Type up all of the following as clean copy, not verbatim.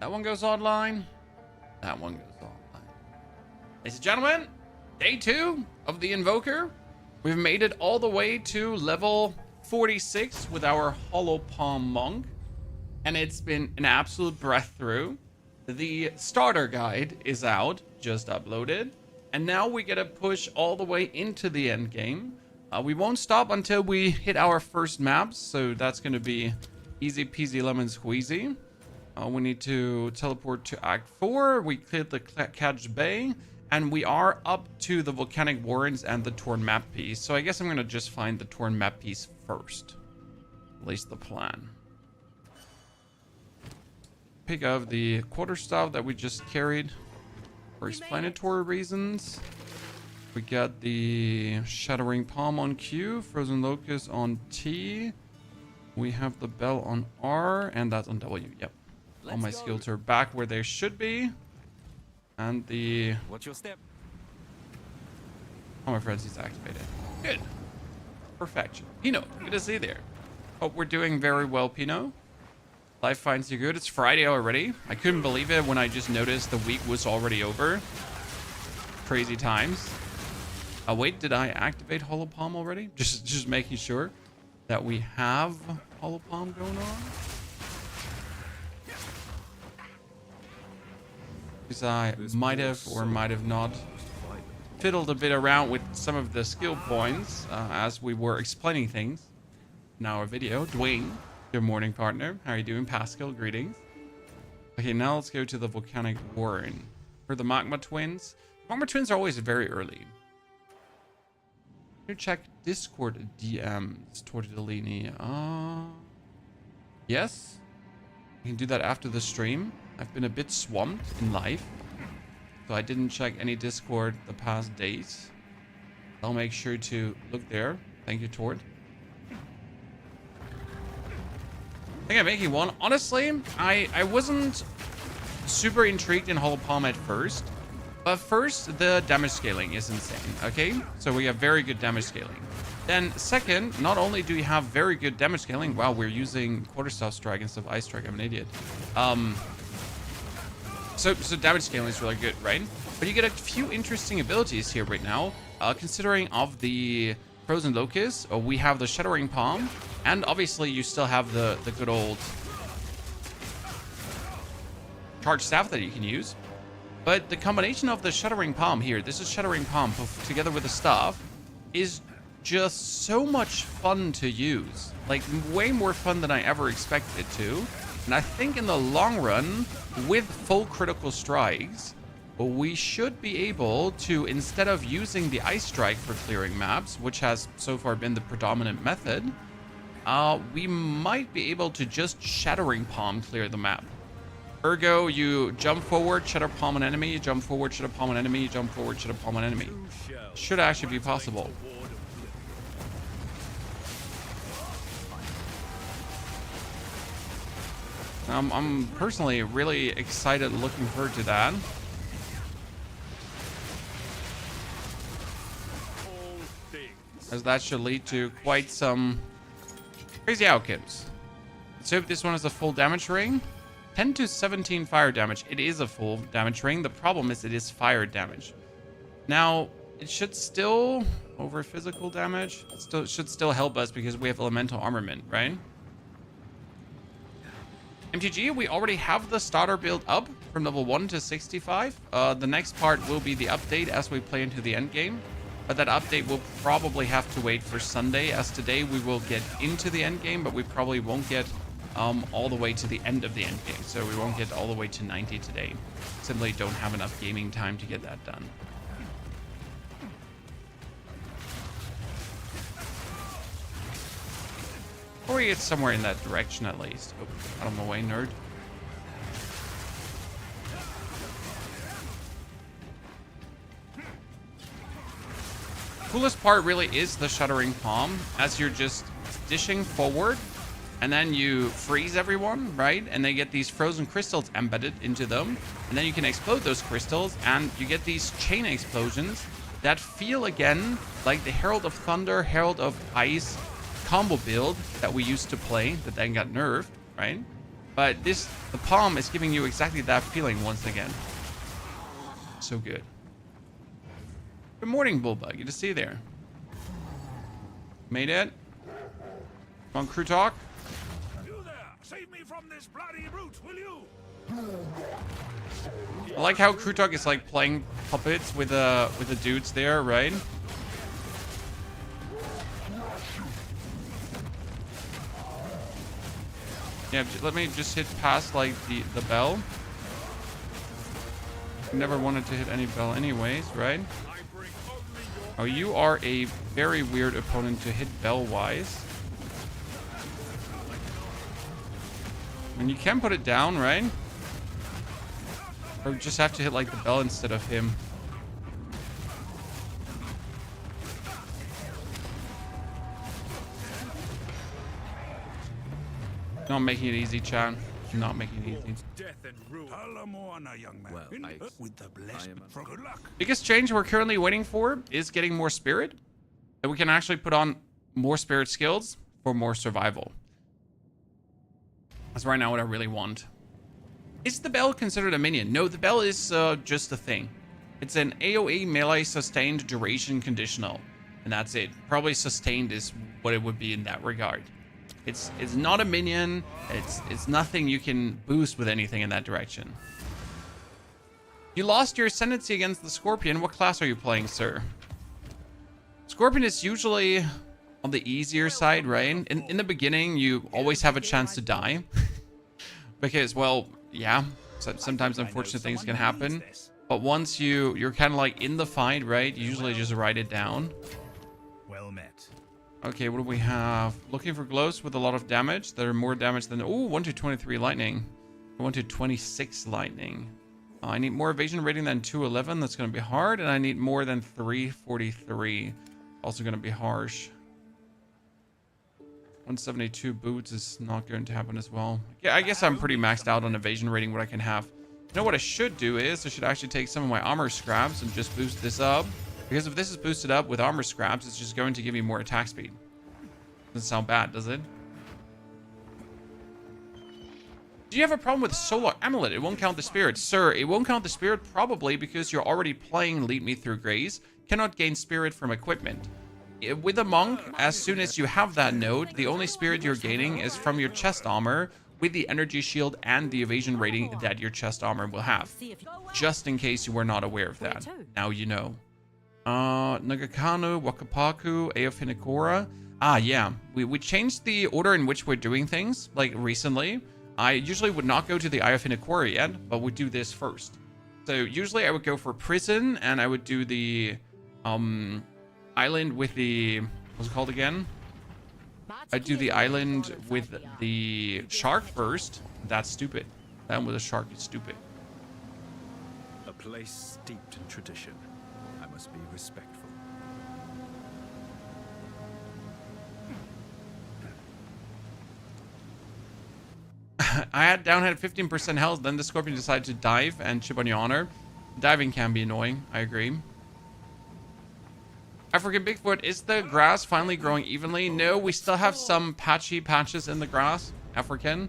That one goes online. That one goes online. Ladies and gentlemen, day 2 of the Invoker. We've made it all the way to level 46 with our Hollow Palm Monk. And it's been an absolute breath through. The starter guide is out, just uploaded. And now we get to push all the way into the end game. We won't stop until we hit our first maps. So that's going to be easy peasy lemon squeezy. We need to teleport to Act 4. We cleared the Catch Bay. And we are up to the Volcanic Warrens and the Torn Map Piece. So I guess I'm going to just find the Torn Map Piece first. At least the plan. Pick up the quarterstaff that we just carried for explanatory reasons. We got the Shattering Palm on Q, Frozen Locust on T. We have the bell on R, and that's on W. Yep. All my skills are back where they should be. And the... What's your step? Oh, my friends, he's activated. Good. Perfection. Pino, good to see you there. Hope we're doing very well, Pino. Life finds you good. It's Friday already. I couldn't believe it when I just noticed the week was already over. Crazy times. Wait, did I activate Hollow Palm already? Just making sure that we have Hollow Palm going on. Because I might have or might have not fiddled a bit around with some of the skill points as we were explaining things in our video. Dwayne, good morning, partner. How are you doing? Pascal, greetings. Okay, now let's go to the Volcanic Warren. For the Magma Twins. Magma Twins are always very early. You check Discord DMs, Tortellini. Yes. You can do that after the stream. I've been a bit swamped in life, so I didn't check any Discord the past days. I'll make sure to look there. Thank you, Tort. I think I'm making one. Honestly, I wasn't super intrigued in Hollow Palm at first. But first, the damage scaling is insane, okay? So we have very good damage scaling. Then second, not only do we have very good damage scaling, wow, we're using Quarterstaff Strike instead of Ice Strike, I'm an idiot. So damage scaling is really good, right? But you get a few interesting abilities here right now. Considering of the Frozen Locust, we have the Shattering Palm, and obviously you still have the good old Charge Staff that you can use. But the combination of the Shattering Palm here, this is Shattering Palm together with the staff, is just so much fun to use. Like, way more fun than I ever expected it to. And I think in the long run, with full critical strikes, we should be able to, instead of using the Ice Strike for clearing maps, which has so far been the predominant method, we might be able to just Shattering Palm clear the map. Ergo, you jump forward, shatter palm an enemy, you jump forward, shatter palm an enemy, you jump forward, shatter palm an enemy. Should actually be possible. I'm personally really excited, looking forward to that. As that should lead to quite some crazy outcomes. Let's hope this one is a full damage ring. 10 to 17 fire damage. It is a full damage ring. The problem is it is fire damage. Now, it should still, over physical damage, it should still help us because we have elemental armament, right? MTG, we already have the starter build up from level 1 to 65. The next part will be the update as we play into the end game. But that update will probably have to wait for Sunday, as today we will get into the end game, but we probably won't get all the way to the end of the end game. So we won't get all the way to 90 today. Simply don't have enough gaming time to get that done. Or we get somewhere in that direction at least. Oh, out of my way, nerd. Coolest part really is the Shattering Palm, as you're just dishing forward and then you freeze everyone, right? And they get these frozen crystals embedded into them. And then you can explode those crystals and you get these chain explosions that feel again like the Herald of Thunder, Herald of Ice combo build that we used to play that then got nerfed, right? But the palm is giving you exactly that feeling once again. So good. Good morning, Bullbug. Good to see you there. Made it. Come on, crew talk. You there! Save me from this bloody brute, will you? I like how crew talk is like playing puppets with the dudes there, right? Yeah, let me just hit past like the bell. Never wanted to hit any bell anyways, right? Oh, you are a very weird opponent to hit bell-wise. And you can put it down, right? Or just have to hit like the bell instead of him. Not making it easy, Chan. Not making it easy. Young man. Well, With the blessing for good luck. Biggest change we're currently waiting for is getting more spirit. That we can actually put on more spirit skills for more survival. That's right now what I really want. Is the bell considered a minion? No, the bell is just a thing. It's an AoE melee sustained duration conditional. And that's it. Probably sustained is what it would be in that regard. It's not a minion. It's nothing you can boost with anything in that direction. You lost your ascendancy against the Scorpion. What class are you playing, sir? Scorpion is usually on the easier side, right? In the beginning, you always have a chance to die. Because, well, yeah, sometimes unfortunate things can happen. But once you're kind of like in the fight, right? You usually just write it down. Well met. Okay, what do we have? Looking for glows with a lot of damage. That are more damage than... Oh, 1 to 23 lightning. 1 to 26 lightning. I need more evasion rating than 211. That's going to be hard. And I need more than 343. Also going to be harsh. 172 boots is not going to happen as well. Yeah, I guess I'm pretty maxed out on evasion rating, what I can have. You know what I should do is I should actually take some of my armor scraps and just boost this up. Because if this is boosted up with armor scraps, it's just going to give me more attack speed. Doesn't sound bad, does it? Do you have a problem with Solar Amulet? It won't count the spirit. Sir, it won't count the spirit probably because you're already playing Lead Me Through Grace. Cannot gain spirit from equipment. With a monk, as soon as you have that node, the only spirit you're gaining is from your chest armor with the energy shield and the evasion rating that your chest armor will have. Just in case you were not aware of that. Now you know. Nagakano, Wakapaku, Aofinakora. Ah, yeah. We changed the order in which we're doing things, like, recently. I usually would not go to the Eye of Hinakora yet, but would do this first. So, usually I would go for Prison, and I would do the, island with the... What's it called again? I'd do the island with the shark first. That's stupid. That one with a shark is stupid. A place steeped in tradition. I must be respectful. I had 15% health, then the Scorpion decided to dive and chip on your honor. Diving can be annoying, I agree. African Bigfoot, is the grass finally growing evenly? No, we still have some patchy patches in the grass, African.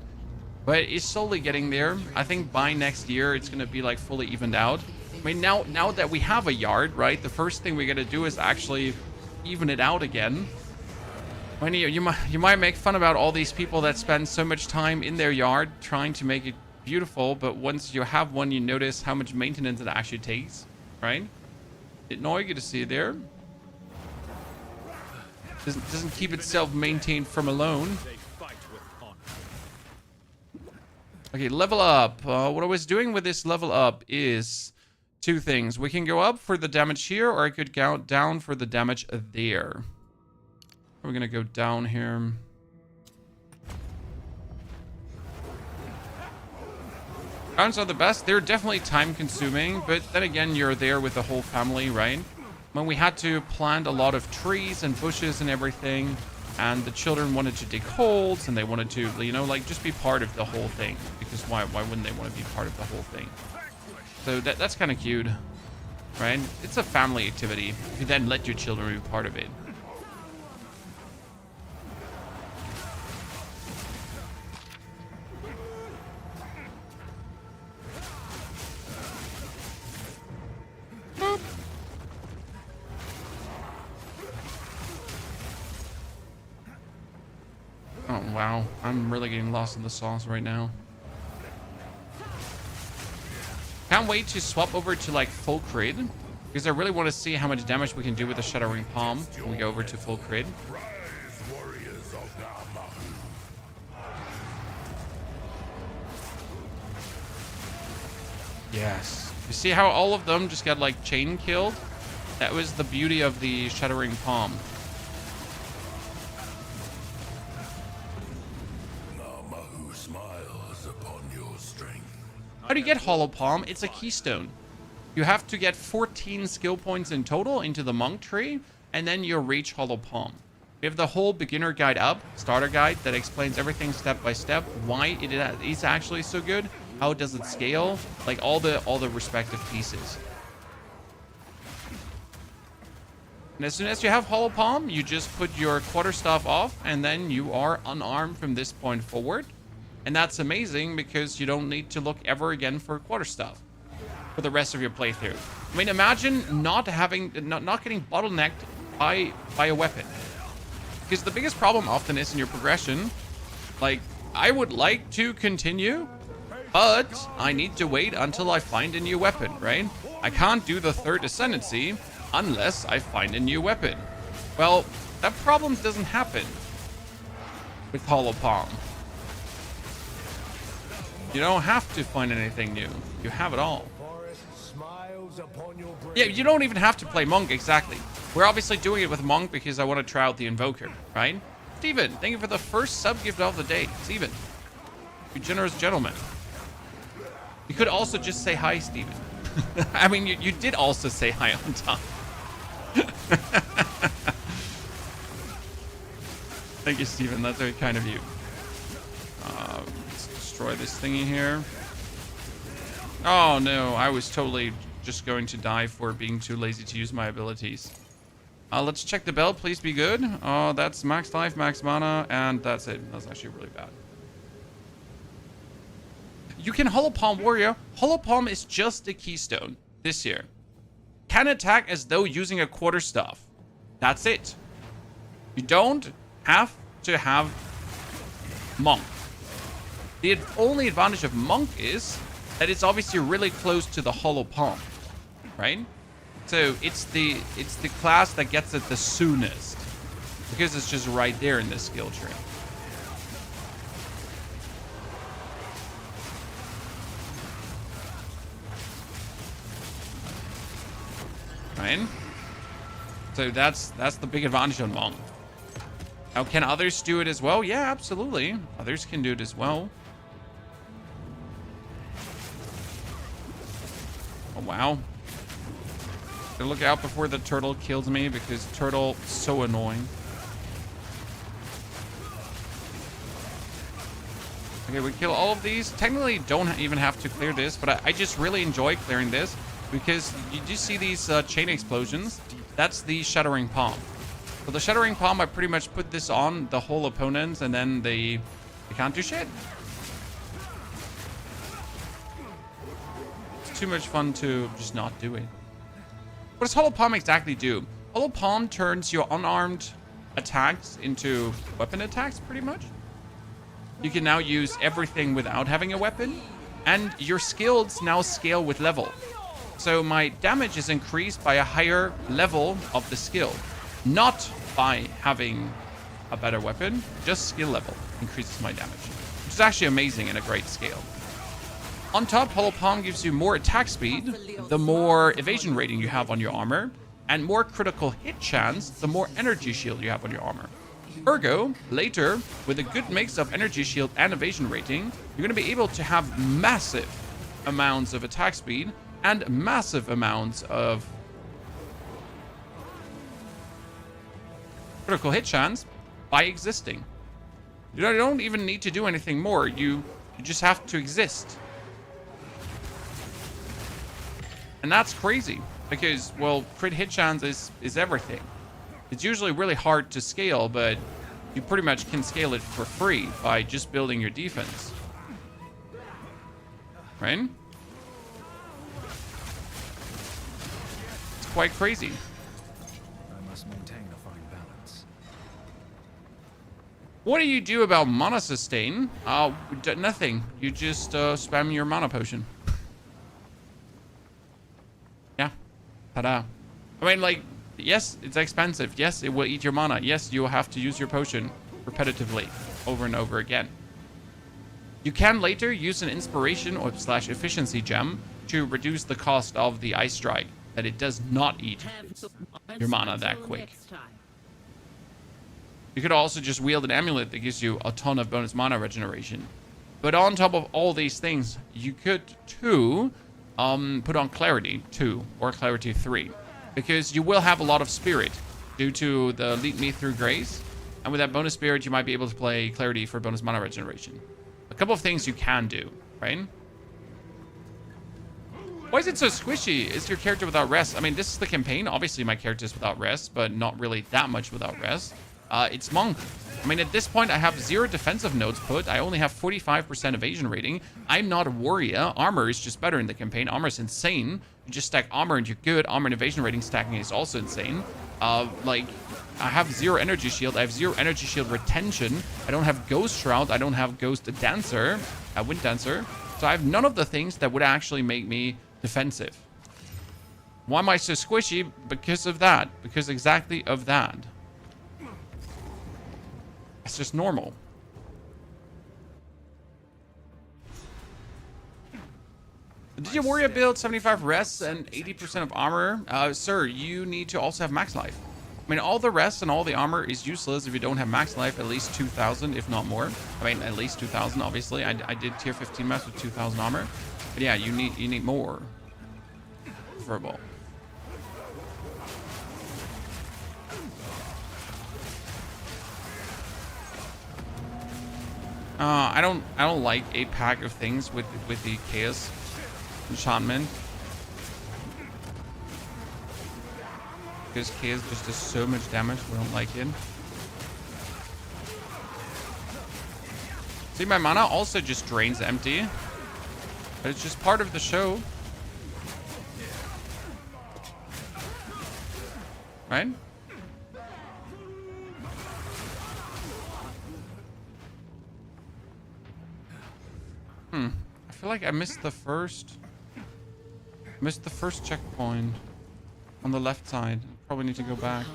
But it's slowly getting there. I think by next year, it's going to be like fully evened out. I mean, now that we have a yard, right? The first thing we got to do is actually even it out again. I mean, you might make fun about all these people that spend so much time in their yard trying to make it beautiful, but once you have one, you notice how much maintenance it actually takes, right? Noy, good to see you there. Doesn't keep itself maintained from alone. Okay, level up. What I was doing with this level up is two things. We can go up for the damage here, or I could go down for the damage there. We're gonna go down here. Rounds are the best. They're definitely time consuming, but then again, you're there with the whole family, right? When we had to plant a lot of trees and bushes and everything, and the children wanted to dig holes, and they wanted to, you know, like, just be part of the whole thing. Because why wouldn't they want to be part of the whole thing? So that's kind of cute, right? It's a family activity. You then let your children be part of it. Wow, I'm really getting lost in the sauce right now. Can't wait to swap over to like full crit, because I really want to see how much damage we can do with the Shattering Palm when we go over to full crit. Yes. You see how all of them just got like chain killed? That was the beauty of the Shattering Palm. How do you get Hollow Palm? It's a keystone. You have to get 14 skill points in total into the monk tree, and then you'll reach Hollow Palm. We have the whole beginner guide up, starter guide, that explains everything step by step, why it is actually so good, how does it scale, like all the respective pieces. And as soon as you have Hollow Palm, you just put your quarterstaff off, and then you are unarmed from this point forward. And that's amazing because you don't need to look ever again for quarterstaff for the rest of your playthrough. I mean, imagine not getting bottlenecked by a weapon. Because the biggest problem often is in your progression, like, I would like to continue, but I need to wait until I find a new weapon, right? I can't do the third ascendancy unless I find a new weapon. Well, that problem doesn't happen with Hollow Palm. You don't have to find anything new. You have it all. Yeah, you don't even have to play Monk, exactly. We're obviously doing it with Monk because I want to try out the Invoker, right? Steven, thank you for the first sub gift of the day. Steven, you generous gentleman. You could also just say hi, Steven. I mean, you did also say hi on top. Thank you, Steven. That's very kind of you. Let's destroy this thingy here. Oh, no. I was totally just going to die for being too lazy to use my abilities. Let's check the bell. Please be good. Oh, that's max life, max mana, and that's it. That's actually really bad. You can Hollow Palm Warrior. Hollow Palm is just a keystone this year. Can attack as though using a quarterstaff. That's it. You don't have to have Monk. The only advantage of Monk is that it's obviously really close to the Hollow Palm, right? So it's the class that gets it the soonest because it's just right there in the skill tree. Right? So that's the big advantage on Monk. Now, can others do it as well? Yeah, absolutely. Others can do it as well. Oh, wow. Gotta look out before the turtle kills me because turtle is so annoying. Okay, we kill all of these. Technically, don't even have to clear this, but I just really enjoy clearing this because you do see these chain explosions. That's the Shattering Palm. So the Shattering Palm, I pretty much put this on the whole opponents, and then they can't do shit. It's too much fun to just not do it. What does Hollow Palm exactly do? Hollow Palm turns your unarmed attacks into weapon attacks, pretty much. You can now use everything without having a weapon, and your skills now scale with level. So my damage is increased by a higher level of the skill. Not by having a better weapon, just skill level increases my damage, which is actually amazing and a great scale. On top, Hollow Palm gives you more attack speed, the more evasion rating you have on your armor, and more critical hit chance, the more energy shield you have on your armor. Ergo, later, with a good mix of energy shield and evasion rating, you're going to be able to have massive amounts of attack speed and massive amounts of critical hit chance by existing. You don't even need to do anything more. You just have to exist. And that's crazy because, well, crit hit chance is everything. It's usually really hard to scale, but you pretty much can scale it for free by just building your defense. Right? It's quite crazy. I must maintain a fine balance. What do you do about mana sustain? Nothing. You just spam your mana potion. Yeah. Ta-da. I mean, like, yes, it's expensive. Yes, it will eat your mana. Yes, you will have to use your potion repetitively over and over again. You can later use an inspiration or / efficiency gem to reduce the cost of the ice strike, that it does not eat your mana that quick. You could also just wield an amulet that gives you a ton of bonus mana regeneration. But on top of all these things, you could too put on Clarity 2 or Clarity 3. Because you will have a lot of spirit due to the Lead Me Through Grace. And with that bonus spirit, you might be able to play Clarity for bonus mana regeneration. A couple of things you can do, right? Why is it so squishy? Is your character without rest? I mean, this is the campaign. Obviously, my character is without rest, but not really that much without rest. It's Monk. I mean, at this point, I have 0 defensive nodes put. I only have 45% evasion rating. I'm not a warrior. Armor is just better in the campaign. Armor is insane. You just stack armor and you're good. Armor and evasion rating stacking is also insane. Like, I have 0 energy shield. I have 0 energy shield retention. I don't have Ghost Shroud. I don't have Ghost Dancer, Wind Dancer. So I have none of the things that would actually make me defensive. Why am I so squishy? Because of that. Because exactly of that. It's just normal. Did your warrior build 75 rests and 80% of armor? Sir, you need to also have max life. I mean, all the rest and all the armor is useless if you don't have max life, at least 2,000, if not more. I mean, at least 2,000, obviously. I did tier 15 maps with 2,000 armor. But yeah, you need more. Verbal. I don't like a pack of things with the chaos enchantment, because chaos just does so much damage. We don't like it. See, my mana also just drains empty, but it's just part of the show, right? I feel like I missed the first checkpoint on the left side. Probably need to go back.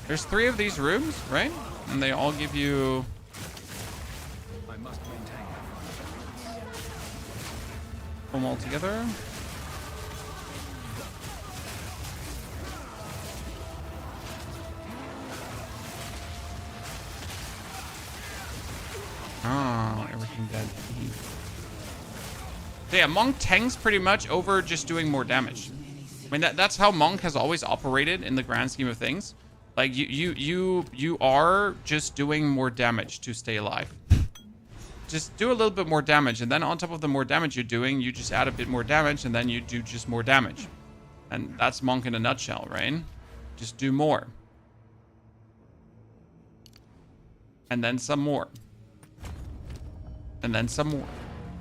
There's 3 of these rooms, right? And they all give you... I must maintain. Them all together. Oh, everything dead. So yeah, Monk tanks pretty much over just doing more damage. I mean, that's how Monk has always operated in the grand scheme of things. Like, you are just doing more damage to stay alive. Just do a little bit more damage, and then on top of the more damage you're doing, you just add a bit more damage, and then you do just more damage. And that's Monk in a nutshell, right? Just do more. And then some more. And then some more.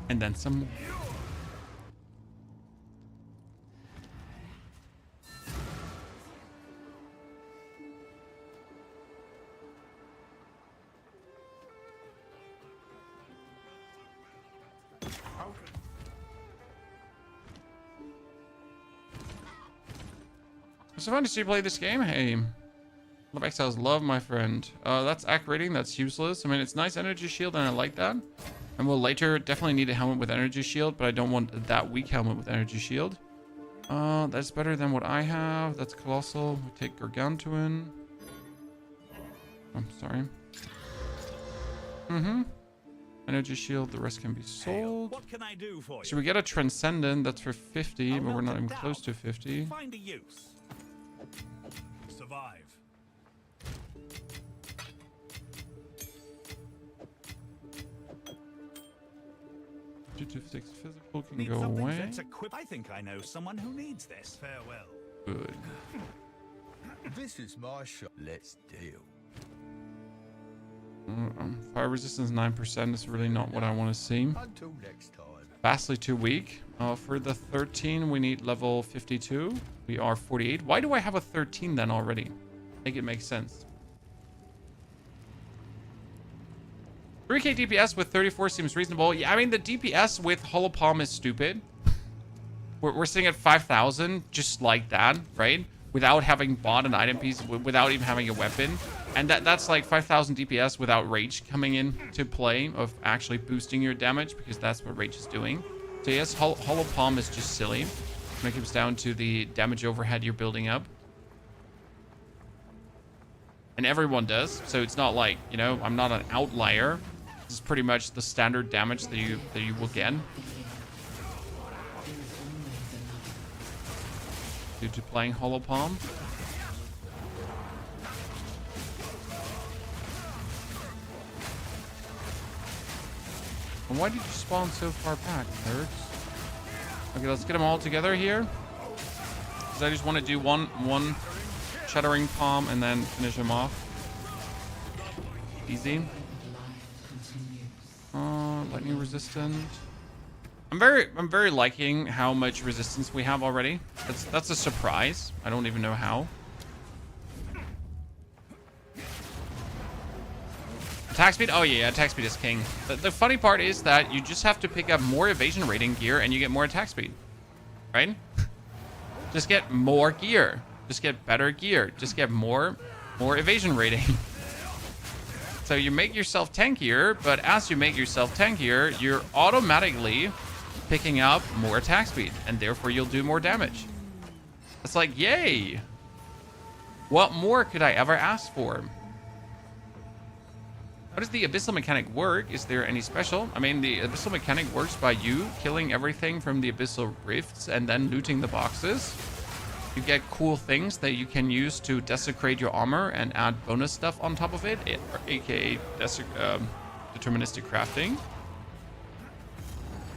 And then some more. It's so fun to see you play this game. Hey. Love Exiles, love my friend. That's AC rating, that's useless. I mean, it's nice energy shield and I like that. And we'll later definitely need a helmet with energy shield, but I don't want that weak helmet with energy shield. That's better than what I have. That's colossal. We take Gargantuan. I'm sorry. Energy shield, the rest can be sold. What can I do for you? So we get a Transcendent, that's for 50, but we're not even close to 50. Find a use. Survive. 226 physical can Need go something away. that's equipped. I think I know someone who needs this. Farewell. Good. This is my shot. Let's deal. Fire resistance 9% is really not what I want to see. Until next time. Vastly too weak. For the 13, we need level 52. We are 48. Why do I have a 13 then already? I think it makes sense. 3k DPS with 34 seems reasonable. Yeah, I mean, the DPS with Hollow Palm is stupid. We're sitting at 5,000 just like that, right? Without having bought an item piece, without even having a weapon. And that's like 5,000 DPS without Rage coming in to play of actually boosting your damage, because that's what Rage is doing. So yes, Hollow Palm is just silly when it comes down to the damage overhead you're building up. And everyone does, so it's not like, you know, I'm not an outlier. This is pretty much the standard damage that you will get due to playing Hollow Palm. And why did you spawn so far back, nerds? Okay, let's get them all together here. Because I just want to do one Shattering Palm and then finish him off. Easy. Lightning resistant. I'm very liking how much resistance we have already. That's a surprise. I don't even know how. Attack speed? Oh yeah, attack speed is king. The funny part is that you just have to pick up more evasion rating gear and you get more attack speed. Right? Just get more gear. Just get better gear. Just get more evasion rating. So you make yourself tankier, but as you make yourself tankier, you're automatically picking up more attack speed, and therefore you'll do more damage. It's like, yay! What more could I ever ask for? How does the Abyssal mechanic work? Is there any special? I mean, the Abyssal mechanic works by you killing everything from the Abyssal rifts and then looting the boxes. You get cool things that you can use to desecrate your armor and add bonus stuff on top of it, aka deterministic crafting.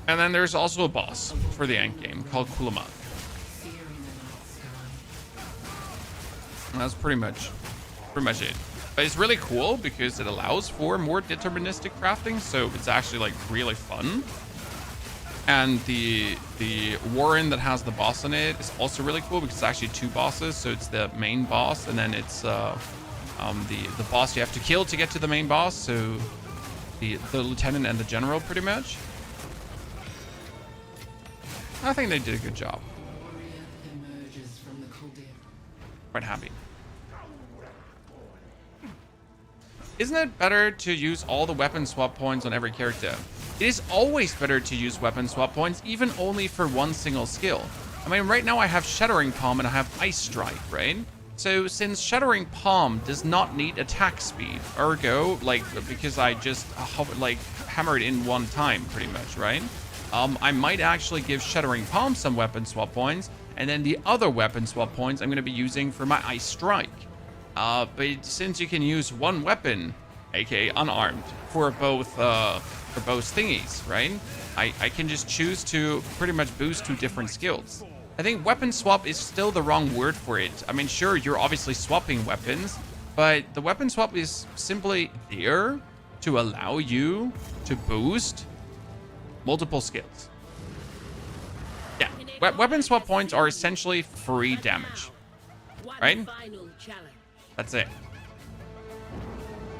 And then there's also a boss for the endgame called Kulama. And that's pretty much it. But it's really cool because it allows for more deterministic crafting, so it's actually like really fun. And the Warren that has the boss in it is also really cool because it's actually two bosses. So it's the main boss, and then it's the boss you have to kill to get to the main boss. So the lieutenant and the general, pretty much. I think they did a good job. Quite happy. Isn't it better to use all the weapon swap points on every character? It is always better to use weapon swap points, even only for one single skill. I mean, right now I have Shattering Palm and I have Ice Strike, right? So since Shattering Palm does not need attack speed, ergo, like, because I just like hammered in one time, pretty much, right? I might actually give Shattering Palm some weapon swap points, and then the other weapon swap points I'm going to be using for my Ice Strike. But since you can use one weapon, aka unarmed, for both thingies, right? I can just choose to pretty much boost two different skills. I think weapon swap is still the wrong word for it. I mean, sure, you're obviously swapping weapons, but the weapon swap is simply there to allow you to boost multiple skills. Yeah, weapon swap points are essentially free damage, right? That's it.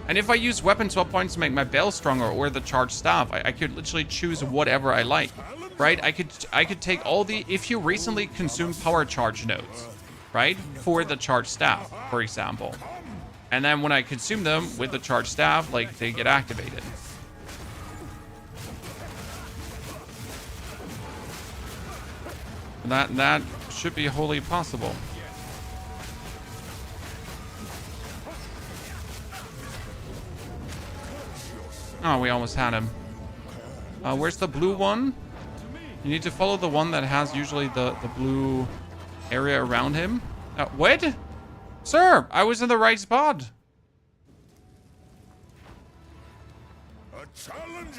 And if I use weapon swap points to make my bell stronger or the charged staff, I could literally choose whatever I like, right? I could take all the, if you recently consumed power charge nodes, right? For the charged staff, for example. And then when I consume them with the charged staff, like, they get activated. That should be wholly possible. Oh, we almost had him. Where's the blue one? You need to follow the one that has usually the blue area around him. What? Sir, I was in the right spot.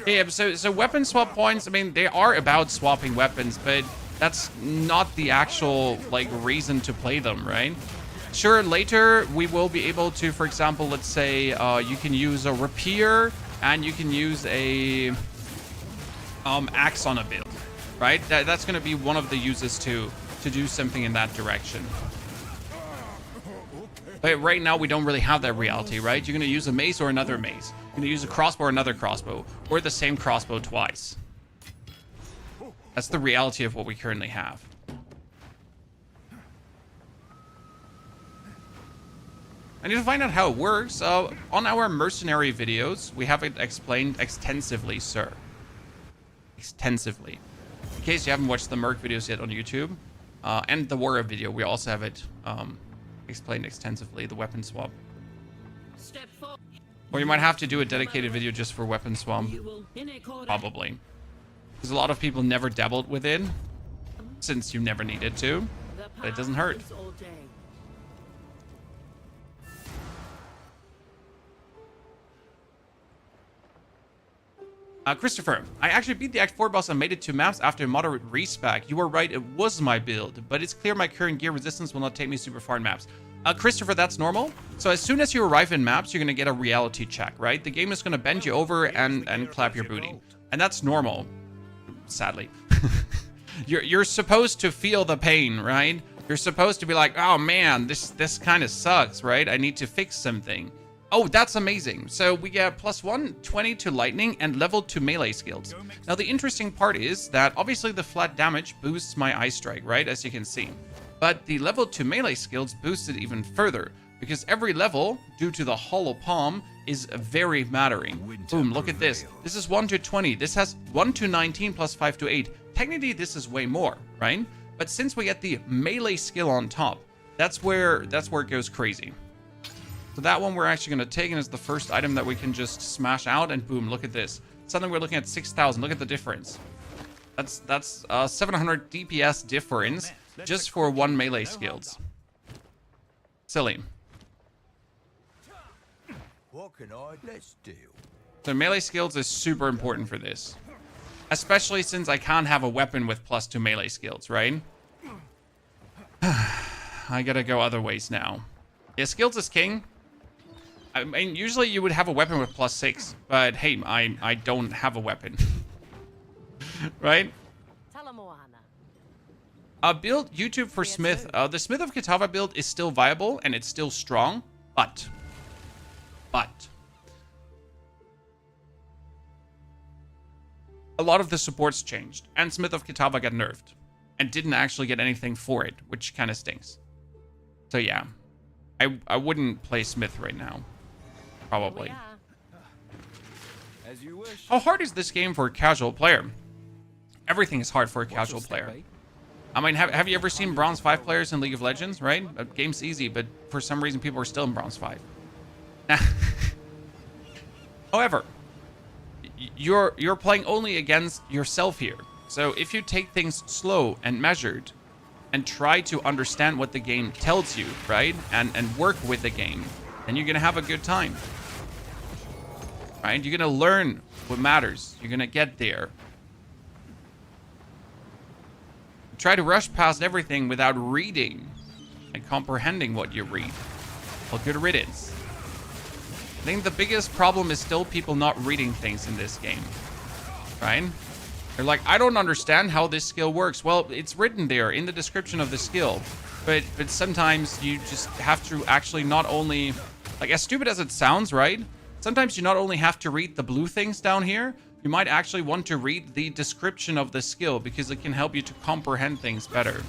Yeah, so weapon swap points, I mean, they are about swapping weapons, but that's not the actual, like, reason to play them, right? Sure, later we will be able to, for example, let's say you can use a rapier and you can use a axe on a build, right? That's going to be one of the uses to do something in that direction. But right now we don't really have that reality, right? You're going to use a mace or another mace. You're gonna use a crossbow or another crossbow, or the same crossbow twice. That's the reality of what we currently have. I need to find out how it works. On our mercenary videos, we have it explained extensively, sir. Extensively. In case you haven't watched the Merc videos yet on YouTube, and the Warrior video, we also have it explained extensively, the weapon swap. Or you might have to do a dedicated video just for weapon swap. Probably. Because a lot of people never dabbled with it, since you never needed to, but it doesn't hurt. Christopher, I actually beat the Act 4 boss and made it 2 maps after a moderate respec. You were right, it was my build, but it's clear my current gear resistance will not take me super far in maps. Christopher, that's normal. So as soon as you arrive in maps, you're going to get a reality check, right? The game is going to bend you over and clap your booty. And that's normal, sadly. You're supposed to feel the pain, right? You're supposed to be like, oh man, this kind of sucks, right? I need to fix something. Oh, that's amazing. So we get plus 120 to lightning and level 2 melee skills. Now, the interesting part is that obviously the flat damage boosts my eye strike, right? As you can see. But the level 2 melee skills boost it even further, because every level, due to the hollow palm, is very mattering. Boom, look at this. This is 1 to 20. This has 1 to 19 plus 5 to 8. Technically, this is way more, right? But since we get the melee skill on top, that's where it goes crazy. So that one we're actually going to take, and is the first item that we can just smash out, and boom, look at this. Suddenly we're looking at 6,000. Look at the difference. That's 700 DPS difference just for 1 melee skills. Silly. What can I? Let's deal. So melee skills is super important for this. Especially since I can't have a weapon with plus 2 melee skills, right? I gotta go other ways now. Yeah, skills is king. I mean, usually you would have a weapon with plus 6, but hey, I don't have a weapon. Right? Build YouTube for Smith. The Smith of Kitava build is still viable and it's still strong, but a lot of the supports changed, and Smith of Kitava got nerfed and didn't actually get anything for it, which kind of stinks. So yeah, I wouldn't play Smith right now. Probably. As you wish. How hard is this game for a casual player? Everything is hard for a casual player. I mean, have you ever seen Bronze 5 players in League of Legends, right? The game's easy, but for some reason people are still in Bronze 5. However, you're playing only against yourself here. So if you take things slow and measured and try to understand what the game tells you, right? And work with the game, then you're going to have a good time. Right? You're going to learn what matters. You're going to get there. Try to rush past everything without reading and comprehending what you read. Well, good riddance. I think the biggest problem is still people not reading things in this game. Right? They're like, I don't understand how this skill works. Well, it's written there in the description of the skill. But sometimes you just have to actually not only... Like, as stupid as it sounds, right? Sometimes you not only have to read the blue things down here, you might actually want to read the description of the skill, because it can help you to comprehend things better.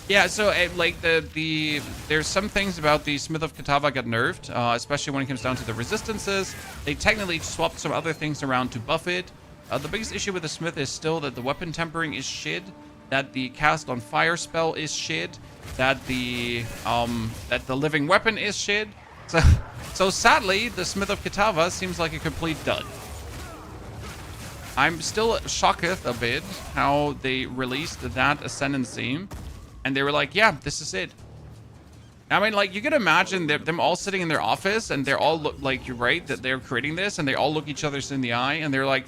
Yeah, so like there's some things about the Smith of Kitava got nerfed, especially when it comes down to the resistances. They technically swapped some other things around to buff it. The biggest issue with the Smith is still that the weapon tempering is shit, that the cast on fire spell is shit, that the living weapon is shit. So sadly, the Smith of Kitava seems like a complete dud. I'm still shocked a bit how they released that ascendancy, and they were like, yeah, this is it. I mean, like, you can imagine them all sitting in their office, and they're all like, you're right, that they're creating this, and they all look each other in the eye, and they're like,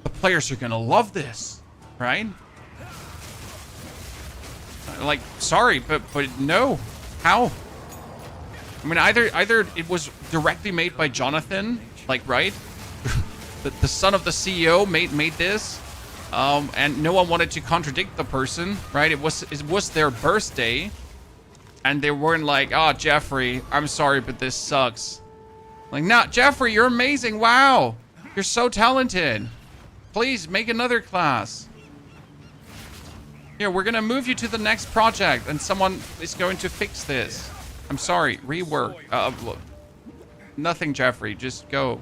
the players are gonna love this, right? Like, sorry, but no. How? I mean, either it was directly made by Jonathan, like, right? the son of the CEO made this, and no one wanted to contradict the person, right? It was their birthday, And they weren't like, oh, Jeffrey, I'm sorry, but this sucks. Like, no, Jeffrey, you're amazing. Wow. You're so talented. Please make another class. Here, we're going to move you to the next project and someone is going to fix this. I'm sorry. Rework. Look. Nothing, Jeffrey. Just go.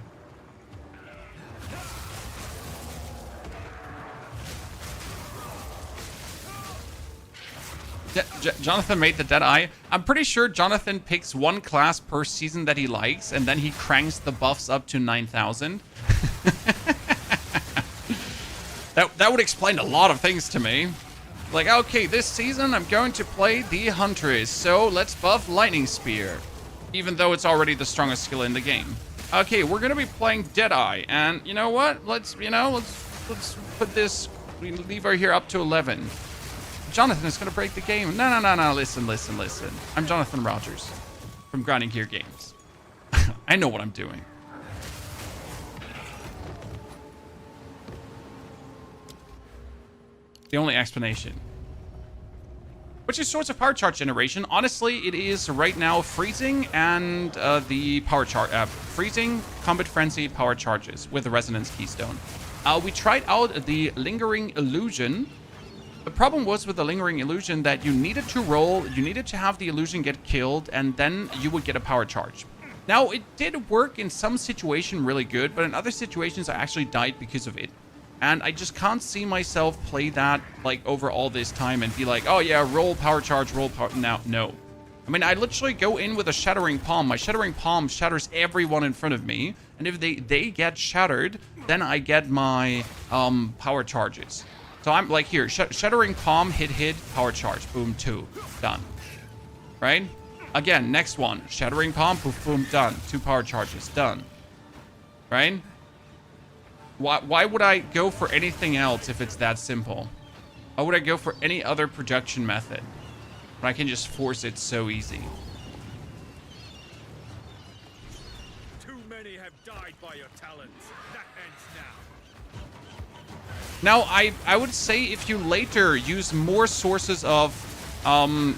Jonathan made the Deadeye. I'm pretty sure Jonathan picks one class per season that he likes, and then he cranks the buffs up to 9,000. That would explain a lot of things to me. Like, okay, this season I'm going to play the Huntress, so let's buff Lightning Spear, even though it's already the strongest skill in the game. Okay, we're gonna be playing Deadeye, and you know what? Let's put this. We leave her here up to 11. Jonathan is gonna break the game. No. Listen. I'm Jonathan Rogers from Grinding Gear Games. I know what I'm doing. The only explanation. Which is source of power charge generation. Honestly, it is right now freezing and the power charge. Freezing, Combat Frenzy, power charges with the Resonance Keystone. We tried out the Lingering Illusion. The problem was with the Lingering Illusion that you needed to roll, you needed to have the illusion get killed, and then you would get a power charge. Now, it did work in some situation really good, but in other situations I actually died because of it. And I just can't see myself play that, like, over all this time and be like, oh yeah, roll power charge, roll power... No. I mean, I literally go in with a Shattering Palm. My Shattering Palm shatters everyone in front of me. And if they get shattered, then I get my power charges. So I'm like, here, Shattering Palm, hit, power charge. Boom, 2. Done. Right? Again, next one. Shattering Palm, boom, done. 2 power charges. Done. Right? Why would I go for anything else if it's that simple? Why would I go for any other projection method when I can just force it so easy? Too many have died by your talents. That ends Now, now. I would say if you later use more sources of, I'm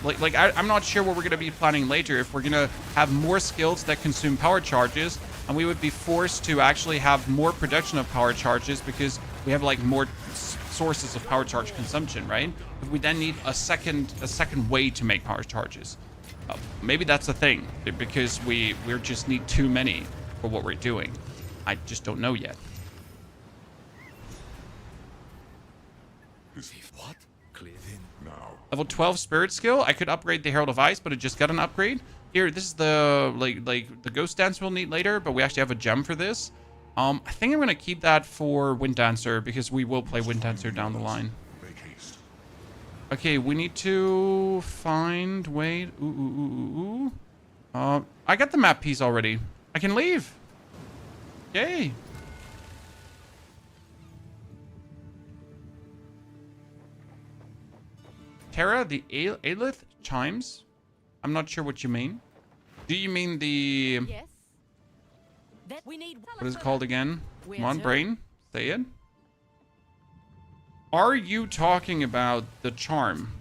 not sure what we're going to be planning later. If we're going to have more skills that consume power charges, and we would be forced to actually have more production of power charges because we have like more sources of power charge consumption, right? If we then need a second way to make power charges. Maybe that's a thing because we just need too many for what we're doing. I just don't know yet. What? Clear in now. Level 12 spirit skill. I could upgrade the Herald of Ice, but it just got an upgrade. Here, this is the the Ghost Dance we'll need later, but we actually have a gem for this. I think I'm gonna keep that for Wind Dancer because we will play Wind Dancer down the line. Okay, we need to find. Wait. I got the map piece already. I can leave. Yay. Terra, the Aelith chimes. I'm not sure what you mean. Do you mean the... Yes. That we need... What is it called again? Come on, brain. Say it. Are you talking about the charm?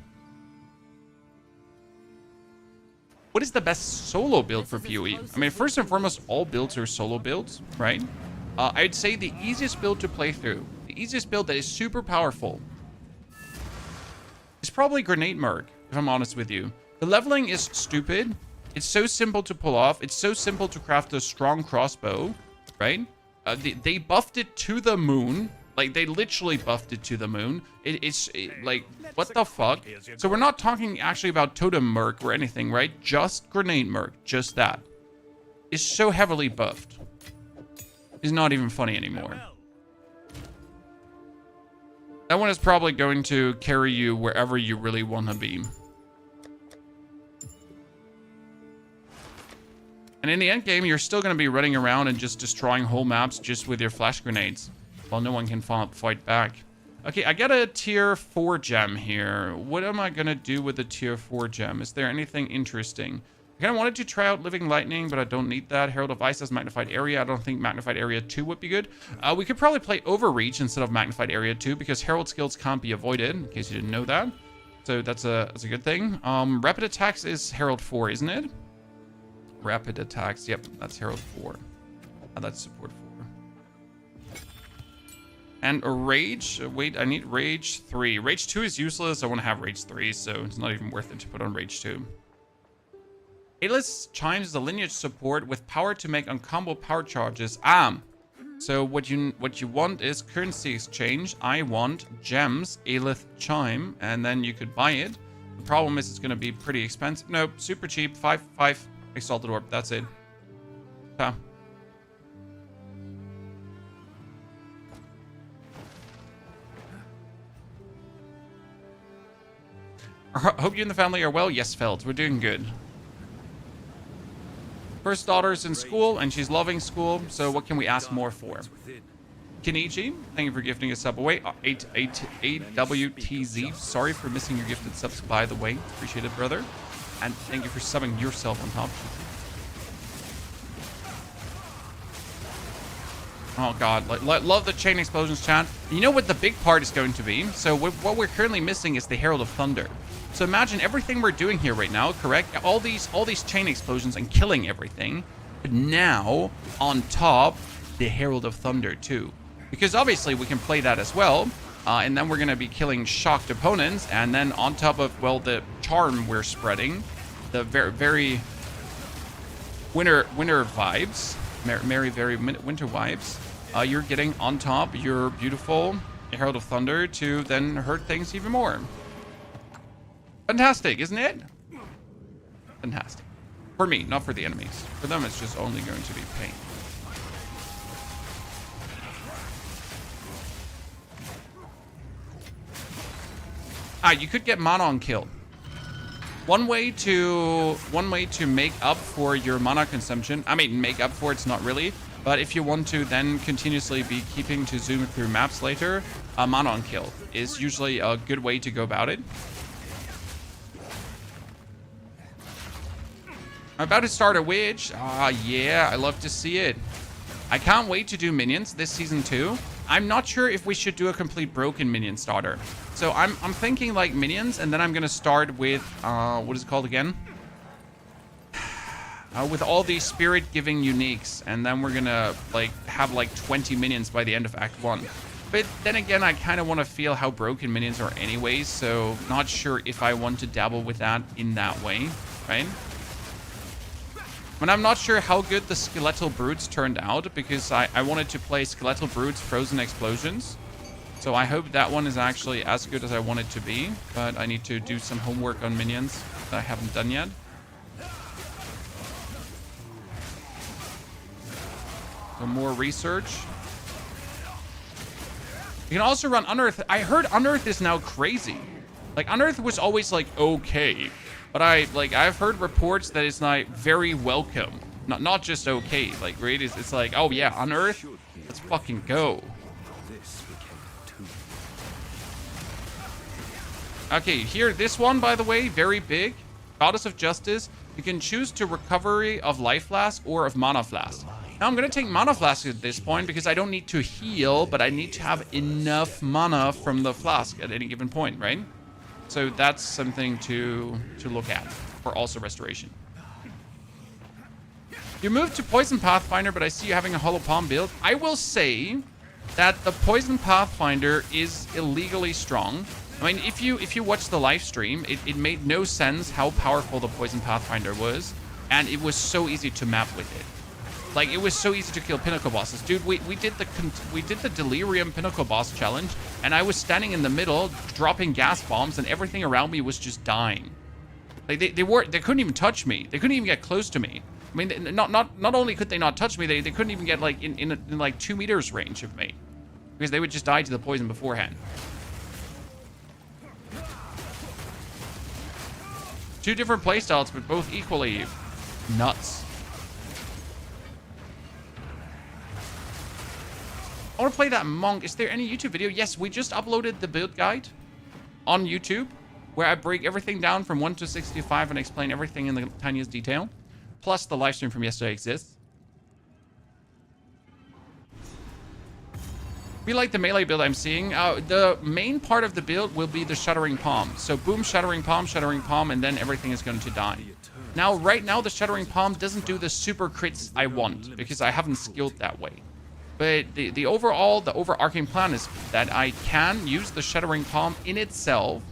What is the best solo build for POE? I mean, first and foremost, all builds are solo builds, right? I'd say the easiest build to play through, the easiest build that is super powerful, is probably Grenade Merc, if I'm honest with you. The leveling is stupid. It's so simple to pull off. It's so simple to craft a strong crossbow, right? They buffed it to the moon. Like, they literally buffed it to the moon. Like, what the fuck? So we're not talking actually about Totem Merc or anything, right? Just Grenade Merc. Just that. It's so heavily buffed. It's not even funny anymore. That one is probably going to carry you wherever you really want to be. And in the end game, you're still going to be running around and just destroying whole maps just with your flash grenades, while no one can fight back. Okay, I got a tier 4 gem here. What am I going to do with the tier 4 gem? Is there anything interesting? I kind of wanted to try out Living Lightning, but I don't need that. Herald of Ice has Magnified Area. I don't think Magnified Area 2 would be good. We could probably play Overreach instead of Magnified Area 2 because Herald skills can't be avoided, in case you didn't know that. So that's a good thing. Rapid attacks is Herald 4, isn't it? Rapid attacks. Yep, that's Herald 4. That's support 4. And a rage. Wait, I need rage 3. Rage 2 is useless. I want to have rage 3, so it's not even worth it to put on rage 2. Aelith's Chimes is a lineage support with power to make uncombo power charges. So what you want is currency exchange. I want gems, Aelith Chime, and then you could buy it. The problem is it's going to be pretty expensive. Nope, super cheap. 5 Exalted Orb. That's it. Okay. Hope you and the family are well. Yes, Feld. We're doing good. First daughter's in school, and she's loving school, so what can we ask more for? Kenichi, thank you for gifting a sub away. 8WTZ, sorry for missing your gifted subs, by the way. Appreciate it, brother. And thank you for subbing yourself on top. Oh, God. Love the chain explosions, chat. You know what the big part is going to be? So what we're currently missing is the Herald of Thunder. So imagine everything we're doing here right now, correct? All these chain explosions and killing everything. But now, on top, the Herald of Thunder too. Because obviously we can play that as well. And then we're going to be killing shocked opponents. And then on top of, well, the charm we're spreading. The very winter vibes. Very winter vibes. You're getting on top your beautiful Herald of Thunder to then hurt things even more. Fantastic, isn't it? Fantastic. For me, not for the enemies. For them, it's just only going to be pain. You could get mana on kill. One way to make up for your mana consumption. I mean, make up for it's not really. But if you want to then continuously be keeping to zoom through maps later, mana on kill is usually a good way to go about it. I'm about to start a witch. Yeah, I love to see it. I can't wait to do minions this season too. I'm not sure if we should do a complete broken minion starter. So I'm thinking like minions, and then I'm gonna start with what is it called again? With all these spirit-giving uniques, and then we're gonna like have like 20 minions by the end of Act 1. But then again, I kind of want to feel how broken minions are anyways, so not sure if I want to dabble with that in that way, right? And I'm not sure how good the Skeletal Brutes turned out, because I wanted to play Skeletal Brutes Frozen Explosions. So I hope that one is actually as good as I want it to be, but I need to do some homework on minions that I haven't done yet. So more research. You can also run Unearth. I heard Unearth is now crazy. Like, Unearth was always like okay. But I've heard reports that it's like very welcome. Not just okay. Like, right? It's like, oh yeah, Unearth, let's fucking go. Okay, here, this one, by the way, very big. Goddess of Justice. You can choose to recovery of Life Flask or of Mana Flask. Now, I'm going to take Mana Flask at this point because I don't need to heal, but I need to have enough mana from the flask at any given point, right? So that's something to look at for also restoration. You moved to Poison Pathfinder, but I see you having a Hollow Palm build. I will say that the Poison Pathfinder is illegally strong. I mean, if you watch the live stream, it made no sense how powerful the Poison Pathfinder was, and it was so easy to map with it. Like, it was so easy to kill pinnacle bosses. Dude, we did the Delirium pinnacle boss challenge, and I was standing in the middle, dropping gas bombs, and everything around me was just dying. Like, they couldn't even touch me. They couldn't even get close to me. I mean, not only could they not touch me, they couldn't even get like in like 2 meters range of me, because they would just die to the poison beforehand. Two different playstyles, but both equally nuts. I want to play that monk. Is there any YouTube video? Yes, we just uploaded the build guide on YouTube, where I break everything down from 1 to 65 and explain everything in the tiniest detail. Plus, the live stream from yesterday exists. We like the melee build I'm seeing. The main part of the build will be the Shattering Palm. So boom, Shattering Palm, and then everything is going to die. Now, right now, the Shattering Palm doesn't do the super crits I want because I haven't skilled that way. But the overarching plan is that I can use the Shattering Palm in itself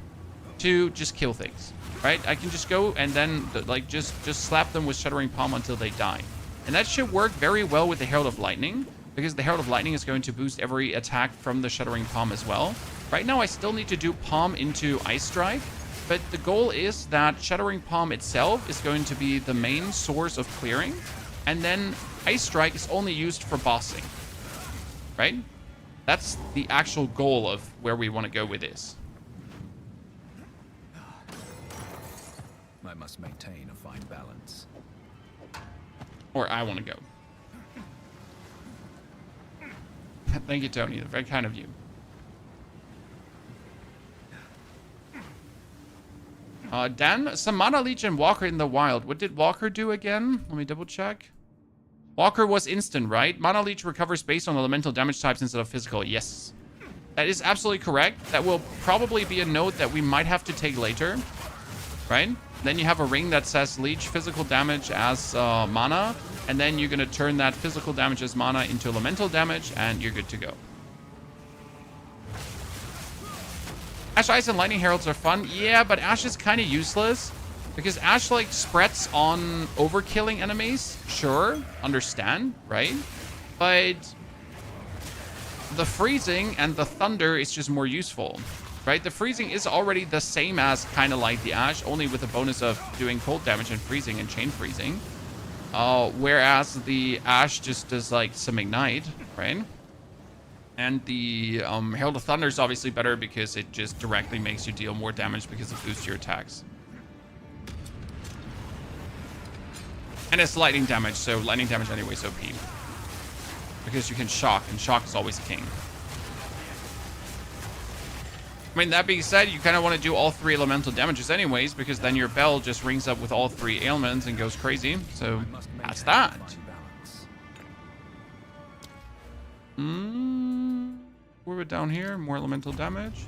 to just kill things, right? I can just go and then like just slap them with Shattering Palm until they die. And that should work very well with the Herald of Lightning, because the Herald of Lightning is going to boost every attack from the Shattering Palm as well. Right now, I still need to do Palm into Ice Strike, but the goal is that Shattering Palm itself is going to be the main source of clearing, and then Ice Strike is only used for bossing, right? That's the actual goal of where we want to go with this. I must maintain a fine balance. Or I want to go. Thank you, Tony. Very kind of you. Dan, some Mana Leech and Walker in the wild. What did Walker do again? Let me double check. Walker was instant, right? Mana Leech recovers based on elemental damage types instead of physical. Yes. That is absolutely correct. That will probably be a note that we might have to take later. Right? Then you have a ring that says Leech physical damage as mana. And then you're going to turn that physical damage as mana into elemental damage, and you're good to go. Ash, Ice, and Lightning Heralds are fun. Yeah, but Ash is kind of useless. Because Ash, like, spreads on overkilling enemies. Sure, understand, right? But the freezing and the thunder is just more useful, right? The freezing is already the same as kind of like the Ash, only with the bonus of doing cold damage and freezing and chain freezing. Whereas the Ash just does like some ignite, right? And the Herald of Thunder is obviously better because it just directly makes you deal more damage because it boosts your attacks. And it's lightning damage, so lightning damage anyway is OP. Because you can shock, and shock is always king. I mean, that being said, you kind of want to do all three elemental damages anyways, because then your bell just rings up with all three ailments and goes crazy. So that's that. We're down here, more elemental damage.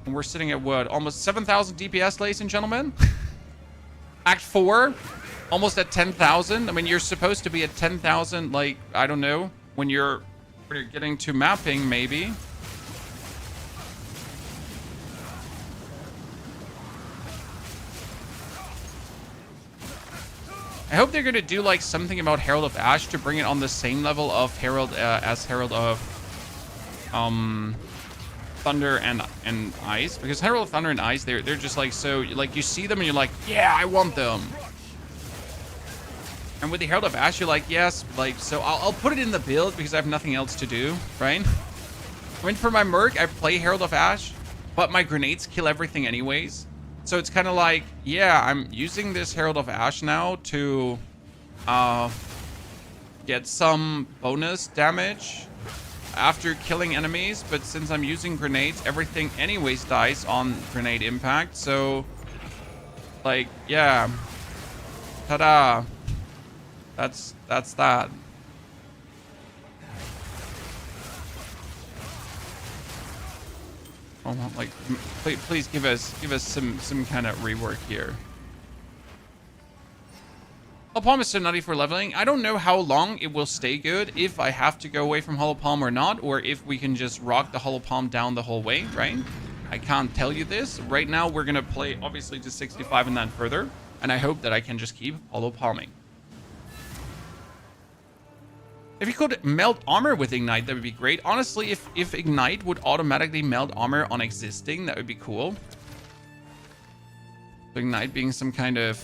And we're sitting at what? Almost 7,000 DPS, ladies and gentlemen. Act 4, almost at 10,000. I mean, you're supposed to be at 10,000, like, I don't know, when you're getting to mapping, maybe. I hope they're going to do like something about Herald of Ash to bring it on the same level of Herald as Herald of Thunder and Ice, because Herald of Thunder and Ice, they're just like, so like you see them and you're like, yeah, I want them. And with the Herald of Ash, you're like, yes, like, so I'll put it in the build because I have nothing else to do, right? I mean, for my Merc, I play Herald of Ash, but my grenades kill everything anyways. So it's kind of like, yeah, I'm using this Herald of Ash now to get some bonus damage after killing enemies. But since I'm using grenades, everything anyways dies on grenade impact. So, like, yeah. Ta-da. That's that. Like, please give us some kind of rework here. Hollow Palm is so nutty for leveling. I don't know how long it will stay good, if I have to go away from Hollow Palm or not, or if we can just rock the Hollow Palm down the whole way, right? I can't tell you this. Right now, we're gonna play obviously to 65 and then further, and I hope that I can just keep Hollow Palming. If you could melt armor with Ignite, that would be great. Honestly, if Ignite would automatically melt armor on existing, that would be cool. So Ignite being some kind of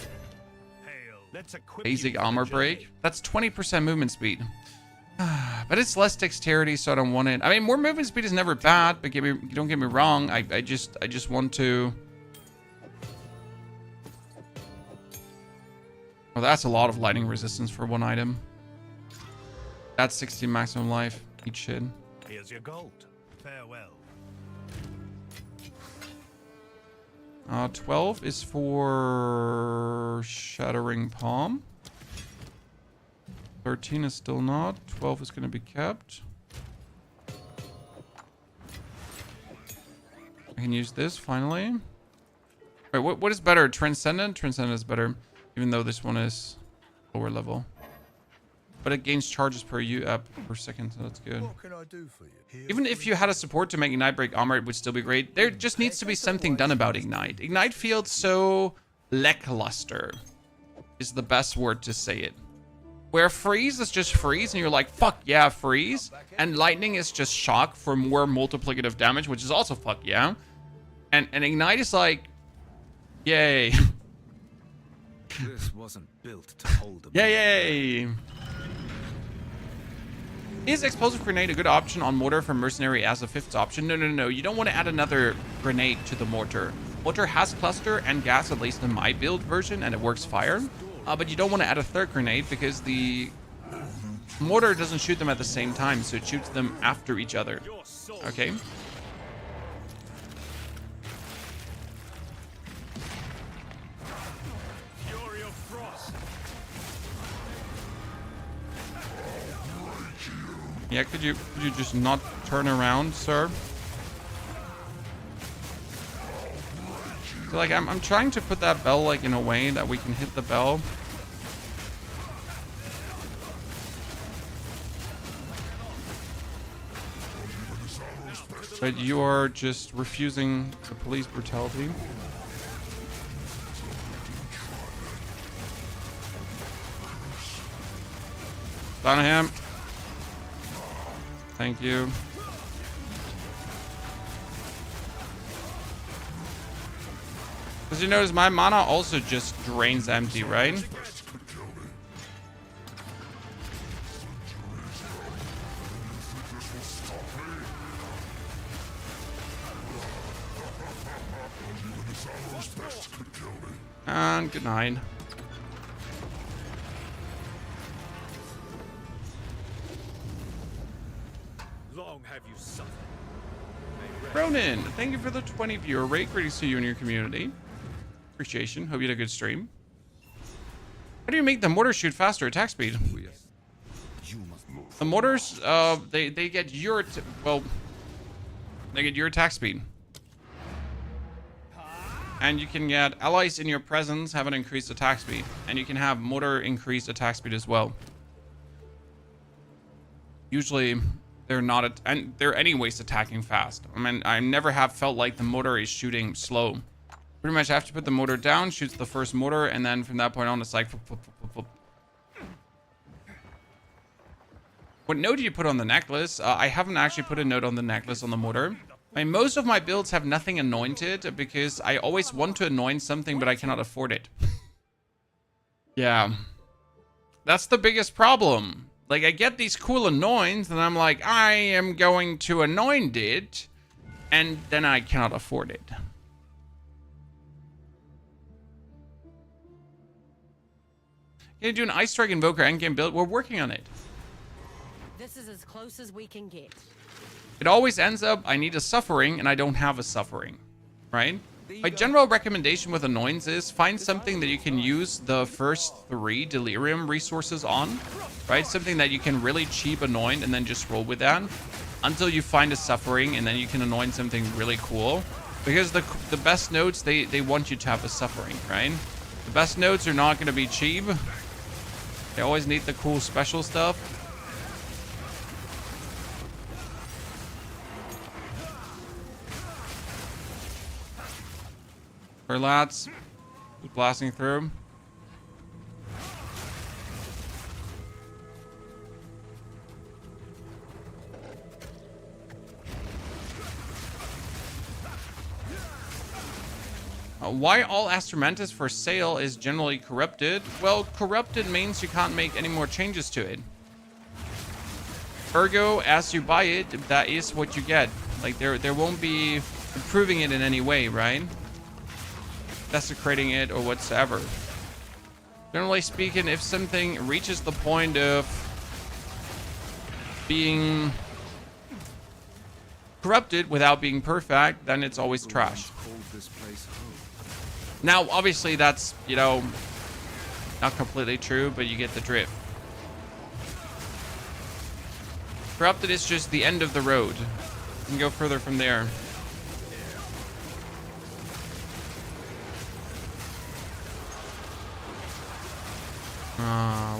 basic armor break. That's 20% movement speed. But it's less dexterity, so I don't want it. I mean, more movement speed is never bad, but don't get me wrong. I just want to... Well, that's a lot of lightning resistance for one item. That's 60 maximum life. Eat shit. Here's your gold. Farewell. 12 is for Shattering Palm. 13 is still not. 12 is going to be kept. I can use this finally. Wait, what is better? Transcendent? Transcendent is better, even though this one is lower level. But it gains charges per per second, so that's good. What can I do for you? Here Even if you had a support to make Ignite break armor, it would still be great. There just needs to be something done about Ignite. Ignite feels so lackluster, is the best word to say it. Where freeze is just freeze, and you're like, fuck yeah, freeze. And lightning is just shock for more multiplicative damage, which is also fuck yeah. And Ignite is like, yay. This wasn't built to hold them. Yay! Is explosive grenade a good option on mortar for mercenary as a 5th option? No. You don't want to add another grenade to the mortar. Mortar has cluster and gas, at least in my build version, and it works fire. But you don't want to add a 3rd grenade because the mortar doesn't shoot them at the same time, so it shoots them after each other. Okay. Fury of Frost. Yeah, could you just not turn around, sir? So, like, I'm trying to put that bell, like, in a way that we can hit the bell. But you are just refusing the police brutality. Down him. Thank you. Because you notice my mana also just drains empty, right? And good night. Long have you suffered. Ronan, thank you for the 20 viewer rate. Great to see you in your community. Appreciation. Hope you had a good stream. How do you make the mortar shoot faster attack speed? The mortars, they get your they get your attack speed. And you can get allies in your presence have an increased attack speed, and you can have mortar increased attack speed as well. Usually, they're not, and they're anyways attacking fast. I mean, I never have felt like the mortar is shooting slow. Pretty much have to put the mortar down, shoots the first mortar, and then from that point on, it's like. What node do you put on the necklace? I haven't actually put a node on the necklace on the mortar. I mean, most of my builds have nothing anointed because I always want to anoint something, but I cannot afford it. Yeah. That's the biggest problem. Like, I get these cool anoints, and I'm like, I am going to anoint it, and then I cannot afford it. Can you do an Ice Strike Invoker endgame build? We're working on it. This is as close as we can get. It always ends up, I need a Suffering, and I don't have a Suffering, right? My general recommendation with anoints is find something that you can use the first 3 delirium resources on, right? Something that you can really cheap anoint and then just roll with that until you find a Suffering, and then you can anoint something really cool. Because the best nodes, they want you to have a Suffering, right? The best nodes are not going to be cheap. They always need the cool special stuff. Her lats blasting through. Why all Astramentus for sale is generally corrupted? Well, corrupted means you can't make any more changes to it. Ergo, as you buy it, that is what you get. Like, there won't be improving it in any way, right? Desecrating it or whatsoever. Generally speaking, if something reaches the point of being corrupted without being perfect, then it's always trash. Now, obviously, that's, you know, not completely true, but you get the drift. Corrupted is just the end of the road. You can go further from there.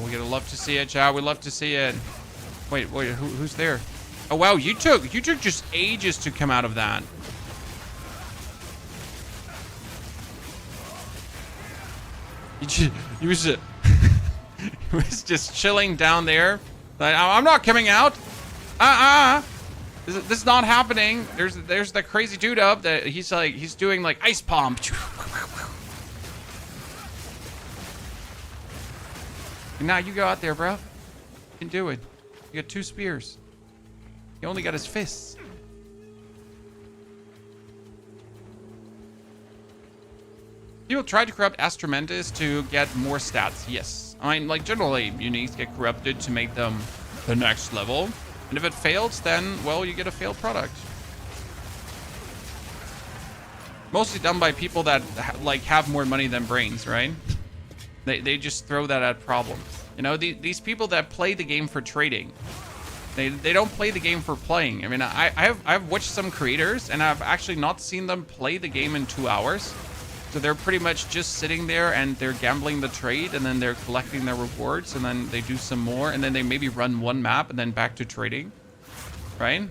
We'd love to see it, chat. We'd love to see it. Wait, who's there? Oh wow, you took just ages to come out of that. He was he was just chilling down there. Like, I'm not coming out. This is not happening. There's that crazy dude up that he's doing like ice palm. And now you go out there, bro. You can do it. You got 2 spears. He only got his fists. People tried to corrupt Astramantis to get more stats. Yes. I mean, like, generally, uniques get corrupted to make them the next level. And if it fails, then, well, you get a failed product. Mostly done by people that, like, have more money than brains, right? They just throw that at problems. You know, these people that play the game for trading, they don't play the game for playing. I mean, I've watched some creators, and I've actually not seen them play the game in 2 hours. So they're pretty much just sitting there and they're gambling the trade, and then they're collecting their rewards, and then they do some more, and then they maybe run 1 map and then back to trading, right?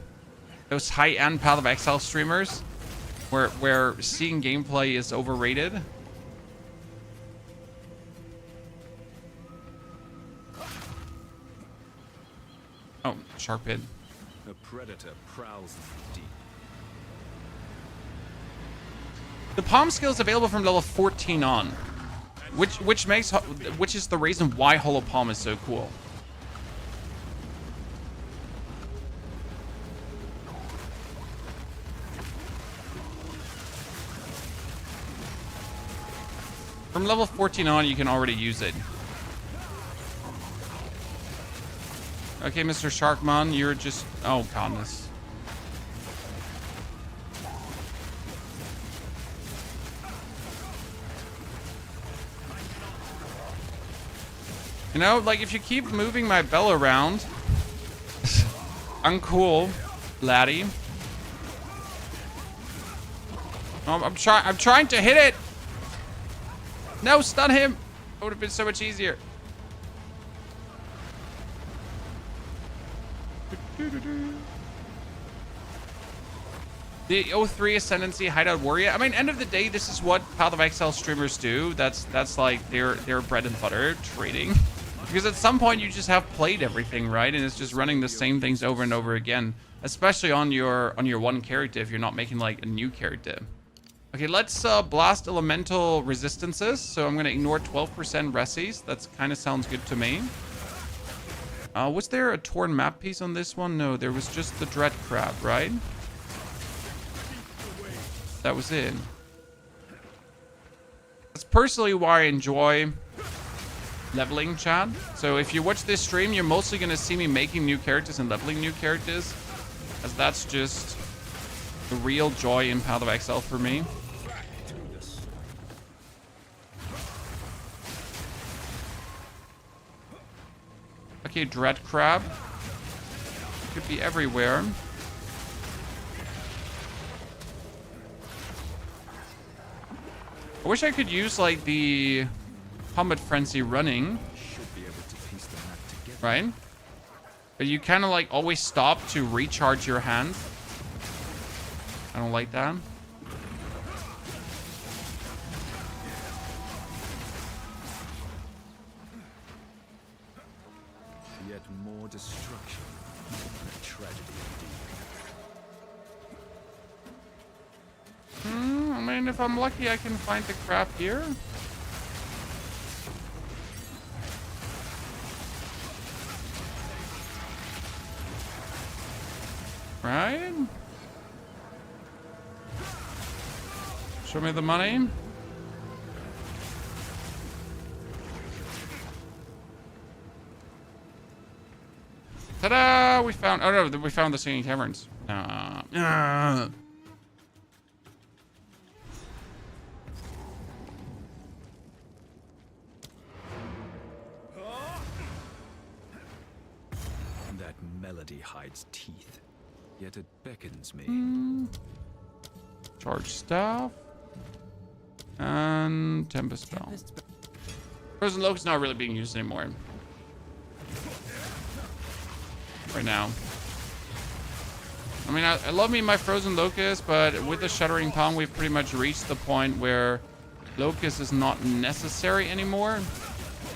Those high-end Path of Exile streamers where seeing gameplay is overrated. Oh, sharp hit. A predator prowls deep. The palm skill is available from level 14 on, which is the reason why Hollow Palm is so cool. From level 14 on, you can already use it. Okay, Mr. Sharkman, you're just... Oh, goodness. You know, like, if you keep moving my bell around... Uncool, laddie. I'm trying to hit it! No, stun him! It would have been so much easier. The 03 Ascendancy Hideout Warrior. I mean, end of the day, this is what Path of Exile streamers do. That's like their bread and butter, trading. Because at some point you just have played everything, right? And it's just running the same things over and over again. Especially on your one character if you're not making like a new character. Okay, let's blast elemental resistances. So I'm gonna ignore 12% resis. That's kind of sounds good to me. Was there a torn map piece on this one? No, there was just the Dread Crab, right? That was it. That's personally why I enjoy leveling, chat. So if you watch this stream, you're mostly going to see me making new characters and leveling new characters, as that's just the real joy in Path of Exile for me. Okay, Dread Crab. Could be everywhere. I wish I could use like the Combat Frenzy running, right? But you kind of like always stop to recharge your hand. I don't like that. Yet more destruction and a tragedy indeed. I mean, if I'm lucky, I can find the crab here. Right? Show me the money. Ta-da! We found... Oh, no, we found the Singing Caverns. That melody hides teeth, yet it beckons me. Charge staff. And Tempest Bell. Frozen Locust not really being used anymore. Right now. I mean, I love me my Frozen Locust, but with the Shattering Palm, we've pretty much reached the point where Locust is not necessary anymore.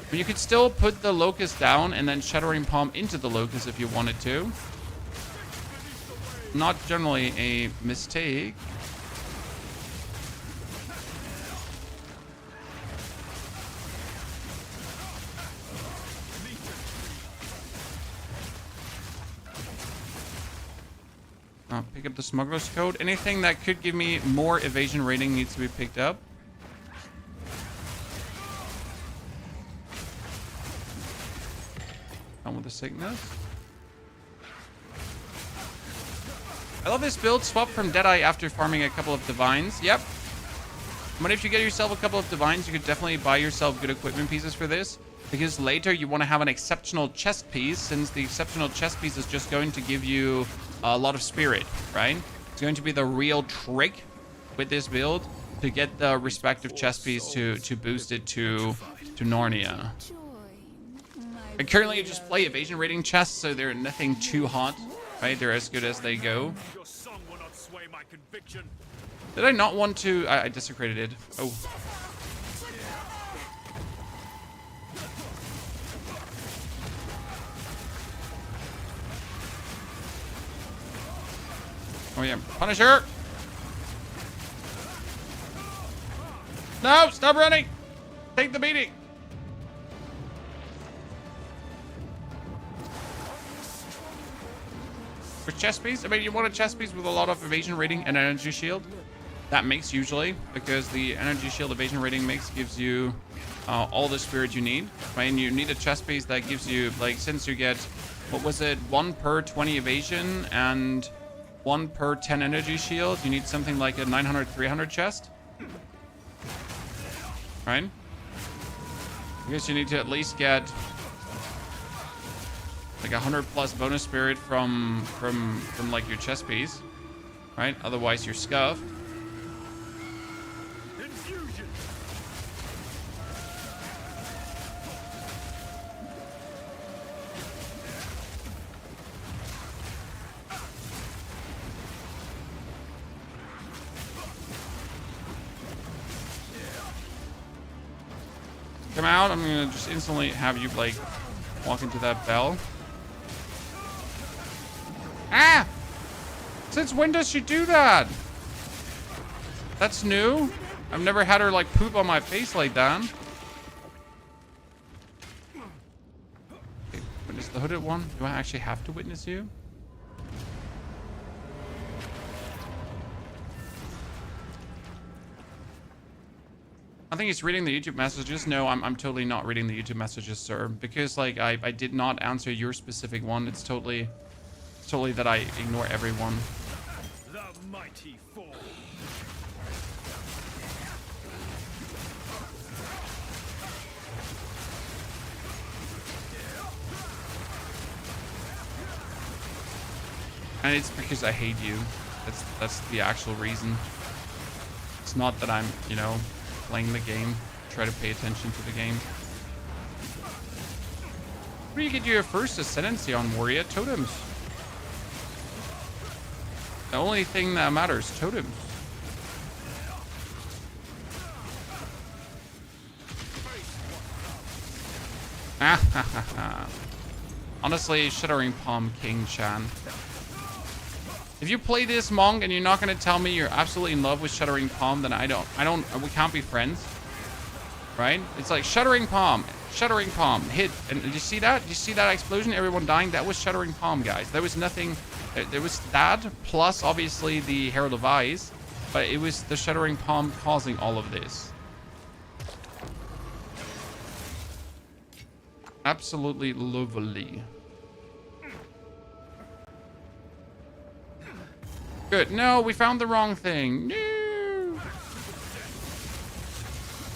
But you could still put the Locust down and then Shattering Palm into the Locust if you wanted to. Not generally a mistake. Pick up the Smuggler's Code. Anything that could give me more evasion rating needs to be picked up. On with the Sickness. I love this build. Swap from Deadeye after farming a couple of Divines. Yep. But if you get yourself a couple of Divines, you could definitely buy yourself good equipment pieces for this. Because later you want to have an exceptional chest piece, since the exceptional chest piece is just going to give you a lot of spirit, right? It's going to be the real trick with this build to get the respective chest piece to boost it to Narnia. I currently just play evasion rating chests, so they're nothing too hot, right? They're as good as they go. Your song will not sway my conviction. Did I not want to? I desecrated it. Oh. Oh yeah, Punisher! No, stop running! Take the beating! For chest piece, I mean, you want a chest piece with a lot of evasion rating and energy shield. That makes usually, because the energy shield evasion rating makes gives you all the spirit you need. Right? And you need a chest piece that gives you, like, since you get, what was it, 1 per 20 evasion and 1 per 10 energy shield, you need something like a 900-300 chest. Right? I guess you need to at least get like 100 plus bonus spirit from like your chest piece. Right? Otherwise you're scuffed. Infusion. Come out, I'm gonna just instantly have you like walk into that bell. Ah! Since when does she do that? That's new. I've never had her like poop on my face like that. Okay, witness the hooded one. Do I actually have to witness you? I think he's reading the YouTube messages. No, I'm totally not reading the YouTube messages, sir. Because like I did not answer your specific one. It's totally that I ignore everyone. The mighty fall. And it's because I hate you. That's the actual reason. It's not that I'm, you know, playing the game. Try to pay attention to the game. Where do you get your first ascendancy on, Warrior? Totems. The only thing that matters, totems. Honestly, Shattering Palm King Chan. If you play this Monk and you're not gonna tell me you're absolutely in love with Shattering Palm, then we can't be friends. Right? It's like Shattering Palm, hit. And did you see that? Did you see that explosion? Everyone dying? That was Shattering Palm, guys. There was nothing, there was that, plus obviously the Herald of Ice, but it was the Shattering Palm causing all of this. Absolutely lovely. Good. No, we found the wrong thing. No.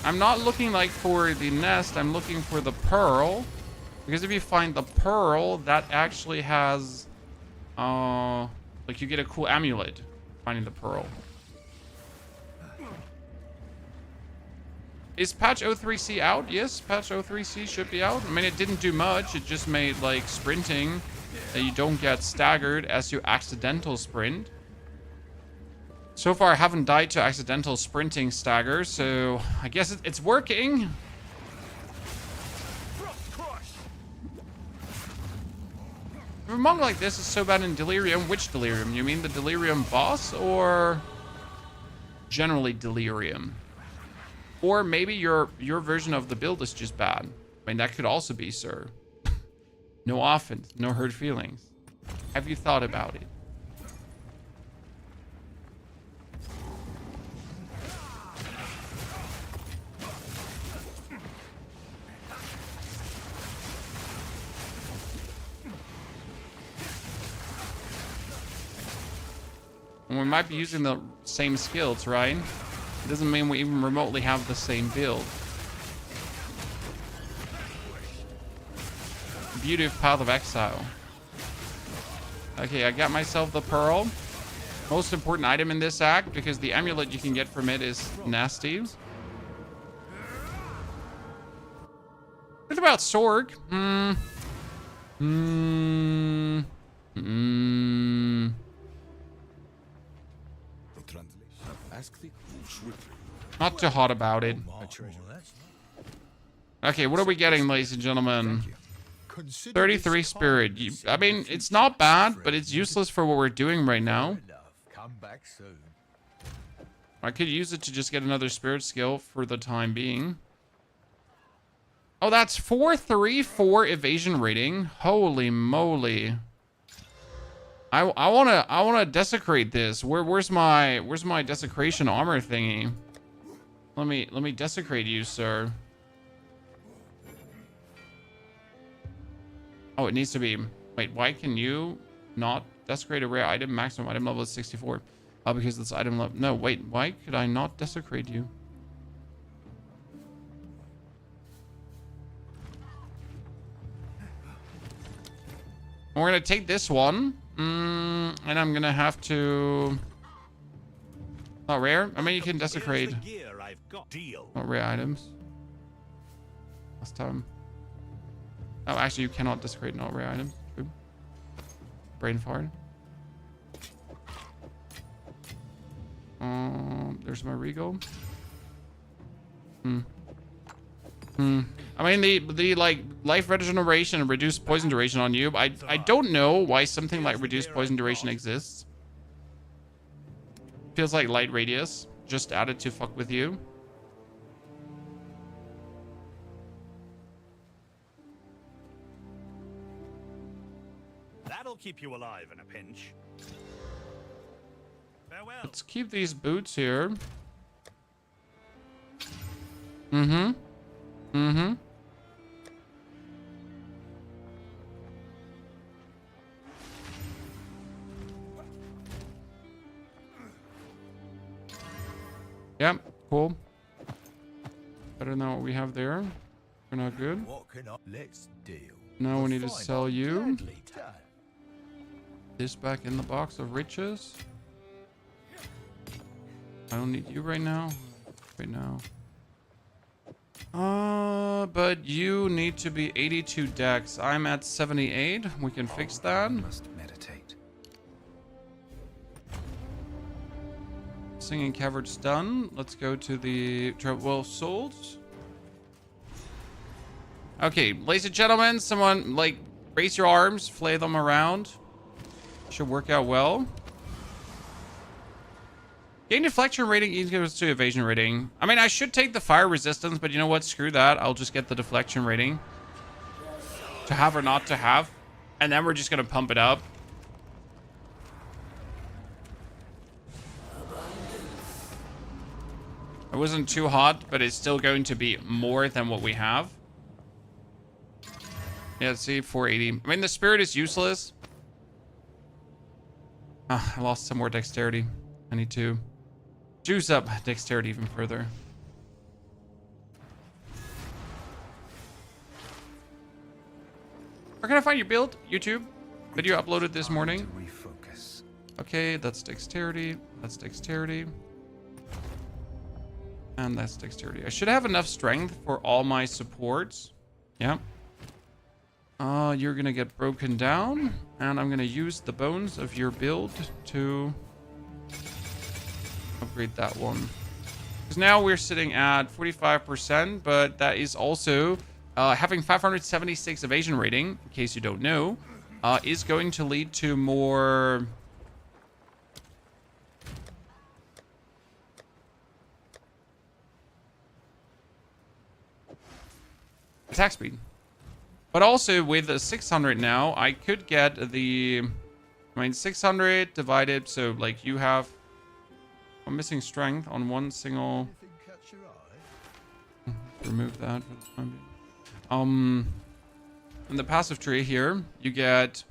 I'm not looking like for the nest. I'm looking for the pearl. Because if you find the pearl, that actually has, like you get a cool amulet finding the pearl. Is patch 03C out? Yes, patch 03C should be out. I mean, it didn't do much. It just made like sprinting that you don't get staggered as you accidental sprint. So far, I haven't died to accidental sprinting stagger, so I guess it's working. If a monk like this is so bad in Delirium, which Delirium? You mean the Delirium boss or generally Delirium? Or maybe your version of the build is just bad. I mean, that could also be, sir. No offense, no hurt feelings. Have you thought about it? And we might be using the same skills, right? It doesn't mean we even remotely have the same build. Beauty of Path of Exile. Okay, I got myself the pearl. Most important item in this act, because the amulet you can get from it is nasty. What about Sorg? Not too hot about it. Okay, what are we getting, ladies and gentlemen? 33 spirit. I mean, it's not bad, but it's useless for what we're doing right now. Come back soon. I could use it to just get another spirit skill for the time being. Oh, that's 434 evasion rating. Holy moly. I wanna desecrate this. Where's my desecration armor thingy? Let me desecrate you, sir. Oh, it needs to be. Wait, why can you not desecrate a rare item? Maximum item level is 64. Oh, because this item level. No, wait, why could I not desecrate you? We're gonna take this one. And I'm gonna have to. Not rare. I mean, you can desecrate. Not rare items. Last time. Oh, actually, you cannot desecrate not rare items. True. Brain fart. There's my regal. I mean, the like life regeneration and reduced poison duration on you. I don't know why something like reduced poison duration exists. Feels like light radius, just added to fuck with you. That'll keep you alive in a pinch. Farewell. Let's keep these boots here. Yep, cool. Better than what we have there. We're not good. What can I? Let's deal. Now we need to Fine, sell you. gladly done. This back in the box of riches. I don't need you right now. But you need to be 82 dex. I'm at 78. We can fix that. Must meditate. Singing Caverns done. Let's go to the well sold. Okay, ladies and gentlemen, someone like raise your arms, flay them around. Should work out well. Gain deflection rating equals to evasion rating. I mean, I should take the fire resistance, but you know what? Screw that. I'll just get the deflection rating. To have or not to have. And then we're just going to pump it up. It wasn't too hot, but it's still going to be more than what we have. Yeah, let's see, 480. I mean, the spirit is useless. I lost some more dexterity. I need to juice up dexterity even further. Where can I find your build? YouTube? Video uploaded this morning. Refocus. Okay, that's dexterity. That's dexterity. And that's dexterity. I should have enough strength for all my supports. Yep. You're gonna get broken down, and I'm gonna use the bones of your build to upgrade that one. Because now we're sitting at 45%, but that is also having 576 evasion rating, in case you don't know, is going to lead to more attack speed. But also with the 600 now, I could get the, 600 divided. So like you have, I'm missing strength on one single. Anything catch your eye? Remove that for the time being. In the passive tree here, you get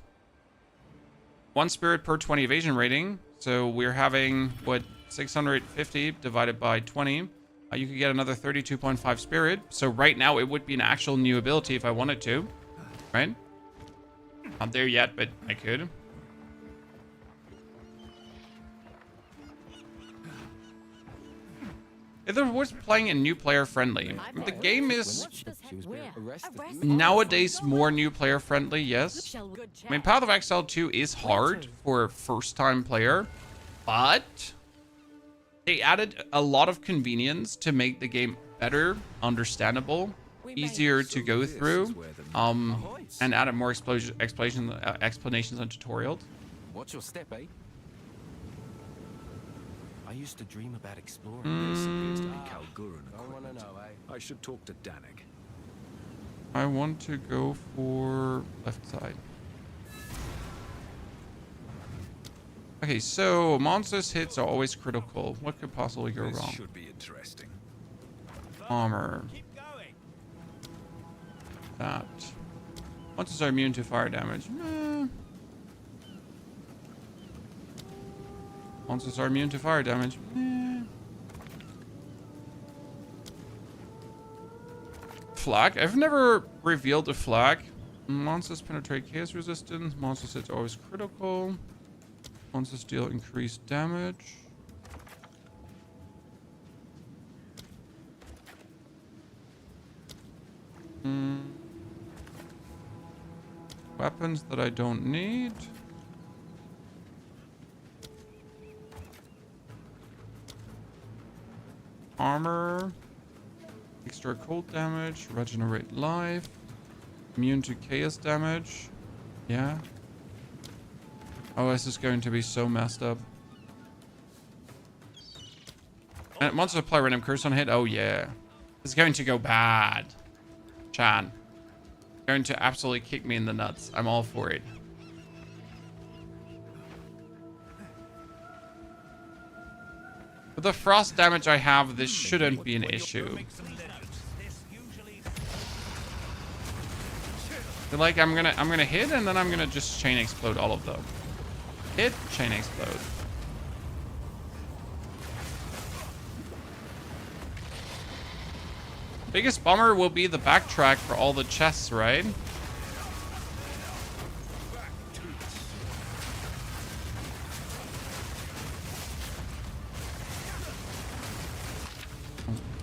1 spirit per 20 evasion rating. So we're having what, 650 divided by 20. You could get another 32.5 spirit. So right now it would be an actual new ability if I wanted to, right? Not there yet, but I could. If there was playing a new player friendly, the game is nowadays more new player friendly, yes. I mean, Path of Exile 2 is hard for a first time player, but they added a lot of convenience to make the game better, understandable, easier to go through, and added more explanations and tutorials. What's your step, eh? I used to dream about exploring. This appears to be Kalguran I wanna equipment. know, eh? I should talk to Danik. I want to go for left side. Okay, so monsters hits are always critical. What could possibly go This wrong? should be interesting. Armor. That. Monsters are immune to fire damage. Monsters are immune to fire damage. Flag. I've never revealed a flag. Monsters penetrate chaos resistance. Monsters hits are always critical. Monsters deal increased damage. Weapons that I don't need. Armor. Extra cold damage. Regenerate life. Immune to chaos damage. Yeah. Oh, this is going to be so messed up. And monsters apply random curse on hit. Oh, yeah. It's going to go bad. Chan. Going to absolutely kick me in the nuts. I'm all for it. With the frost damage I have, this shouldn't be an issue. Like I'm gonna hit and then I'm gonna just chain explode all of them. Hit, chain explode. Biggest bummer will be the backtrack for all the chests, right?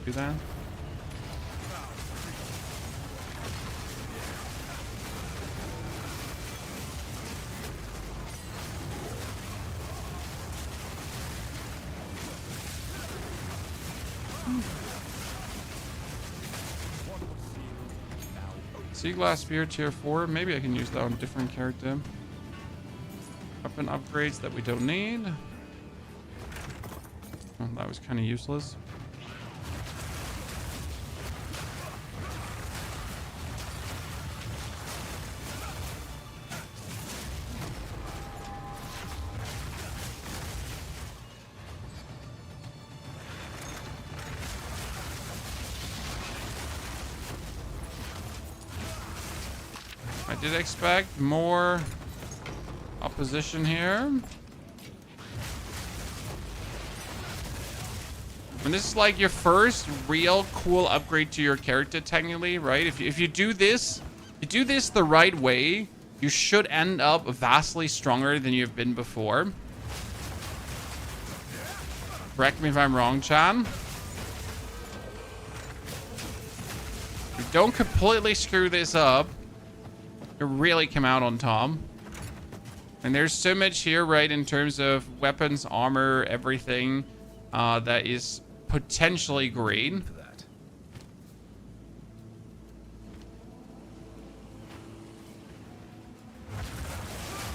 Do that. Sea Glass Spear tier 4. Maybe I can use that on a different character. Weapon upgrades that we don't need. Oh, that was kind of useless. I did expect more opposition here. And this is like your first real cool upgrade to your character, technically, right? If you do this, the right way, you should end up vastly stronger than you've been before. Correct me if I'm wrong, Chan. don't completely screw this up, you really come out on top. And there's so much here, right, in terms of weapons, armor, everything, that is potentially great. For that.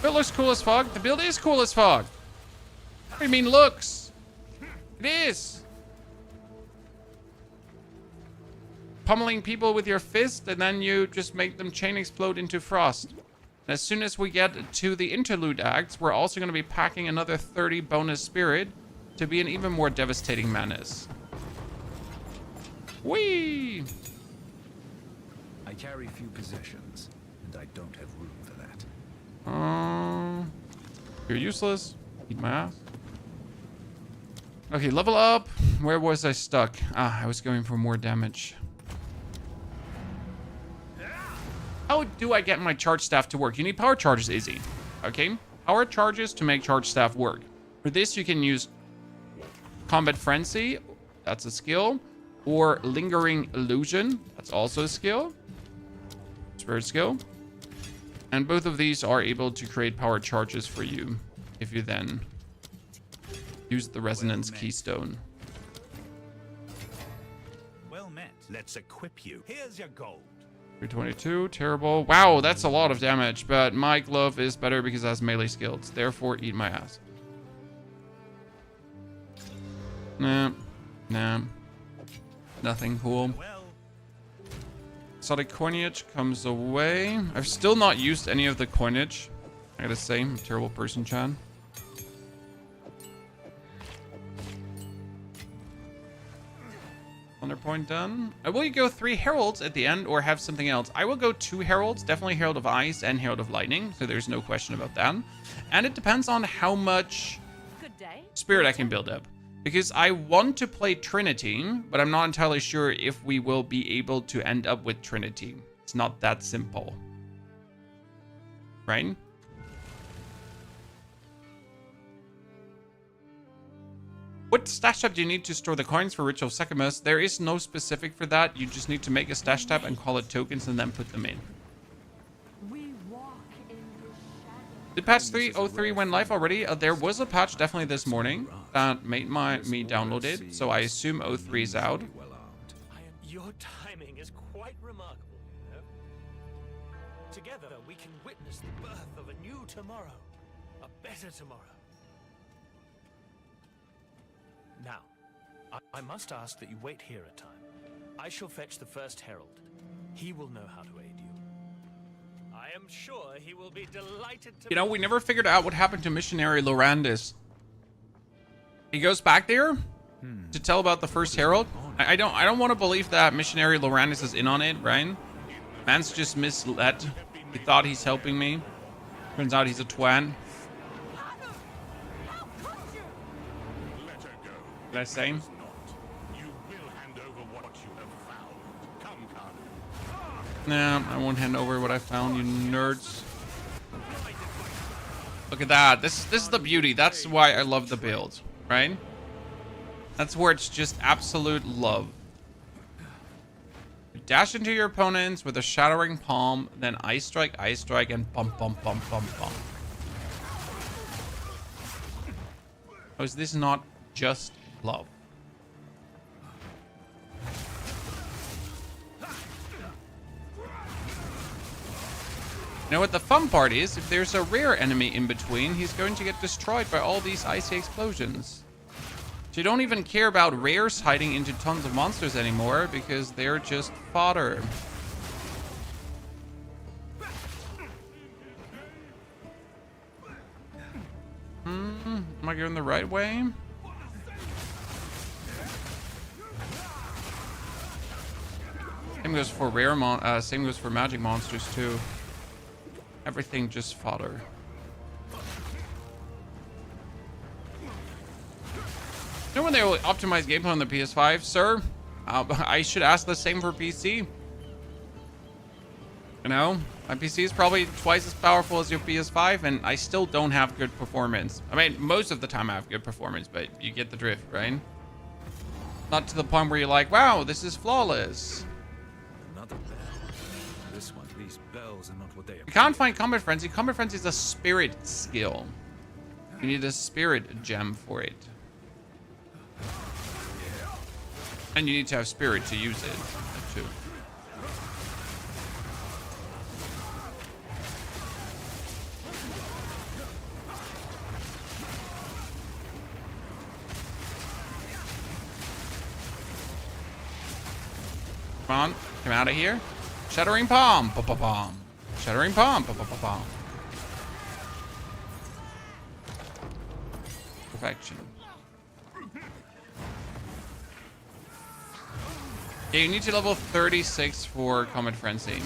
Build looks cool as fuck. The build is cool as fuck. What do you mean looks? It is. Pummeling people with your fist, and then you just make them chain explode into frost. And as soon as we get to the interlude acts, we're also going to be packing another 30 bonus spirit to be an even more devastating menace. Whee! I carry few possessions, and I don't have room for that. You're useless. Eat my ass. Okay, level up. Where was I stuck? I was going for more damage. How do I get my charge staff to work? You need power charges, Izzy. Okay, power charges to make charge staff work. For this, you can use combat frenzy. That's a skill. Or lingering illusion. That's also a skill. Spirit skill. And both of these are able to create power charges for you if you then use the resonance keystone. Well met. Let's equip you. Here's your gold. 322, terrible. Wow, that's a lot of damage, but my glove is better because it has melee skills. Therefore, eat my ass. Nah. Nothing cool. Well, Exotic coinage comes away. I've still not used any of the coinage. I gotta say, I'm a terrible person, Chan. Point done. Will you go 3 heralds at the end or have something else? I will go 2 heralds, definitely Herald of Ice and Herald of Lightning, so there's no question about that. And it depends on how much spirit I can build up, because I want to play Trinity, but I'm not entirely sure if we will be able to end up with Trinity. It's not that simple, right? What stash tab do you need to store the coins for Ritual of Secamus? There is no specific for that. You just need to make a stash tab and call it tokens and then put them in. Did patch 3.03 went live already? There was a patch definitely this morning that made me download it, so I assume 03 is out. Your timing is quite remarkable, you know? Together we can witness the birth of a new tomorrow, a better tomorrow. Now, I must ask that you wait here a time. I shall fetch the first herald. He will know how to aid you. I am sure he will be delighted to... You know, we never figured out what happened to Missionary Lorandis. He goes back there to tell about the first herald. I don't want to believe that Missionary Lorandis is in on it, right? Man's just misled. He thought he's helping me. Turns out he's a twat. Did I say? you will hand over what you have found. Come, Khan. Nah, I won't hand over what I found, you nerds. Look at that. This is the beauty. That's why I love the build, right? That's where it's just absolute love. You dash into your opponents with a Shattering Palm, then Ice Strike, and bump. Oh, is this not just love? You know what the fun part is? If there's a rare enemy in between, he's going to get destroyed by all these icy explosions. So you don't even care about rares hiding into tons of monsters anymore because they're just fodder. Am I going the right way? Same goes for same goes for magic monsters too. Everything just fodder. You know when they optimize gameplay on the PS5, sir? I should ask the same for PC. You know, my PC is probably twice as powerful as your PS5, and I still don't have good performance. I mean, most of the time I have good performance, but you get the drift, right? Not to the point where you're like, wow, this is flawless. Another this one. These bells are not what they You can't find Combat Frenzy. Combat Frenzy is a spirit skill. You need a spirit gem for it. And you need to have spirit to use it, too. Come on, come out of here. Shattering Palm, pa-pa-pom. Shattering Palm, pa-pa-pa-pom. Perfection. Yeah, you need to level 36 for Comet Frenzy.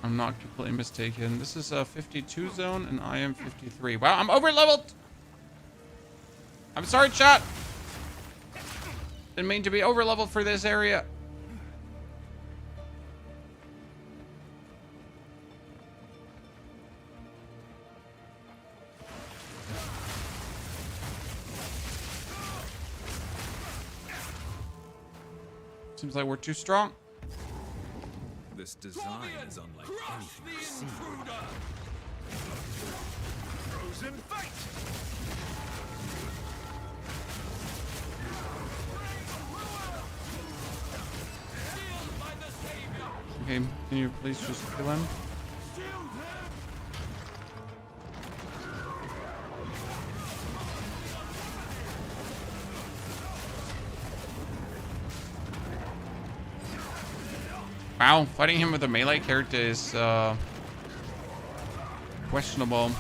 I'm not completely mistaken. This is a 52 zone and I am 53. Wow, I'm over leveled. I'm sorry, chat. Didn't mean to be over leveled for this area. Seems like we're too strong. This design is unlike anything I've seen. Frozen fight! Okay, can you please just kill him? Wow, fighting him with a melee character is questionable.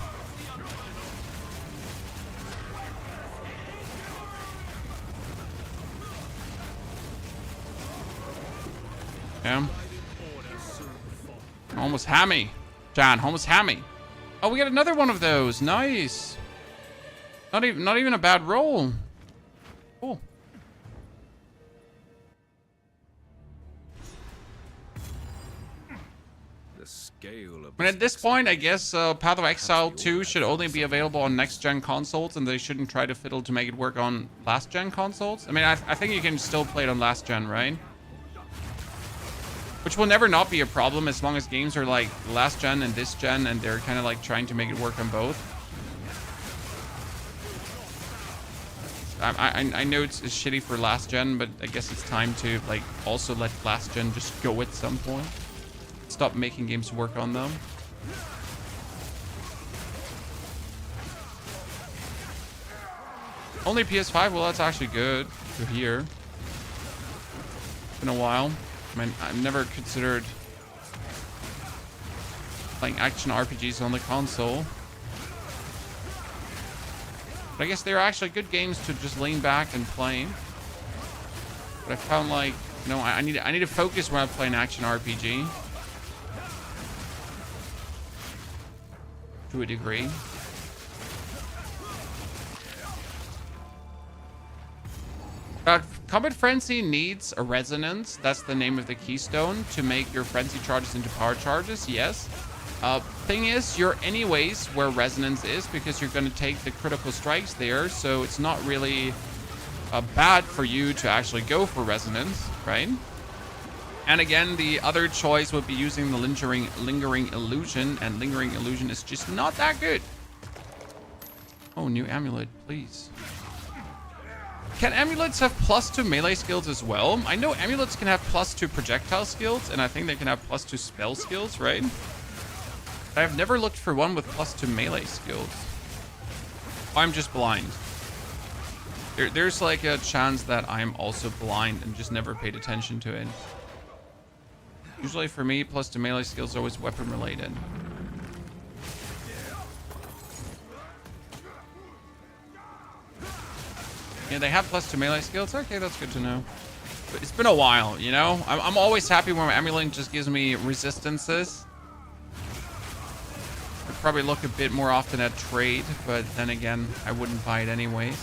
Yeah. Almost hammy. John, almost hammy. Oh, we got another one of those. Nice. Not even a bad roll. Cool. The scale of I mean, at this point, I guess Path of Exile 2 should only be available on next-gen consoles, and they shouldn't try to fiddle to make it work on last-gen consoles. I mean, I think you can still play it on last-gen, right? Which will never not be a problem as long as games are like last-gen and this-gen, and they're kind of like trying to make it work on both. I know it's shitty for last-gen, but I guess it's time to like also let last-gen just go at some point. Stop making games work on them. Only PS5? Well, that's actually good to hear. It's been a while. I mean, I've never considered playing action RPGs on the console. But I guess they're actually good games to just lean back and play. But I found like, you know, I need to focus when I play an action RPG. To a degree. Combat Frenzy needs a resonance. That's the name of the keystone to make your frenzy charges into power charges. Yes. Thing is, you're anyways where resonance is because you're going to take the critical strikes there. So it's not really bad for you to actually go for resonance, right? And again, the other choice would be using the lingering illusion, and lingering illusion is just not that good. Oh, new amulet, please. Can amulets have +2 melee skills as well? I know amulets can have +2 projectile skills, and I think they can have +2 spell skills, right? I've never looked for one with +2 melee skills. I'm just blind. There's like a chance that I'm also blind and just never paid attention to it. Usually for me, +2 melee skills are always weapon related. Yeah, they have +2 melee skills. Okay, that's good to know. But it's been a while, you know? I'm always happy when my amulet just gives me resistances. I'd probably look a bit more often at trade, but then again, I wouldn't buy it anyways.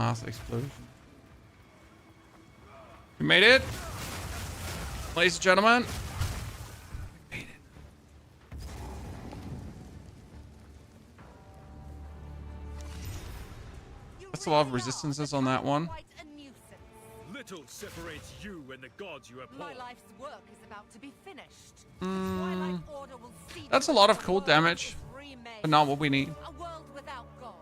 mass explosion. We made it. Ladies and gentlemen. We made it. That's a lot of resistances on that one. Little separates you and the gods you abhor. My life's work is about to be finished. Twilight Order will see That's a lot of cold damage, but not what we need. A world without gods.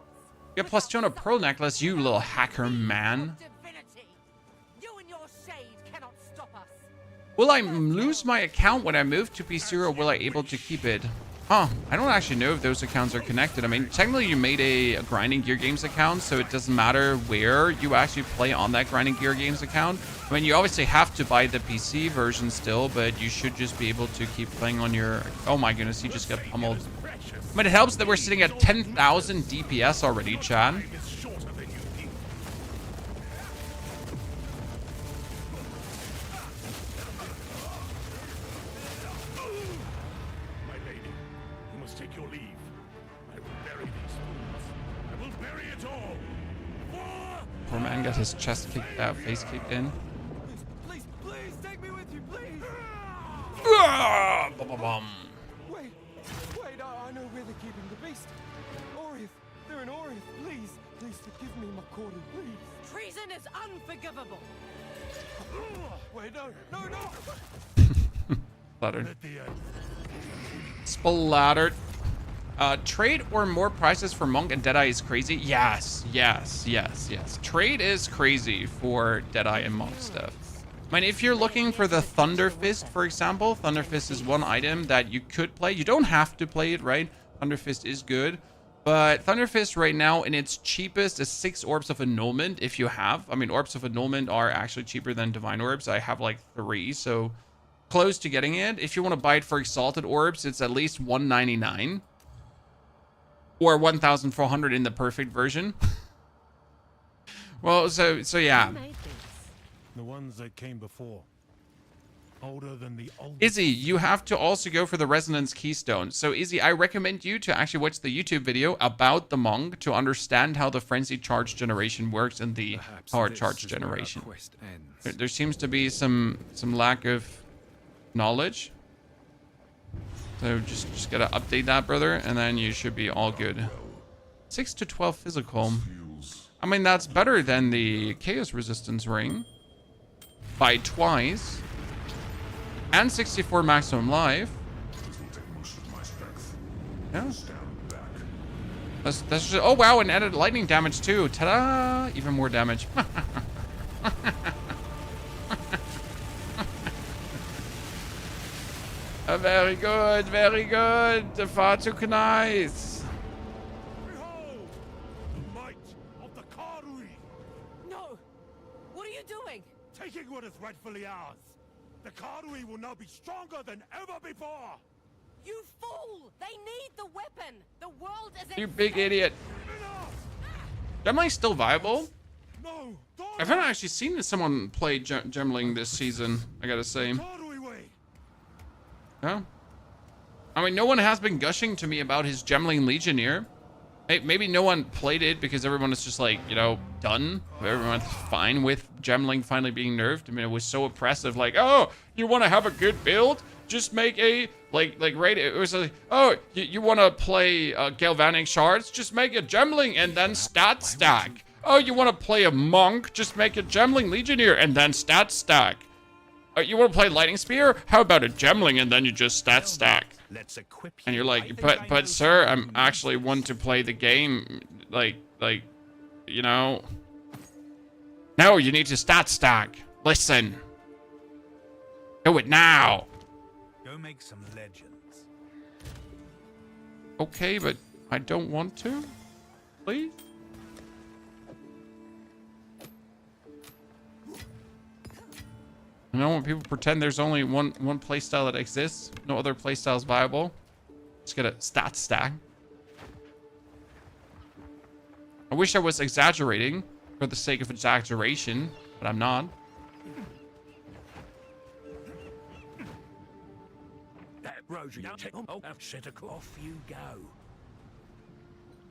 Get plus 2 on a pearl necklace, you little hacker man. Divinity. You and your shade cannot stop us. Will I lose my account when I move to PC, or will I able to keep it? Huh, I don't actually know if those accounts are connected. I mean, technically you made a Grinding Gear Games account, so it doesn't matter where you actually play on that Grinding Gear Games account. I mean, you obviously have to buy the PC version still, but you should just be able to keep playing on your... Oh my goodness, he just got pummeled. I mean, it helps that we're sitting at 10,000 DPS already, Chad. Poor man got his chest kicked out, face kicked in. Please, take me with you, please. Wait, I know where they're keeping the beast. Orith, they're in Orith. Please forgive me, McCordy, please. Treason is unforgivable. Wait, no. Splattered. Splattered. Trade or more prices for Monk and Deadeye is crazy. Yes. Trade is crazy for Deadeye and Monk stuff. I mean, if you're looking for the Thunder Fist, for example, Thunder Fist is one item that you could play. You don't have to play it, right? Thunder Fist is good. But Thunder Fist right now in its cheapest is 6 Orbs of Annulment if you have. I mean, Orbs of Annulment are actually cheaper than Divine Orbs. I have like 3, so close to getting it. If you want to buy it for Exalted Orbs, it's at least $199. Or 1,400 in the perfect version. Well, so yeah. The ones that came before. Older than the old. Izzy, you have to also go for the Resonance Keystone. So Izzy, I recommend you to actually watch the YouTube video about the Monk to understand how the Frenzy Charge generation works and the Power Charge generation. There seems to be some lack of knowledge. So just gotta update that, brother, and then you should be all good. 6 to 12 physical. I mean, that's better than the Chaos Resistance ring by twice, and 64 maximum life. Yeah. That's just, oh wow, and added lightning damage too. Ta-da! Even more damage. Very good, very good. Far too nice. Behold, the might of the Karui, No! What are you doing? taking what is rightfully ours. The Karui will now be stronger than ever before. You fool! They need the weapon! The world is You big idiot. Gemling's still viable. No, I haven't actually seen someone play Gemling this season, I gotta say. Karui way. Yeah. I mean, no one has been gushing to me about his Gemling Legionnaire. Maybe no one played it because everyone is just like, you know, done. Everyone's fine with Gemling finally being nerfed. I mean, it was so oppressive. Like, oh, you want to have a good build? Just make a, like right, it was like, oh, you want to play Galvanic Shards? Just make a Gemling and then stat stack. Oh, you want to play a Monk? Just make a Gemling Legionnaire and then stat stack. You want to play Lightning Spear? How about a Gemling and then you just stat stack? Let's equip you. And you're like, but sir, I'm actually want to play the game, like, you know. No, you need to stat stack. Listen. Do it now. Go make some legends. Okay, but I don't want to. Please. You know, when people pretend there's only one playstyle that exists, no other playstyle is viable. Just get a stat stack. I wish I was exaggerating for the sake of exaggeration, but I'm not. Roger, off you go.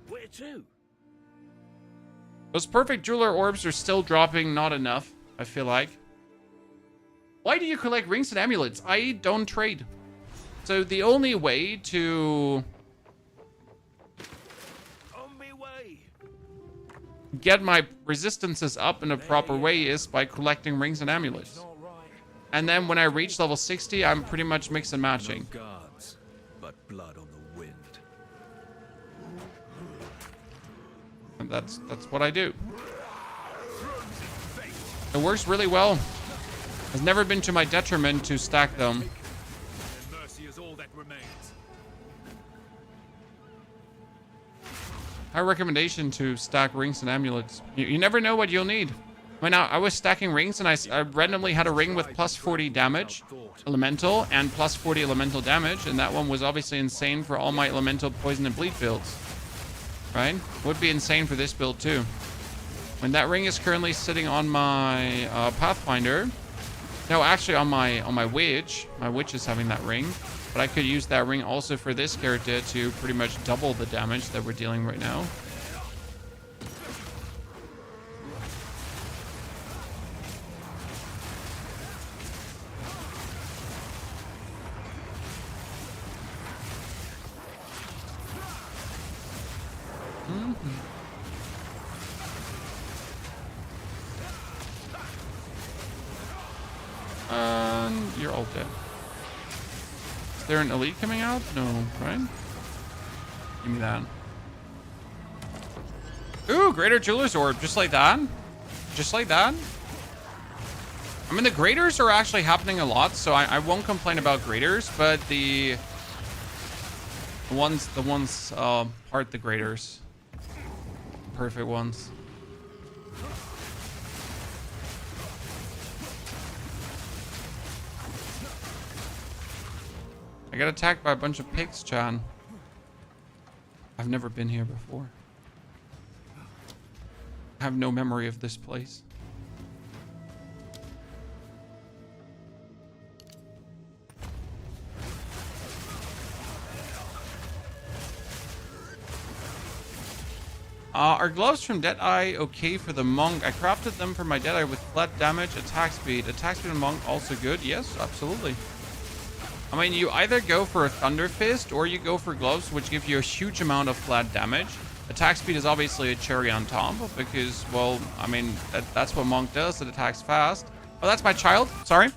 Where to? Those perfect jeweler orbs are still dropping not enough, I feel like. Why do you collect rings and amulets? I don't trade. So the only way to On me way. get my resistances up in a proper way is by collecting rings and amulets. Not right. And then when I reach level 60, I'm pretty much mix and matching. No guards, but blood on the wind. And that's what I do. It works really well. It's never been to my detriment to stack them. Their mercy is all that remains. High recommendation to stack rings and amulets. You never know what you'll need. When I was stacking rings and I randomly had a ring with plus 40 damage elemental and plus 40 elemental damage, and that one was obviously insane for all my elemental poison and bleed builds. Right? Would be insane for this build too. When that ring is currently sitting on my Pathfinder, no, actually on my witch. My witch is having that ring, but I could use that ring also for this character to pretty much double the damage that we're dealing right now. You're all dead. Is there an elite coming out? No, right? Give me that. Ooh, Greater Jeweler's Orb. Just like that. Just like that. I mean, the Graders are actually happening a lot, so I won't complain about Graders, but the ones aren't the Graders. Perfect ones. I got attacked by a bunch of pigs, Chan. I've never been here before. I have no memory of this place. Are gloves from Deadeye okay for the monk? I crafted them for my Deadeye with flat damage, attack speed. Attack speed and monk also good? Yes, absolutely. I mean, you either go for a Thunder Fist or you go for gloves, which give you a huge amount of flat damage. Attack speed is obviously a cherry on top because, well, I mean, that's what monk does. It attacks fast. Oh, that's my child. Sorry.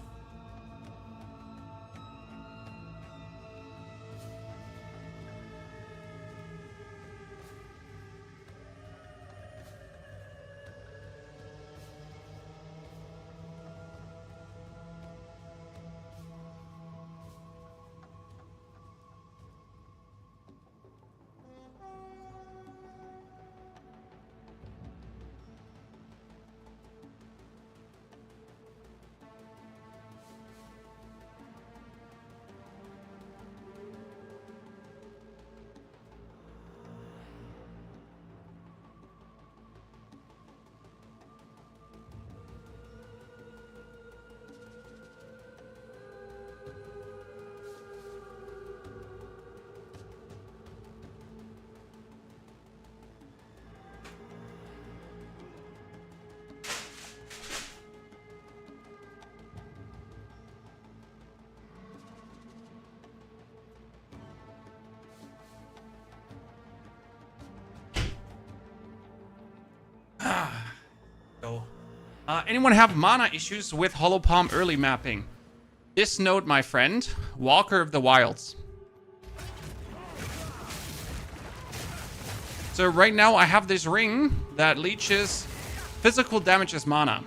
Anyone have mana issues with Hollow Palm early mapping? This note, my friend, Walker of the Wilds. So right now I have this ring that leeches physical damage as mana.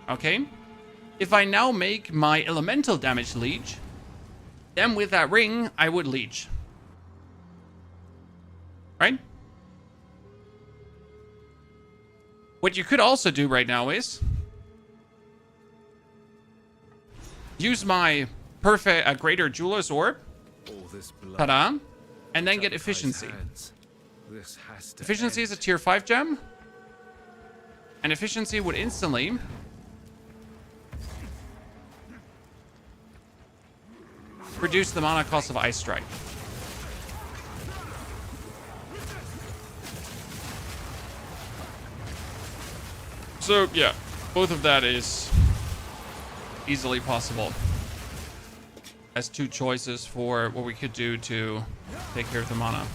Okay? If I now make my elemental damage leech, then with that ring, I would leech. Right? What you could also do right now is use my perfect Greater Jeweler's Orb, All this blood. ta-da, and then get Shadow's efficiency. hands. This has to Efficiency end. is a tier 5 gem, and efficiency would instantly reduce the mana cost of Ice Strike. So, yeah. Both of that is easily possible. As two choices for what we could do to take care of the mana.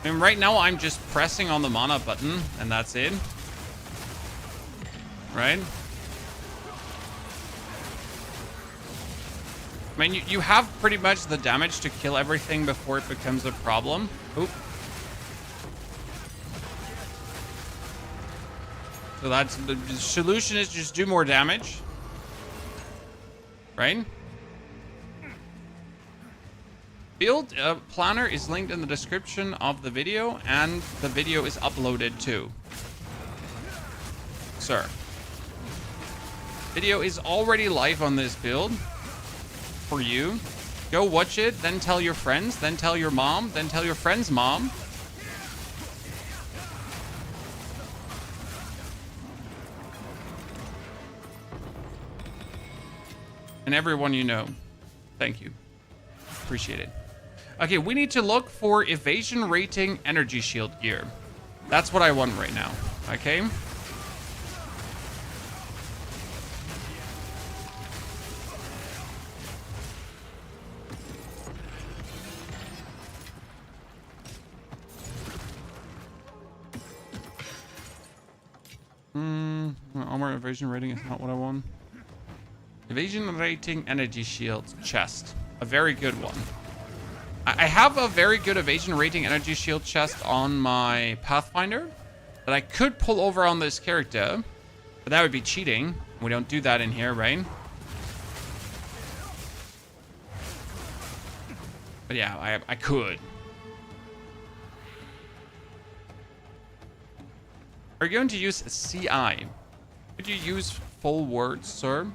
I mean, right now I'm just pressing on the mana button, and that's it. Right? I mean, you have pretty much the damage to kill everything before it becomes a problem. Oop. So that's the solution, is just do more damage. Right? Build planner is linked in the description of the video, and the video is uploaded too. Sir. Video is already live on this build. For you. Go watch it, then tell your friends, then tell your mom, then tell your friend's mom. And everyone you know. Thank you. Appreciate it. Okay, we need to look for evasion rating energy shield gear. That's what I want right now. Okay? Armor evasion rating is not what I want. Evasion rating energy shield chest. A very good one. I have a very good evasion rating energy shield chest on my Pathfinder that I could pull over on this character, but that would be cheating. We don't do that in here, right? But yeah, I could. Are you going to use CI? Could you use full words, sir?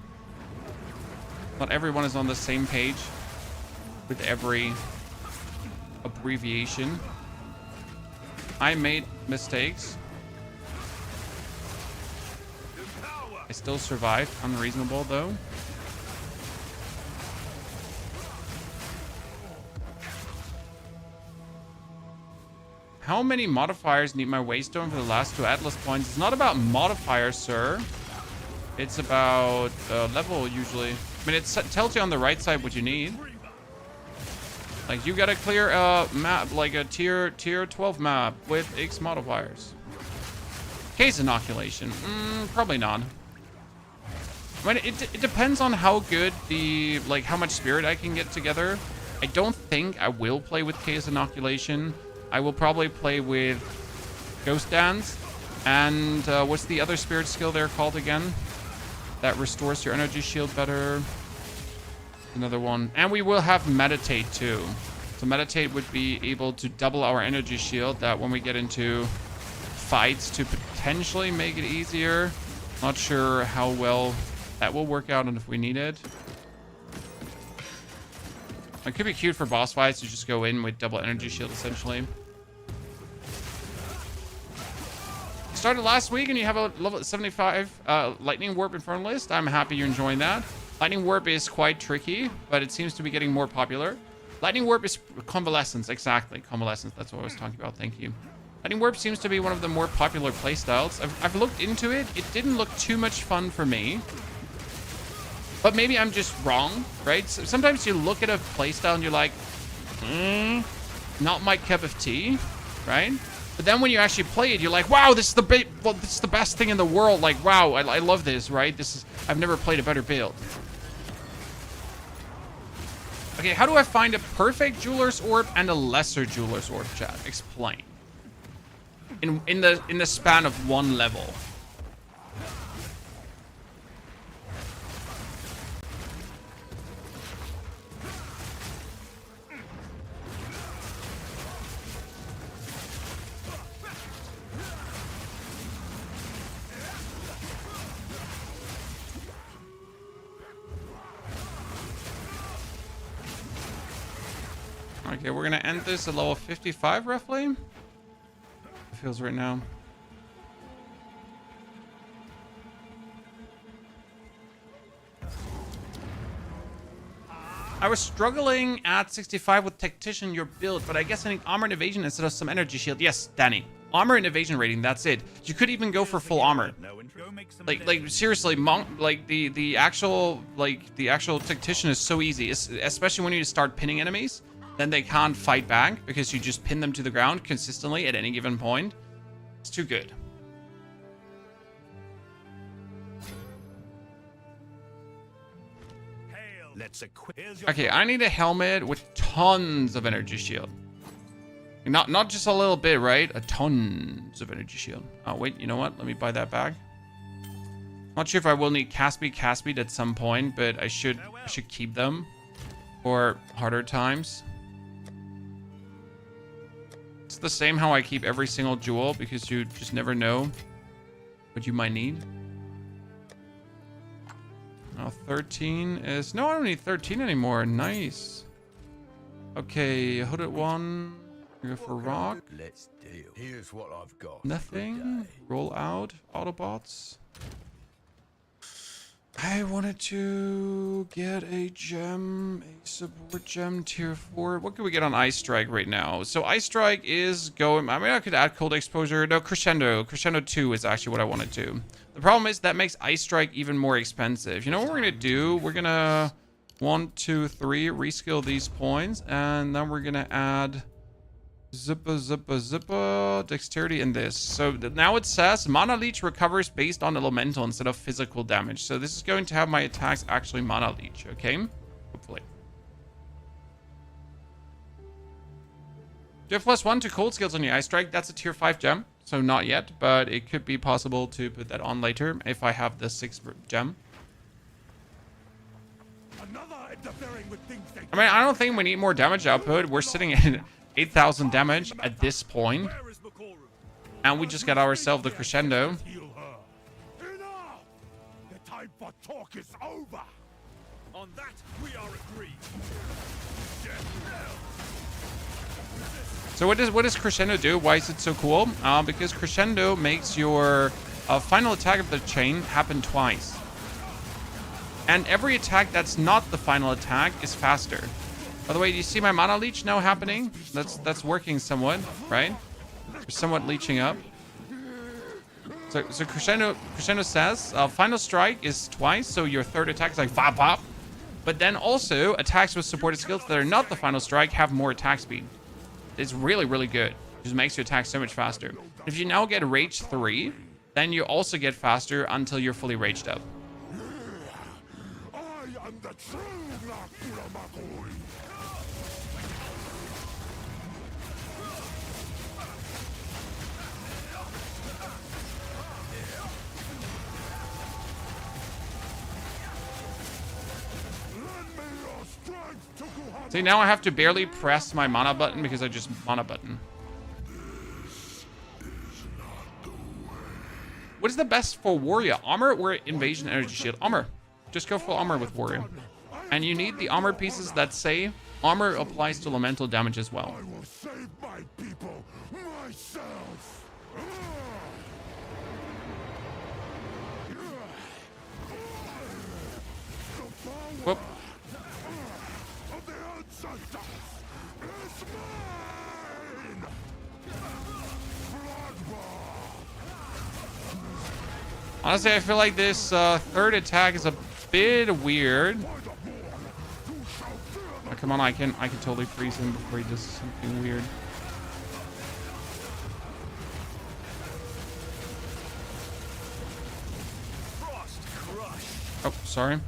Not everyone is on the same page with every abbreviation. I made mistakes. I still survived. Unreasonable, though. How many modifiers need my waystone for the last 2 Atlas points? It's not about modifiers, sir. It's about level, usually. I mean, it tells you on the right side what you need. Like, you gotta clear a map, like a tier 12 map with X modifiers. Case inoculation. Probably not. I mean, it depends on how good the, like, how much spirit I can get together. I don't think I will play with case inoculation. I will probably play with Ghost Dance. And what's the other spirit skill they're called again? That restores your energy shield better. Another one. And we will have Meditate too. So Meditate would be able to double our energy shield, that when we get into fights to potentially make it easier. Not sure how well that will work out and if we need it. It could be cute for boss fights to just go in with double energy shield, essentially. Started last week and you have a level 75 Lightning Warp Infernalist. I'm happy you're enjoying that. Lightning Warp is quite tricky, but it seems to be getting more popular. Lightning Warp is Convalescence, exactly. Convalescence, that's what I was talking about. Thank you. Lightning Warp seems to be one of the more popular playstyles. I've looked into it. It didn't look too much fun for me. But maybe I'm just wrong, right? So sometimes you look at a playstyle and you're like, not my cup of tea, right? But then when you actually play it, you're like, wow, this is the best thing in the world. Like, wow, I love this, right? I've never played a better build. Okay, how do I find a perfect Jeweler's Orb and a lesser Jeweler's Orb, chat? Explain. In the span of one level. Okay, we're gonna end this at level 55, roughly. It feels right now. I was struggling at 65 with Tactician, your build, but I guess I need armor and evasion instead of some energy shield. Yes, Danny. Armor and evasion rating, that's it. You could even go for full armor. Go make some Like seriously, the actual tactician is so easy, especially when you start pinning enemies. Then they can't fight back because you just pin them to the ground consistently at any given point. It's too good. Let's equip. Okay, I need a helmet with tons of energy shield. Not just a little bit, right? A tons of energy shield. Oh wait, you know what? Let me buy that back. Not sure if I will need Caspid at some point, but I should keep them for harder times. It's the same how I keep every single jewel because you just never know what you might need. Now 13 is... No, I don't need 13 anymore. Nice. Okay, hooded one. We go for rock. Let's deal. Here's what I've got. Nothing. Roll out. Autobots. I wanted to get a gem, a support gem, tier 4. What can we get on Ice Strike right now? So Ice Strike is going... I mean, I could add cold exposure. No, Crescendo. Crescendo 2 is actually what I want to do. The problem is that makes Ice Strike even more expensive. You know what we're going to do? We're going to 1, 2, 3 reskill these points. And then we're going to add... Zippa, dexterity in this. So now it says Mana Leech recovers based on elemental instead of physical damage. So this is going to have my attacks actually Mana Leech, okay? Hopefully. Do you have +1 to cold skills on your Ice Strike? That's a tier 5 gem. So not yet, but it could be possible to put that on later if I have the 6th gem. I mean, I don't think we need more damage output. We're sitting at 8,000 damage at this point. And we just got ourselves the Crescendo. Enough! The time for talk is over. On that, we are agreed. So what does Crescendo do? Why is it so cool? Because Crescendo makes your final attack of the chain happen twice. And every attack that's not the final attack is faster. By the way, do you see my Mana Leech now happening? That's working somewhat, right? We're somewhat leeching up. So Crescendo says final strike is twice, so your third attack is like pop pop. But then also attacks with supported skills that are not the final strike have more attack speed. It's really, really good. It just makes your attack so much faster. If you now get Rage 3, then you also get faster until you're fully raged up. I am the true Makui. See, now I have to barely press my mana button because I just mana button. What is the best for warrior? Armor or invasion energy shield? Armor. Just go full armor with warrior. And you need the armor pieces that say armor applies to elemental damage as well. I will save my people myself. Whoop. Of the ancestors is mine. Honestly, I feel like this third attack is a bit weird. Oh, come on, I can totally freeze him before he does something weird. Oh, sorry.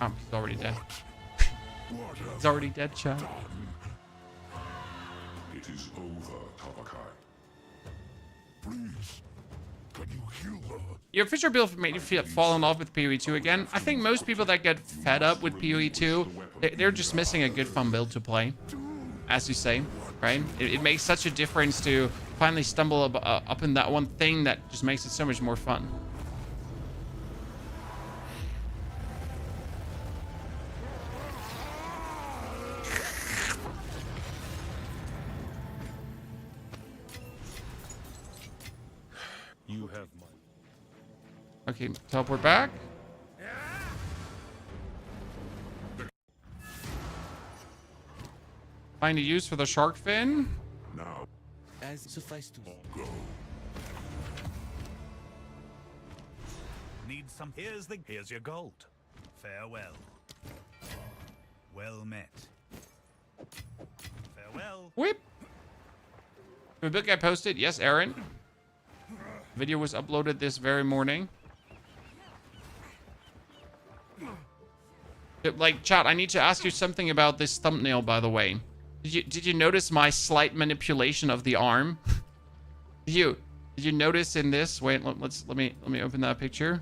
Oh, he's already dead. He's already dead, chat. It is over, Tabakai. Please, can you heal her? Your official build made you fall in love with POE 2 again. I think most people that get fed up with POE 2, they're just missing a good fun build to play, as you say, right? It makes such a difference to finally stumble up in that one thing that just makes it so much more fun. You have my... Okay, teleport back. Find a use for the shark fin. Now, as suffice to Go. Need some? Here's your gold. Farewell. Well met. Farewell. Whip. The book I posted. Yes, Aaron. Video was uploaded this very morning. Like, chat, I need to ask you something about this thumbnail, by the way. Did you notice my slight manipulation of the arm? Did you notice in this? Wait, let me open that picture.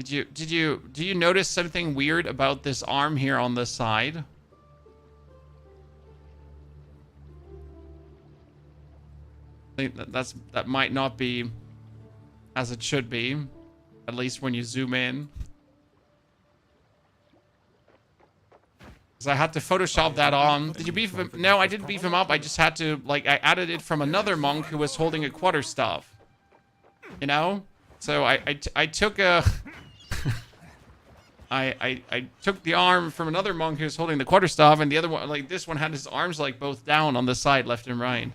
Do you notice something weird about this arm here on the side? I think that might not be as it should be, at least when you zoom in. I had to Photoshop that on. Did you beef him? No, I didn't beef him up. I just had to, like, I added it from another monk who was holding a quarterstaff. You know? So I took a... I took the arm from another monk who was holding the quarterstaff, and the other one, like, this one had his arms, like, both down on the side, left and right.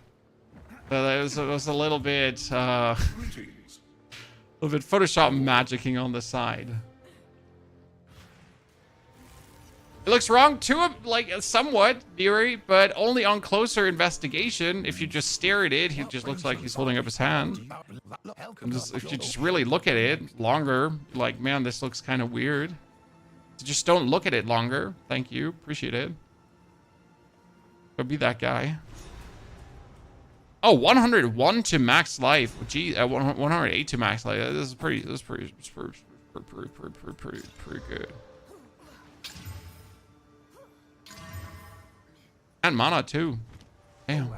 So it was a little bit, Photoshop magicking on the side. It looks wrong to like somewhat, theory, but only on closer investigation. If you just stare at it, he just looks like he's holding up his hand. And if you just really look at it longer, like, man, this looks kind of weird. So just don't look at it longer. Thank you. Appreciate it. Go be that guy. Oh, 101 to max life. Gee, 108 to max life. This is pretty good. And mana too. Damn.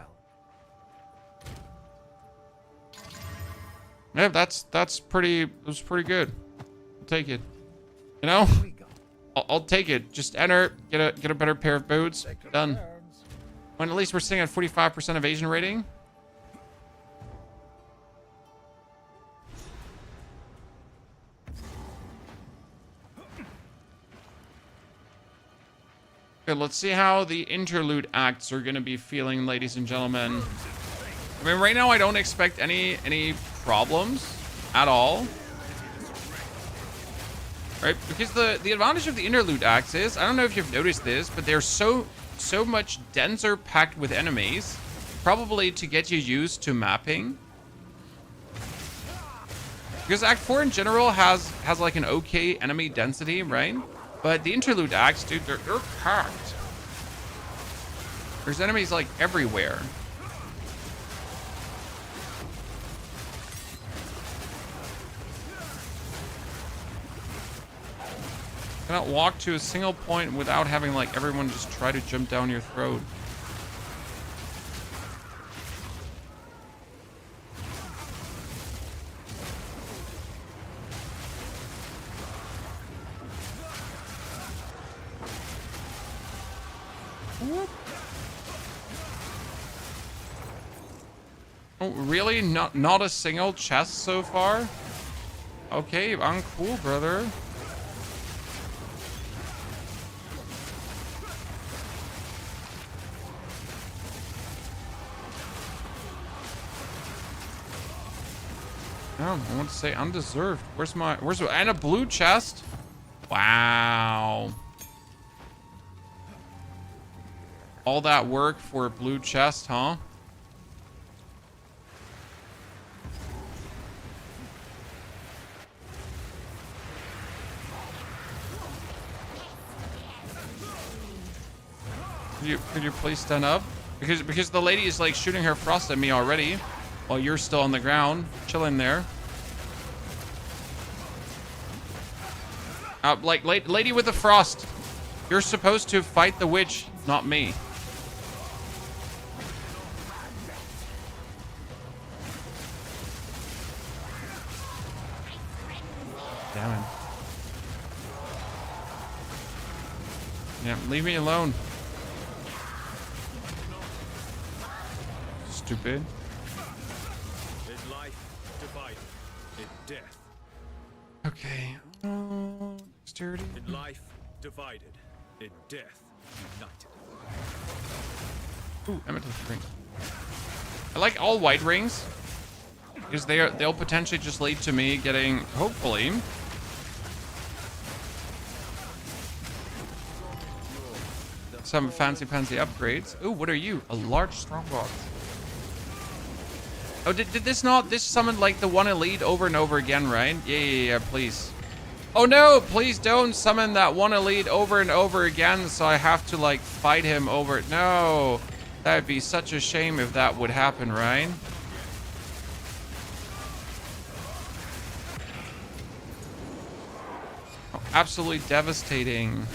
Yeah, that's pretty. It was pretty good. I'll take it. You know, I'll take it. Just enter. Get a better pair of boots. Done. When at least we're sitting at 45% evasion rating. Good, let's see how the interlude acts are gonna be feeling, ladies and gentlemen. I mean, right now I don't expect any problems at all. Right? Because the advantage of the interlude acts is, I don't know if you've noticed this, but they're so much denser packed with enemies, probably to get you used to mapping. Because Act 4 in general has like an okay enemy density, right? But the interlude acts, dude, they're packed. There's enemies like everywhere. Cannot walk to a single point without having like everyone just try to jump down your throat. Oh, really? Not a single chest so far? Okay, I'm cool, brother. I want to say undeserved. And a blue chest? Wow. All that work for a blue chest, huh? Could you please stand up? Because the lady is like shooting her frost at me already, while you're still on the ground, chilling there. Like lady with the frost, you're supposed to fight the witch, not me. Damn it. Yeah, leave me alone. Stupid. In life divided, in death. Okay. Dexterity. In life divided, in death united. Ooh, I'm at the drink. I like all white rings because they'll potentially just lead to me getting, hopefully, some fancy upgrades. Ooh, what are you? A large strongbox. Oh, did this not? This summoned like the one elite over and over again, right? Yeah, please. Oh no, please don't summon that one elite over and over again, so I have to like fight him over. No, that'd be such a shame if that would happen, right? Oh, absolutely devastating.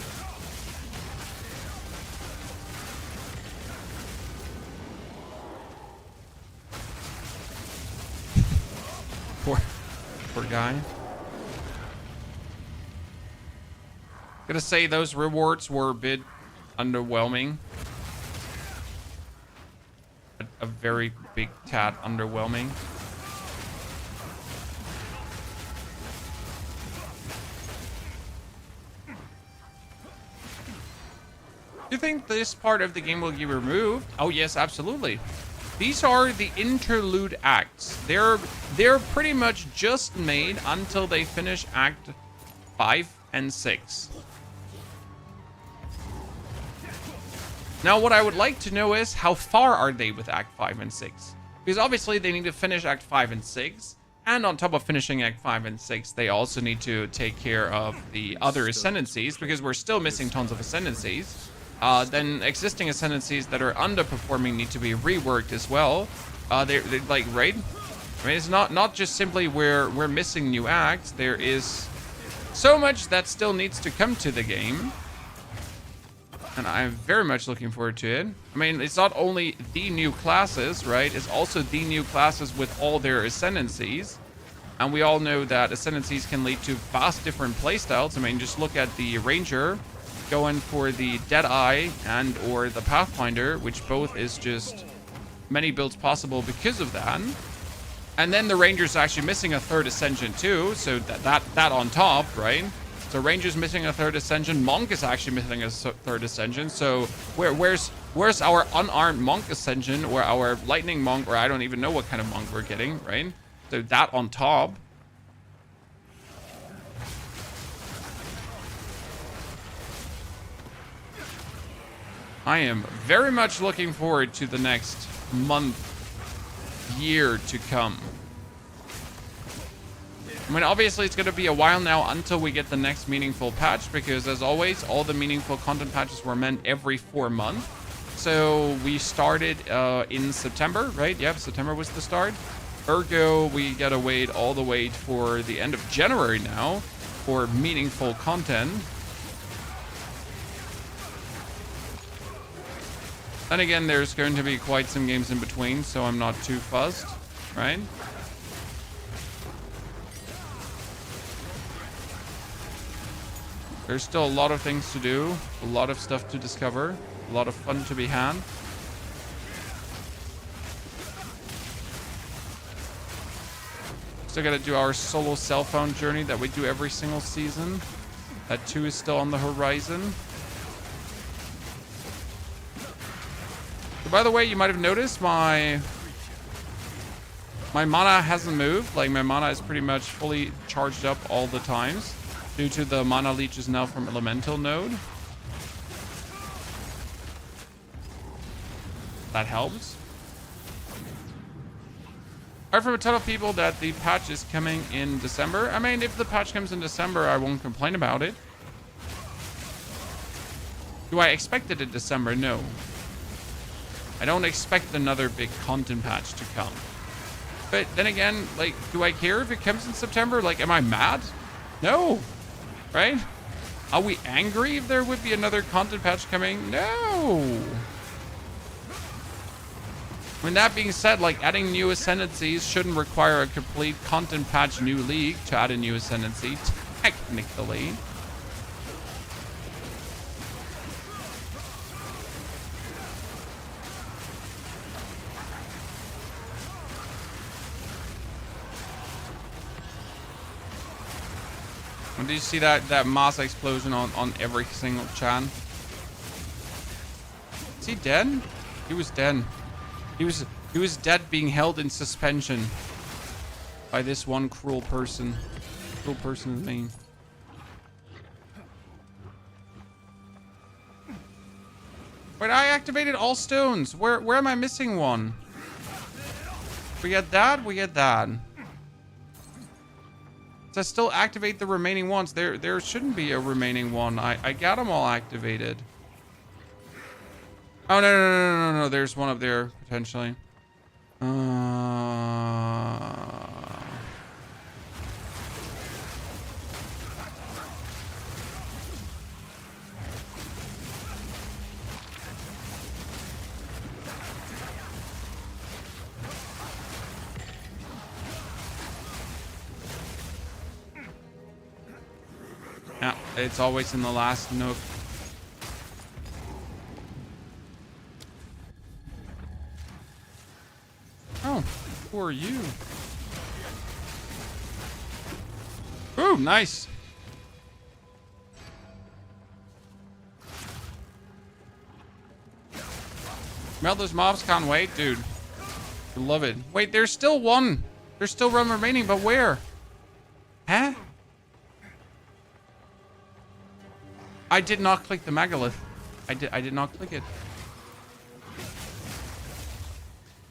Poor guy. Gonna say those rewards were a bit underwhelming. A very big tad underwhelming. Do you think this part of the game will be removed? Oh yes, absolutely. These are the interlude acts. They're pretty much just made until they finish Act 5 and 6. Now, what I would like to know is how far are they with Act 5 and 6? Because obviously they need to finish Act 5 and 6. And on top of finishing Act 5 and 6, they also need to take care of the other ascendancies, because we're still missing tons of ascendancies. Then existing ascendancies that are underperforming need to be reworked as well. They're like, right? I mean, it's not just simply we're missing new acts. There is so much that still needs to come to the game. And I'm very much looking forward to it. I mean, it's not only the new classes, right? It's also the new classes with all their ascendancies. And we all know that ascendancies can lead to vast different playstyles. I mean, just look at the Ranger going for the Deadeye and or the Pathfinder, which both is just many builds possible because of that. And then the Ranger's actually missing a third ascension too, so that on top, right? So Ranger's missing a third ascension. Monk is actually missing a third ascension. So where's our unarmed Monk ascension, or our lightning Monk, or I don't even know what kind of Monk we're getting, right? So that on top. I am very much looking forward to the next month, year to come. I mean, obviously, it's going to be a while now until we get the next meaningful patch, because as always, all the meaningful content patches were meant every 4 months. So we started in September, right? Yep, September was the start. Ergo, we got to wait all the way for the end of January now for meaningful content. Then again, there's going to be quite some games in between, so I'm not too fussed, right? There's still a lot of things to do, a lot of stuff to discover, a lot of fun to be had. Still gotta do our solo cell phone journey that we do every single season. That 2 is still on the horizon. So by the way, you might have noticed my mana hasn't moved. Like, my mana is pretty much fully charged up all the times, due to the mana leeches now from Elemental node. That helps. I heard from a ton of people that the patch is coming in December. I mean, if the patch comes in December, I won't complain about it. Do I expect it in December? No. I don't expect another big content patch to come. But then again, like, do I care if it comes in September? Like, am I mad? No. Right? Are we angry if there would be another content patch coming? No. I mean, that being said, like, adding new ascendancies shouldn't require a complete content patch new league to add a new ascendancy, technically. Did you see that mass explosion on every single chan? Is he dead? He was dead. He was He was dead, being held in suspension by this one cruel person. Cruel person is me. Wait, I activated all stones. Where am I missing one? We get that, we get that. So I still activate the remaining ones. There shouldn't be a remaining one. I got them all activated. Oh, no. There's one up there, potentially. Yeah, it's always in the last nook. Oh, who are you? Ooh, nice. Melt those mobs, can't wait, dude. I love it. Wait, there's still one. There's still one remaining, but where? Huh? I did not click the megalith. I did not click it.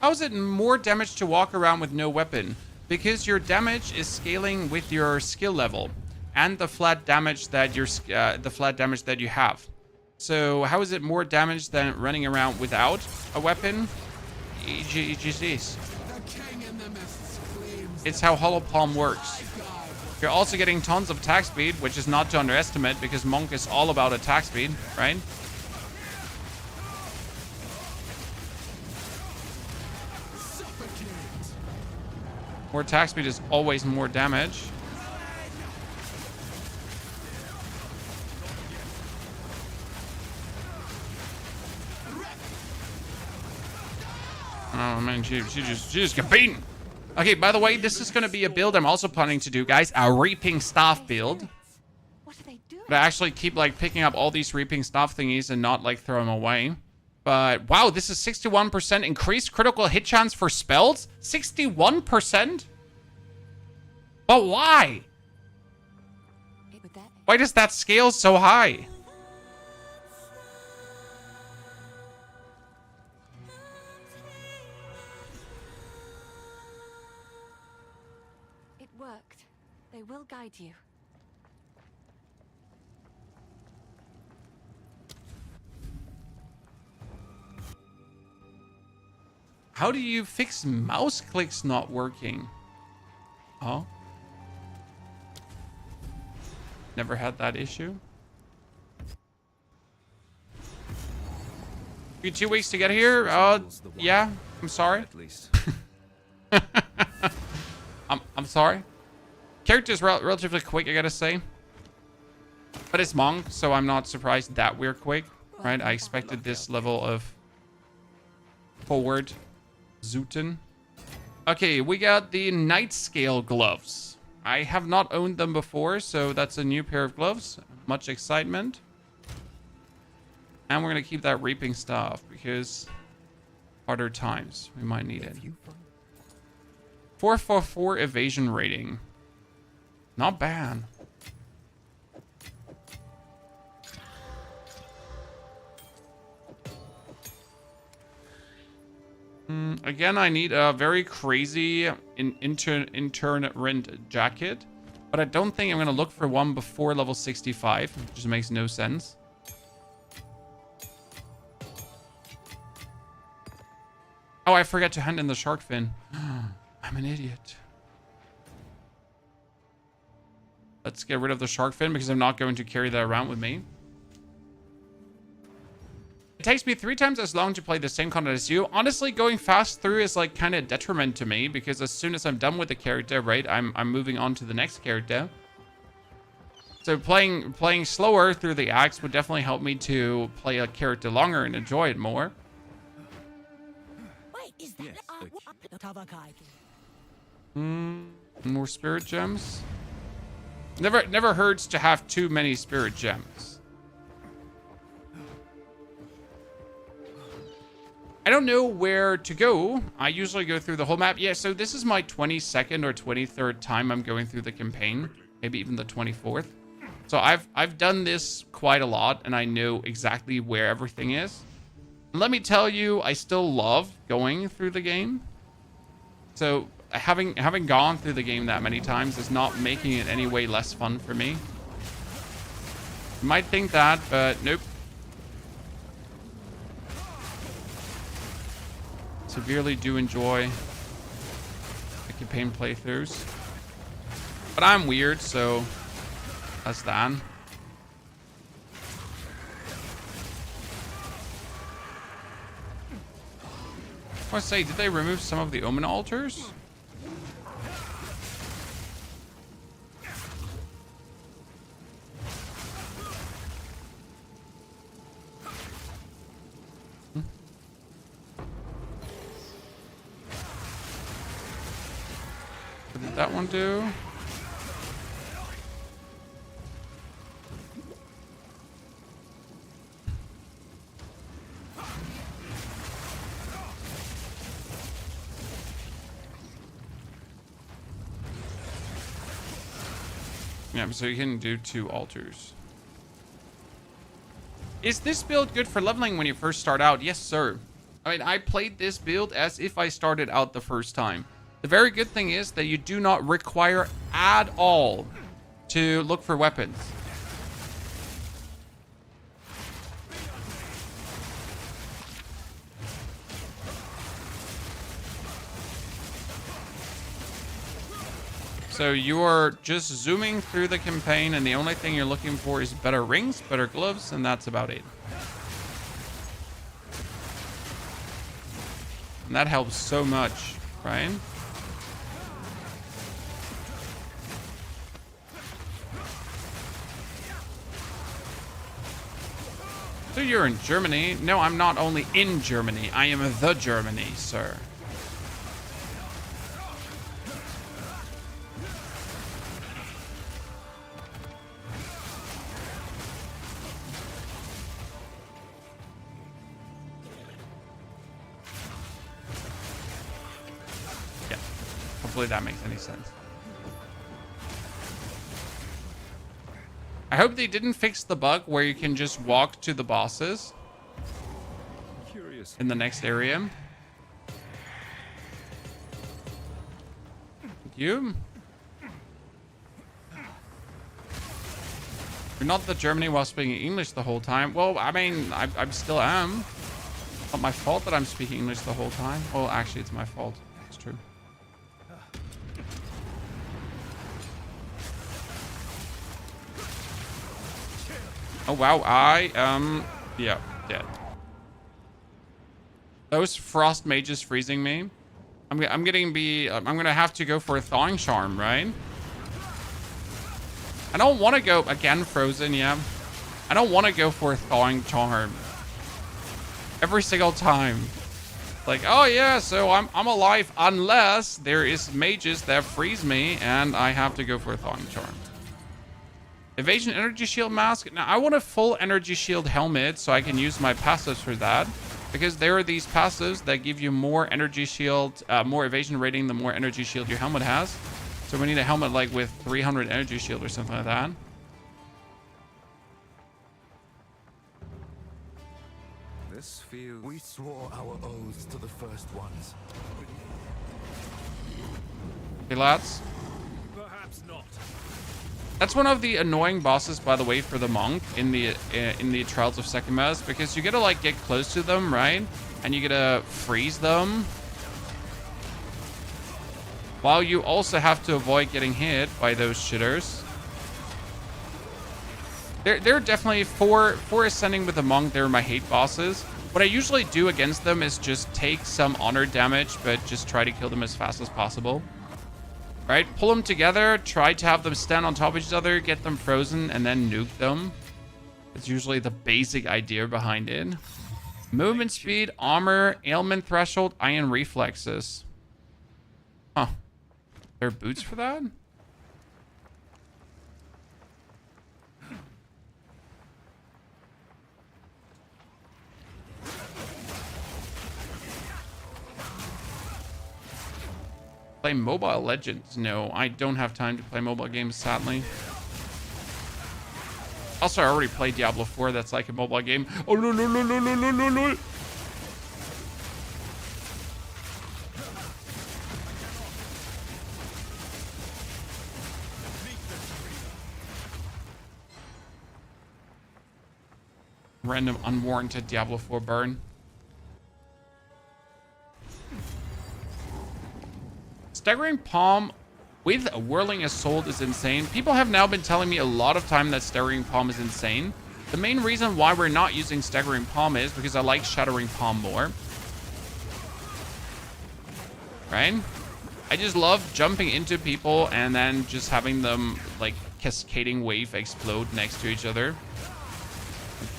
How is it more damage to walk around with no weapon? Because your damage is scaling with your skill level and the flat damage that you have. So how is it more damage than running around without a weapon? EGCs. It's how Hollow Palm works. You're also getting tons of attack speed, which is not to underestimate because Monk is all about attack speed, right? More attack speed is always more damage. Oh man, she just competing. Okay, by the way, this is going to be a build I'm also planning to do, guys. A Reaping Staff build. What are they doing? But I actually keep like picking up all these Reaping Staff thingies and not like throw them away. But wow, this is 61% increased critical hit chance for spells? 61%? But why? Why does that scale so high? It worked. They will guide you. How do you fix mouse clicks not working? Oh. Never had that issue. You 2 weeks to get here? Yeah. I'm sorry. At least. I'm sorry. Character's relatively quick, I gotta say. But it's Monk, so I'm not surprised that we're quick, right? I expected this level of forward zootin. Okay, we got the Night Scale gloves. I have not owned them before, so that's a new pair of gloves. Much excitement. And we're gonna keep that Reaping Staff because harder times, we might need it. 444 evasion rating. Not bad. Again, I need a very crazy intern rent jacket, but I don't think I'm gonna look for one before level 65. It just makes no sense. Oh, I forgot to hand in the shark fin. I'm an idiot. Let's get rid of the shark fin because I'm not going to carry that around with me. It takes me 3 times as long to play the same content as you. Honestly, going fast through is like kind of detriment to me because as soon as I'm done with the character, right, I'm moving on to the next character. So playing slower through the acts would definitely help me to play a character longer and enjoy it more. Yes, More spirit gems. Never hurts to have too many spirit gems. I don't know where to go. I usually go through the whole map. Yeah, so this is my 22nd or 23rd time I'm going through the campaign. Maybe even the 24th. So I've done this quite a lot, and I know exactly where everything is. And let me tell you, I still love going through the game. So having gone through the game that many times is not making it any way less fun for me. You might think that, but nope. Severely do enjoy the campaign playthroughs. But I'm weird, so that's that. I want to say, did they remove some of the Omen altars? What did that one do? Yeah, so you can do 2 altars. Is this build good for leveling when you first start out? Yes, sir. I mean, I played this build as if I started out the first time. The very good thing is that you do not require at all to look for weapons. So you are just zooming through the campaign, and the only thing you're looking for is better rings, better gloves, and that's about it. And that helps so much, right? So you're in Germany? No, I'm not only in Germany. I am the Germany, sir. Hopefully that makes any sense. I hope they didn't fix the bug where you can just walk to the bosses in the next area. Thank you. You're not the Germany while speaking English the whole time. Well, I mean, I still am. It's not my fault that I'm speaking English the whole time. Well, actually, it's my fault. It's true. Oh wow, I am yeah, dead. Those frost mages freezing me. I'm gonna have to go for a thawing charm, right? I don't want to go again frozen, yeah. I don't want to go for a thawing charm every single time. Like, oh yeah, so I'm alive unless there is mages that freeze me and I have to go for a thawing charm. Evasion energy shield mask. Now I want a full energy shield helmet so I can use my passives for that, because there are these passives that give you more energy shield, more evasion rating the more energy shield your helmet has. So we need a helmet like with 300 energy shield or something like that. This feels... We swore our oaths to the first ones. Hey lads. Perhaps not. That's one of the annoying bosses, by the way, for the monk in the Trials of Sekimas, because you gotta like get close to them, right? And you gotta freeze them, while you also have to avoid getting hit by those shitters. They're definitely for ascending with the monk. They're my hate bosses. What I usually do against them is just take some honor damage, but just try to kill them as fast as possible. Right, pull them together, try to have them stand on top of each other, get them frozen, and then nuke them. It's usually the basic idea behind it. Movement speed, armor, ailment threshold, iron reflexes. Huh. There are boots for that? Play Mobile Legends? No, I don't have time to play mobile games, sadly. Also, I already played Diablo 4. That's like a mobile game. Oh, no, no, no, no, no, no, no, no. Random unwarranted Diablo 4 burn. Staggering Palm with a Whirling Assault is insane. People have now been telling me a lot of time that Staggering Palm is insane. The main reason why we're not using Staggering Palm is because I like Shattering Palm more. Right? I just love jumping into people and then just having them like cascading wave explode next to each other.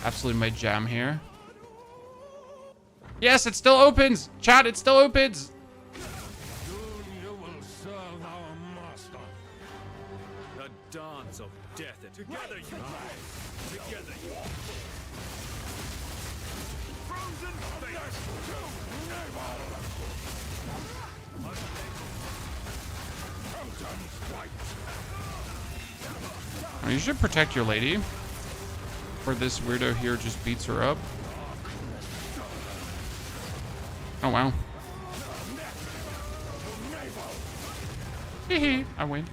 Absolutely my jam here. Yes, it still opens. Chat, it still opens. Soon you will serve our master. The dance of death. Together you rise. Together you Frozen fate to naval. Totems white. You should protect your lady. Or this weirdo here just beats her up. Oh, wow. Hehe, I win.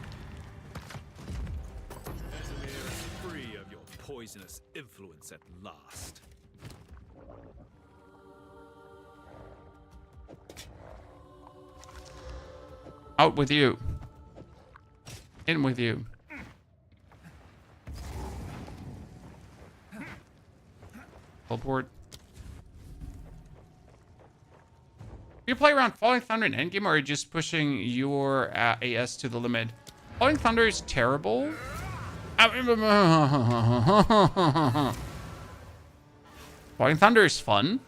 Vesemir is free of your poisonous influence at last. Out with you. In with you. Teleport. You play around Falling Thunder in Endgame, or are you just pushing your AS to the limit? Falling Thunder is terrible. Falling Thunder is fun.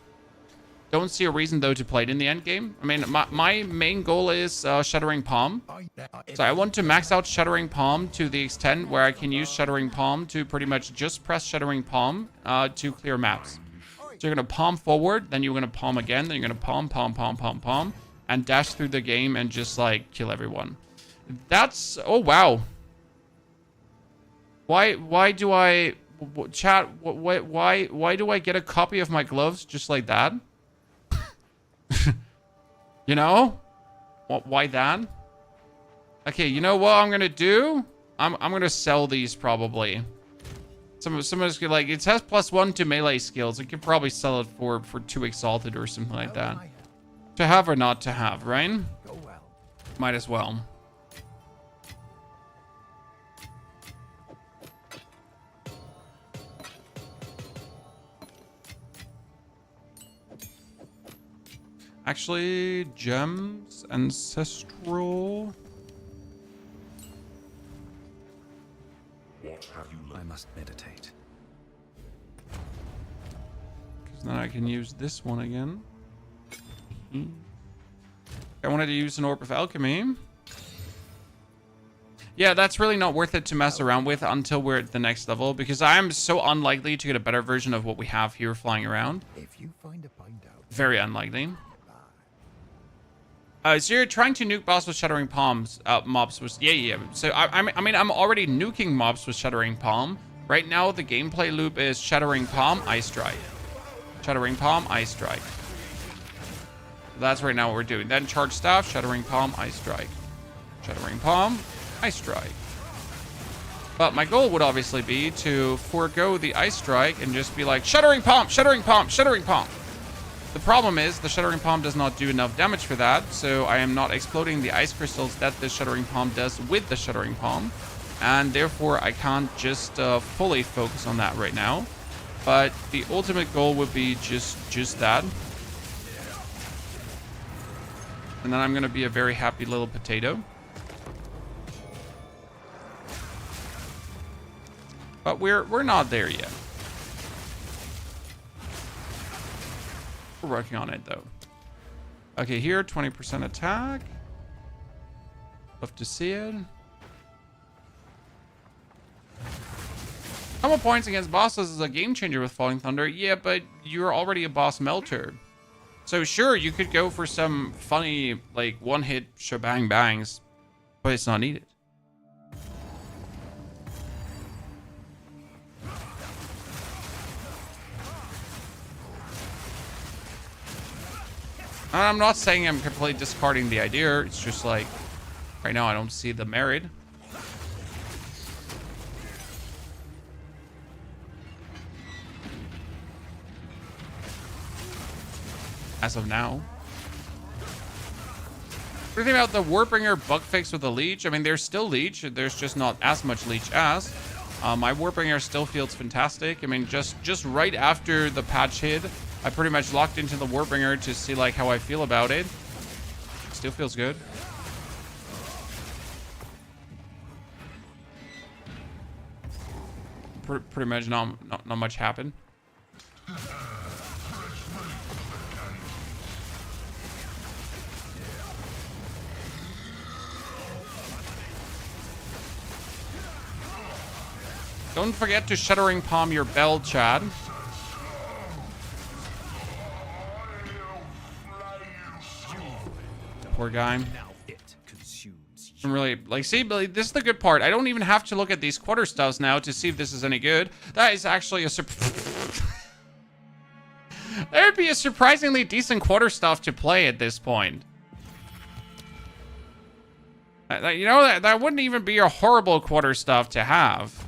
Don't see a reason, though, to play it in the endgame. I mean, my main goal is Shattering Palm. So I want to max out Shattering Palm to the extent where I can use Shattering Palm to pretty much just press Shattering Palm to clear maps. So you're going to palm forward, then you're going to palm again, then you're going to palm, palm, palm, palm, palm, and dash through the game and just, like, kill everyone. That's... Oh, wow. Why do I... Chat, why do I get a copy of my gloves just like that? You know? Why that? Okay, you know what I'm gonna do? I'm gonna sell these probably. Someone's gonna, like, it has +1 to melee skills. I could probably sell it for 2 exalted or something like that. To have or not to have, right? Might as well. Actually, gems, ancestral. What have you learned? I must meditate. Because then I can use this one again. I wanted to use an Orb of Alchemy. Yeah, that's really not worth it to mess around with until we're at the next level, because I am so unlikely to get a better version of what we have here flying around. If you find a hideout, Very unlikely. So you're trying to nuke boss with Shattering Palms, mobs with... Yeah. So, I mean, I'm already nuking mobs with Shattering Palm. Right now, the gameplay loop is Shattering Palm, Ice Strike. Shattering Palm, Ice Strike. That's right now what we're doing. Then Charge Staff, Shattering Palm, Ice Strike. Shattering Palm, Ice Strike. But my goal would obviously be to forego the Ice Strike and just be like, Shattering Palm, Shattering Palm, Shattering Palm. The problem is the Shattering Palm does not do enough damage for that, so I am not exploding the ice crystals that the Shattering Palm does with the Shattering Palm, and therefore I can't just fully focus on that right now. But the ultimate goal would be just that. And then I'm going to be a very happy little potato. But we're not there yet. We're working on it, though. Okay, here, 20% attack. Love to see it. Combo points against bosses is a game changer with Falling Thunder. Yeah, but you're already a boss melter. So sure, you could go for some funny, like, one-hit shebang bangs, but it's not needed. I'm not saying I'm completely discarding the idea. It's just like, right now I don't see the merit. As of now. What do you think about the Warbringer bug fix with the Leech? I mean, there's still Leech. There's just not as much Leech as. My Warbringer still feels fantastic. I mean, just right after the patch hit, I pretty much locked into the Warbringer to see like how I feel about it. Still feels good. Pretty much not much happened. Don't forget to Shattering Palm your bell, Chad. Poor guy. Now it consumes you. I'm really, like, see, Billy, this is the good part. I don't even have to look at these quarter stuffs now to see if this is any good. That is actually a there would be a surprisingly decent quarter stuff to play at this point. You know, that wouldn't even be a horrible quarter stuff to have.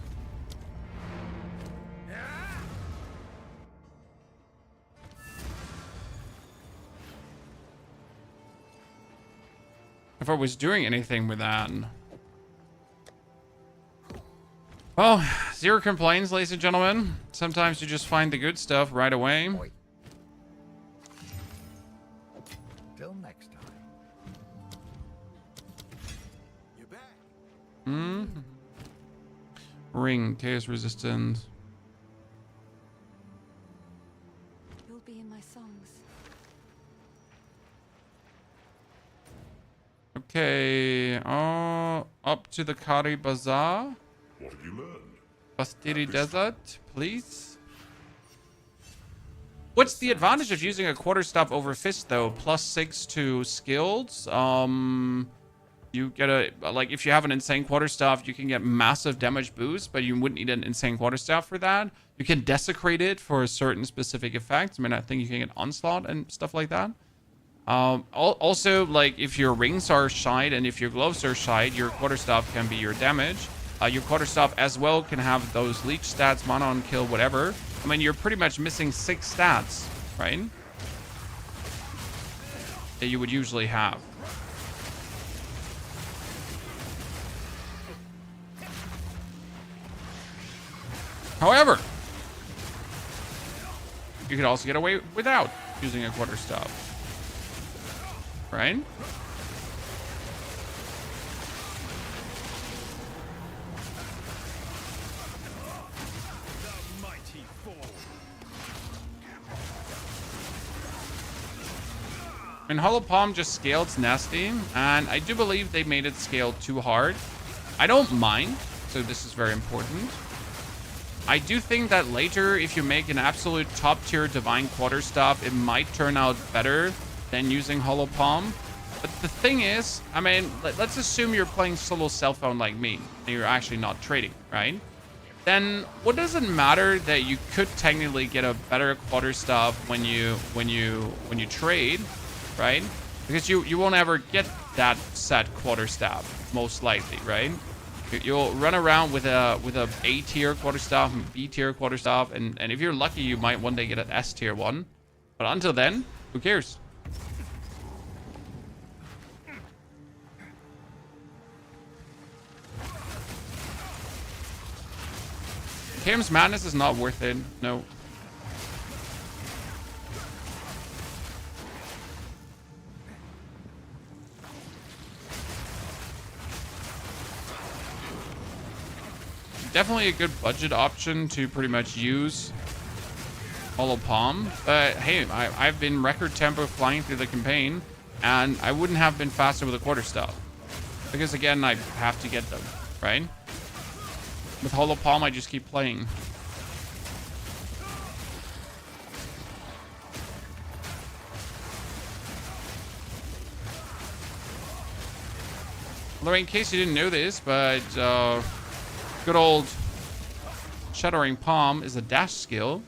If I was doing anything with that. Well, zero complaints, ladies and gentlemen. Sometimes you just find the good stuff right away. Till next time. You're back. Ring, chaos resistant. You'll be in my songs. Okay, up to the Kari Bazaar. What have you learned? Bastiri Desert, please. What's the advantage of using a quarterstaff over fist though? +6 to skills. You get a, like, if you have an insane quarterstaff, you can get massive damage boost, but you wouldn't need an insane quarterstaff for that. You can desecrate it for a certain specific effect. I mean, I think you can get onslaught and stuff like that. Also, like, if your rings are shide and if your gloves are shide, your quarterstaff can be your damage. Your quarterstaff as well can have those leech stats, mana on kill, whatever. I mean, you're pretty much missing 6 stats, right? That you would usually have. However, you could also get away without using a quarterstaff. Right? I mean, Hollow Palm just scaled nasty, and I do believe they made it scale too hard. I don't mind, so this is very important. I do think that later, if you make an absolute top-tier Divine Quarterstaff, it might turn out better than using Hollow Palm. But the thing is, I mean, let's assume you're playing solo cell phone like me, and you're actually not trading, right? Then what does it matter that you could technically get a better quarterstaff when you trade, right? Because you won't ever get that set quarterstaff, most likely, right? You'll run around with a A tier quarterstaff and B tier quarterstaff, and if you're lucky, you might one day get an S tier one. But until then, who cares? Chaos Madness is not worth it. No. Definitely a good budget option to pretty much use Hollow Palm. But hey, I've been record tempo flying through the campaign, and I wouldn't have been faster with a quarterstaff. Because again, I have to get them, right? With Hollow Palm, I just keep playing. Although in case you didn't know this, but good old Shattering Palm is a dash skill.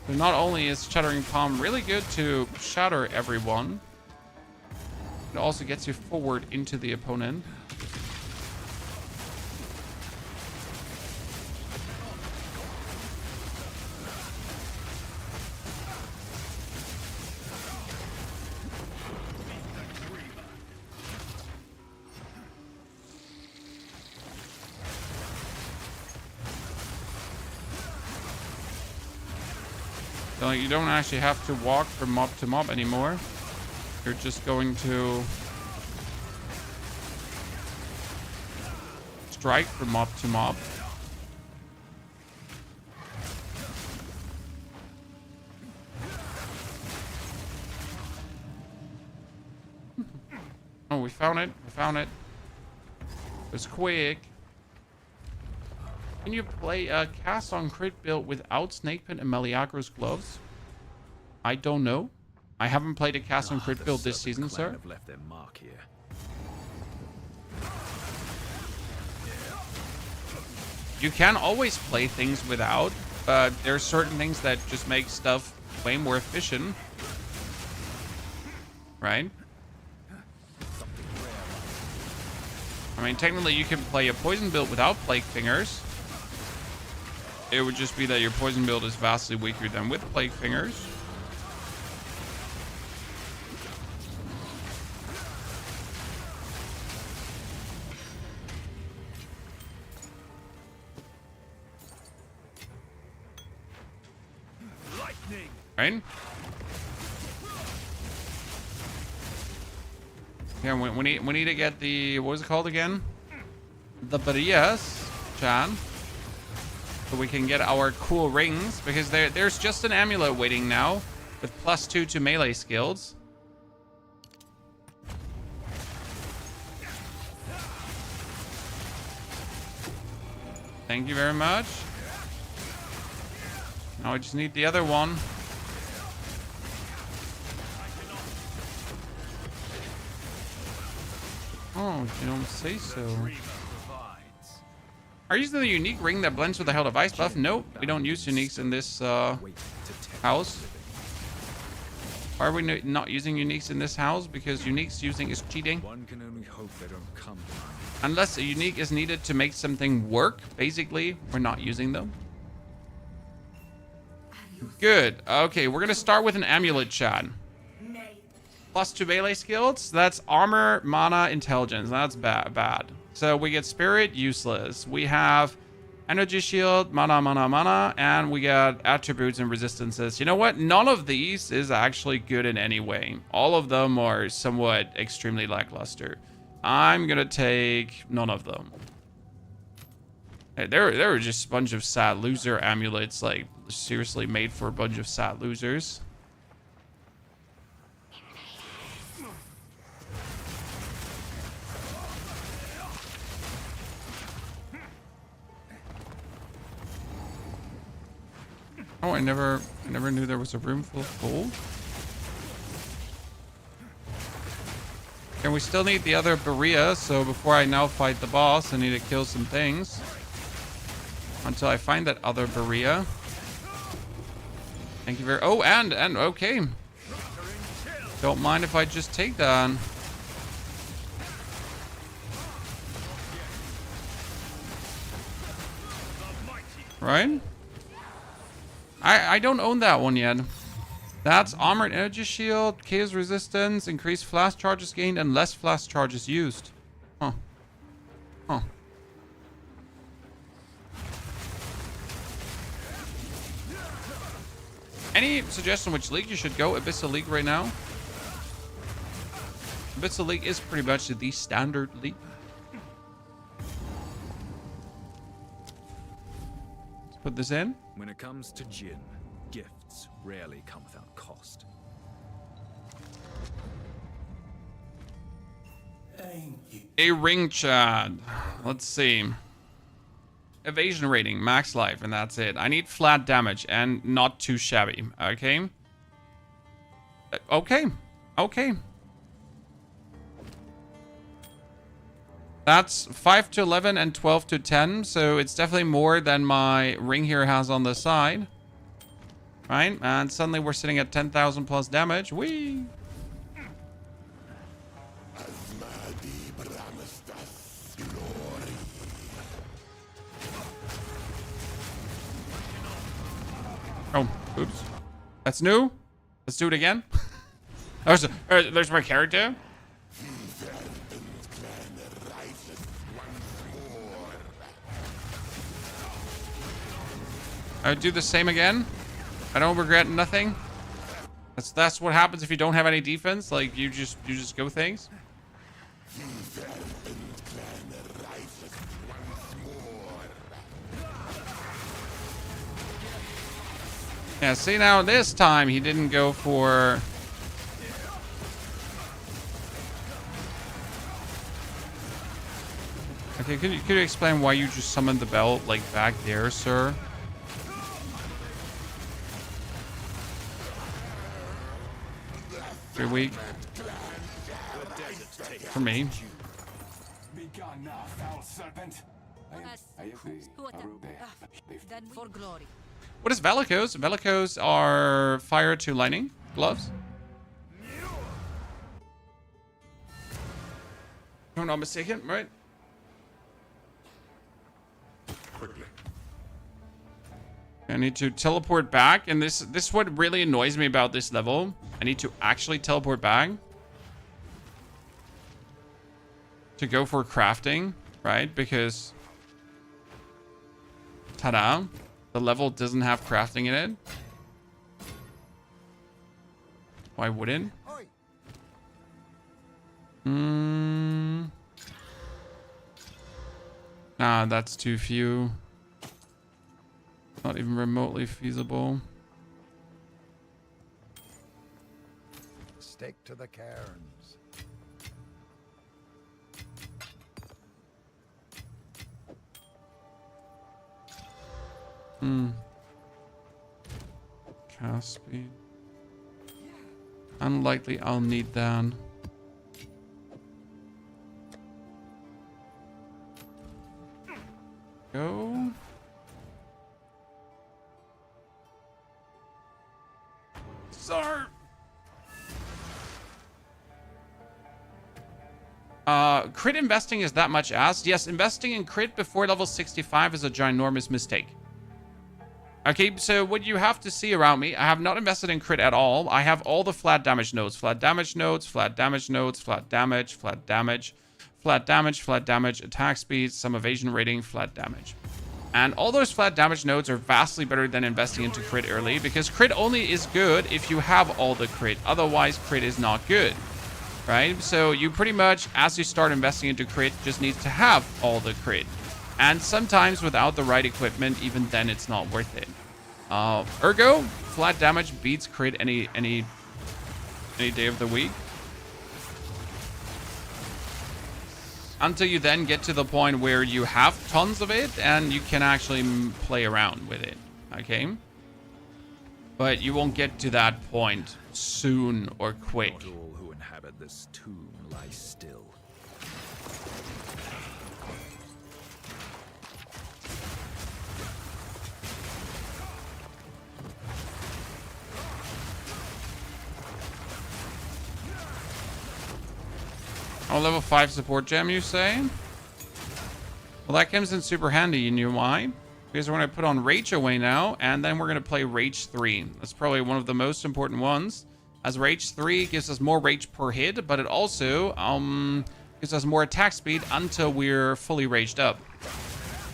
So not only is Shattering Palm really good to shatter everyone, it also gets you forward into the opponent. So you don't actually have to walk from mob to mob anymore. You're just going to strike from mob to mob. Oh, we found it. We found it. It was quick. Can you play a cast on crit build without Snake Pit and Meliagro's gloves? I don't know. I haven't played a cast on crit build this season, sir. Have left their mark here. You can always play things without, but there are certain things that just make stuff way more efficient. Right? I mean, technically you can play a poison build without Plague Fingers. It would just be that your poison build is vastly weaker than with Plague Fingers. Lightning. Right? Yeah, we need to get the, what was it called again? The Barrias, Chan. So we can get our cool rings, because there's just an amulet waiting now with +2 to melee skills. Thank you very much. Now I just need the other one. Oh, you don't say so. Are you using the unique ring that blends with the Herald of Ice buff? Nope, we don't use uniques in this house. Why are we not using uniques in this house? Because uniques using is cheating. One can only hope they don't come. Unless a unique is needed to make something work, basically, we're not using them. Good. Okay, we're gonna start with an amulet, Chad. +2 melee skills. That's armor, mana, intelligence. That's bad. So we get spirit, useless. We have energy shield, mana, and we got attributes and resistances. You know what? None of these is actually good in any way. All of them are somewhat extremely lackluster. I'm gonna take none of them. Hey, there were just a bunch of sad loser amulets, like seriously made for a bunch of sad losers. Oh, I never knew there was a room full of gold. And we still need the other Berea, so before I now fight the boss, I need to kill some things. Until I find that other Berea. Thank you very... Oh, and okay. Don't mind if I just take that. Right? I don't own that one yet. That's armored energy shield, chaos resistance, increased flash charges gained, and less flash charges used. Huh. Huh. Any suggestion which league you should go? Abyssal League right now? Abyssal League is pretty much the standard league. Let's put this in. When it comes to Jin, gifts rarely come without cost. A ring, Chad. Let's see. Evasion rating, max life, and that's it. I need flat damage and not too shabby. Okay. Okay. Okay. That's 5 to 11 and 12 to 10. So it's definitely more than my ring here has on the side. Right? And suddenly we're sitting at 10,000 plus damage. Whee! Oh, oops. That's new. Let's do it again. There's my character. I would do the same again. I don't regret nothing. That's what happens if you don't have any defense. Like you just go things. Yeah, see now this time he didn't go for... Okay, could you explain why you just summoned the bell like back there, sir? Pretty weak. For me. Then for glory. What is Velicos? Velicos are fire to lightning gloves. If I'm not mistaken, right? I need to teleport back, and this is what really annoys me about this level. I need to actually teleport back to go for crafting, right? Because ta-da, the level doesn't have crafting in it. Why wouldn't? Nah, that's too few. Not even remotely feasible. Stick to the cairns. Cast speed. Unlikely I'll need that. Go. Sir. Crit investing is that much asked? Yes, investing in crit before level 65 is a ginormous mistake. Okay, so what you have to see around me, I have not invested in crit at all. I have all the flat damage nodes. Flat damage nodes, flat damage nodes, flat damage, flat damage, flat damage, flat damage, attack speed, some evasion rating, flat damage. And all those flat damage nodes are vastly better than investing into crit early, because crit only is good if you have all the crit. Otherwise, crit is not good, right? So you pretty much, as you start investing into crit, just need to have all the crit. And sometimes without the right equipment, even then it's not worth it. Ergo, flat damage beats crit any day of the week. Until you then get to the point where you have tons of it and you can actually play around with it, okay? But you won't get to that point soon or quick. Not all who inhabit this tomb lie still. Oh, level 5 support gem, you say? Well, that comes in super handy, you know why? Because we're going to put on Rage away now, and then we're going to play Rage 3. That's probably one of the most important ones, as Rage 3 gives us more Rage per hit, but it also gives us more attack speed until we're fully raged up.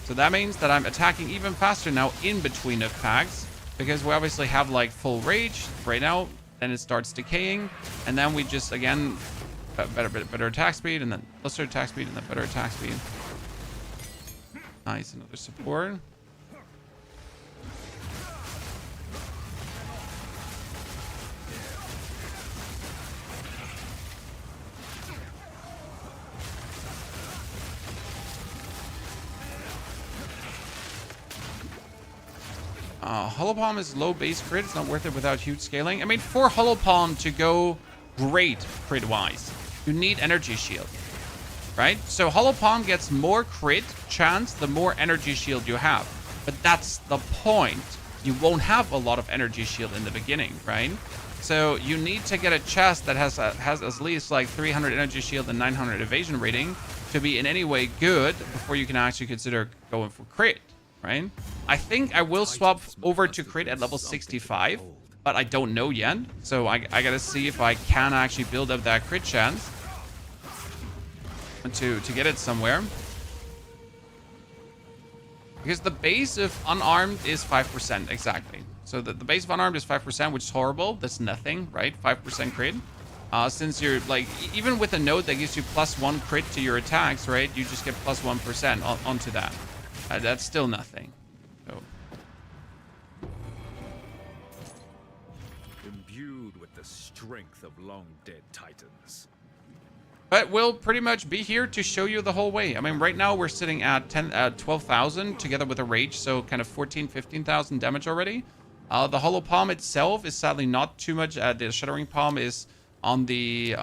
So that means that I'm attacking even faster now in between of packs, because we obviously have like full Rage right now, then it starts decaying, and then we just, again... better attack speed, and then lesser attack speed, and then better attack speed. Nice, another support. Hollow Palm is low base crit. It's not worth it without huge scaling. I mean, for Hollow Palm to go great crit-wise, you need energy shield. right? So Hollow Palm gets more crit chance the more energy shield you have. But that's the point. You won't have a lot of energy shield in the beginning, right? So you need to get a chest that has at least like 300 energy shield and 900 evasion rating to be in any way good before you can actually consider going for crit, right? I think I will swap over to crit at level 65, but I don't know yet. So I gotta see if I can actually build up that crit chance to get it somewhere. Because the base of unarmed is 5%, exactly. So the base of unarmed is 5%, which is horrible. That's nothing, right? 5% crit. Since you're like, even with a node that gives you +1 crit to your attacks, right? You just get +1% onto that. That's still nothing. So. Imbued with the strength of long-dead titans. But we'll pretty much be here to show you the whole way. I mean, right now we're sitting at 12,000 together with a rage, so kind of 15,000 damage already. The Hollow Palm itself is sadly not too much. The Shattering Palm is on the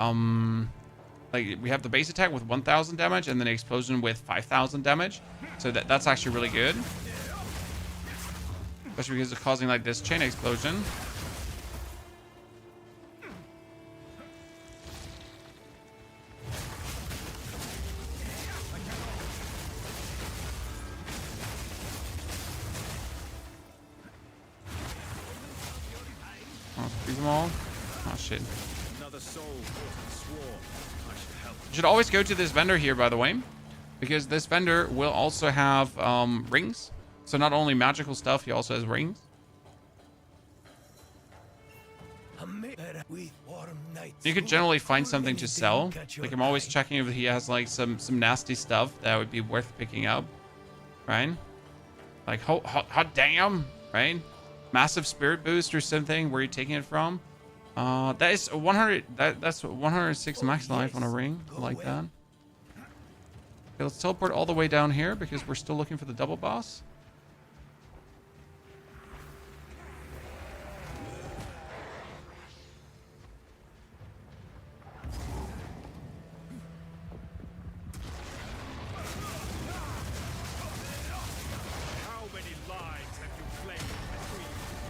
like we have the base attack with 1,000 damage and then the explosion with 5,000 damage. So that's actually really good, especially because it's causing like this chain explosion. Freeze them all. Oh shit. Another soul caught in swarm. I should help. You should always go to this vendor here, by the way, because this vendor will also have rings. So not only magical stuff, he also has rings. You could generally find something to sell. Like I'm always checking if he has like some nasty stuff that would be worth picking up, right? Like hot damn, right? Massive spirit boost or something. Where are you taking it from? That is 100. That's 106 max life on a ring. I like that. Okay, let's teleport all the way down here because we're still looking for the double boss.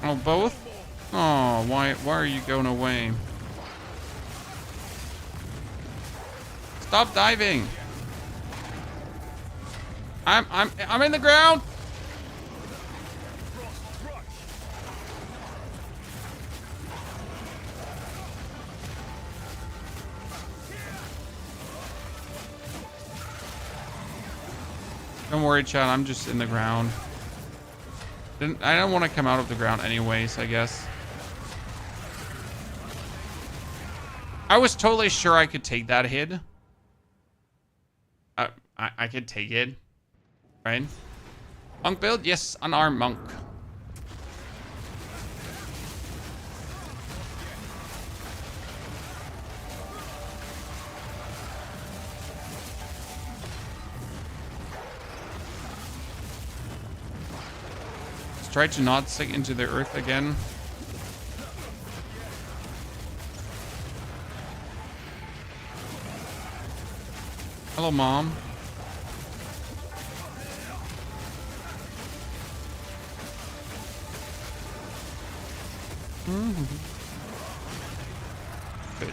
Oh, both? Oh, why are you going away? Stop diving. I'm in the ground. Don't worry, Chad. I'm just in the ground. I don't want to come out of the ground anyways, I guess. I was totally sure I could take that hit. I could take it. Right? Monk build? Yes, unarmed monk. Try to not sink into the earth again. Hello, Mom. Good.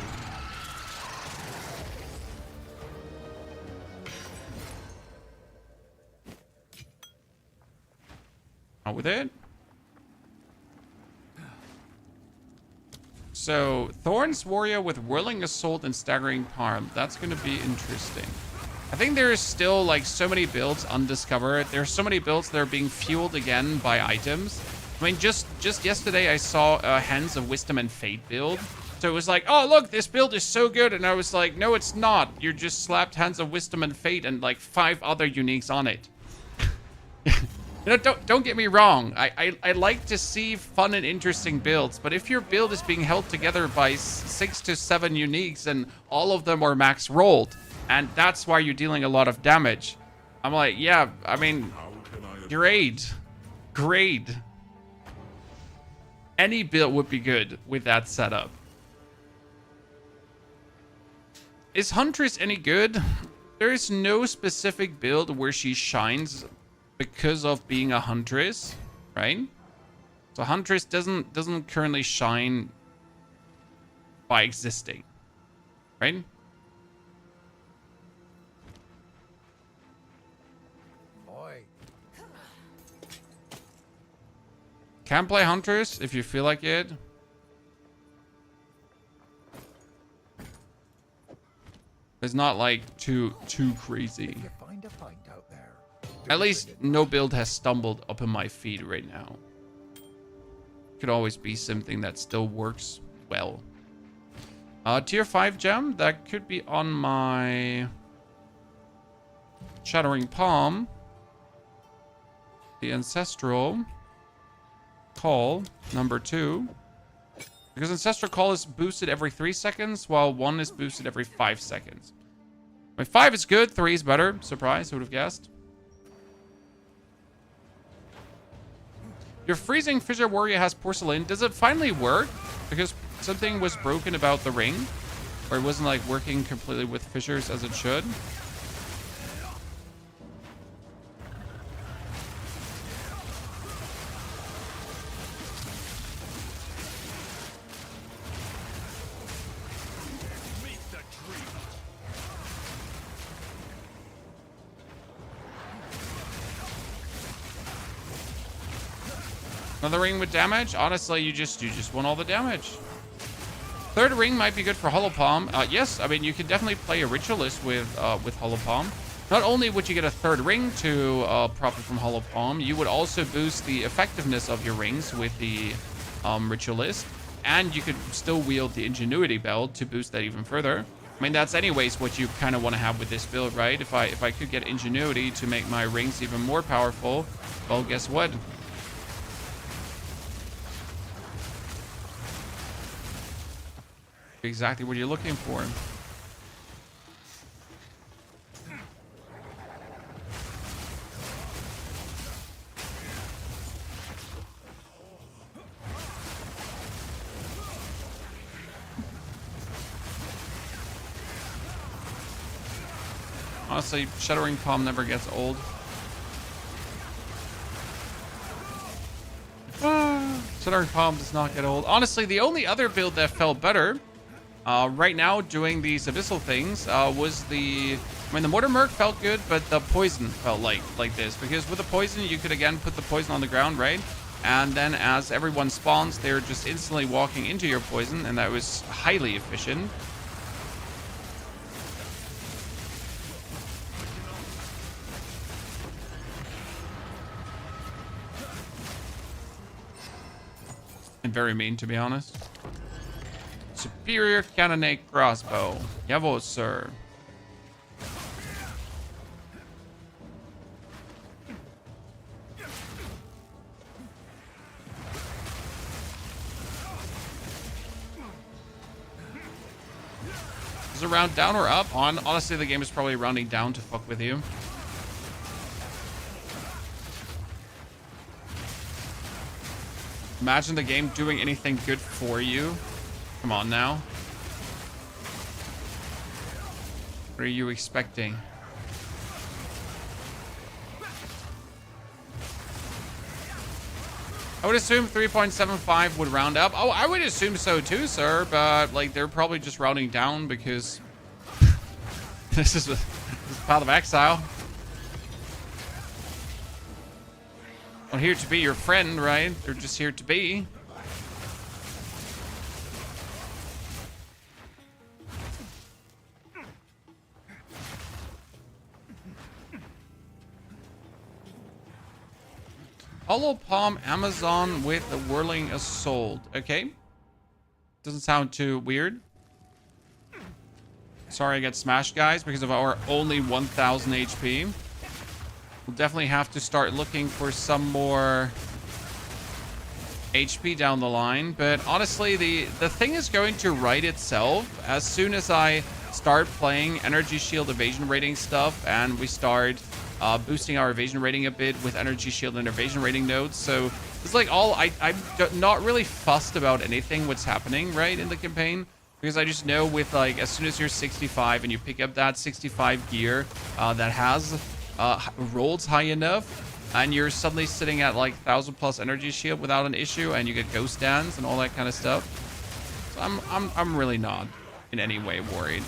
Out with it. So, Thorns Warrior with Whirling Assault and Staggering Palm. That's going to be interesting. I think there is still like so many builds undiscovered. There's so many builds that are being fueled again by items. I mean, just yesterday I saw a Hands of Wisdom and Fate build. So it was like, oh, look, this build is so good. And I was like, no, it's not. You just slapped Hands of Wisdom and Fate and like 5 other uniques on it. You know, don't get me wrong. I like to see fun and interesting builds, but if your build is being held together by 6 to 7 uniques and all of them are max rolled, and that's why you're dealing a lot of damage, I'm like, yeah, I mean, great. Any build would be good with that setup. Is Huntress any good? there is no specific build where she shines because of being a huntress, right? So huntress doesn't currently shine by existing, right? Oi. Can play huntress if you feel like it. It's not like too crazy. You find a find out there. At least no build has stumbled up in my feed right now. Could always be something that still works well. Tier 5 gem, that could be on my Shattering Palm. The Ancestral Call, number 2. Because Ancestral Call is boosted every 3 seconds, while 1 is boosted every 5 seconds. I mean, 5 is good, 3 is better. Surprise, who would have guessed? Your Freezing Fissure Warrior has Porcelain. Does it finally work? Because something was broken about the ring. Or it wasn't like working completely with fissures as it should. Another ring with damage? Honestly, you just want all the damage. Third ring might be good for Hollow Palm. Yes, I mean, you can definitely play a Ritualist with Hollow Palm. Not only would you get a third ring to profit from Hollow Palm, you would also boost the effectiveness of your rings with the Ritualist. And you could still wield the Ingenuity Belt to boost that even further. I mean, that's anyways what you kind of want to have with this build, right? If I could get Ingenuity to make my rings even more powerful, well, guess what? Exactly what you're looking for. Honestly, Shattering Palm never gets old. Shattering Palm does not get old. Honestly, the only other build that felt better right now doing these Abyssal things was the... I mean, the Mortar Merc felt good, but the Poison felt like this. Because with the Poison, you could again put the Poison on the ground, right? And then as everyone spawns, they're just instantly walking into your Poison, and that was highly efficient. And very mean, to be honest. Superior Cannonade Crossbow. Jawohl, sir. Is it round down or up? Honestly, the game is probably rounding down to fuck with you. Imagine the game doing anything good for you. Come on now. What are you expecting? I would assume 3.75 would round up. Oh, I would assume so too, sir. But like, they're probably just rounding down because this is Path of Exile. I'm here to be your friend, right? They're just here to be. Hollow Palm Amazon with a Whirling Assault. Okay. Doesn't sound too weird. Sorry I get smashed, guys, because of our only 1,000 HP. We'll definitely have to start looking for some more HP down the line. But honestly, the thing is going to right itself as soon as I start playing Energy Shield evasion rating stuff and we start boosting our evasion rating a bit with Energy Shield and evasion rating nodes. So it's like I'm not really fussed about anything what's happening right in the campaign. Because I just know with like, as soon as you're 65 and you pick up that 65 gear that has rolls high enough, and you're suddenly sitting at like 1,000+ energy shield without an issue, and you get ghost dance and all that kind of stuff. So I'm really not in any way worried.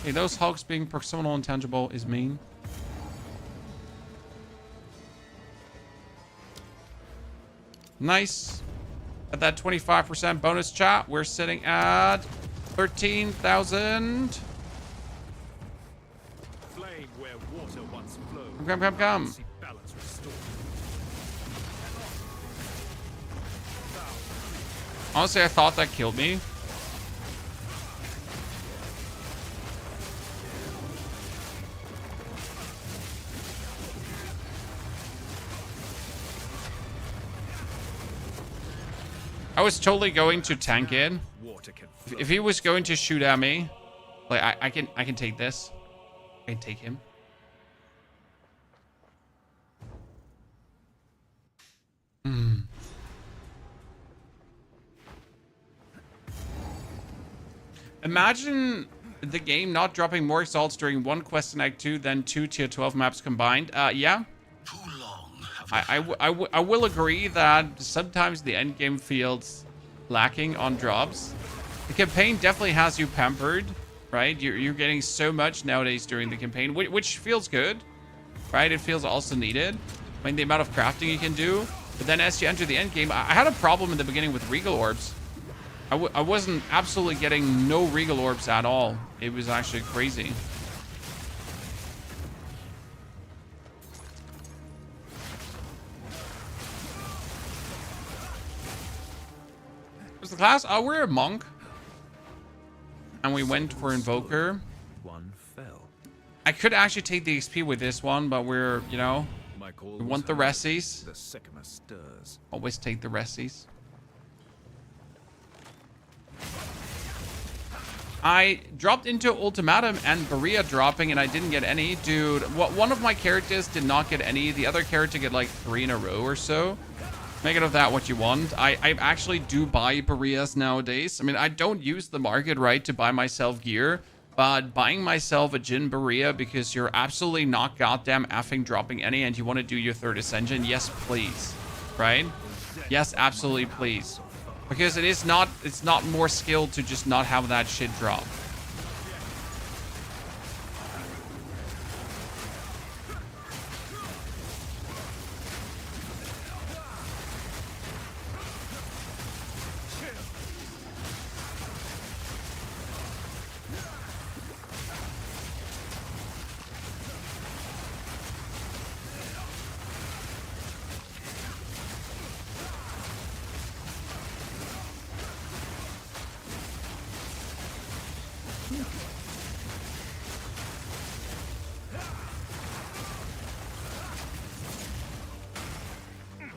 Hey, those hulks being personal intangible is mean. Nice. At that 25% bonus, chat, we're sitting at 13,000. Flame where water once flowed. Come. See balance restored. Honestly, I thought that killed me. I was totally going to tank it. Water can flow. If he was going to shoot at me, like I can take this. I can take him. Imagine the game not dropping more exalts during one quest in Act 2 than 2 tier 12 maps combined. Yeah. Too long. I will agree that sometimes the endgame feels lacking on drops. The campaign definitely has you pampered, right? You're getting so much nowadays during the campaign, which feels good, right? It feels also needed. I mean, the amount of crafting you can do. But then as you enter the endgame, I had a problem in the beginning with Regal Orbs. I wasn't absolutely getting no Regal Orbs at all. It was actually crazy. What's the class? Oh, we're a monk. And we went for invoker. One fell. I could actually take the XP with this one, but we're, you know, My call we was want the heard. resties. The sycamore stirs. Always take the resties. I dropped into Ultimatum and Berea dropping, and I didn't get any. Dude, one of my characters did not get any. The other character get like 3 in a row or so. Make it of that what you want. I actually do buy Bereas nowadays. I mean, I don't use the market, right, to buy myself gear. But buying myself a Jin Berea because you're absolutely not goddamn effing dropping any and you want to do your 3rd ascension, yes, please. Right? Yes, absolutely, please. Because it's not more skill to just not have that shit drop.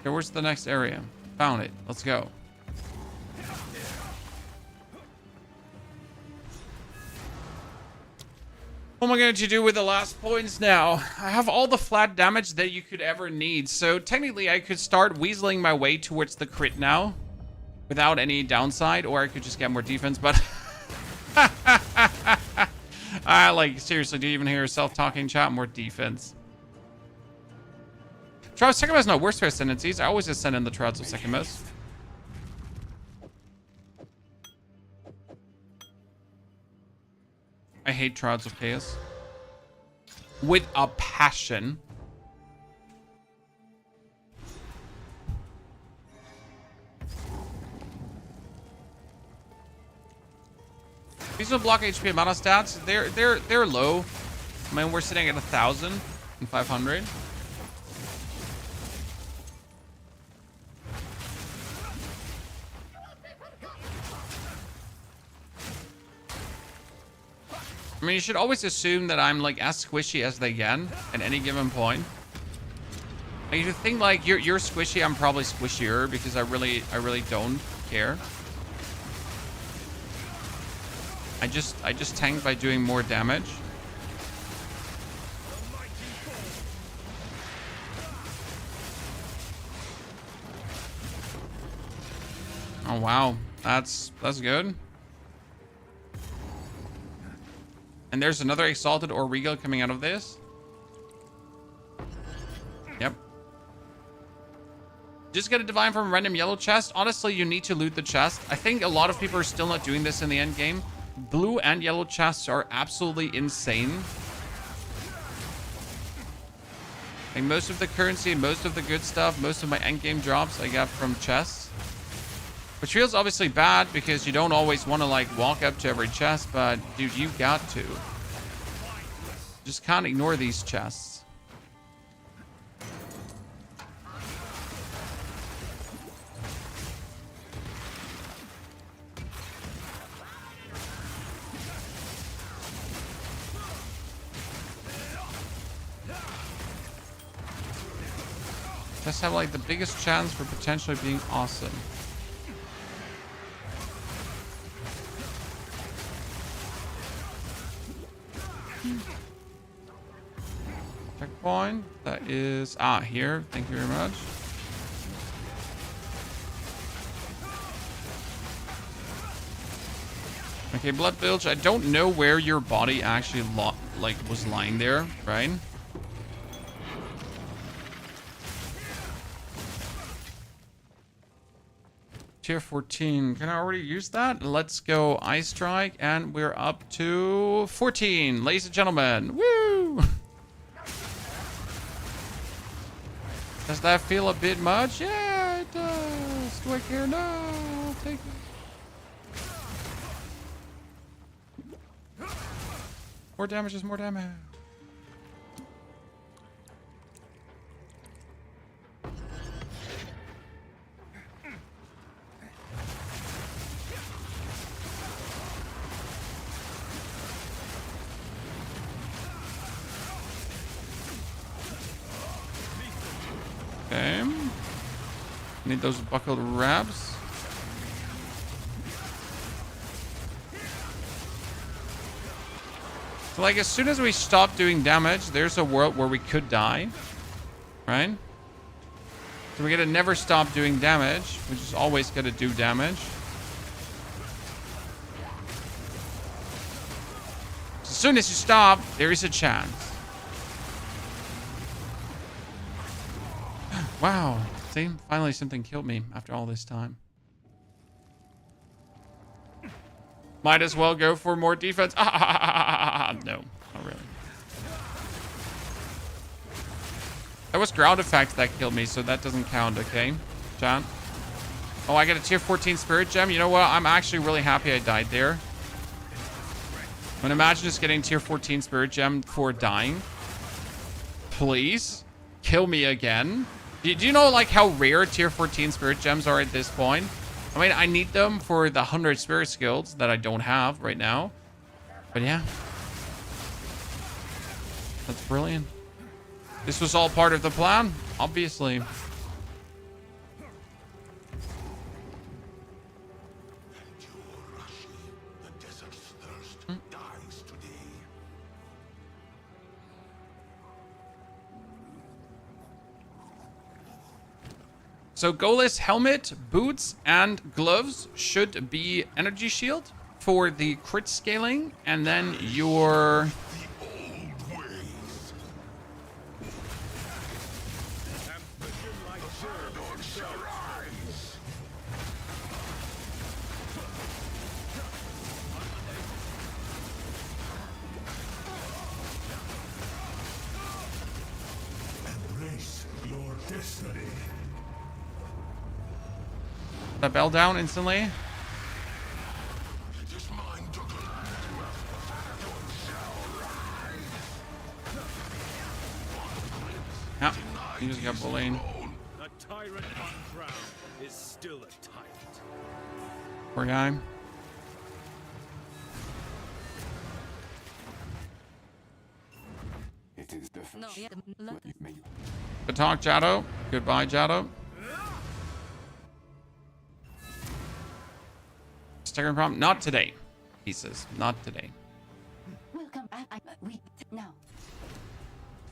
Okay, where's the next area? Found it. Let's go. What am I going to do with the last points now? I have all the flat damage that you could ever need. So technically I could start weaseling my way towards the crit now without any downside, or I could just get more defense, but like, seriously, do you even hear yourself talking, chat? More defense. Trials of Sekimus, no, worst first tendencies. I always ascend in the Trials of Sekimus. I hate Trials of Chaos. With a passion. These will block HP and mana stats. They're low. I mean, we're sitting at 1,500. I mean, you should always assume that I'm like as squishy as they get at any given point. Like, if you think like you're squishy, I'm probably squishier because I really don't care. I just tank by doing more damage. Oh wow, that's good. And there's another exalted or regal coming out of this. Yep. Just get a divine from a random yellow chest. Honestly, you need to loot the chest. I think a lot of people are still not doing this in the end game. Blue and yellow chests are absolutely insane. Like most of the currency, most of the good stuff, most of my end game drops I got from chests. Which feels obviously bad because you don't always want to like walk up to every chest, but dude, you got to. Just can't ignore these chests. Just have like the biggest chance for potentially being awesome. Checkpoint. That is here. Thank you very much. Okay, blood bilge. I don't know where your body actually was lying there, right? Tier 14. Can I already use that? Let's go Ice Strike, and we're up to 14, ladies and gentlemen. Woo! Does that feel a bit much? Yeah, it does. Do I care? No, I'll take it. More damage is more damage. Okay. Need those buckled wraps. So like as soon as we stop doing damage, there's a world where we could die. Right? So we gotta never stop doing damage. We just always gotta do damage. As soon as you stop, there is a chance. Wow. See? Finally something killed me after all this time. Might as well go for more defense. No, not really. That was ground effect that killed me, so that doesn't count, okay? Chat. Oh, I got a tier 14 spirit gem. You know what? I'm actually really happy I died there. But imagine just getting tier 14 spirit gem for dying. Please. Kill me again. Do you know like how rare tier 14 spirit gems are at this point? I mean, I need them for the 100 spirit skills that I don't have right now. But yeah. That's brilliant. This was all part of the plan, obviously. So Golis helmet, boots, and gloves should be energy shield for the crit scaling, and then your Embrace your destiny. the bell down instantly. Yeah, he just got bullied. A tyrant uncrowned is still a tyrant. Poor guy. It is the Good talk, Jado. Goodbye, Jado. Second prompt, not today. He says, not today. Welcome. We now.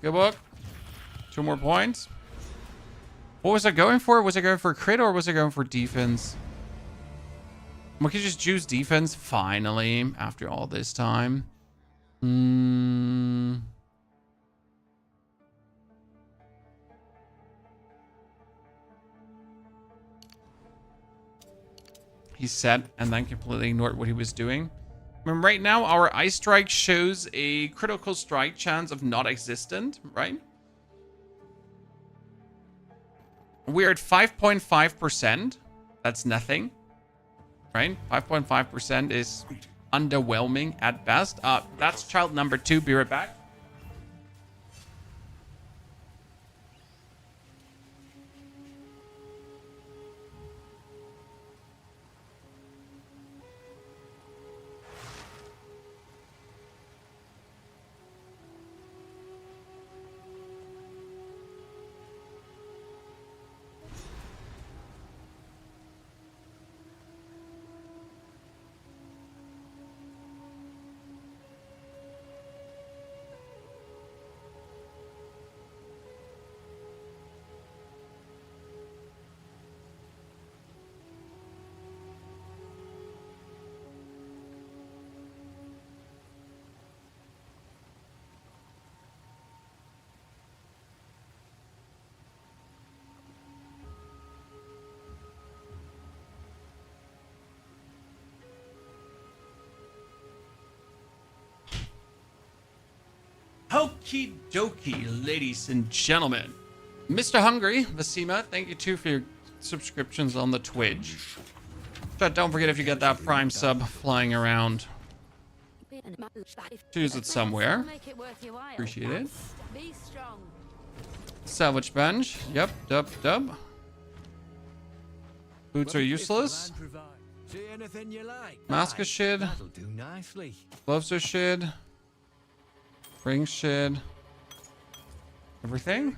Good book. 2 more points. What was I going for? Was I going for crit or was I going for defense? We could just choose defense finally after all this time. He said, and then completely ignored what he was doing. I mean, right now, our Ice Strike shows a critical strike chance of not existent, right? We're at 5.5%. That's nothing, right? 5.5% is underwhelming at best. That's child number 2. Be right back. Okie dokie, ladies and gentlemen. Mr. Hungry, Vasima, thank you too for your subscriptions on the Twitch. But don't forget, if you get that Prime sub flying around, choose it somewhere. Appreciate it. Salvage bench. Yep, dub. Boots are useless. Mask is shit. Gloves are shit. Ring shit. Everything?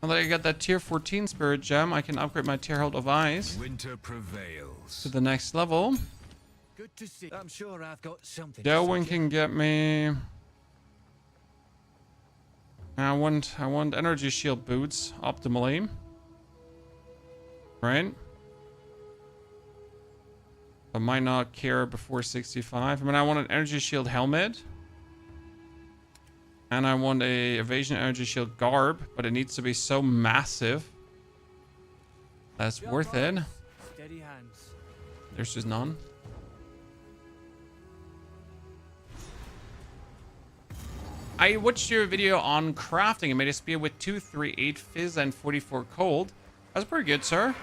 Now that I got that tier 14 spirit gem, I can upgrade my tier Herald of Ice Winter prevails. to the next level. Good to see. I'm sure I've got something. Darwin can get me. I want energy shield boots optimally. Right? I might not care before 65. I mean, I want an energy shield helmet. And I want a evasion energy shield garb, but it needs to be so massive. That's worth it. Steady hands. There's just none. I watched your video on crafting and made a spear with 2, 3, 8 fizz and 44 cold. That's pretty good, sir.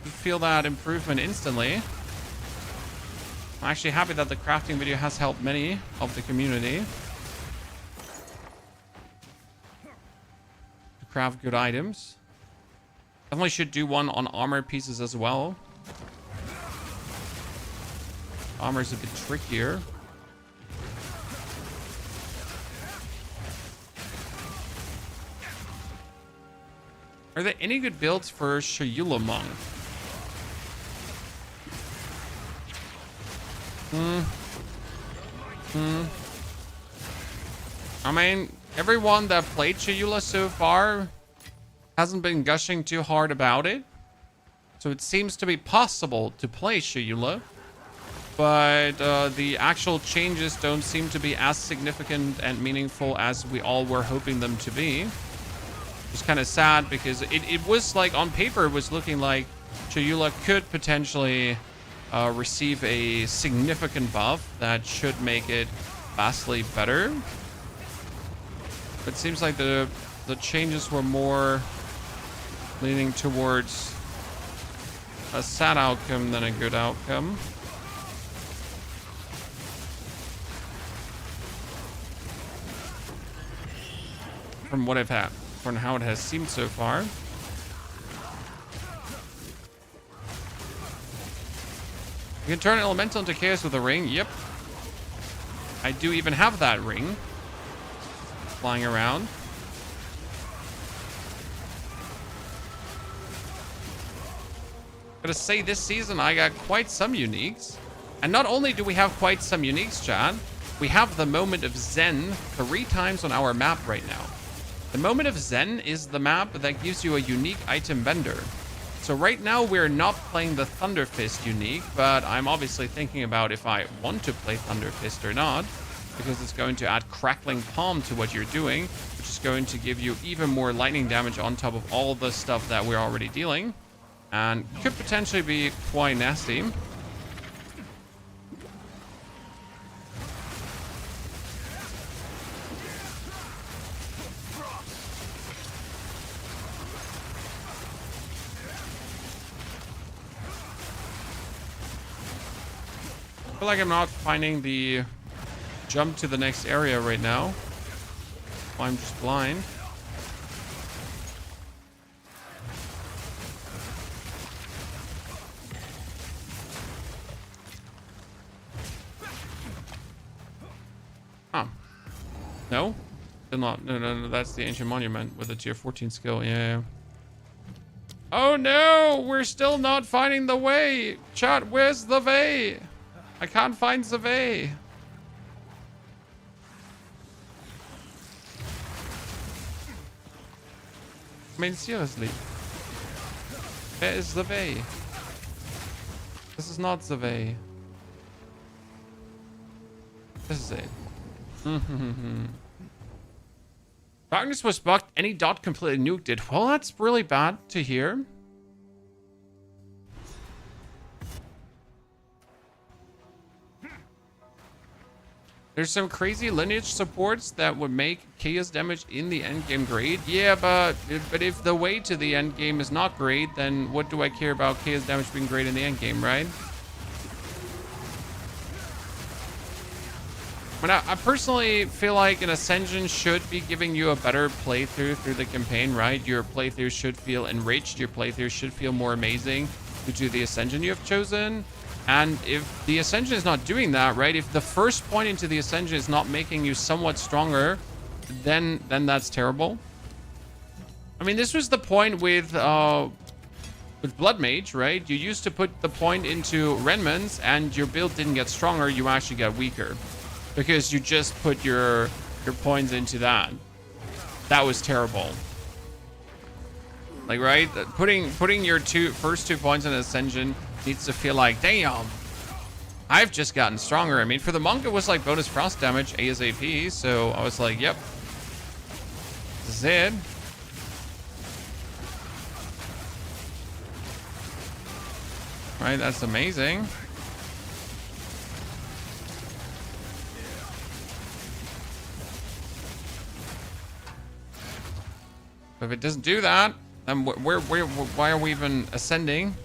You feel that improvement instantly. I'm actually happy that the crafting video has helped many of the community to craft good items. Definitely should do one on armor pieces as well. Armor's a bit trickier. Are there any good builds for Shayula Monk? I mean, everyone that played Shayula so far hasn't been gushing too hard about it. So it seems to be possible to play Shayula. But the actual changes don't seem to be as significant and meaningful as we all were hoping them to be. It's kind of sad because it was like, on paper, it was looking like Shayula could potentially receive a significant buff that should make it vastly better. But it seems like the changes were more leaning towards a sad outcome than a good outcome. From what I've had, from how it has seemed so far. You can turn an elemental into chaos with a ring. Yep. I do even have that ring flying around. Gotta say, this season I got quite some uniques. And not only do we have quite some uniques, Chad, we have the moment of Zen 3 times on our map right now. The Moment of Zen is the map that gives you a unique item vendor. So right now we're not playing the Thunder Fist unique, but I'm obviously thinking about if I want to play Thunder Fist or not, because it's going to add Crackling Palm to what you're doing, which is going to give you even more lightning damage on top of all the stuff that we're already dealing, and could potentially be quite nasty. I feel like I'm not finding the jump to the next area right now. I'm just blind. Oh. No? Still not. No. That's the Ancient Monument with a tier 14 skill. Yeah. Oh no! We're still not finding the way! Chat, where's the way? I can't find the way. I mean, seriously. Where is the way? This is not the way. This is it. Darkness was bugged. Any dot completely nuked it. Well, that's really bad to hear. There's some crazy lineage supports that would make chaos damage in the endgame great. Yeah, but if the way to the endgame is not great, then what do I care about chaos damage being great in the endgame, right? I mean, I personally feel like an ascension should be giving you a better playthrough through the campaign, right? Your playthrough should feel enriched. Your playthrough should feel more amazing due to the ascension you have chosen. And if the ascension is not doing that, right? If the first point into the ascension is not making you somewhat stronger, then that's terrible. I mean, this was the point with Blood Mage, right? You used to put the point into Renmans and your build didn't get stronger, you actually got weaker. Because you just put your points into that. That was terrible. Like, right? Putting your first two points in Ascension needs to feel like, damn, I've just gotten stronger. I mean, for the monk, it was like bonus frost damage ASAP. So I was like, yep. This is it. Right, that's amazing. But if it doesn't do that, then why are we even ascending?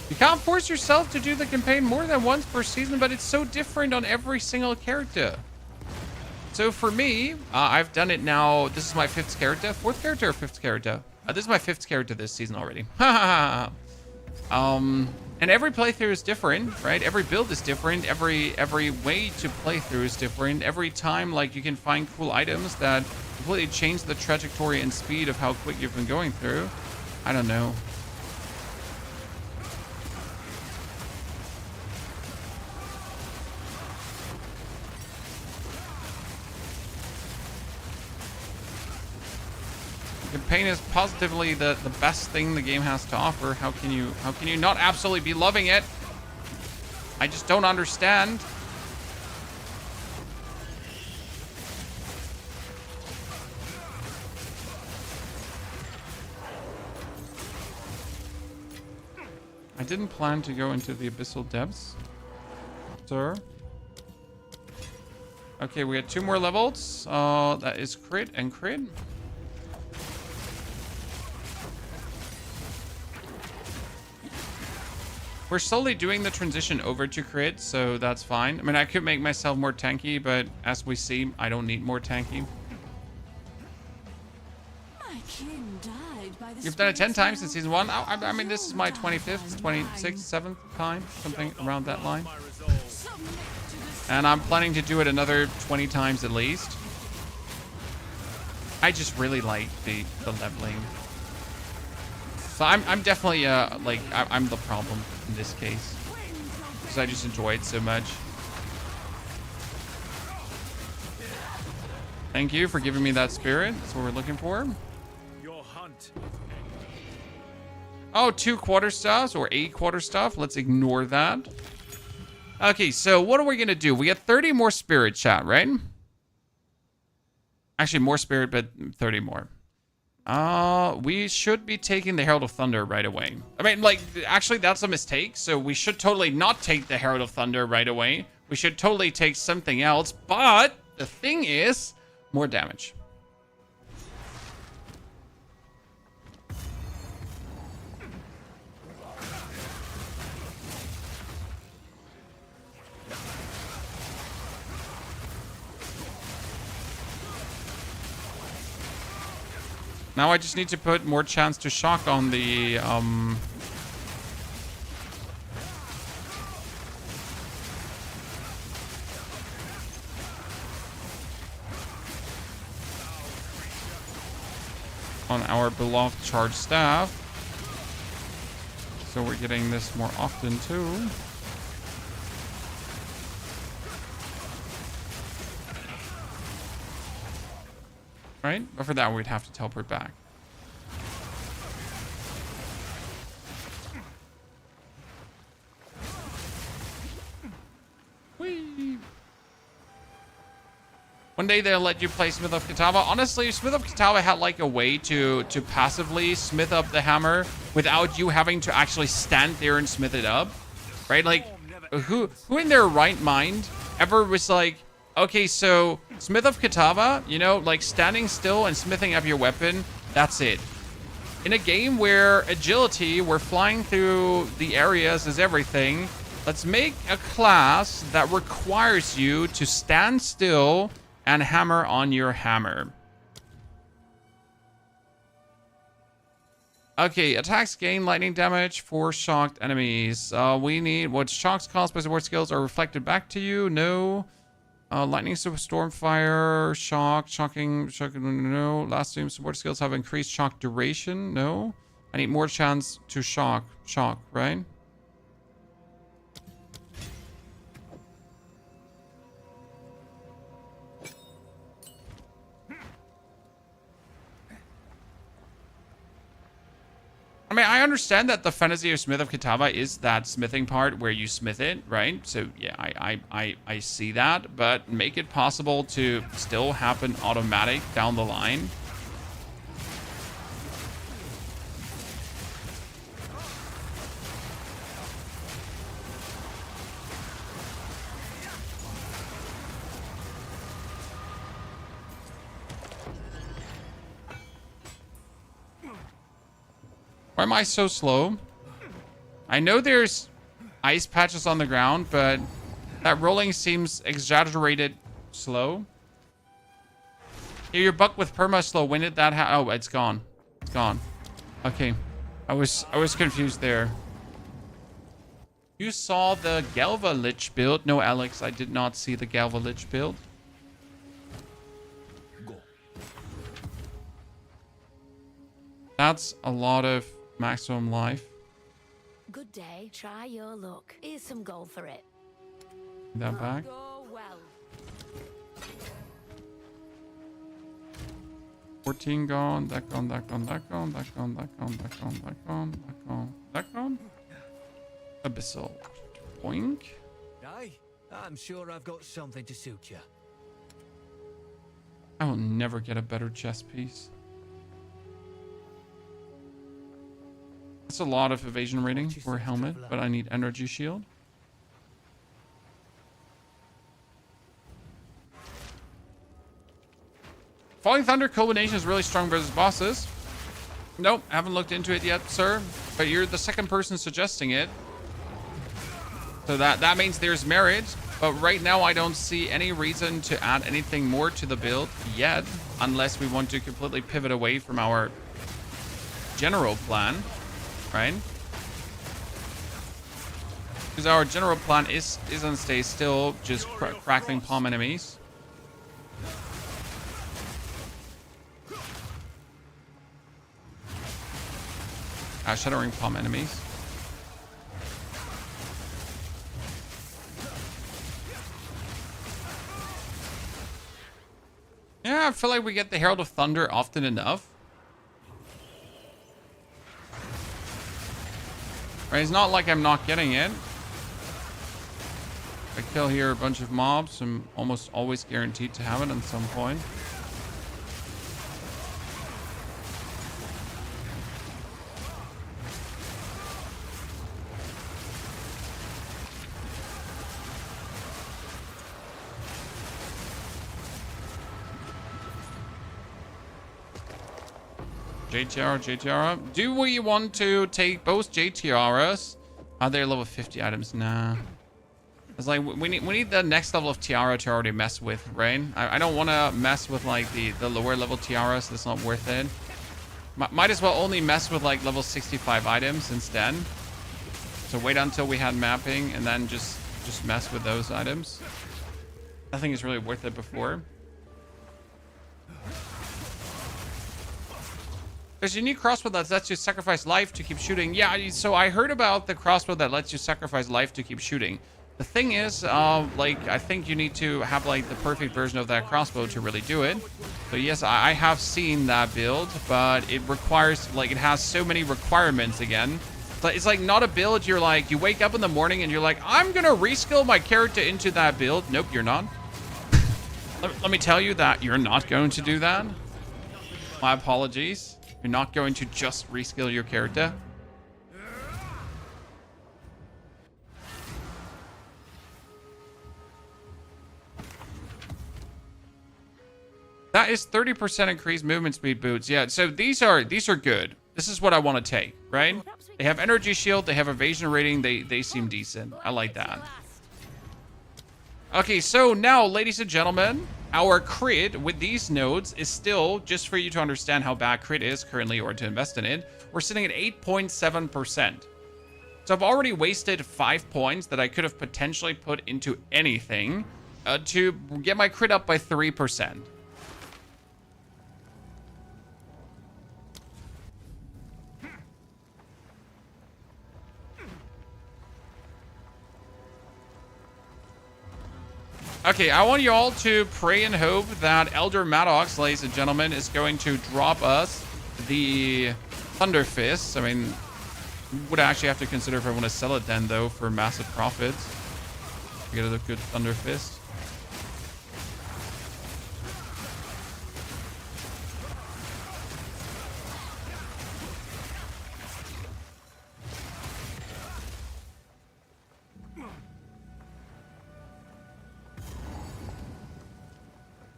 You can't force yourself to do the campaign more than once per season, but it's so different on every single character. So for me, I've done it now. This is my fourth character or fifth character. This is my fifth character this season already. And every playthrough is different, right? Every build is different. Every way to play through is different. Every time, like, you can find cool items that completely change the trajectory and speed of how quick you've been going through. I don't know. Campaign is positively the best thing the game has to offer. How can you not absolutely be loving it? I just don't understand. I didn't plan to go into the Abyssal depths, sir. Okay, we had 2 more levels. That is crit and crit. We're slowly doing the transition over to crit, so that's fine. I mean, I could make myself more tanky, but as we see, I don't need more tanky. You've done it 10 times in season 1. I mean, this is my 25th, 26th, 7th time, something around that line. And I'm planning to do it another 20 times at least. I just really like the leveling. So I'm definitely like I'm the problem in this case because I just enjoy it so much. Thank you for giving me that spirit. That's what we're looking for. Your hunt. Oh, 2 quarterstaffs or 8 quarterstaff. Let's ignore that. Okay, so what are we going to do? We get 30 more spirit, chat, right? Actually, more spirit, but 30 more. We should be taking the Herald of Thunder right away. I mean, like, actually, that's a mistake. So we should totally not take the Herald of Thunder right away. We should totally take something else. But the thing is, more damage. Now I just need to put more chance to shock on the on our beloved charged staff. So we're getting this more often too. Right? But for that, we'd have to teleport back. Whee! One day they'll let you play Smith of Katava. Honestly, Smith of Katava had like a way to passively smith up the hammer without you having to actually stand there and smith it up. Right? Like, who in their right mind ever was like, okay, so Smith of Katava, you know, like standing still and smithing up your weapon, that's it. In a game where agility, where flying through the areas is everything, let's make a class that requires you to stand still and hammer on your hammer. Okay, attacks gain lightning damage for shocked enemies. We need what shocks caused by support skills are reflected back to you. No. Lightning, stormfire, shocking, no. Last stream support skills have increased shock duration. No. I need more chance to shock, right? I mean, I understand that the fantasy of Smith of Katava is that smithing part where you smith it, right? So yeah, I see that, but make it possible to still happen automatic down the line. Why am I so slow? I know there's ice patches on the ground, but that rolling seems exaggerated slow. Here, your buck with perma slow. When did that happen? Oh, it's gone. It's gone. Okay. I was confused there. You saw the Galva Lich build? No, Alex, I did not see the Galva Lich build. That's a lot of maximum life. Good day. Try your luck. Here's some gold for it. That back. Go well. 14 gone. That gone. That gone. That gone. That gone. That gone. That gone. That gone. That gone. That gone. Abyssal. Boink. Aye, I'm sure I've got something to suit you. I will never get a better chest piece. That's a lot of evasion rating for a helmet, but I need energy shield. Falling Thunder combination is really strong versus bosses. Nope, haven't looked into it yet, sir. But you're the second person suggesting it. So that means there's merit. But right now I don't see any reason to add anything more to the build yet. Unless we want to completely pivot away from our general plan. Right? Because our general plan is and stays still just crackling palm enemies. Shattering palm enemies. Yeah, I feel like we get the Herald of Thunder often enough. Right, it's not like I'm not getting it. I kill here a bunch of mobs. I'm almost always guaranteed to have it at some point. JTR. Do we want to take both JTRs? Are they level 50 items? Nah. It's like we need the next level of tiara to already mess with, right? I don't want to mess with like the lower level tiaras. That's not worth it. Might as well only mess with like level 65 items instead. So wait until we had mapping and then just mess with those items. I think it's really worth it before. There's a unique crossbow that lets you sacrifice life to keep shooting. Yeah, so I heard about the crossbow that lets you sacrifice life to keep shooting. The thing is, like, I think you need to have, like, the perfect version of that crossbow to really do it. So, yes, I have seen that build, but it requires, like, it has so many requirements again. But it's, like, not a build you're, like, you wake up in the morning and you're like, I'm gonna reskill my character into that build. Nope, you're not. Let me tell you that you're not going to do that. My apologies. You're not going to just reskill your character. That is 30% increased movement speed boots. Yeah, so these are good. This is what I want to take, right? They have energy shield, they have evasion rating, they seem decent. I like that. Okay, so now, ladies and gentlemen, our crit with these nodes is still, just for you to understand how bad crit is currently or to invest in it, we're sitting at 8.7%. So I've already wasted 5 points that I could have potentially put into anything to get my crit up by 3%. Okay, I want you all to pray and hope that Elder Maddox, ladies and gentlemen, is going to drop us the Thunder Fist. I mean, would actually have to consider if I want to sell it then, though, for massive profits. Get a good Thunder Fist.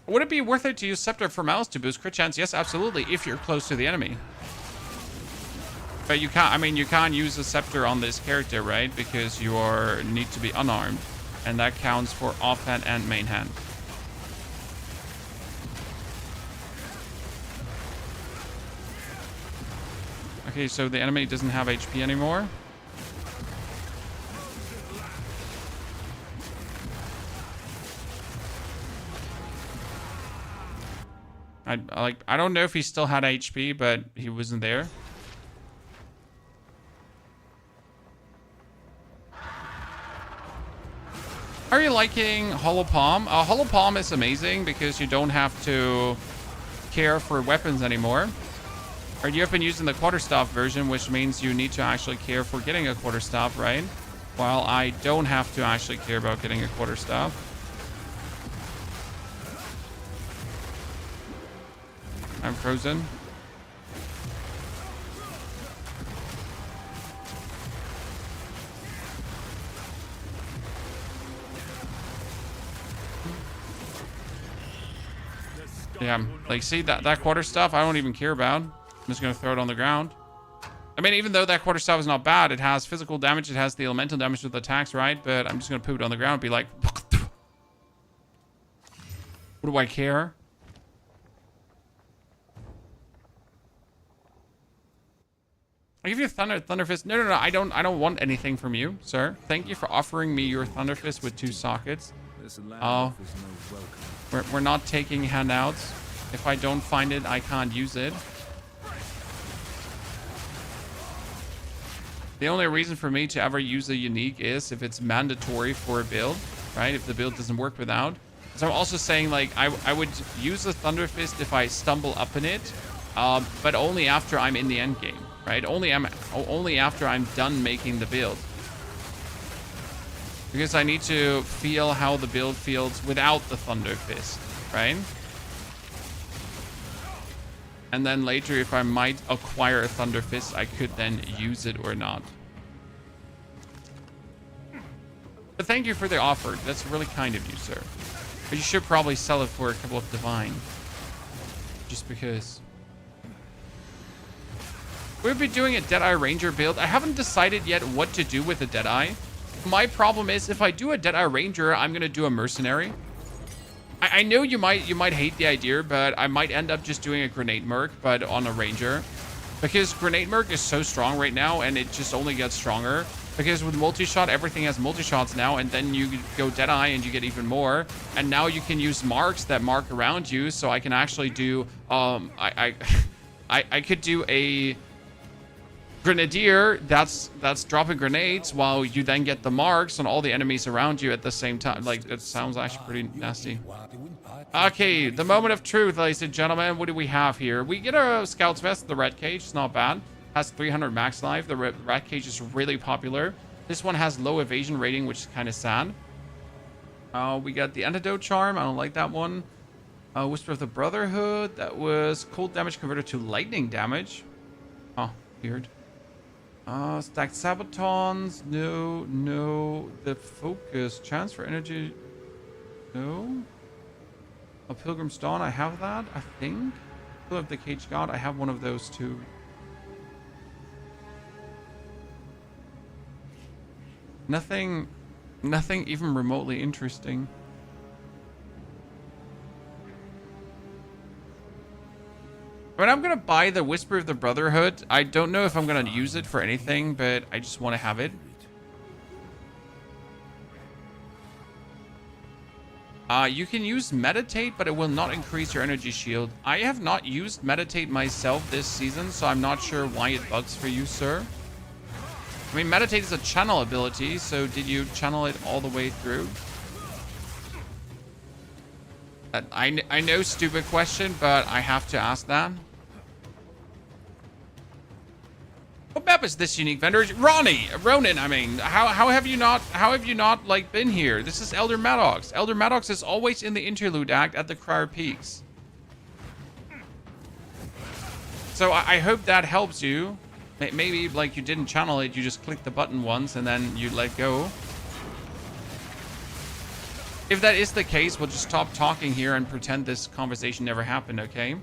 Would it be worth it to use Scepter for Mouse to boost crit chance? Yes, absolutely, if you're close to the enemy. But you can't, I mean, you can't use a Scepter on this character, right? Because you need to be unarmed. And that counts for offhand and main hand. Okay, so the enemy doesn't have HP anymore. I don't know if he still had HP, but he wasn't there. Are you liking Hollow Palm? Hollow Palm is amazing because you don't have to care for weapons anymore. Or you have been using the quarterstaff version, which means you need to actually care for getting a quarterstaff, right? While I don't have to actually care about getting a quarterstaff. I'm frozen. Yeah, like, see that quarterstaff I don't even care about. I'm just gonna throw it on the ground. I mean, even though that quarterstaff is not bad, it has physical damage, it has the elemental damage with attacks, right? But I'm just gonna poop it on the ground and be like, what do I care? I'll give you a Thunder Fist. No, I don't want anything from you, sir. Thank you for offering me your Thunder Fist with 2 sockets. Oh, we're not taking handouts. If I don't find it, I can't use it. The only reason for me to ever use a unique is if it's mandatory for a build, right? If the build doesn't work without. So I'm also saying, like, I would use the Thunder Fist if I stumble up in it, but only after I'm in the end game, right? Only after I'm done making the build. Because I need to feel how the build feels without the Thunder Fist, right? And then later, if I might acquire a Thunder Fist, I could then use it or not. But thank you for the offer. That's really kind of you, sir. But you should probably sell it for a couple of Divine. Just because. We'll be doing a Deadeye Ranger build. I haven't decided yet what to do with the Deadeye. My problem is, if I do a Deadeye Ranger, I'm going to do a Mercenary. I know you might hate the idea, but I might end up just doing a Grenade Merc, but on a Ranger. Because Grenade Merc is so strong right now, and it just only gets stronger. Because with multi-shot, everything has multi-shots now, and then you go Deadeye and you get even more. And now you can use marks that mark around you, so I can actually do, I could do a Grenadier that's dropping grenades while you then get the marks on all the enemies around you at the same time. Like, it sounds actually pretty nasty. Okay, the moment of truth, ladies and gentlemen. What do we have here? We get a Scout's Vest, the Red Cage. It's not bad. Has 300 max life. The Red Cage is really popular. This one has low evasion rating, which is kind of sad. We got the Antidote Charm. I don't like that one. Whisper of the Brotherhood. That was cold damage converted to lightning damage. Oh, weird. Stacked Sabatons. No. The Focus. Chance for energy. No. A Pilgrim's Dawn. I have that, I think. Pillar of the Cage God. I have one of those too. Nothing even remotely interesting. I mean, I'm gonna buy the Whisper of the Brotherhood. I don't know if I'm gonna use it for anything, but I just want to have it. You can use Meditate, but it will not increase your energy shield. I have not used Meditate myself this season, so I'm not sure why it bugs for you, sir. I mean, Meditate is a channel ability, so did you channel it all the way through? I know, stupid question, but I have to ask that. What map is this unique vendor? Ronan, I mean, how have you not like been here? This is Elder Maddox. Elder Maddox is always in the Interlude Act at the Crier Peaks. So I hope that helps you. Maybe, like, you didn't channel it, you just clicked the button once and then you let go. If that is the case, we'll just stop talking here and pretend this conversation never happened, okay?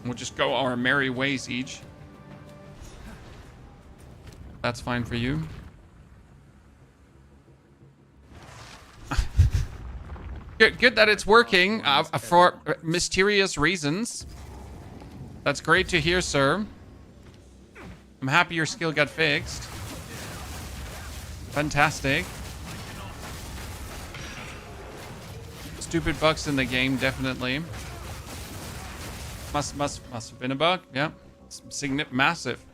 We'll just go our merry ways each. That's fine for you. Good that it's working for mysterious reasons. That's great to hear, sir. I'm happy your skill got fixed. Fantastic. Stupid bugs in the game, definitely. Must have been a bug. Yeah, massive.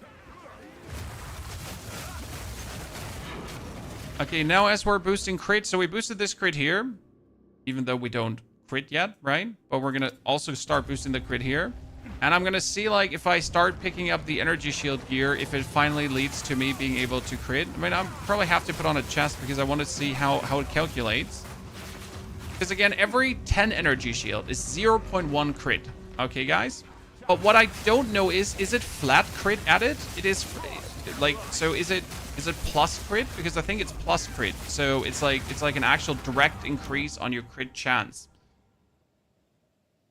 Okay, now as we're boosting crit, so we boosted this crit here, even though we don't crit yet, right? But we're gonna also start boosting the crit here. And I'm gonna see, like, if I start picking up the energy shield gear, if it finally leads to me being able to crit. I mean, I'll probably have to put on a chest because I want to see how it calculates. Because again, every 10 energy shield is 0.1 crit. Okay, guys? But what I don't know is it flat crit added? It is, like, so is it plus crit? Because I think it's plus crit. So it's like an actual direct increase on your crit chance.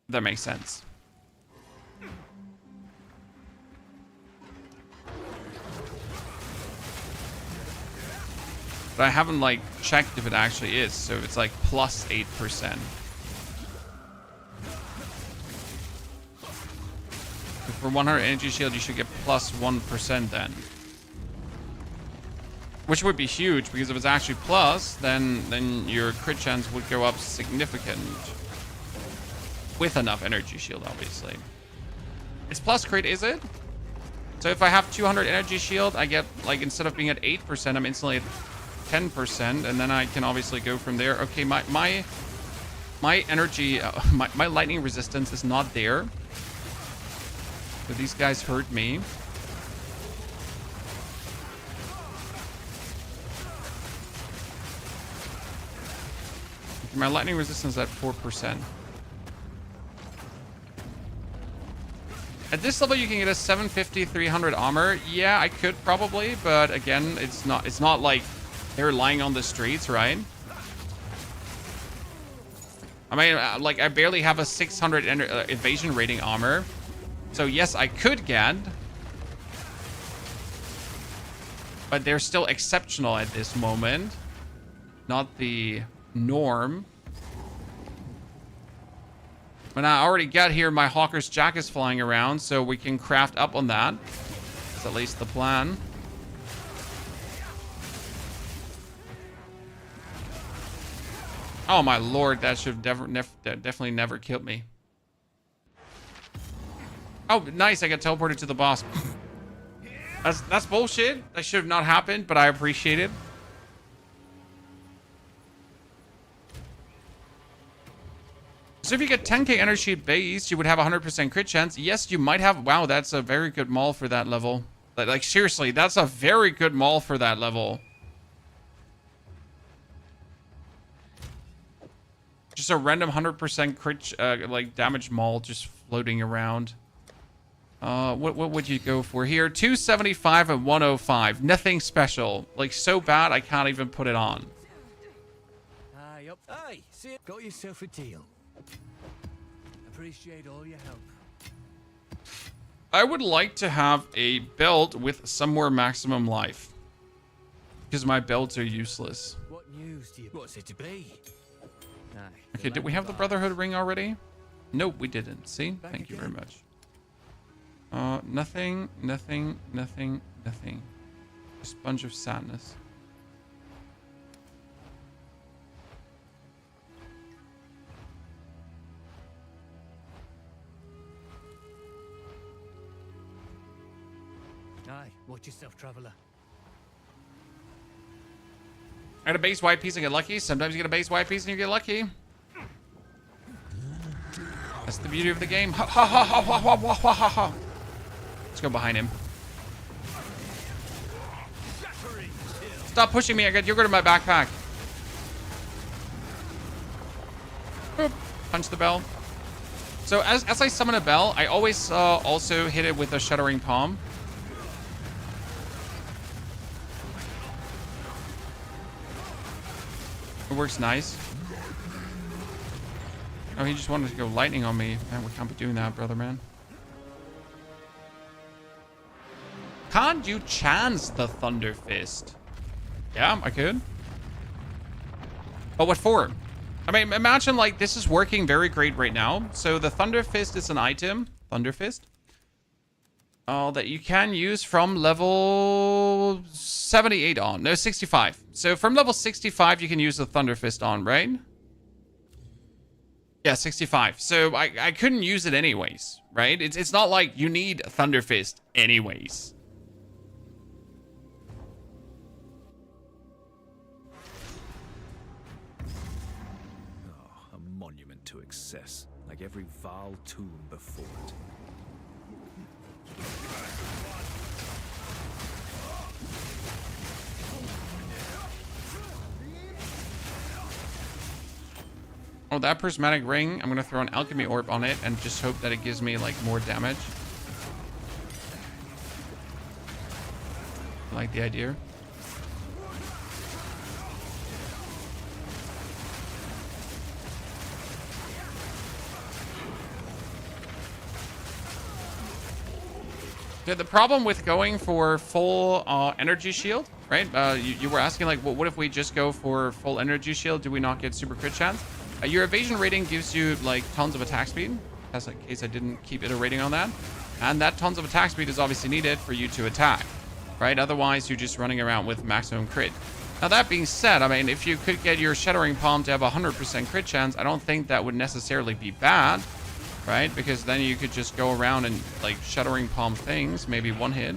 That makes sense. But I haven't, like, checked if it actually is. So it's like plus 8%. For 100 energy shield, you should get plus 1% then. Which would be huge, because if it's actually plus, then your crit chance would go up significant. With enough energy shield, obviously. It's plus crit, is it? So if I have 200 energy shield, I get, like, instead of being at 8%, I'm instantly at 10%, and then I can obviously go from there. Okay, my energy, my lightning resistance is not there. So these guys hurt me. Okay, my lightning resistance is at 4%. At this level, you can get a 750, 300 armor. Yeah, I could probably, but again, it's not like they're lying on the streets, right? I mean, like, I barely have a 600 evasion rating armor. So yes, I could get, but they're still exceptional at this moment, not the norm. When I already got here, my Hawker's Jack is flying around, so we can craft up on that. That's at least the plan. Oh my lord, that should definitely never killed me. Oh, nice, I got teleported to the boss. That's bullshit. That should have not happened, but I appreciate it. So if you get 10k energy base, you would have 100% crit chance. Yes, you might have. Wow, that's a very good maul for that level. Like seriously, that's a very good maul for that level. Just a random 100% crit, like damage maul just floating around. What would you go for here? 275 and 105. Nothing special. Like so bad, I can't even put it on. Aye, up. Aye, see, got yourself a deal. Appreciate all your help. I would like to have a belt with some more maximum life, because my belts are useless. What news do you? What's it to be? Aye, Okay, did we have the Brotherhood ring already? Nope, we didn't. See? Thank you very much. Nothing. A sponge of sadness. Aye, watch yourself, traveler. I got a base white piece and get lucky. Sometimes you get a base white piece and you get lucky. That's the beauty of the game. Ha ha ha ha ha ha ha ha ha. Let's go behind him. Stop pushing me. I got yogurt in my backpack. Boop. Punch the bell. So as I summon a bell, I always also hit it with a Shattering Palm. It works nice. Oh, he just wanted to go lightning on me. Man, we can't be doing that, brother, man. Can't you chance the Thunder Fist? Yeah, I could. But what for? I mean, imagine, like, this is working very great right now. So the Thunder Fist is an item. Thunder Fist. That you can use from level 78 on. No, 65. So from level 65, you can use the Thunder Fist on, right? Yeah, 65. So I couldn't use it anyways, right? It's not like you need Thunder Fist anyways. Oh, a monument to excess, like every vile tomb before it. Oh, that prismatic ring. I'm going to throw an alchemy orb on it and just hope that it gives me, like, more damage. I like the idea. Yeah, the problem with going for full energy shield, right? You were asking, like, well, what if we just go for full energy shield? Do we not get super crit chance? Your evasion rating gives you, like, tons of attack speed. That's in case I didn't keep it a rating on that. And that tons of attack speed is obviously needed for you to attack, right? Otherwise, you're just running around with maximum crit. Now, that being said, I mean, if you could get your Shattering Palm to have 100% crit chance, I don't think that would necessarily be bad, right? Because then you could just go around and, like, Shattering Palm things, maybe one hit.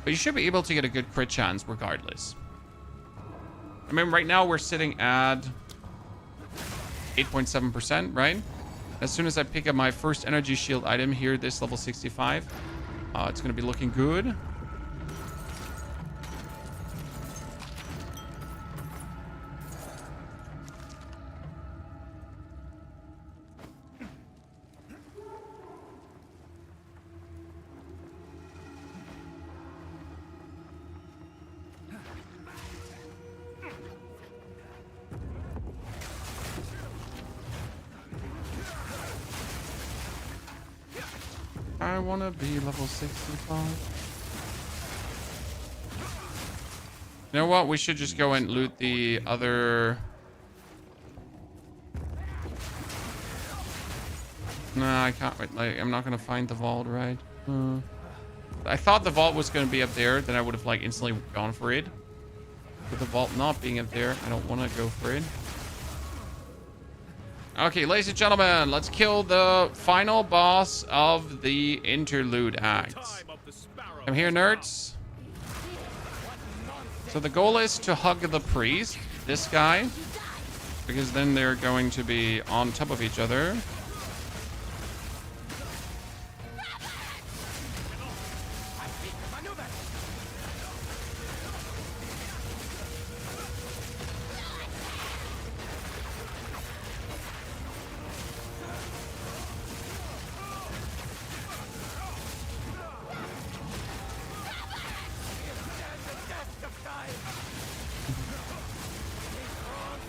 But you should be able to get a good crit chance regardless. I mean, right now we're sitting at 8.7%, right? As soon as I pick up my first energy shield item here, this level 65, it's going to be looking good. I want to be level 65. You know what? We should just go and loot the other... Nah, I can't. Like, I'm not going to find the vault, right? I thought the vault was going to be up there. Then I would have, like, instantly gone for it. With the vault not being up there, I don't want to go for it. Okay, ladies and gentlemen, let's kill the final boss of the interlude act. Come here, nerds. So the goal is to hug the priest, this guy, because then they're going to be on top of each other.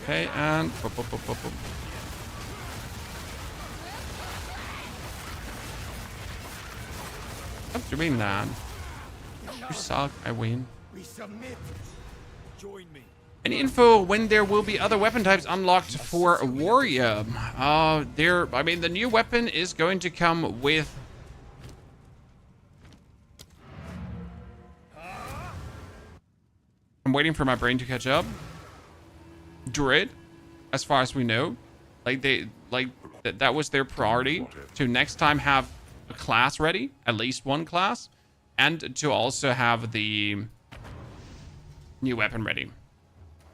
Okay, and boop, boop, boop, boop, boop. Stop doing that. You suck. I win. We submit. Join me. Any info when there will be other weapon types unlocked for Warrior? I mean, the new weapon is going to come with... I'm waiting for my brain to catch up. Druid, as far as we know, that was their priority, to next time have a class ready, at least one class, and to also have the new weapon ready,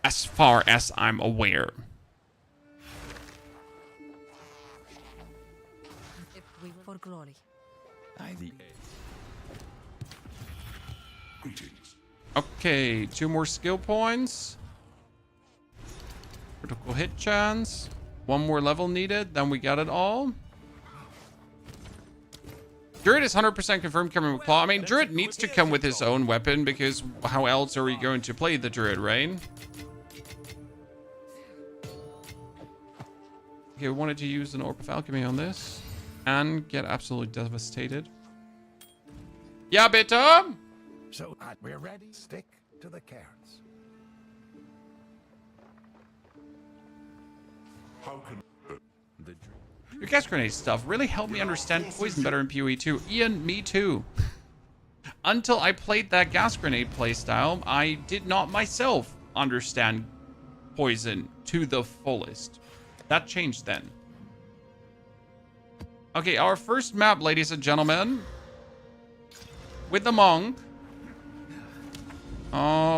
as far as I'm aware. For glory. Okay, 2 more skill points. Critical hit chance. 1 more level needed. Then we got it all. Druid is 100% confirmed coming with Claw. I mean, Druid needs to come with his own weapon, because how else are we going to play the Druid, right? Okay, we wanted to use an Orb of Alchemy on this and get absolutely devastated. Yeah, bitte? So we're ready. Stick to the carrots. How can Your gas grenade stuff really helped me understand poison better in POE 2. Ian, me too. Until I played that gas grenade playstyle, I did not myself understand poison to the fullest. That changed then. Okay, our first map, ladies and gentlemen. With the monk.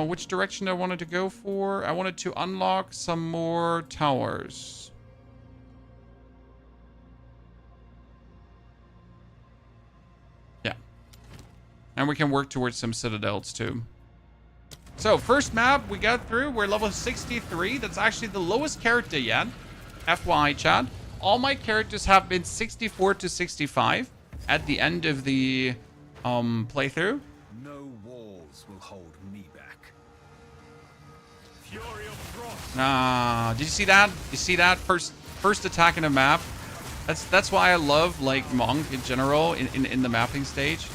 Which direction I wanted to go for? I wanted to unlock some more towers. Yeah. And we can work towards some citadels too. So, first map we got through. We're level 63. That's actually the lowest character yet. FYI, chat. All my characters have been 64 to 65 at the end of the playthrough. No walls will hold me back. Fury of Frost. Did you see that? You see that first attack in a map? That's why I love like Monk in general in the mapping stage.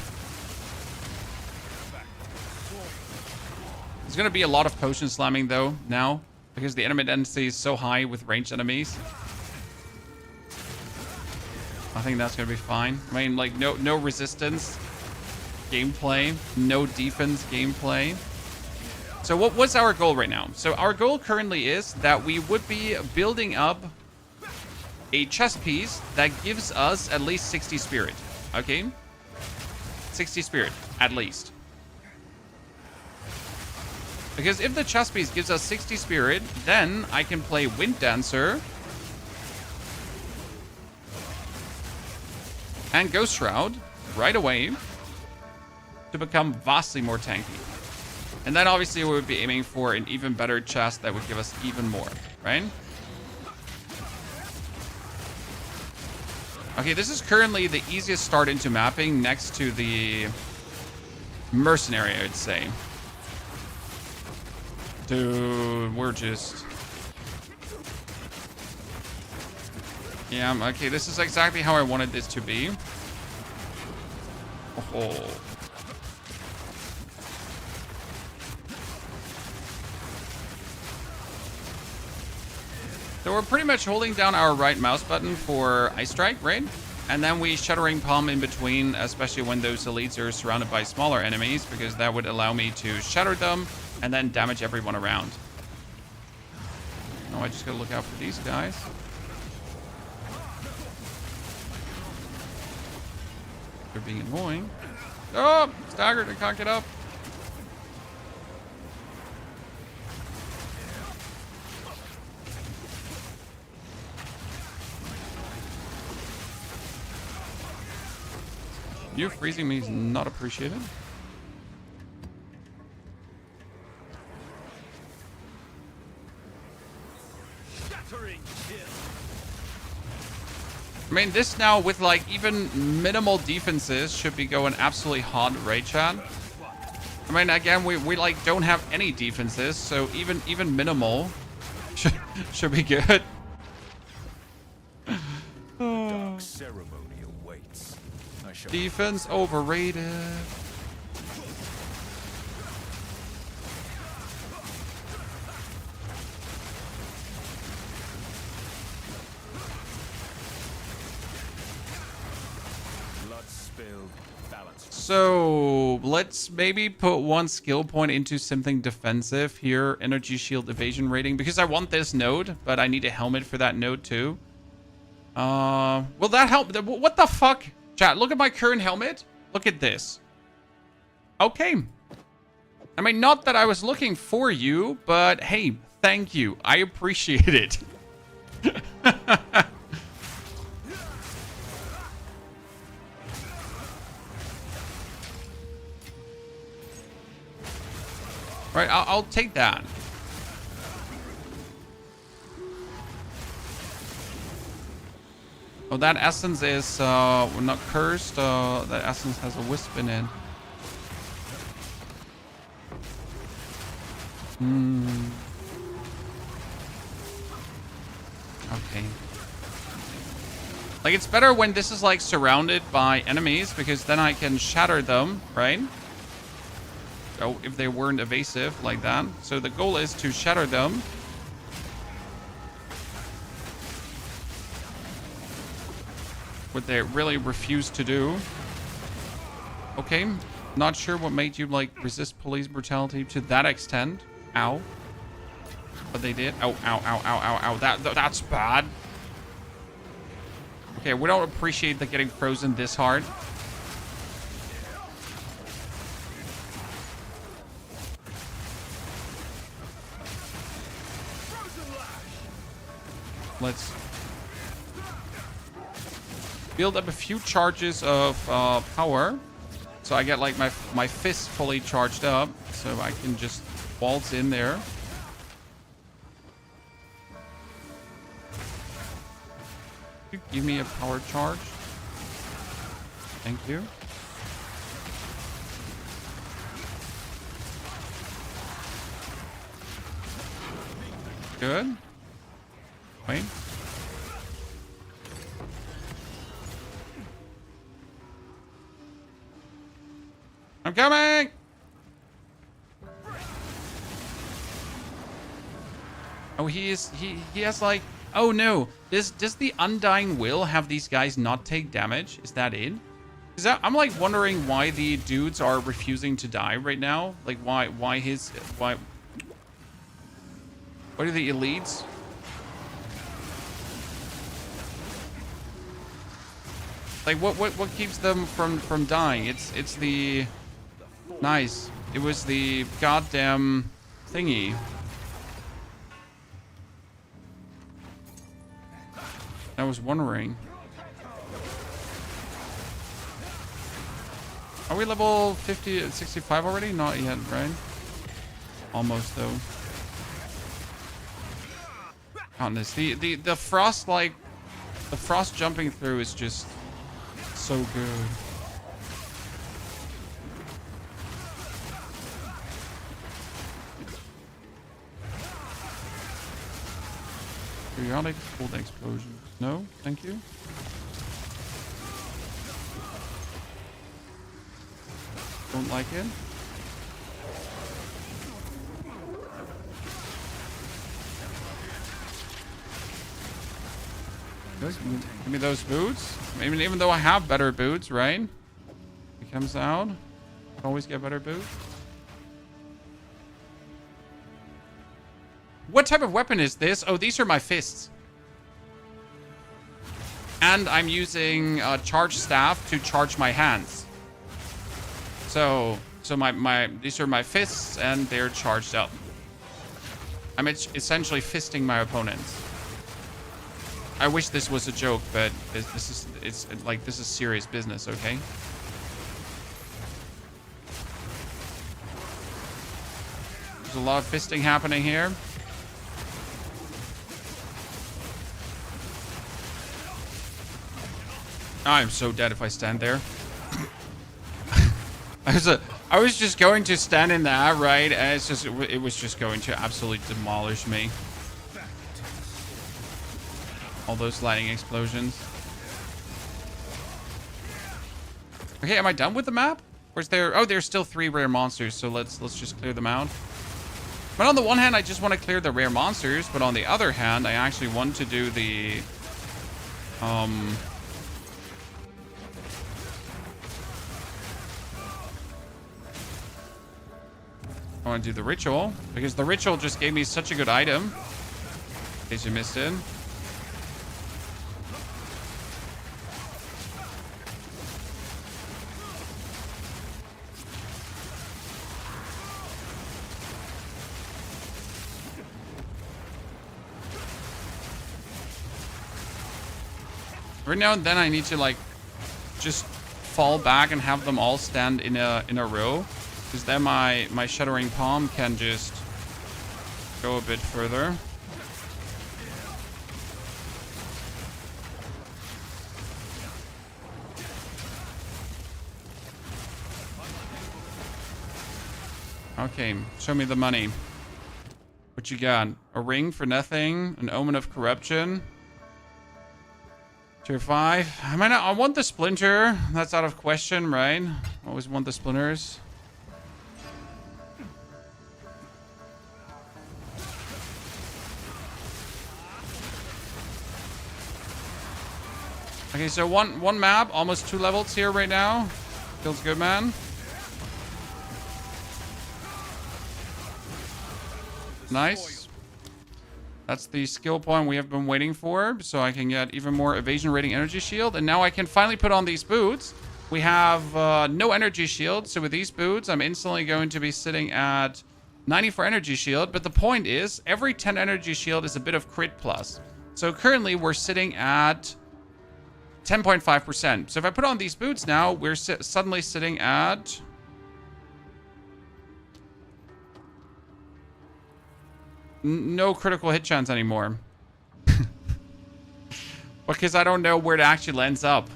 There's gonna be a lot of potion slamming though now, because the enemy density is so high with ranged enemies. I think that's gonna be fine. I mean, like no resistance gameplay, no defense gameplay. So what's our goal right now? So our goal currently is that we would be building up a chess piece that gives us at least 60 spirit. Okay? 60 spirit, at least. Because if the chest piece gives us 60 spirit, then I can play Wind Dancer and Ghost Shroud right away to become vastly more tanky. And then obviously we would be aiming for an even better chest that would give us even more, right? Okay, this is currently the easiest start into mapping next to the Mercenary, I would say. Dude, we're just... Yeah, okay, this is exactly how I wanted this to be. Oh. So we're pretty much holding down our right mouse button for Ice Strike, right? And then we Shattering Palm in between, especially when those elites are surrounded by smaller enemies, because that would allow me to shatter them and then damage everyone around. Oh, I just gotta look out for these guys. They're being annoying. Oh, staggered, I can't get up. You freezing me is not appreciated. Shattering kill. I mean, this now with like even minimal defenses should be going absolutely hot, right, Chad? I mean, again, we like don't have any defenses, so even minimal should be good. Dark ceremony awaits. I shall Defense overrated. blood spilled, balance. So let's maybe put one skill point into something defensive here. Energy shield evasion rating, because I want this node, but I need a helmet for that node too. Will that help? What the fuck? Chat, look at my current helmet. Look at this. Okay. I mean, not that I was looking for you, but hey, thank you. I appreciate it. Right, I'll take that. Oh, that essence is not cursed. That essence has a wisp in it. Okay. Like, it's better when this is like surrounded by enemies, because then I can shatter them, right? Oh, if they weren't evasive like that. So the goal is to shatter them. What they really refuse to do. Okay. Not sure what made you, like, resist police brutality to that extent. Ow. But they did. Ow, ow, ow, ow, ow, ow. That's bad. Okay, we don't appreciate the getting frozen this hard. Let's build up a few charges of power, so I get like my fist fully charged up, so I can just waltz in there. Give me a power charge. Thank you. Good. Wait. I'm coming! Oh, he has like... Oh no, does the Undying Will have these guys not take damage? Is that it? I'm like wondering why the dudes are refusing to die right now. Like why are the elites? Like what keeps them from dying? It's the... Nice. It was the goddamn thingy. I was wondering. Are we level 50, 65 already? Not yet, right? Almost though. On this, the frost, like the frost jumping through is just so good. Periodic cold explosion. No, thank you. Don't like it. Give me those boots. Even though I have better boots, right? He comes out. Always get better boots. What type of weapon is this? Oh, these are my fists. And I'm using a charge staff to charge my hands. So these are my fists and they're charged up. I'm essentially fisting my opponents. I wish this was a joke, but this is serious business, okay? There's a lot of fisting happening here. I'm so dead if I stand there. I was just going to stand in that, right? And it was just going to absolutely demolish me. All those lightning explosions. Okay, am I done with the map? Or is there... Oh, there's still 3 rare monsters, so let's just clear them out. But on the one hand, I just want to clear the rare monsters, but on the other hand, I actually want to do the... I want to do the ritual, because the ritual just gave me such a good item. In case you missed it. Every now and then I need to like just fall back and have them all stand in a row, because then my Shattering Palm can just go a bit further. Okay, show me the money. What you got? A ring for nothing, an omen of corruption. Tier 5. I want the splinter. That's out of question, right? Always want the splinters. Okay, so one map, almost 2 levels here right now. Feels good, man. Nice. That's the skill point we have been waiting for, so I can get even more evasion rating energy shield. And now I can finally put on these boots. We have no energy shield, so with these boots, I'm instantly going to be sitting at 94 energy shield. But the point is, every 10 energy shield is a bit of crit plus. So currently, we're sitting at 10.5%. So if I put on these boots now, we're suddenly sitting at... no critical hit chance anymore. Because I don't know where it actually lands up.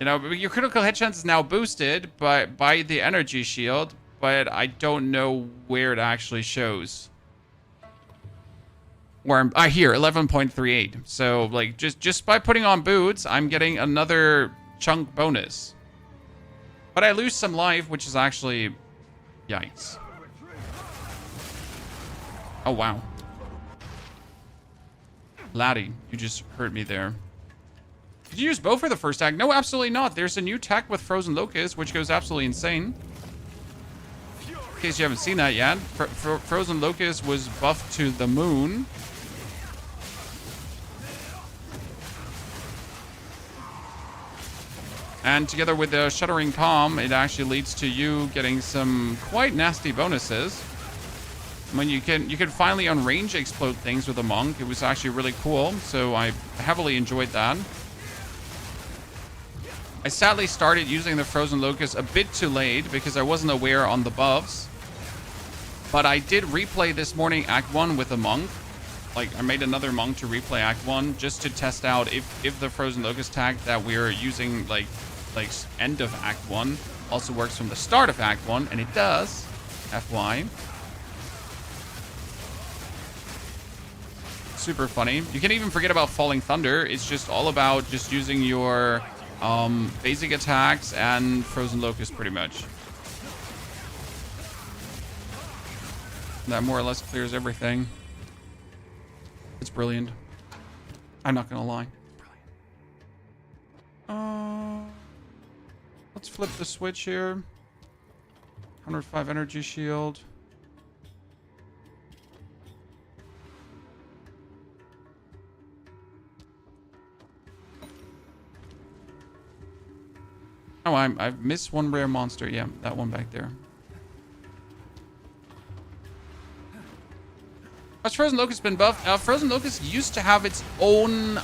You know, your critical hit chance is now boosted by the energy shield, but I don't know where it actually shows. Where I'm here, 11.38. So like just by putting on boots, I'm getting another chunk bonus. But I lose some life, which is actually yikes. Oh wow. Laddie, you just hurt me there. Did you use bow for the first act? No, absolutely not. There's a new tech with Frozen Locust, which goes absolutely insane. In case you haven't seen that yet, Frozen Locust was buffed to the moon. And together with the Shattering Palm, it actually leads to you getting some quite nasty bonuses. I mean, you can finally on range explode things with a monk. It was actually really cool, so I heavily enjoyed that. I sadly started using the Frozen Locust a bit too late because I wasn't aware on the buffs. But I did replay this morning Act 1 with a monk. Like, I made another monk to replay Act 1 just to test out if the Frozen Locust tag that we're using, like end of Act 1 also works from the start of Act 1, and it does. FY. Super funny. You can even forget about Falling Thunder. It's just all about just using your basic attacks and Frozen Locust pretty much. That more or less clears everything. It's brilliant. I'm not gonna lie. Brilliant. Let's flip the switch here. 105 energy shield. Oh, I've missed one rare monster. Yeah, that one back there. Has Frozen Locust been buffed? Frozen Locust used to have its own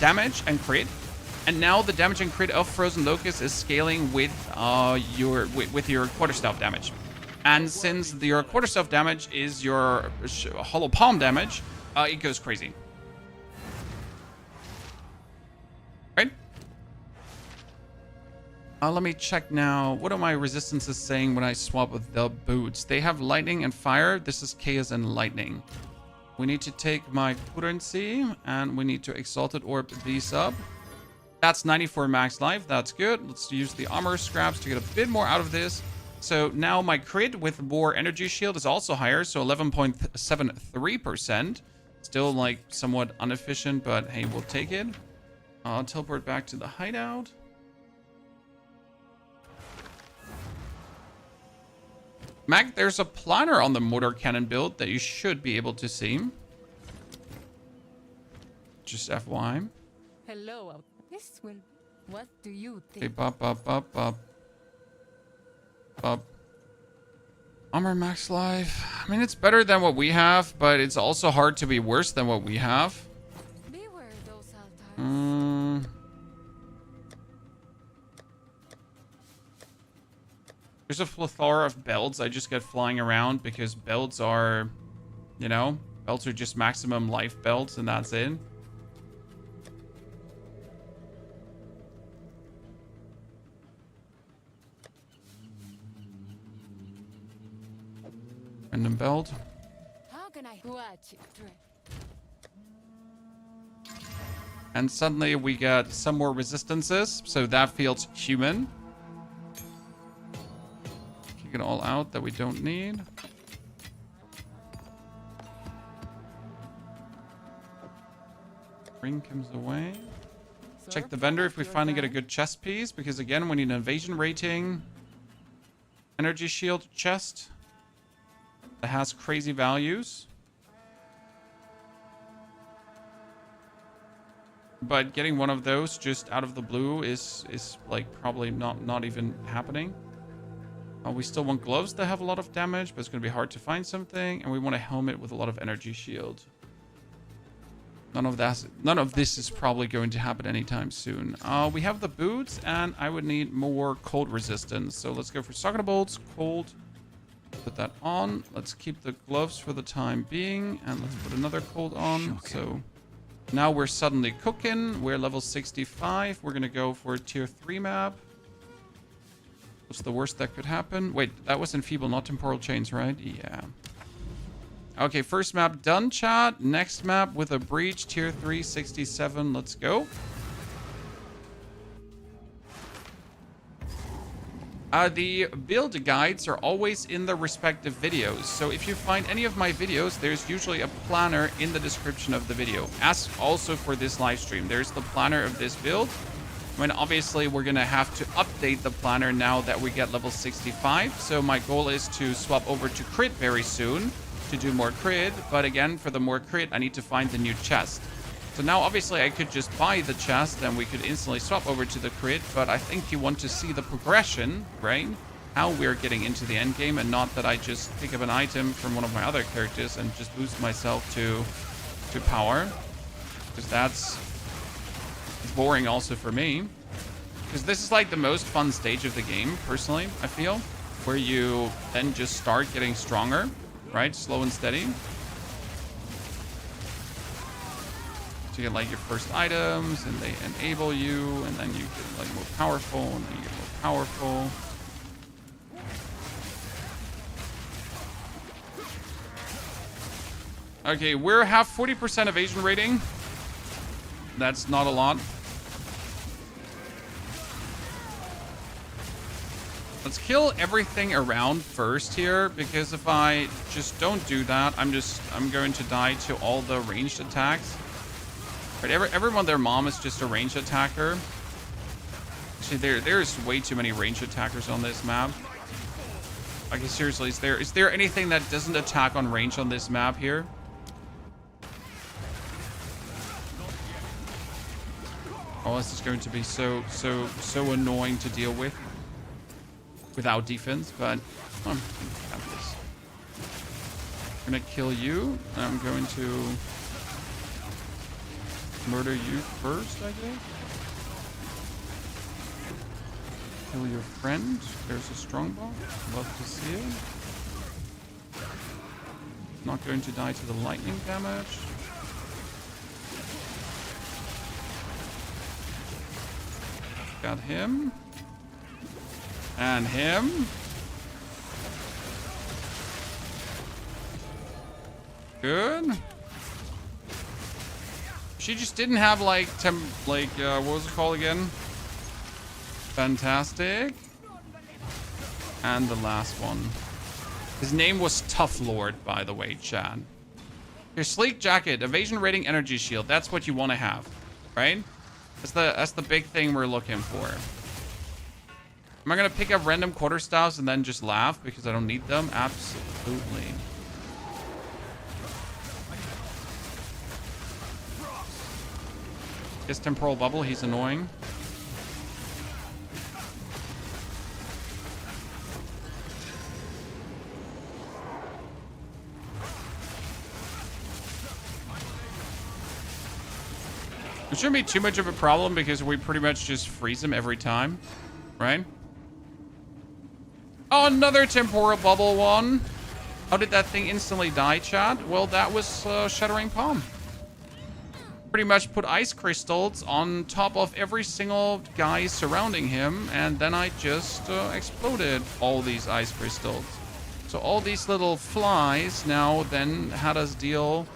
damage and crit, and now the damage and crit of Frozen Locust is scaling with your quarterstaff damage. And since your quarterstaff damage is your hollow palm damage, it goes crazy. Right? Let me check now. What are my resistances saying when I swap with the boots? They have lightning and fire. This is chaos and lightning. We need to take my currency and we need to exalted orb these up. That's 94 max life. That's good. Let's use the armor scraps to get a bit more out of this. So now my crit with more energy shield is also higher. So 11.73%. Still like somewhat inefficient, but hey, we'll take it. I'll teleport back to the hideout. Mac, there's a planner on the mortar cannon build that you should be able to see. Just FY. Hello. This will... What do you think? Okay, bop. Armor max life. I mean, it's better than what we have, but it's also hard to be worse than what we have. Beware those altars. There's a plethora of belts I just get flying around because belts are, you know, belts are just maximum life belts and that's it. Random belt. How can I watch it? And suddenly we get some more resistances, so that feels human. Kick it all out that we don't need. Ring comes away. Check the vendor if we finally get a good chest piece, because again, we need an evasion rating. Energy shield chest that has crazy values. But getting one of those just out of the blue is like probably not even happening. We still want gloves that have a lot of damage, but it's going to be hard to find something. And we want a helmet with a lot of energy shield. None of this is probably going to happen anytime soon. We have the boots, and I would need more cold resistance. So let's go for Socket Bolts, cold. Put that on. Let's keep the gloves for the time being, and let's put another cold on. So now we're suddenly cooking. We're level 65. We're going to go for a tier 3 map. What's the worst that could happen? Wait, that was Enfeeble, not Temporal Chains, right? Yeah. Okay, first map done, chat. Next map with a breach, tier 3, 67. Let's go. The build guides are always in the respective videos. So if you find any of my videos, there's usually a planner in the description of the video. As also for this live stream, there's the planner of this build. I mean, obviously, we're going to have to update the planner now that we get level 65. So my goal is to swap over to crit very soon to do more crit. But again, for the more crit, I need to find the new chest. So now, obviously, I could just buy the chest and we could instantly swap over to the crit. But I think you want to see the progression, right? how we're getting into the end game, and not that I just pick up an item from one of my other characters and just boost myself to power, because that's boring also for me. Because this is like the most fun stage of the game, personally, I feel, where you then just start getting stronger, right? Slow and steady. So you get like your first items, and they enable you, and then you get like more powerful, and then you get more powerful. Okay, we're half 40% evasion rating. That's not a lot. Let's kill everything around first here, because if I just don't do that, I'm going to die to all the ranged attacks. Right, everyone, their mom is just a ranged attacker. Actually, there's way too many ranged attackers on this map. Okay, seriously, is there anything that doesn't attack on range on this map here? Oh, this is going to be so annoying to deal with without defense, but I'm gonna kill you. I'm going to murder you first, I guess. Kill your friend. There's a strongbow. Love to see it. Not going to die to the lightning damage. Got him. And him. Good. She just didn't have like what was it called again? Fantastic. And the last one. His name was Tough Lord, by the way, Chad. Your sleek jacket, evasion rating, energy shield. That's what you want to have, right? That's the big thing we're looking for. Am I gonna pick up random quarterstaffs and then just laugh because I don't need them? Absolutely. His temporal bubble, he's annoying. It shouldn't be too much of a problem because we pretty much just freeze him every time, right? Oh, another temporal bubble one. How did that thing instantly die, Chad? Well, that was Shattering Palm. Pretty much put ice crystals on top of every single guy surrounding him, and then I just exploded all these ice crystals. So all these little flies now then had us deal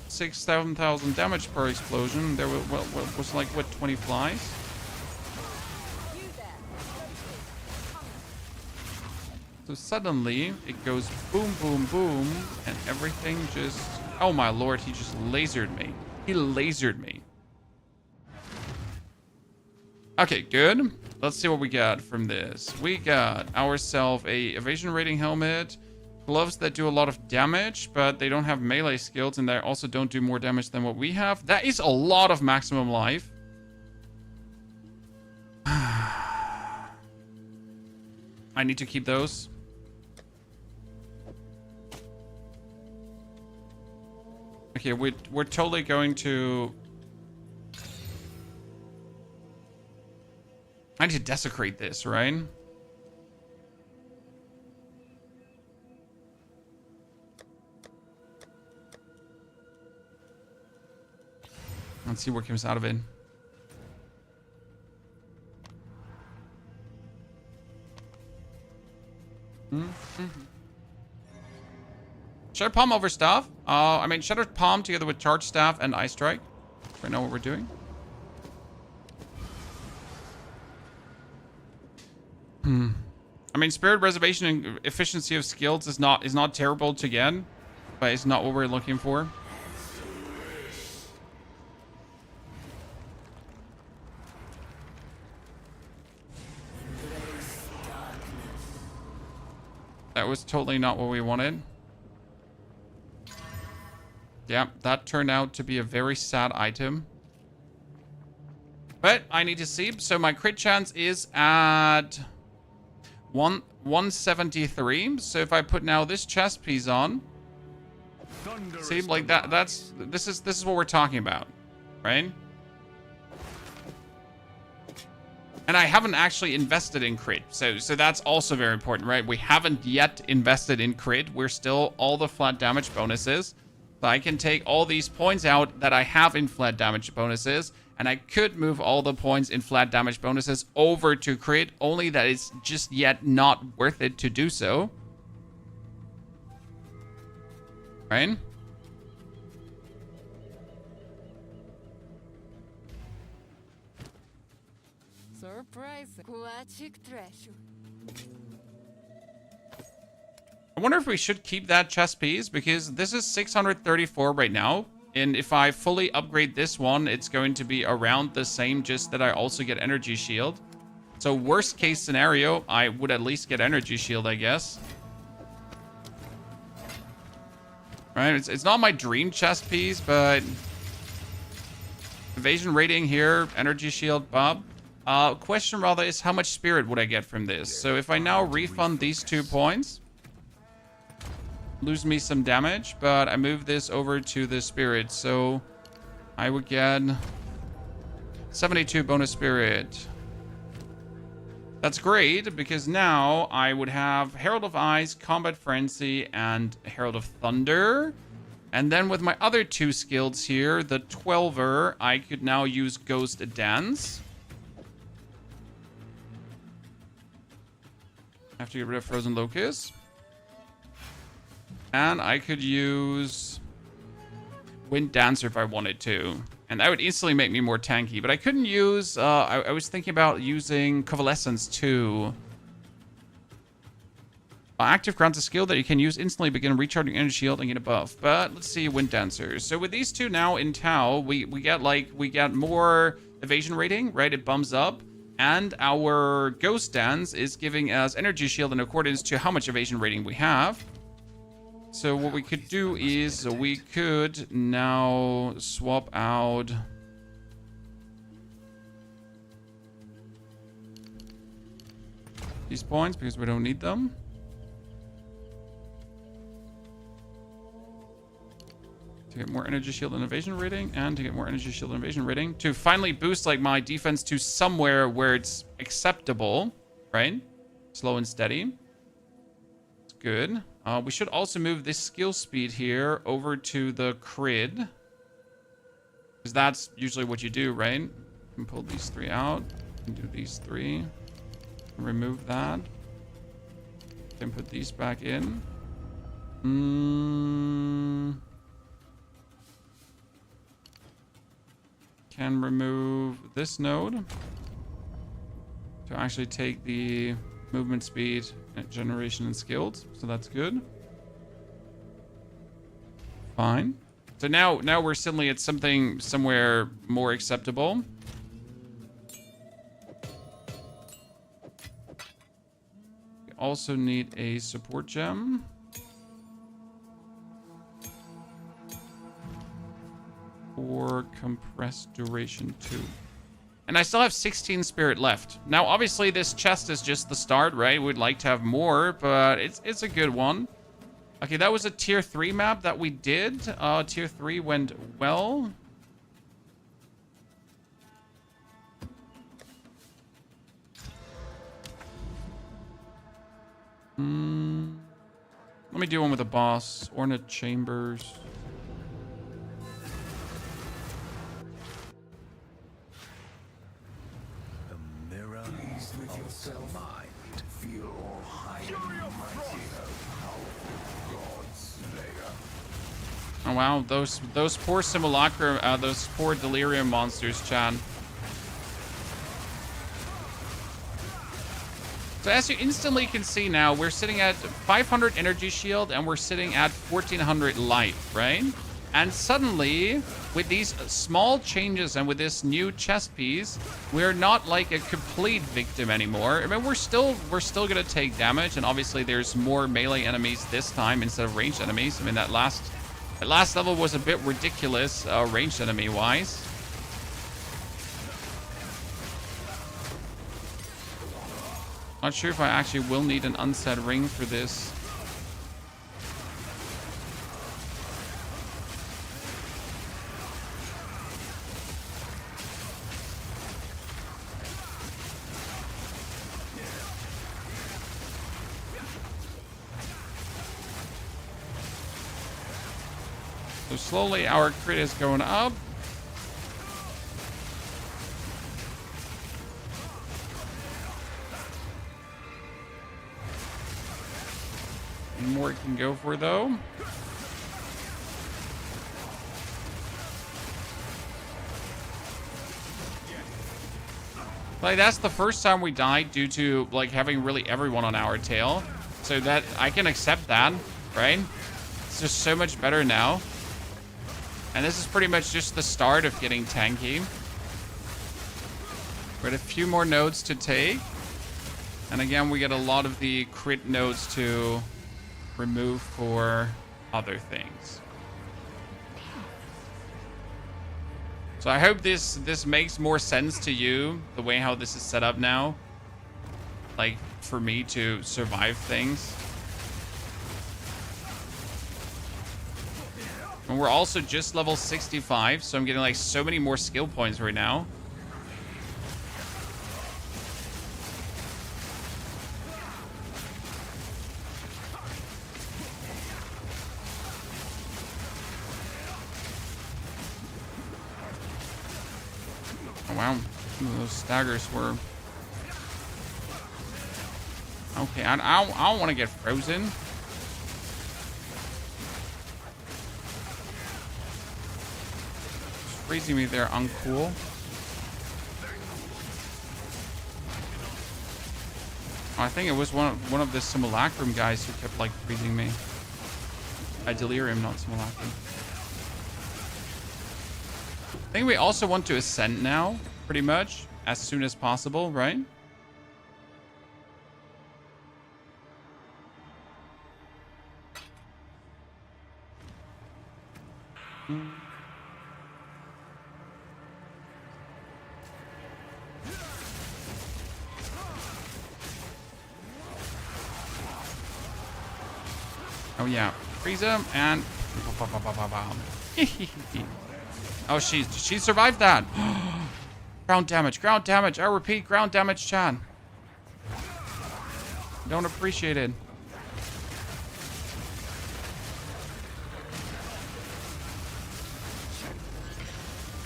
6,000 damage per explosion. There was like, what, 20 flies? So suddenly it goes boom, boom, boom, and everything just... Oh my lord, he just lasered me. He lasered me. Okay, good. Let's see what we got from this. We got ourselves a evasion rating helmet, gloves that do a lot of damage, but they don't have melee skills, and they also don't do more damage than what we have. That is a lot of maximum life. I need to keep those. Okay, we're totally going to... I need to desecrate this, right? Let's see what comes out of it. Shattered Palm over Staff. I mean, Shattered Palm together with Charge Staff and Ice Strike. Right now what we're doing. I mean, Spirit Reservation and efficiency of skills is not terrible to get, but it's not what we're looking for. That was totally not what we wanted. Yeah, that turned out to be a very sad item. But I need to see. So my crit chance is at 173. So if I put now this chest piece on, see, like that, this is what we're talking about, right? And I haven't actually invested in crit, so that's also very important, right? We haven't yet invested in crit. We're still all the flat damage bonuses. So I can take all these points out that I have in flat damage bonuses, and I could move all the points in flat damage bonuses over to crit, only that it's just yet not worth it to do so. Right? Surprise. I wonder if we should keep that chest piece, because this is 634 right now. And if I fully upgrade this one, it's going to be around the same, just that I also get energy shield. So worst case scenario, I would at least get energy shield, I guess. Right, it's not my dream chest piece, but evasion rating here, energy shield, Bob. Question rather is how much spirit would I get from this? So if I now refund these 2 points, lose me some damage, but I move this over to the spirit, so I would get 72 bonus spirit. That's great, because now I would have Herald of Ice, Combat Frenzy, and Herald of Thunder. And then with my other 2 skills here, the 12er, I could now use Ghost Dance. I have to get rid of Frozen Locust. And I could use Wind Dancer if I wanted to. And that would instantly make me more tanky. But I couldn't use... I was thinking about using Convalescence too. Active grants a skill that you can use instantly, begin recharging energy shield and get above. But let's see, Wind Dancer. So with these 2 now in Tau, we get more evasion rating, right? It bumps up. And our Ghost Dance is giving us energy shield in accordance to how much evasion rating we have. So what we could do is we could now swap out these points because we don't need them. To get more energy shield and evasion rating, and to get more energy shield and evasion rating, to finally boost like my defense to somewhere where it's acceptable, right? Slow and steady. It's good. We should also move this skill speed here over to the crit, because that's usually what you do, right? You can pull these 3 out, and do these 3, and remove that. Then put these back in. Can remove this node to actually take the movement speed, generation, and skilled. So that's good. Fine. So now we're suddenly at somewhere more acceptable. We also need a support gem. Or compressed duration 2. And I still have 16 spirit left. Now, obviously, this chest is just the start, right? We'd like to have more, but it's a good one. Okay, that was a tier 3 map that we did. Tier 3 went well. Let me do one with a boss. Ornate Chambers. Oh wow, those poor simulacra, those poor delirium monsters, Chan. So as you instantly can see now, we're sitting at 500 energy shield and we're sitting at 1400 life, right? And suddenly, with these small changes and with this new chest piece, we're not like a complete victim anymore. I mean, we're still gonna take damage, and obviously there's more melee enemies this time instead of ranged enemies. I mean, that last level was a bit ridiculous, ranged enemy wise. Not sure if I actually will need an unset ring for this. So slowly our crit is going up. More it can go for though. Like that's the first time we died due to like having really everyone on our tail. So that I can accept that, right? It's just so much better now. And this is pretty much just the start of getting tanky. We got a few more nodes to take. And again, we get a lot of the crit nodes to remove for other things. So I hope this makes more sense to you, the way how this is set up now. Like, for me to survive things. And we're also just level 65, so I'm getting like so many more skill points right now. Oh, wow. Some of those staggers were... Okay, I don't want to get frozen. Just freezing me there, uncool. Oh, I think it was one of the simulacrum guys who kept like freezing me. Delirium, not simulacrum. I think we also want to ascend now, pretty much, as soon as possible, right? Oh yeah, freeze him and... Oh, she survived that. Ground damage, ground damage. I repeat, ground damage, Chan. Don't appreciate it.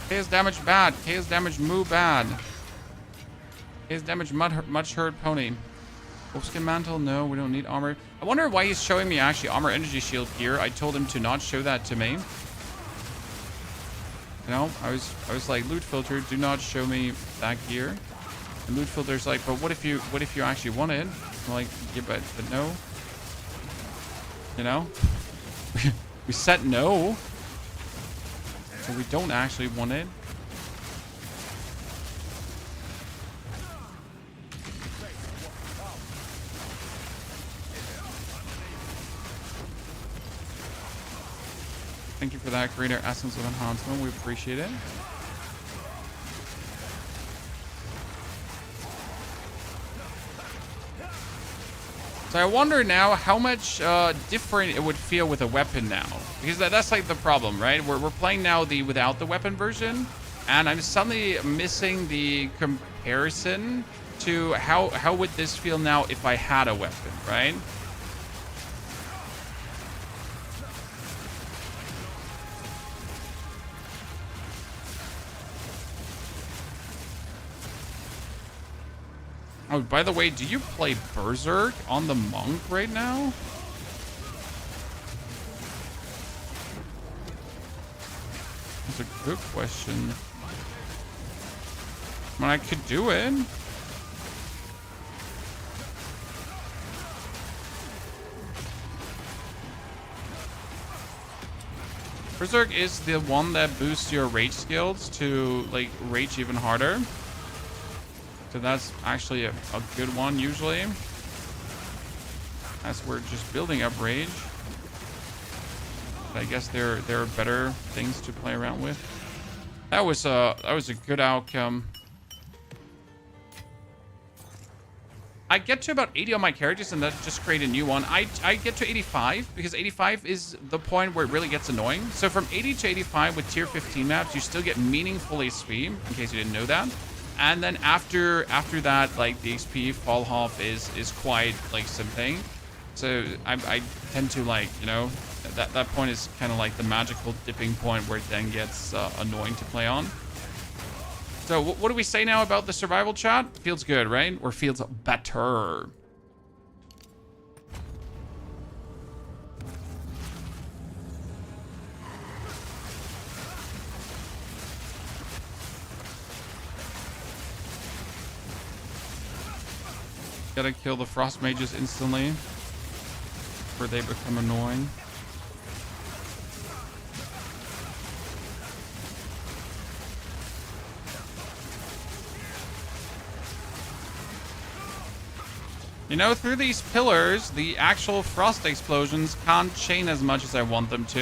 Chaos damage bad. Chaos damage moo bad. Chaos damage much hurt pony. Wolfskin mantle? No, we don't need armor. I wonder why he's showing me actually armor energy shield here. I told him to not show that to me. You know, I was like, loot filter, do not show me that gear. And loot filter's like, but what if you actually want it? I'm like, yeah, but no. You know? We said no. So we don't actually want it. Thank you for that greater essence of enhancement. We appreciate it. So I wonder now how much different it would feel with a weapon now. Because that's like the problem, right? We're playing now the without the weapon version. And I'm suddenly missing the comparison to how would this feel now if I had a weapon, right? Oh, by the way, do you play Berserk on the Monk right now? That's a good question. I mean, I could do it. Berserk is the one that boosts your rage skills to, like, rage even harder. So that's actually a good one usually. As we're just building up rage. But I guess there are better things to play around with. That was a good outcome. I get to about 80 on my characters and that just create a new one. I get to 85 because 85 is the point where it really gets annoying. So from 80 to 85 with tier 15 maps, you still get meaningful XP, in case you didn't know that. And then after that, like the XP fall off is quite like something. So I tend to like, you know, that point is kind of like the magical dipping point where it then gets annoying to play on. So what do we say now about the survival chat? Feels good, right? Or feels better? Gotta kill the frost mages instantly, or they become annoying. You know, through these pillars, the actual frost explosions can't chain as much as I want them to.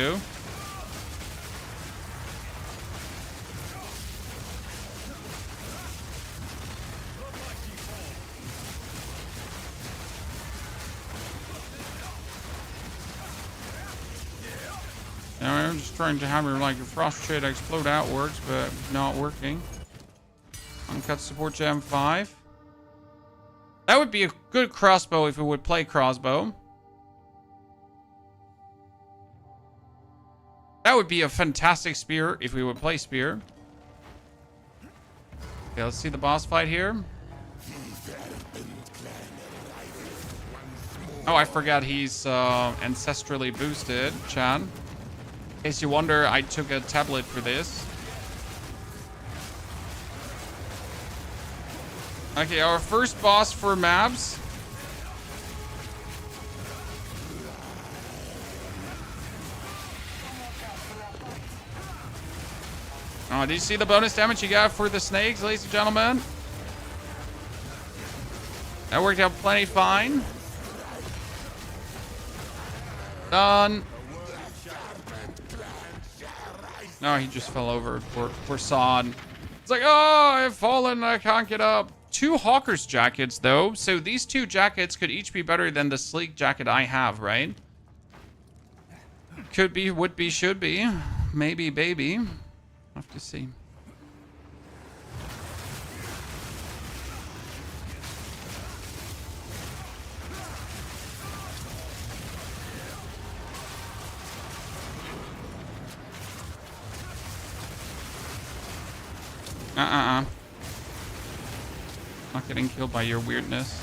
You know, I'm just trying to have like a frost shade explode outwards, but not working. Uncut support gem 5. That would be a good crossbow if we would play crossbow. That would be a fantastic spear if we would play spear. Okay, let's see the boss fight here. Oh, I forgot he's ancestrally boosted, Chan. In case you wonder, I took a tablet for this. Okay, our first boss for maps. Oh, did you see the bonus damage you got for the snakes, ladies and gentlemen? That worked out plenty fine. Done. No, he just fell over. Poor Sod. It's like, oh, I've fallen. I can't get up. 2 Hawker's jackets, though. So these 2 jackets could each be better than the sleek jacket I have, right? Could be, would be, should be. Maybe, baby. Have to see. Not getting killed by your weirdness.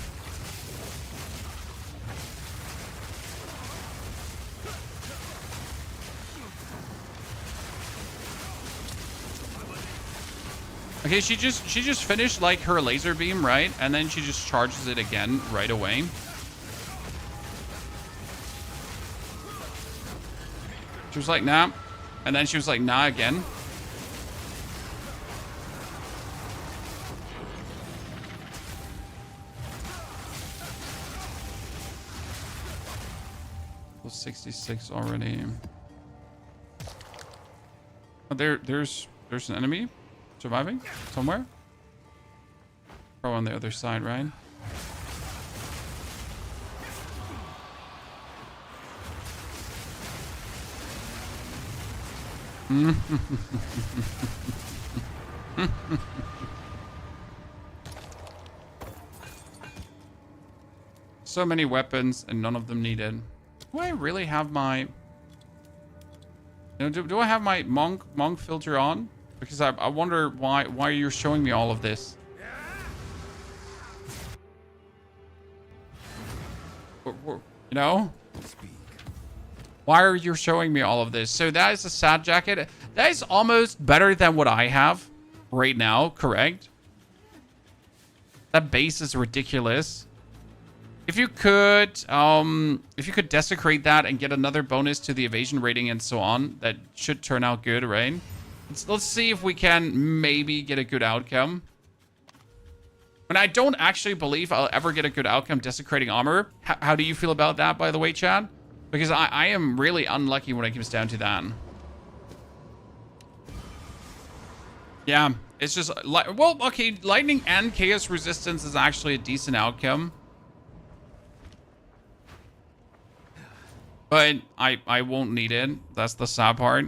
Okay, she just finished like her laser beam, right? And then she just charges it again right away. She was like, nah. And then she was like, nah again. Plus 66 already. Oh, there's an enemy surviving somewhere. Probably on the other side, right? So many weapons and none of them needed. Do I really have my... You know, do I have my monk filter on? Because I wonder why you're showing me all of this. You know? Why are you showing me all of this? So that is a sad jacket. That is almost better than what I have right now, correct? That base is ridiculous. If you could desecrate that and get another bonus to the evasion rating and so on, that should turn out good, right? Let's see if we can maybe get a good outcome. And I don't actually believe I'll ever get a good outcome desecrating armor. How do you feel about that, by the way, Chad? Because I am really unlucky when it comes down to that. Yeah, it's just... Well, okay, lightning and chaos resistance is actually a decent outcome. But I won't need it. That's the sad part.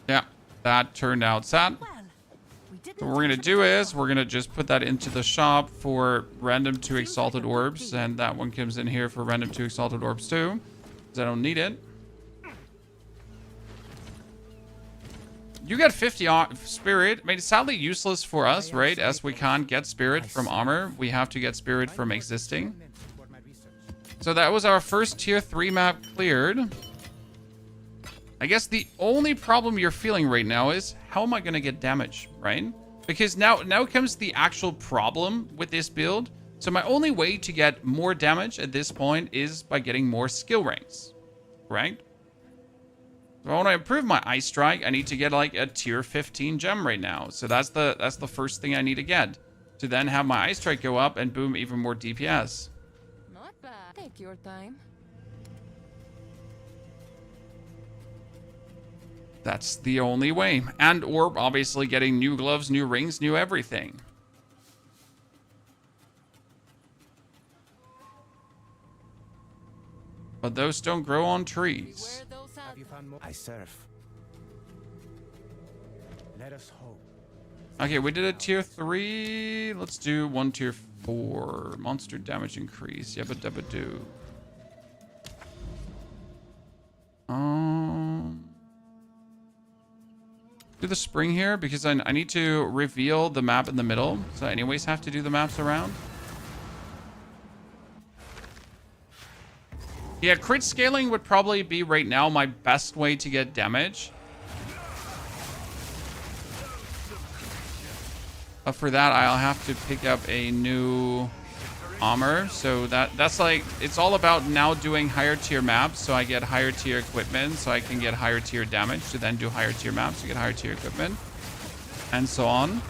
Yeah, that turned out sad. Well, we didn't So what we're going to do is we're going to just put that into the shop for random 2 exalted orbs. And that one comes in here for random 2 exalted orbs too. Because I don't need it. You get 50 spirit. I mean, it's sadly useless for us, right? As we can't get spirit from armor. We have to get spirit from existing. So that was our first tier 3 map cleared. I guess the only problem you're feeling right now is how am I going to get damage, right? Because now comes the actual problem with this build. So my only way to get more damage at this point is by getting more skill ranks, right? If I want to improve my Ice Strike, I need to get like a tier 15 gem right now. So that's the first thing I need to get. To then have my Ice Strike go up and boom, even more DPS. Not bad. Take your time. That's the only way. And or obviously getting new gloves, new rings, new everything. But those don't grow on trees. I serve. Let us hope. Okay, we did a tier 3. Let's do 1 tier 4. Monster damage increase. Yabba dabba do. Do the spring here because I need to reveal the map in the middle. So I anyways have to do the maps around. Yeah, crit scaling would probably be right now my best way to get damage. But for that, I'll have to pick up a new armor. So that's like, it's all about now doing higher tier maps. So I get higher tier equipment so I can get higher tier damage to then do higher tier maps to get higher tier equipment. And so on.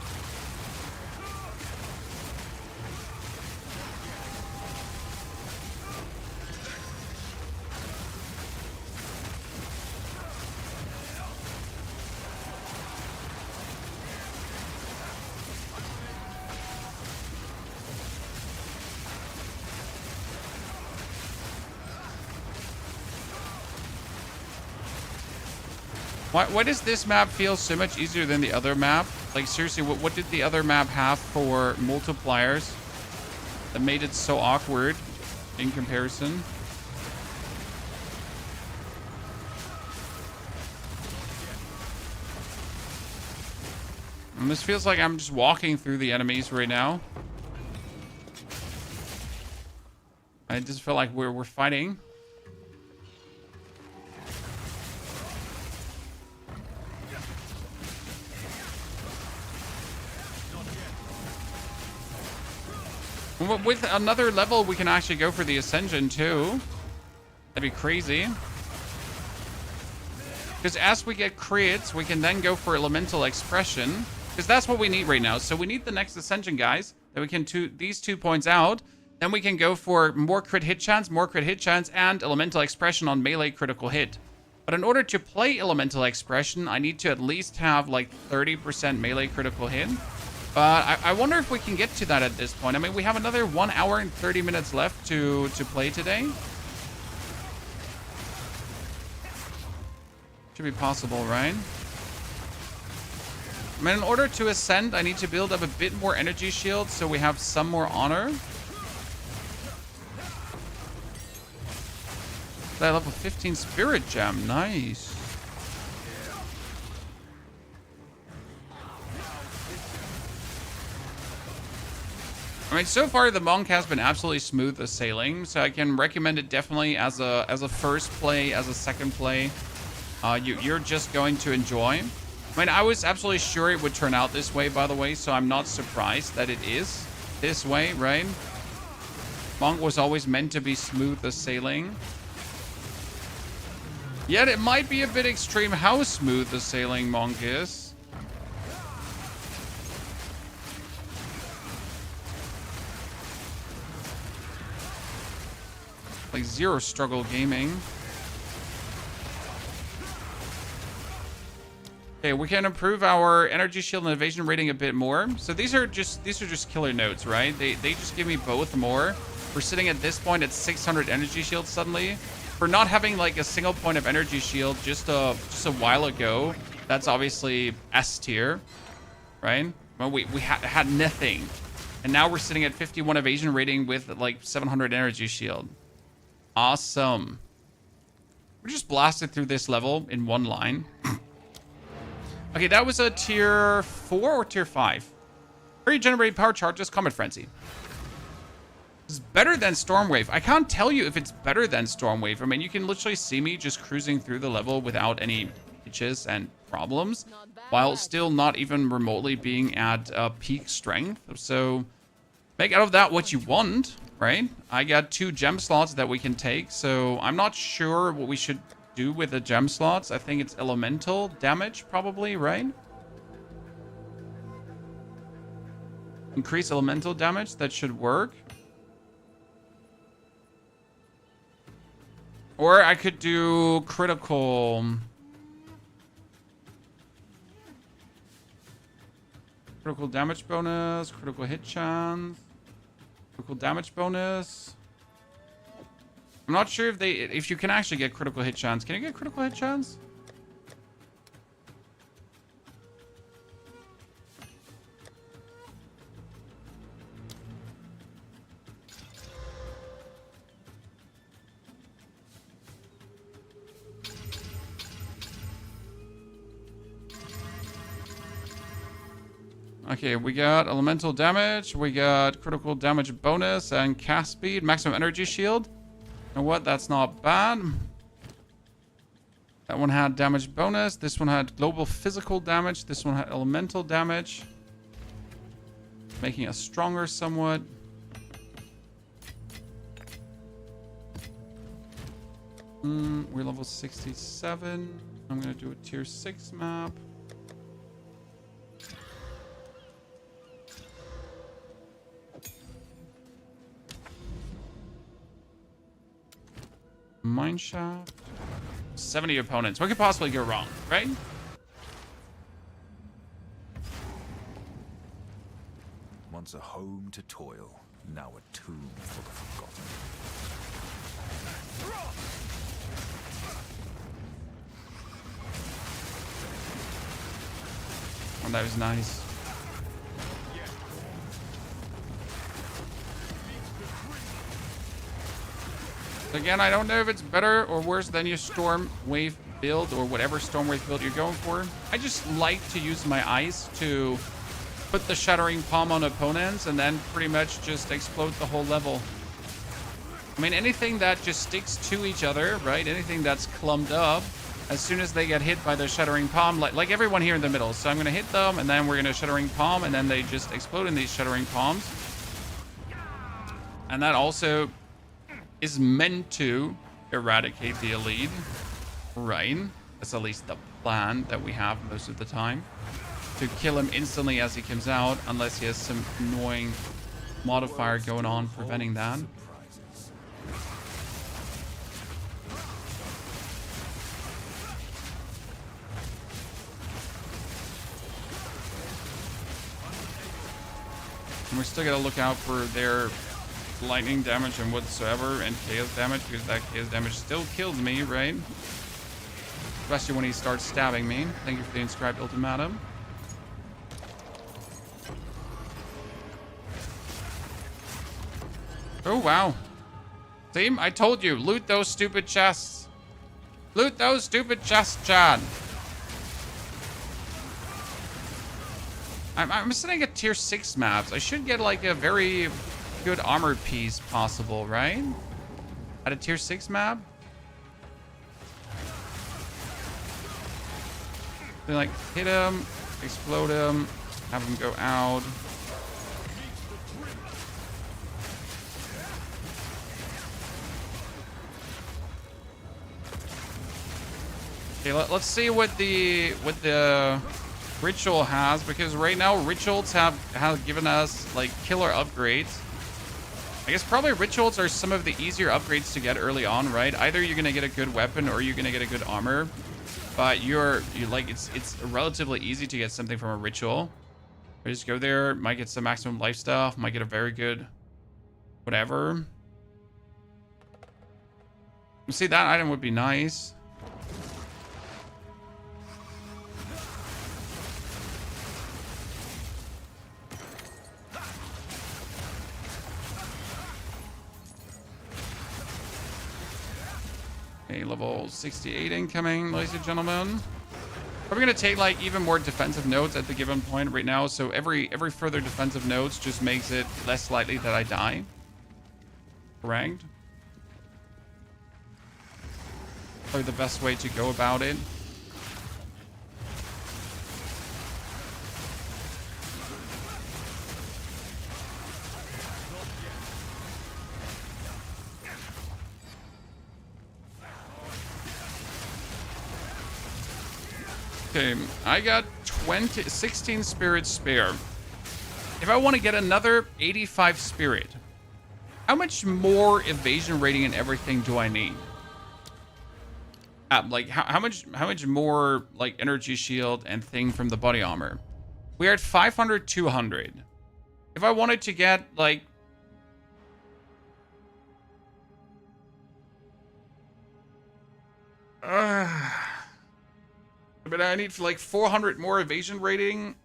Why does this map feel so much easier than the other map? Like, seriously, what did the other map have for multipliers that made it so awkward in comparison? And this feels like I'm just walking through the enemies right now. I just feel like we're fighting. With another level, we can actually go for the ascension too. That'd be crazy. Because as we get crits, we can then go for elemental expression. Because that's what we need right now. So we need the next ascension, guys. Then we can these 2 points out. Then we can go for more crit hit chance, and elemental expression on melee critical hit. But in order to play elemental expression, I need to at least have like 30% melee critical hit. But I wonder if we can get to that at this point. I mean, we have another 1 hour and 30 minutes left to play today. Should be possible, right? I mean, in order to ascend, I need to build up a bit more energy shield so we have some more honor. That level 15 spirit gem. Nice. I mean, so far the monk has been absolutely smooth as sailing, so I can recommend it definitely as a first play, as a second play. You're just going to enjoy. I mean, I was absolutely sure it would turn out this way, by the way, so I'm not surprised that it is this way, right? Monk was always meant to be smooth as sailing. Yet it might be a bit extreme how smooth the sailing monk is. Like zero struggle gaming. Okay, we can improve our energy shield and evasion rating a bit more. So these are just killer notes, right? They just give me both more. We're sitting at this point at 600 energy shield suddenly. For not having like a single point of energy shield just a while ago, that's obviously S tier, right? Well, we had nothing. And now we're sitting at 51 evasion rating with like 700 energy shield. Awesome. We just blasted through this level in one line. Okay, that was a tier 4 or tier 5? Regenerate power charges, Comet Frenzy. It's better than Stormwave. I can't tell you if it's better than Stormwave. I mean, you can literally see me just cruising through the level without any hitches and problems, while still not even remotely being at peak strength. So make out of that what you want, right? I got 2 gem slots that we can take, so I'm not sure what we should do with the gem slots. I think it's elemental damage probably, right? Increase elemental damage, that should work. Or I could do critical damage bonus, critical hit chance, critical damage bonus. I'm not sure if you can actually get critical hit chance. Can you get critical hit chance? Okay, we got elemental damage, we got critical damage bonus and cast speed, maximum energy shield. You know what? That's not bad. That one had damage bonus. This one had global physical damage. This one had elemental damage, making us stronger somewhat. We're level 67. I'm gonna do a tier 6 map. Mineshaft. 70 opponents. What could possibly go wrong, right? Once a home to toil, now a tomb for the forgotten. Oh, that was nice. Again, I don't know if it's better or worse than your Stormwave build or whatever Stormwave build you're going for. I just like to use my ice to put the Shattering Palm on opponents and then pretty much just explode the whole level. I mean, anything that just sticks to each other, right? Anything that's clumped up, as soon as they get hit by the Shattering Palm, like everyone here in the middle. So I'm going to hit them, and then we're going to Shattering Palm, and then they just explode in these Shattering Palms. And that also is meant to eradicate the elite, right? That's at least the plan that we have most of the time. To kill him instantly as he comes out, unless he has some annoying modifier going on preventing that. And we're still gonna look out for their lightning damage and whatsoever, and chaos damage, because that chaos damage still kills me, right? Especially when he starts stabbing me. Thank you for the inscribed ultimatum. Oh, wow. Team, I told you, loot those stupid chests. Loot those stupid chests, Chad. I'm sitting at tier 6 maps. I should get like a very good armor piece possible, right? At a tier 6 map? They like hit him, explode him, have him go out. Okay, let's see what the ritual has, because right now rituals have given us like killer upgrades. I guess probably rituals are some of the easier upgrades to get early on, right? Either you're gonna get a good weapon or you're gonna get a good armor. but you like it's relatively easy to get something from a ritual. I just go there, might get some maximum life stuff, might get a very good whatever. See, that item would be nice. Okay, level 68 incoming, ladies and gentlemen. Probably gonna take like even more defensive nodes at the given point right now. So every further defensive nodes just makes it less likely that I die. Correct? Probably the best way to go about it. Okay, I got 16 spirits spare. If I want to get another 85 spirit, how much more evasion rating and everything do I need? Like how much more like energy shield and thing from the body armor? We're at 500, 200. If I wanted to get like but I need like 400 more evasion rating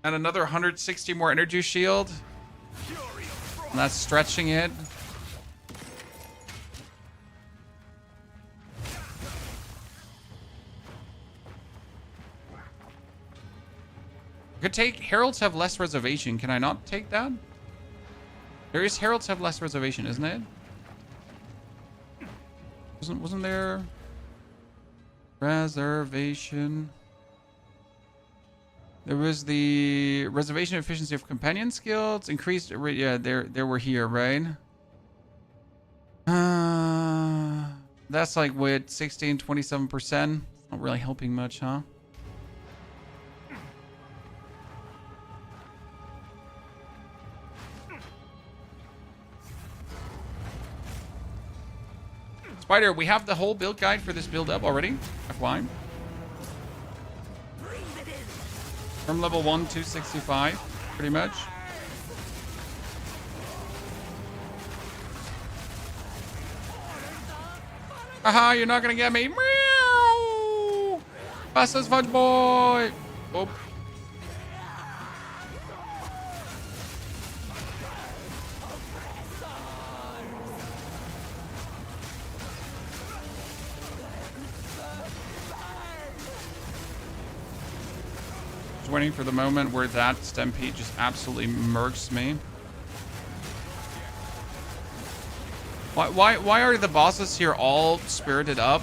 and another 160 more energy shield. And that's stretching it. I could take Heralds have less reservation. Can I not take that? There is Heralds have less reservation, isn't it? Wasn't there reservation? There was the reservation efficiency of companion skills increased. Yeah, there were here, right? That's like with 16, 27%. Not really helping much, huh? Spider, we have the whole build guide for this build up already. FY. From level 1 to 65, pretty much. Haha, you're not gonna get me. Meow! Fastest fudge boy! Oh. Waiting for the moment where that Stampede just absolutely murks me. Why are the bosses here all spirited up?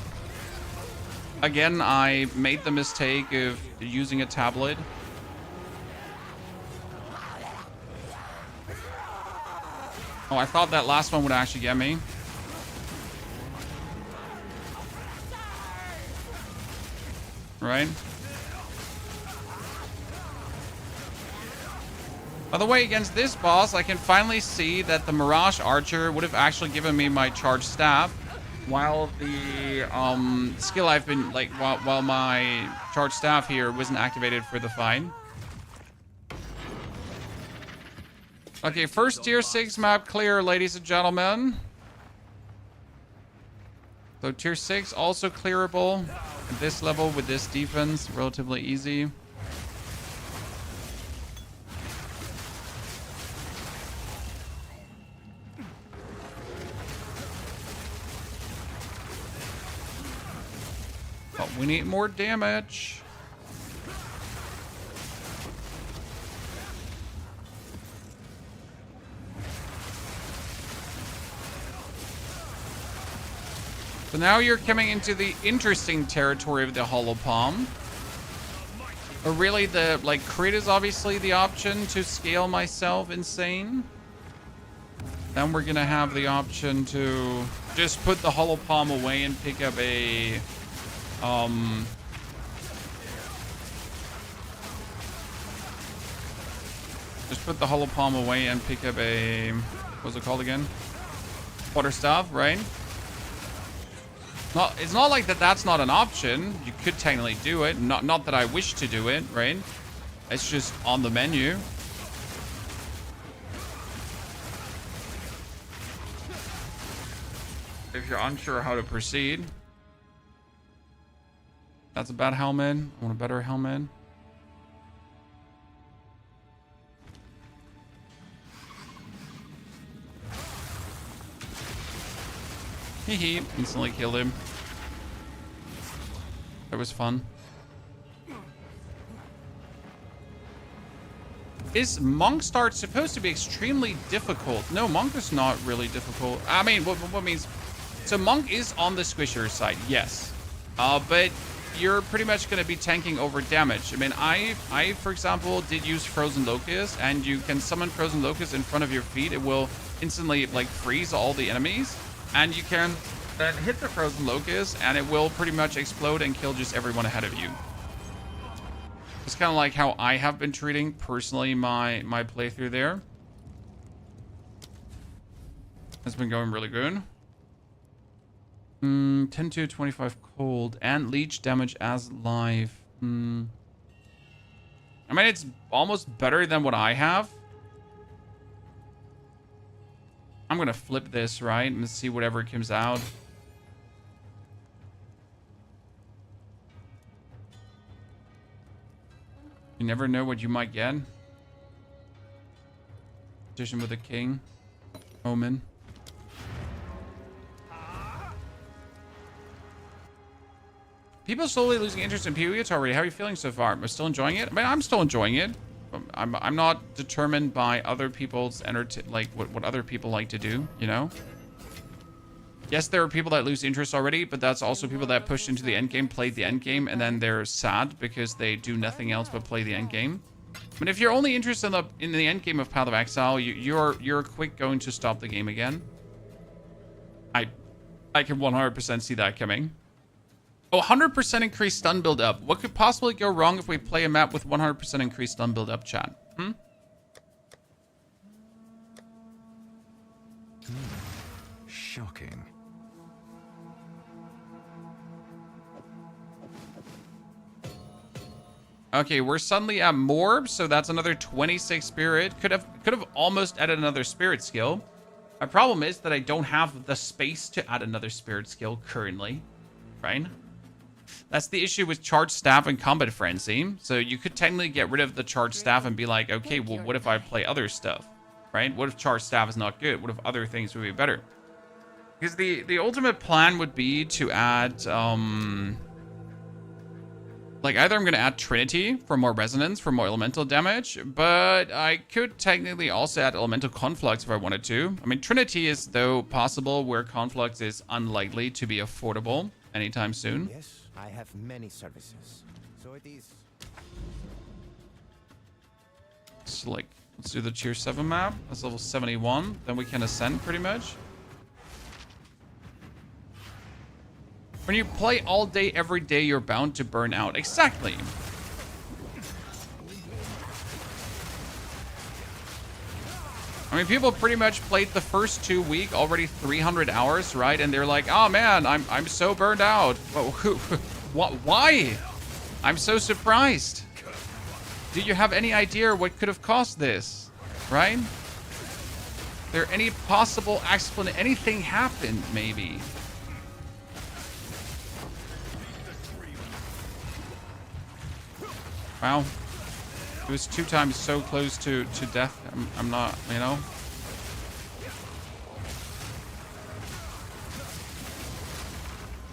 Again, I made the mistake of using a tablet. Oh, I thought that last one would actually get me. Right? By the way, against this boss, I can finally see that the Mirage Archer would have actually given me my charged staff, while the skill I've been like while my charged staff here wasn't activated for the fight. Okay, first tier 6 map clear, ladies and gentlemen. So tier 6 also clearable at this level with this defense, relatively easy. But we need more damage. So now you're coming into the interesting territory of the Hollow Palm. But really the crit is obviously the option to scale myself insane. Then we're gonna have the option to just put the Hollow Palm away and pick up a just put the Hollow Palm away and pick up a, what's it called again? Quarterstaff, right? It's not like that's not an option. You could technically do it. Not that I wish to do it, right? It's just on the menu. If you're unsure how to proceed. That's a bad helmet. I want a better helmet. Hee, instantly killed him. That was fun. Is Monk start supposed to be extremely difficult? No, Monk is not really difficult. I mean, what means... So Monk is on the squisher side, yes. But you're pretty much going to be tanking over damage. I mean, I, for example, did use Frozen Locust, and you can summon Frozen Locust in front of your feet. It will instantly, like, freeze all the enemies. And you can then hit the Frozen Locust, and it will pretty much explode and kill just everyone ahead of you. It's kind of like how I have been treating, personally, my playthrough there. It's been going really good. 10 to 25 cold, and leech damage as live. I mean, it's almost better than what I have. I'm gonna flip this, right? And see whatever comes out. You never know what you might get. Addition with a king. Omen. People slowly losing interest in POE already. How are you feeling so far? Am I still enjoying it? I mean, I'm still enjoying it. I'm not determined by other people's what other people like to do, you know? Yes, there are people that lose interest already, but that's also people that pushed into the endgame, played the endgame, and then they're sad because they do nothing else but play the endgame. But if you're only interested in the endgame of Path of Exile, you're quick going to stop the game again. I can 100% see that coming. Oh, 100% increased stun build up. What could possibly go wrong if we play a map with 100% increased stun build up, chat? Shocking. Okay, we're suddenly at Morb, so that's another 26 spirit. Could have almost added another spirit skill. My problem is that I don't have the space to add another spirit skill currently, right? That's the issue with Charged Staff and Combat Frenzy. So you could technically get rid of the Charged Staff and be like, okay, well, what if I play other stuff, right? What if Charged Staff is not good? What if other things would be better? Because the ultimate plan would be to add, like, either I'm going to add Trinity for more resonance, for more elemental damage, but I could technically also add elemental conflux if I wanted to. I mean, Trinity is, though, possible, where conflux is unlikely to be affordable anytime soon. Yes, I have many services. So it is. So, like, let's do the tier 7 map. That's level 71. Then we can ascend pretty much. When you play all day, every day, you're bound to burn out. Exactly. I mean, people pretty much played the first 2 weeks already 300 hours, right? And they're like, oh man, I'm so burned out. Why? I'm so surprised. Do you have any idea what could have caused this? Right? There any possible explanation? Anything happened, maybe? Wow. It was 2 times so close to death. I'm not, you know.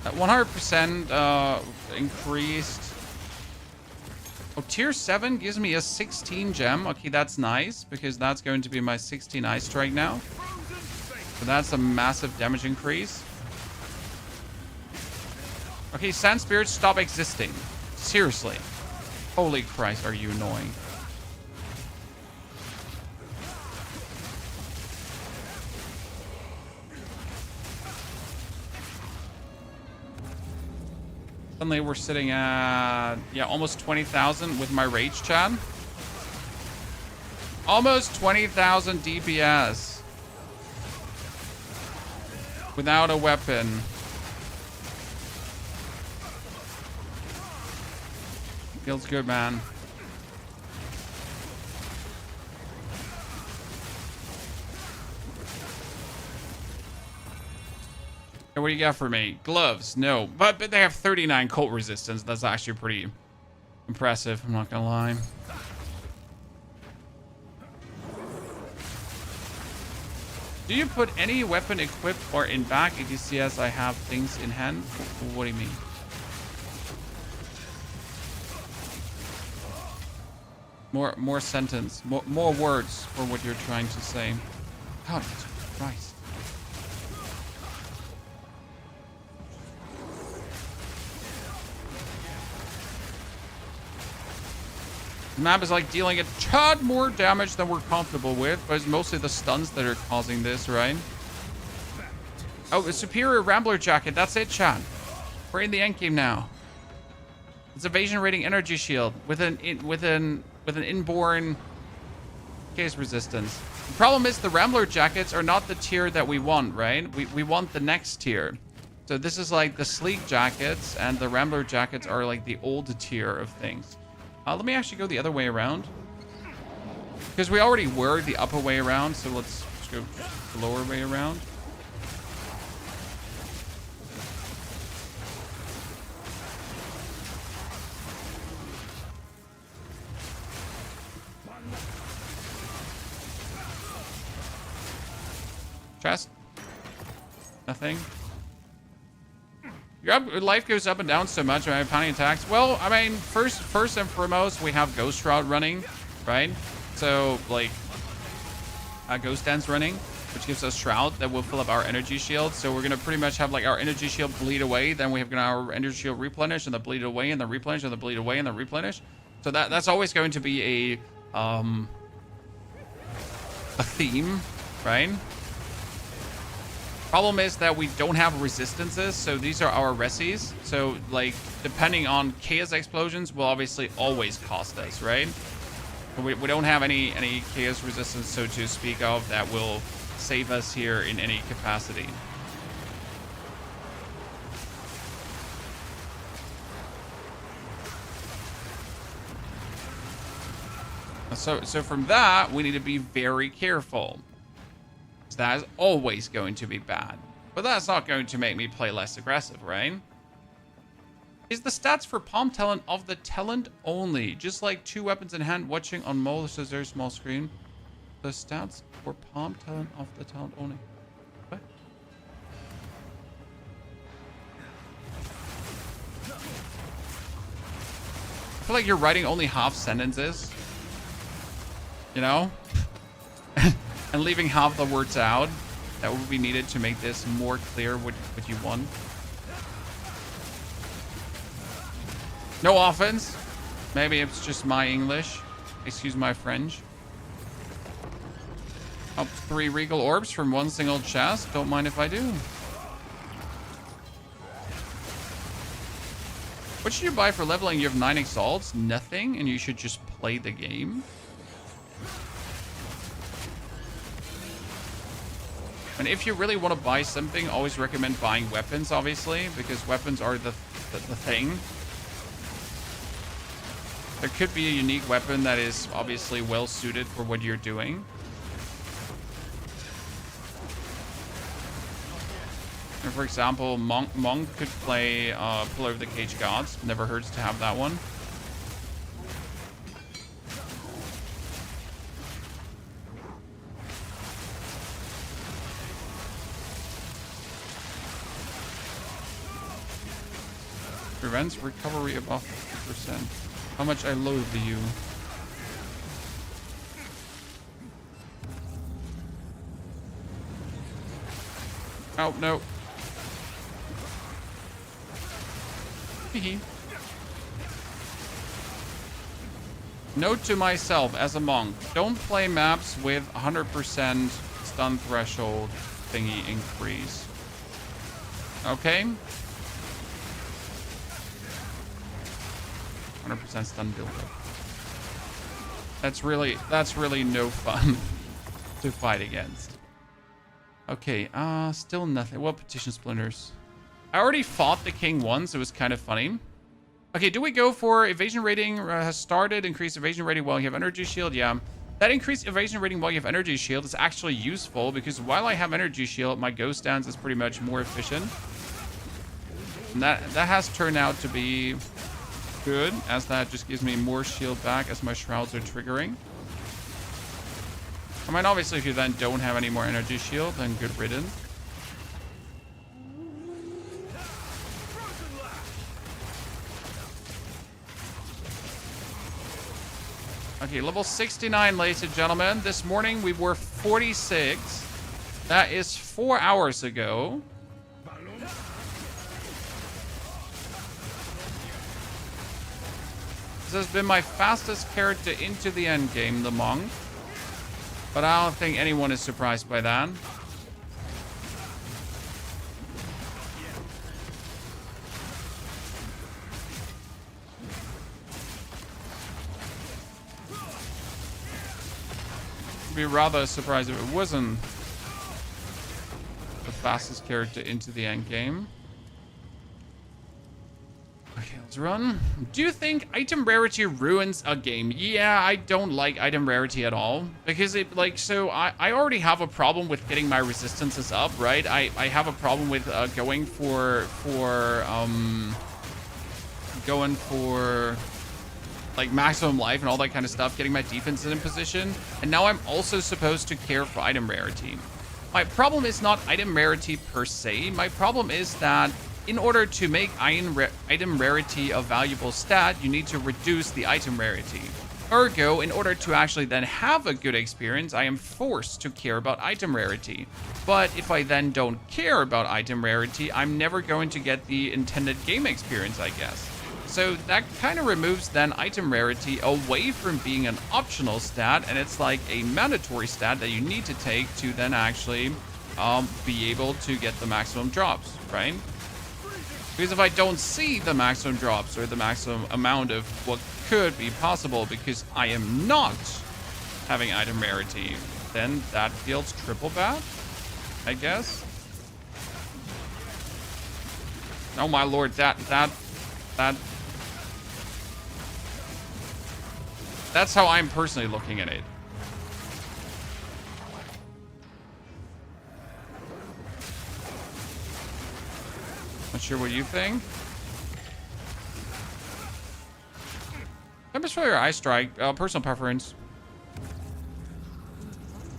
At 100% increased. Oh, tier 7 gives me a 16 gem. Okay, that's nice because that's going to be my 16 ice strike now. So that's a massive damage increase. Okay, sand spirits stop existing. Seriously. Holy Christ, are you annoying. Suddenly we're sitting at, yeah, almost 20,000 with my rage, chat. Almost 20,000 DPS. Without a weapon. Feels good, man. What do you got for me? Gloves? No. But they have 39 cold resistance. That's actually pretty impressive. I'm not gonna lie. Do you put any weapon equipped or in back ETCS? I have things in hand. What do you mean? More sentence. More words for what you're trying to say. God, Christ. The map is like dealing a tad more damage than we're comfortable with, but it's mostly the stuns that are causing this, right? Oh, a superior Rambler jacket. That's it, chat. We're in the endgame now. It's evasion rating energy shield with an inborn case resistance. The problem is the Rambler jackets are not the tier that we want, right? We want the next tier. So this is like the sleek jackets, and the Rambler jackets are like the old tier of things. Let me actually go the other way around, because we already were the upper way around, so let's go the lower way around. Chest? Nothing. Your life goes up and down so much when I have pounding attacks. Well, I mean, first and foremost, we have Ghost Shroud running, right? So, like, Ghost Dance running, which gives us Shroud that will fill up our energy shield. So we're going to pretty much have, like, our energy shield bleed away. Then we have our energy shield replenish, and then bleed away, and then replenish, and then bleed away, and then replenish. So that's always going to be a theme, right? Problem is that we don't have resistances, so these are our resis. So, like, depending on chaos explosions will obviously always cost us, right? We don't have any chaos resistance, so to speak of, that will save us here in any capacity. So from that, we need to be very careful. That is always going to be bad. But that's not going to make me play less aggressive, right? Is the stats for Palm Talent of the talent only? Just like 2 weapons in hand, watching on most very small screen. The stats for Palm Talent of the talent only. What? I feel like you're writing only half sentences. You know? And leaving half the words out that would be needed to make this more clear what you want. No offense. Maybe it's just my English. Excuse my French. Up 3 regal orbs from 1 single chest. Don't mind if I do. What should you buy for leveling? You have 9 exalts? Nothing, and you should just play the game. And if you really want to buy something, always recommend buying weapons, obviously, because weapons are the thing. There could be a unique weapon that is obviously well suited for what you're doing. And for example, Monk could play Pull Over the Cage Gods. Never hurts to have that one. Prevents recovery above 50%. How much I loathe you. Oh, no. Note to myself as a monk, don't play maps with 100% stun threshold thingy increase. Okay? 100% stun buildup. That's really no fun to fight against. Okay, still nothing. What petition splinters? I already fought the king once. It was kind of funny. Okay, do we go for evasion rating has started, increased evasion rating while you have energy shield? Yeah. That increased evasion rating while you have energy shield is actually useful because while I have energy shield, my ghost dance is pretty much more efficient. And that has turned out to be good, as that just gives me more shield back as my shrouds are triggering. I mean, obviously, if you then don't have any more energy shield, then good riddance. Okay, level 69, ladies and gentlemen. This morning we were 46. That is 4 hours ago. This has been my fastest character into the end game, the monk. But I don't think anyone is surprised by that. I'd be rather surprised if it wasn't the fastest character into the end game. Okay, let's run. Do you think item rarity ruins a game? Yeah, I don't like item rarity at all. Because it, like, so I already have a problem with getting my resistances up, right? I have a problem with going for like maximum life and all that kind of stuff, getting my defense in position. And now I'm also supposed to care for item rarity. My problem is not item rarity per se. My problem is that in order to make item rarity a valuable stat, you need to reduce the item rarity. Ergo, in order to actually then have a good experience, I am forced to care about item rarity. But if I then don't care about item rarity, I'm never going to get the intended game experience, I guess. So that kind of removes then item rarity away from being an optional stat, and it's like a mandatory stat that you need to take to then actually be able to get the maximum drops, right? Because if I don't see the maximum drops or the maximum amount of what could be possible because I am not having item rarity, then that feels triple bad, I guess. Oh my lord, that's how I'm personally looking at it. Not sure what you think. Tempest Failure, Ice Strike, personal preference.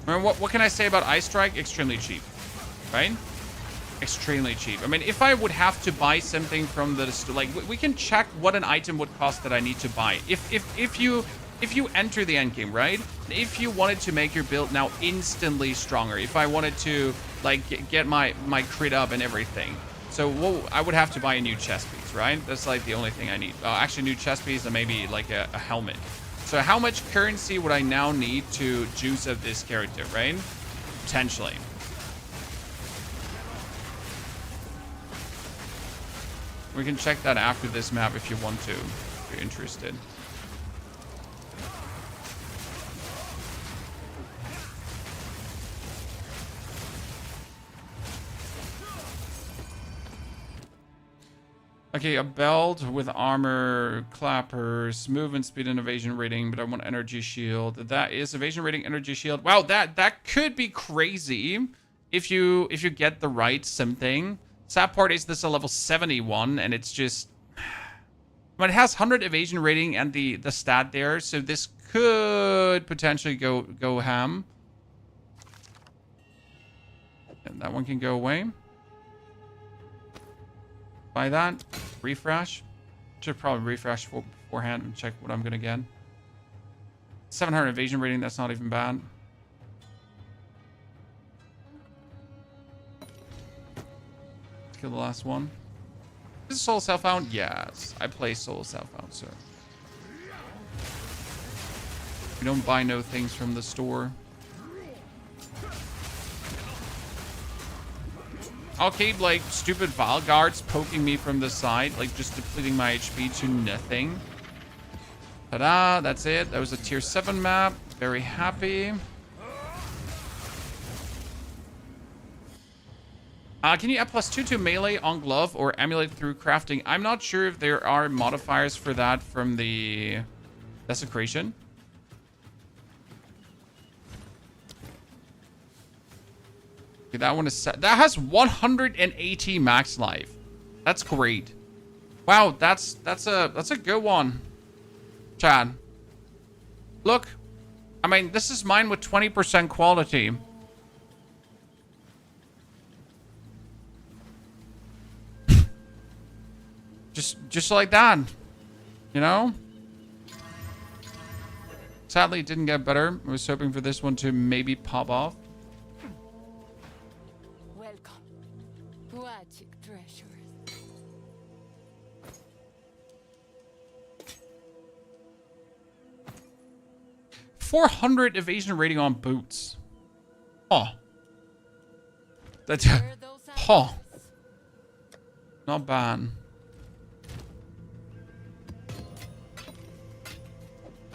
I mean, what can I say about Ice Strike? Extremely cheap, right? Extremely cheap. I mean, if I would have to buy something from the store, like we can check what an item would cost that I need to buy. If you enter the end game, right? If you wanted to make your build now instantly stronger, if I wanted to like get my crit up and everything. So I would have to buy a new chest piece, right? That's like the only thing I need. Actually, new chest piece and maybe like a helmet. So how much currency would I now need to juice up this character, right? Potentially. We can check that after this map if you want to, if you're interested. Okay, a belt with armor, clappers, movement speed and evasion rating, but I want energy shield. That is evasion rating, energy shield. Wow, that could be crazy if you get the right something. Sad part is this is a level 71, and it's just, but it has 100 evasion rating and the stat there, so this could potentially go ham. And that one can go away. Buy that. Refresh. Should probably refresh beforehand and check what I'm gonna get. 700 evasion rating, that's not even bad. Let's kill the last one. Is it Soul Self-Found? Yes. I play Soul Self-Found, sir. We don't buy no things from the store. I'll keep, like, stupid Vile Guards poking me from the side, like, just depleting my HP to nothing. Ta-da, that's it. That was a tier 7 map. Very happy. Can you add +2 to melee on glove or emulate through crafting? I'm not sure if there are modifiers for that from the desecration. Okay, that one is set. That has 180 max life. That's great. Wow, that's a good one, Chad. Look, I mean, this is mine with 20% quality. Just like that, you know? Sadly, it didn't get better. I was hoping for this one to maybe pop off. Welcome. Magic treasures. 400 evasion rating on boots. Oh. That's... Oh. Not bad.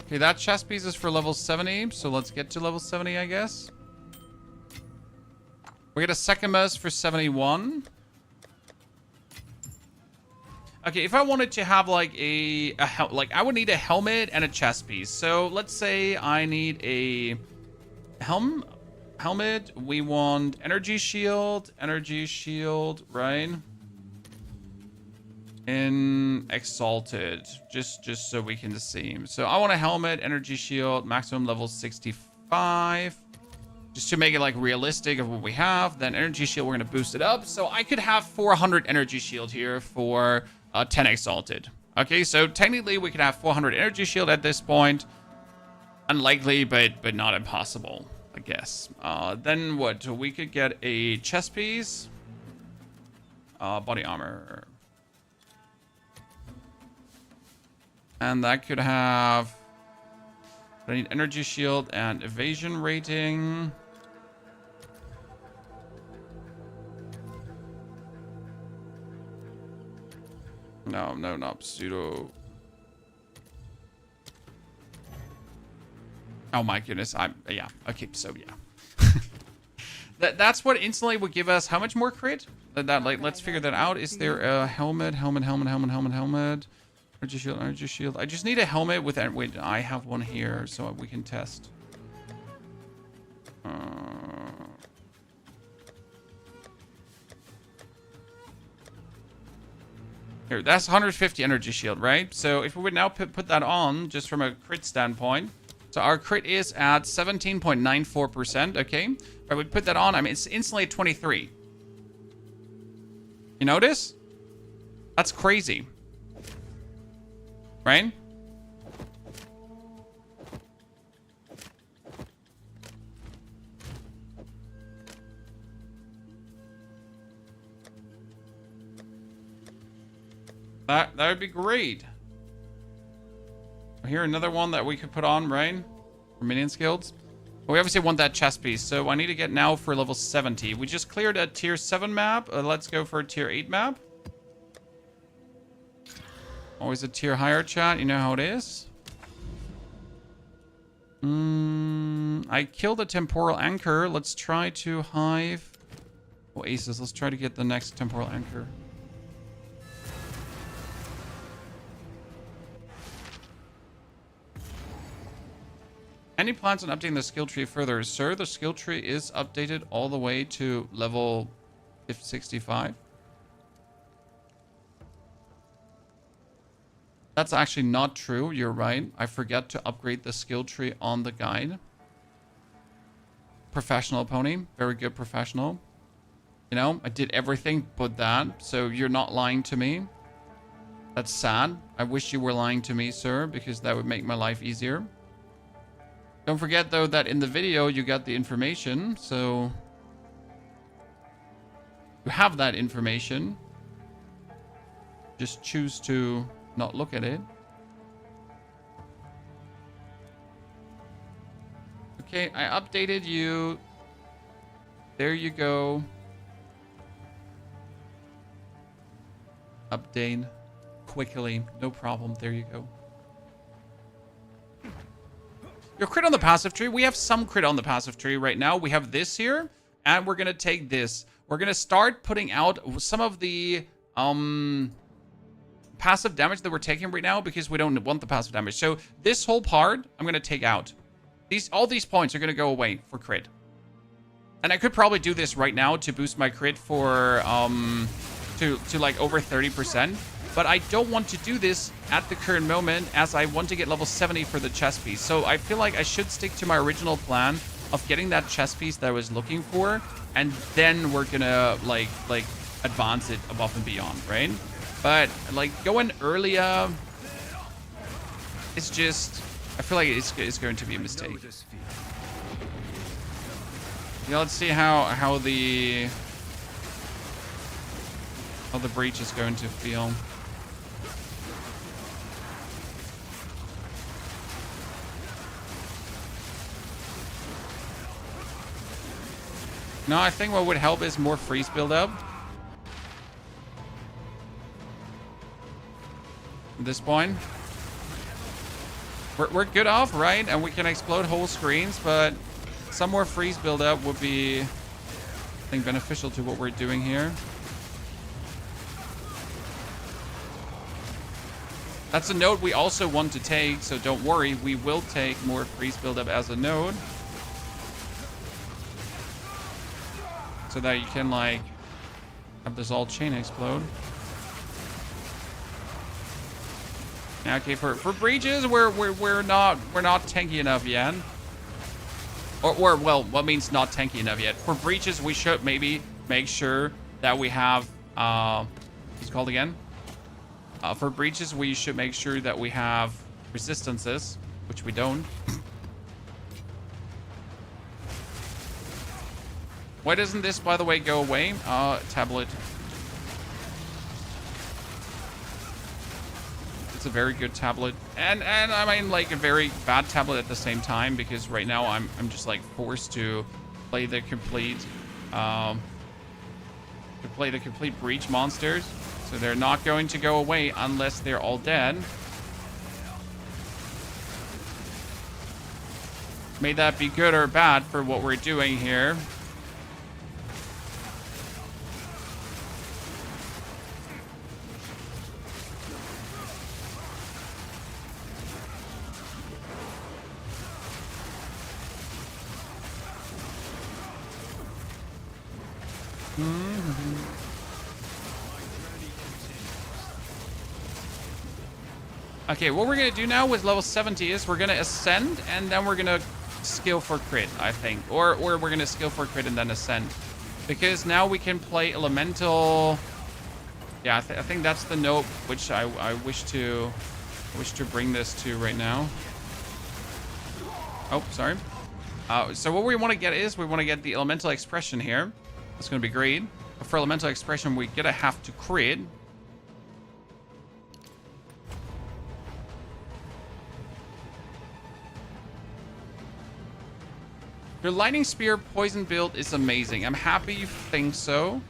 Okay, that chest piece is for level 70, so let's get to level 70, I guess. We get a second mess for 71. Okay, if I wanted to have like I would need a helmet and a chest piece. So let's say I need a helmet. We want energy shield, right? In exalted, just so we can see. So I want a helmet, energy shield, maximum level 65, just to make it like realistic of what we have. Then energy shield, we're gonna boost it up, so I could have 400 energy shield here for 10 exalted. Okay, so technically we could have 400 energy shield at this point. Unlikely, but not impossible, I guess. Then what? We could get a chest piece, body armor. And that could have... I need energy shield and evasion rating. No, not pseudo. Oh my goodness, yeah. Okay, so yeah. That's what instantly would give us how much more crit? Like, let's figure that out. Is there a helmet? Energy shield. I just need a helmet with that. Wait, I have one here, so we can test. Here, that's 150 energy shield, right? So if we would now put that on, just from a crit standpoint, so our crit is at 17.94%, okay? If I would put that on, I mean, it's instantly at 23. You notice? That's crazy. Right? That would be great. Here, another one that we could put on, right? For minion skills. Well, we obviously want that chest piece, so I need to get now for level 70. We just cleared a tier 7 map. Let's go for a tier 8 map. Always a tier higher, chat. You know how it is. I killed a temporal anchor. Let's try to hive Oasis. Let's try to get the next temporal anchor. Any plans on updating the skill tree further? Sir, the skill tree is updated all the way to level 65. That's actually not true. You're right. I forget to upgrade the skill tree on the guide. Professional pony. Very good professional. You know, I did everything but that. So you're not lying to me. That's sad. I wish you were lying to me, sir, because that would make my life easier. Don't forget, though, that in the video you got the information. So you have that information. Just choose to not look at it. Okay, I updated you. There you go. Update quickly. No problem. There you go. Your crit on the passive tree. We have some crit on the passive tree right now. We have this here, and we're going to take this. we're gonna start putting out some of the passive damage that we're taking right now because we don't want the passive damage. So this whole part I'm gonna take out. All these points are gonna go away for crit. And I could probably do this right now to boost my crit for to like over 30%. But I don't want to do this at the current moment as I want to get level 70 for the chest piece. So I feel like I should stick to my original plan of getting that chest piece that I was looking for. And then we're gonna like advance it above and beyond, right? But like going earlier, it's just, I feel like it's going to be a mistake. Yeah, let's see how the breach is going to feel. No, I think what would help is more freeze build-up. At this point. We're good off, right? And we can explode whole screens, but some more freeze build-up would be, I think, beneficial to what we're doing here. That's a node we also want to take, so don't worry. We will take more freeze build-up as a node. So that you can, like, have this all chain explode. Yeah, okay, for breaches, we're not tanky enough yet. Or well, what means not tanky enough yet? For breaches, we should maybe make sure that we have what's it called again? For breaches, we should make sure that we have resistances, which we don't. Why doesn't this, by the way, go away? Tablet. It's a very good tablet. And I mean, like, a very bad tablet at the same time, because right now I'm just, like, forced to play the complete breach monsters. So they're not going to go away unless they're all dead. May that be good or bad for what we're doing here. Okay, what we're gonna do now with level 70 is we're gonna ascend and then we're gonna skill for crit, I think. Or we're gonna skill for crit and then ascend. Because now we can play elemental. Yeah, I think that's the note which I wish to bring this to right now. Oh, sorry. So what we want to get is we want to get the elemental expression here. That's gonna be great. But for elemental expression, we're gonna have to crit. Your lightning spear poison build is amazing. I'm happy you think so.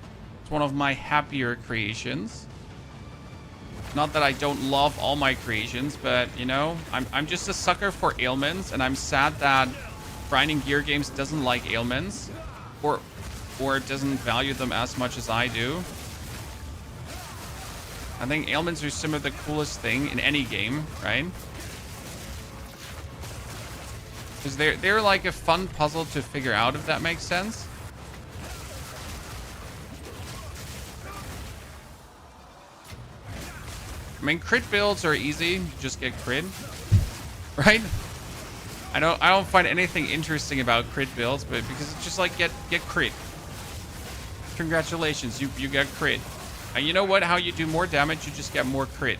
It's one of my happier creations. Not that I don't love all my creations, but you know, I'm just a sucker for ailments, and I'm sad that grinding gear games doesn't like ailments, or doesn't value them as much as I do. I think ailments are some of the coolest thing in any game, right? Because they're like a fun puzzle to figure out, if that makes sense. I mean, crit builds are easy. Just get crit, right? I don't find anything interesting about crit builds, but because it's just like get crit. Congratulations, you got crit. And you know what? How you do more damage, you just get more crit.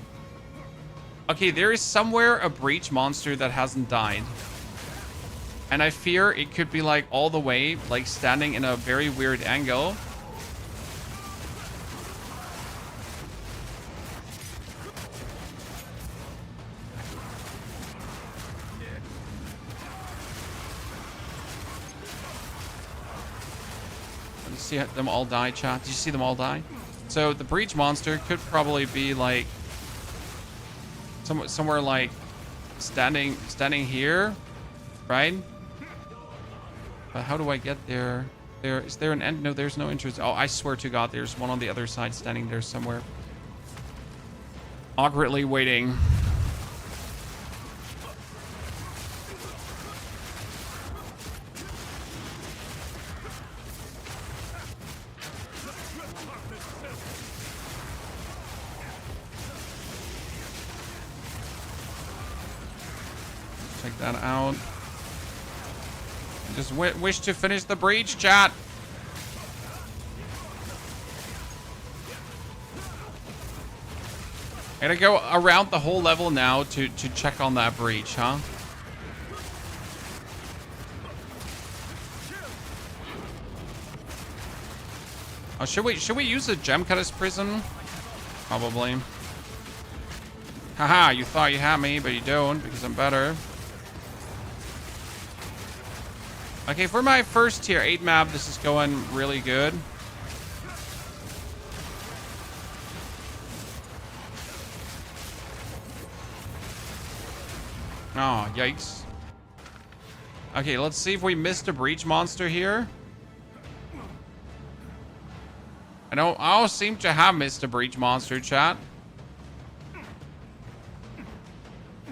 Okay, there is somewhere a breach monster that hasn't died. And I fear it could be like all the way, like standing in a very weird angle. Let me see them all die, chat. Did you see them all die? So the breach monster could probably be like somewhere like standing here, right? But how do I get there? Is there an end? No, there's no entrance. Oh, I swear to God, there's one on the other side standing there somewhere. Awkwardly waiting. Check that out. Just wish to finish the breach, chat. I gotta go around the whole level now to check on that breach, huh? Oh, should we use a gem cutter's prism? Probably. Haha, you thought you had me, but you don't because I'm better. Okay, for my first tier 8 map, this is going really good. Oh, yikes. Okay, let's see if we missed a breach monster here. I don't seem to have missed a breach monster, chat.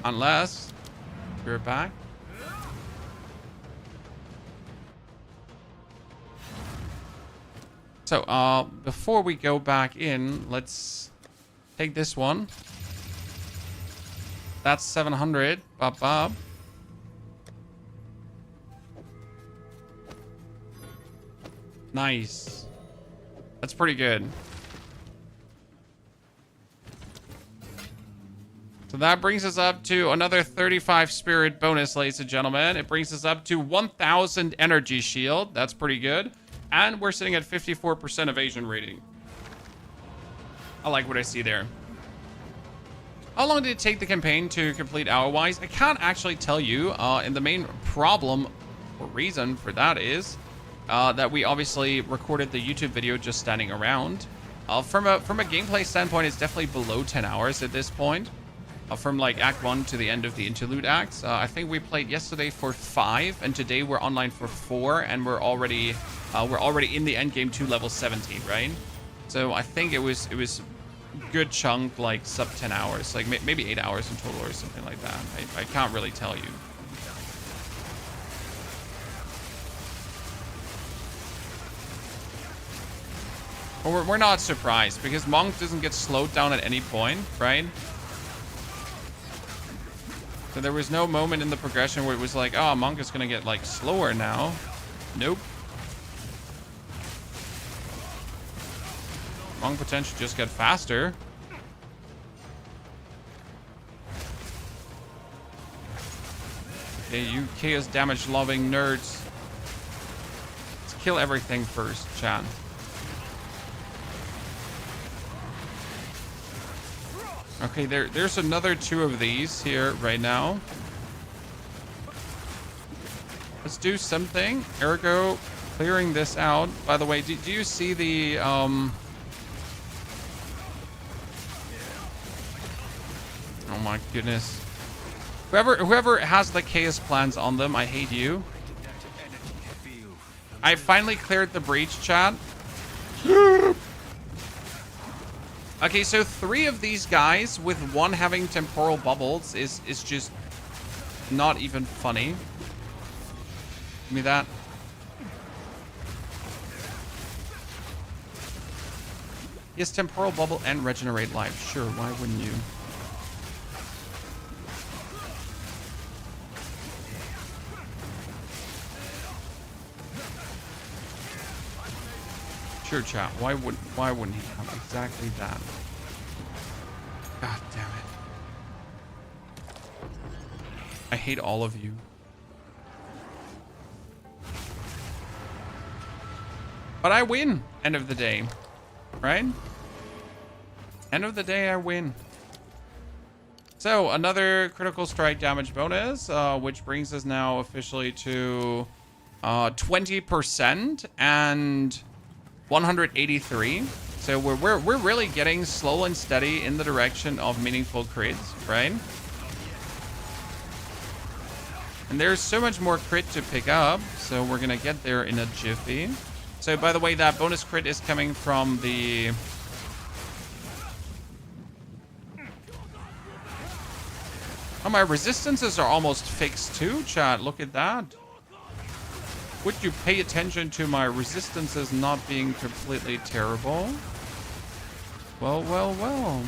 Unless we're back. So, before we go back in, let's take this one. That's 700. Bob, bob. Nice. That's pretty good. So that brings us up to another 35 spirit bonus, ladies and gentlemen. It brings us up to 1,000 energy shield. That's pretty good. And we're sitting at 54% evasion rating. I like what I see there. How long did it take the campaign to complete hour-wise? I can't actually tell you. And the main problem or reason for that is that we obviously recorded the YouTube video just standing around. From a gameplay standpoint, it's definitely below 10 hours at this point. From like Act 1 to the end of the interlude acts. I think we played yesterday for 5, and today we're online for 4, and we're already in the endgame to level 70, right? So I think it was good chunk, like sub 10 hours, like maybe 8 hours in total or something like that. I can't really tell you. Well, we're not surprised because Monk doesn't get slowed down at any point, right? So there was no moment in the progression where it was like, oh, Monk is gonna get like slower now. Nope. Monk potential just get faster. Okay, you chaos damage loving nerds. Let's kill everything first, chat. Okay, there's another 2 of these here right now. Let's do something. Ergo, clearing this out. By the way, do you see the oh my goodness. Whoever has the chaos plans on them, I hate you. I finally cleared the breach, chat. Okay, so 3 of these guys with 1 having temporal bubbles is just not even funny. Give me that. Yes, temporal bubble and regenerate life. Sure, why wouldn't you? Sure, chat. Why wouldn't he have exactly that? God damn it. I hate all of you. But I win, end of the day. Right? End of the day, I win. So, another critical strike damage bonus, which brings us now officially to 20% and 183. So we're really getting slow and steady in the direction of meaningful crits, right? And there's so much more crit to pick up, so we're gonna get there in a jiffy. So, by the way, that bonus crit is coming from the... Oh, my resistances are almost fixed too, chat. Look at that. Would you pay attention to my resistances not being completely terrible? Well, well, well.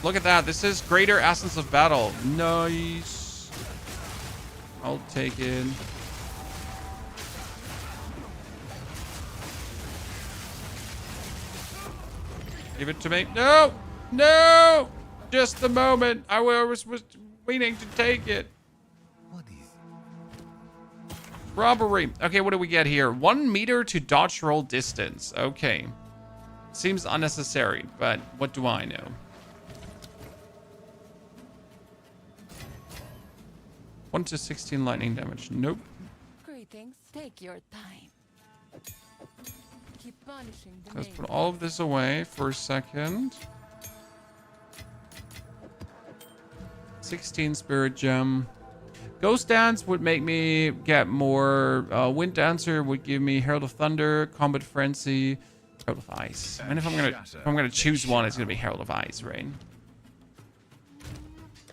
Look at that. This is greater essence of battle. Nice. I'll take it. Give it to me. No! No! Just the moment. I was waiting to take it. What is Robbery. Okay, what do we get here? 1 meter to dodge roll distance. Okay. Seems unnecessary, but what do I know? 1 to 16 lightning damage. Nope. Greetings. Take your time. Keep punishing the Let's main. put all of this away for a second. 16 spirit gem. Ghost Dance would make me get more. Wind Dancer would give me Herald of Thunder, Combat Frenzy, Herald of Ice. And if I'm gonna choose one, it's gonna be Herald of Ice, right?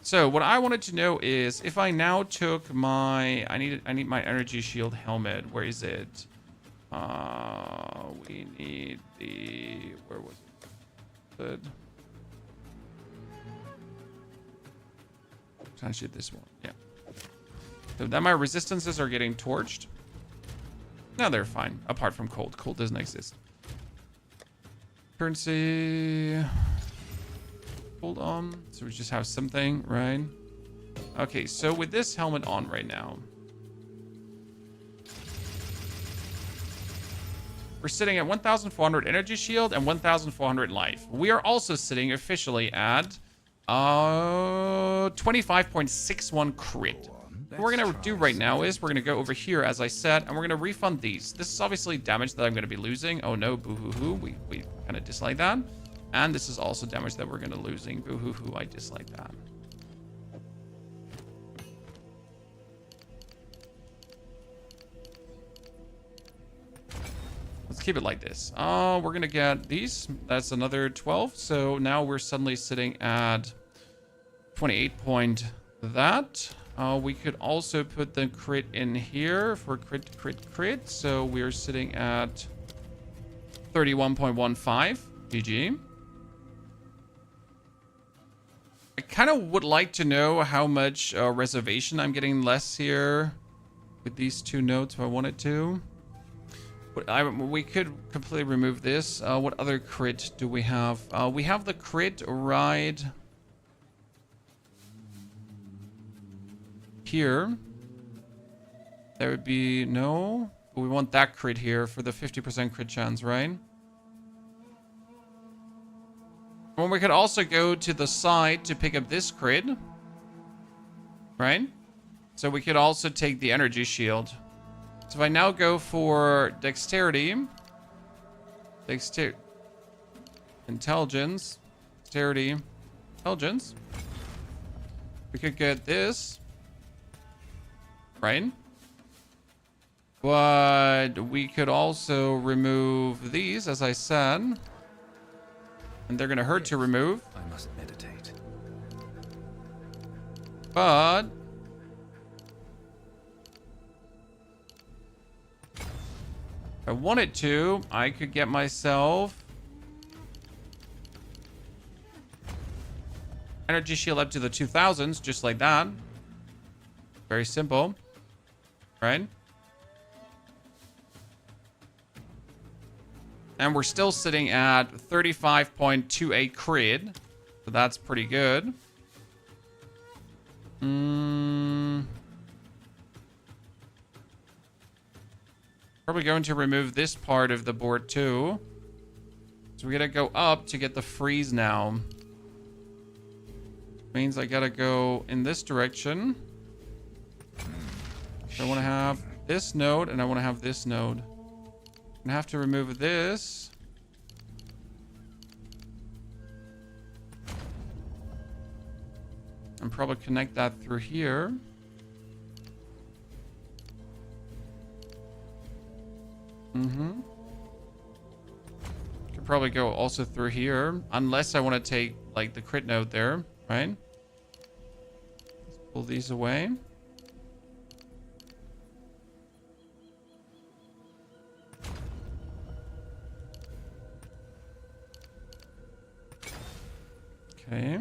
So what I wanted to know is if I now took my I need my energy shield helmet. Where is it? We need the where was it? Can I shoot this one? Yeah. So that my resistances are getting torched. No, they're fine. Apart from cold. Cold doesn't exist. Currency. Hold on. So we just have something, right? Okay, so with this helmet on right now, we're sitting at 1,400 energy shield and 1,400 life. We are also sitting officially at 25.61 crit. What we're going to do right now is we're going to go over here, as I said, and we're going to refund these. This is obviously damage that I'm going to be losing. Oh no, boo-hoo-hoo. We kind of dislike that. And this is also damage that we're going to losing. Boo-hoo-hoo. I dislike that. Let's keep it like this. We're going to get these. That's another 12. So now we're suddenly sitting at 28 point that. We could also put the crit in here for crit. So we're sitting at 31.15. GG. I kind of would like to know how much reservation I'm getting less here with these two notes if I wanted to. But we could completely remove this. What other crit do we have? We have the crit right here. There would be no. We want that crit here for the 50% crit chance, right? Well, we could also go to the side to pick up this crit, right? So we could also take the energy shield. So if I now go for dexterity, intelligence, dexterity, intelligence, we could get this, right? But we could also remove these, as I said. And they're going to hurt to remove. I must meditate. But if I wanted to, I could get myself energy shield up to the 2000s, just like that. Very simple, right? And we're still sitting at 35.28 crit. So that's pretty good. Probably going to remove this part of the board too. So we gotta go up to get the freeze now. Means I gotta go in this direction. So I want to have this node and I want to have this node. I have to remove this. And probably connect that through here. Mm-hmm. Could probably go also through here. Unless I want to take, like, the crit node there, right? Let's pull these away. Okay.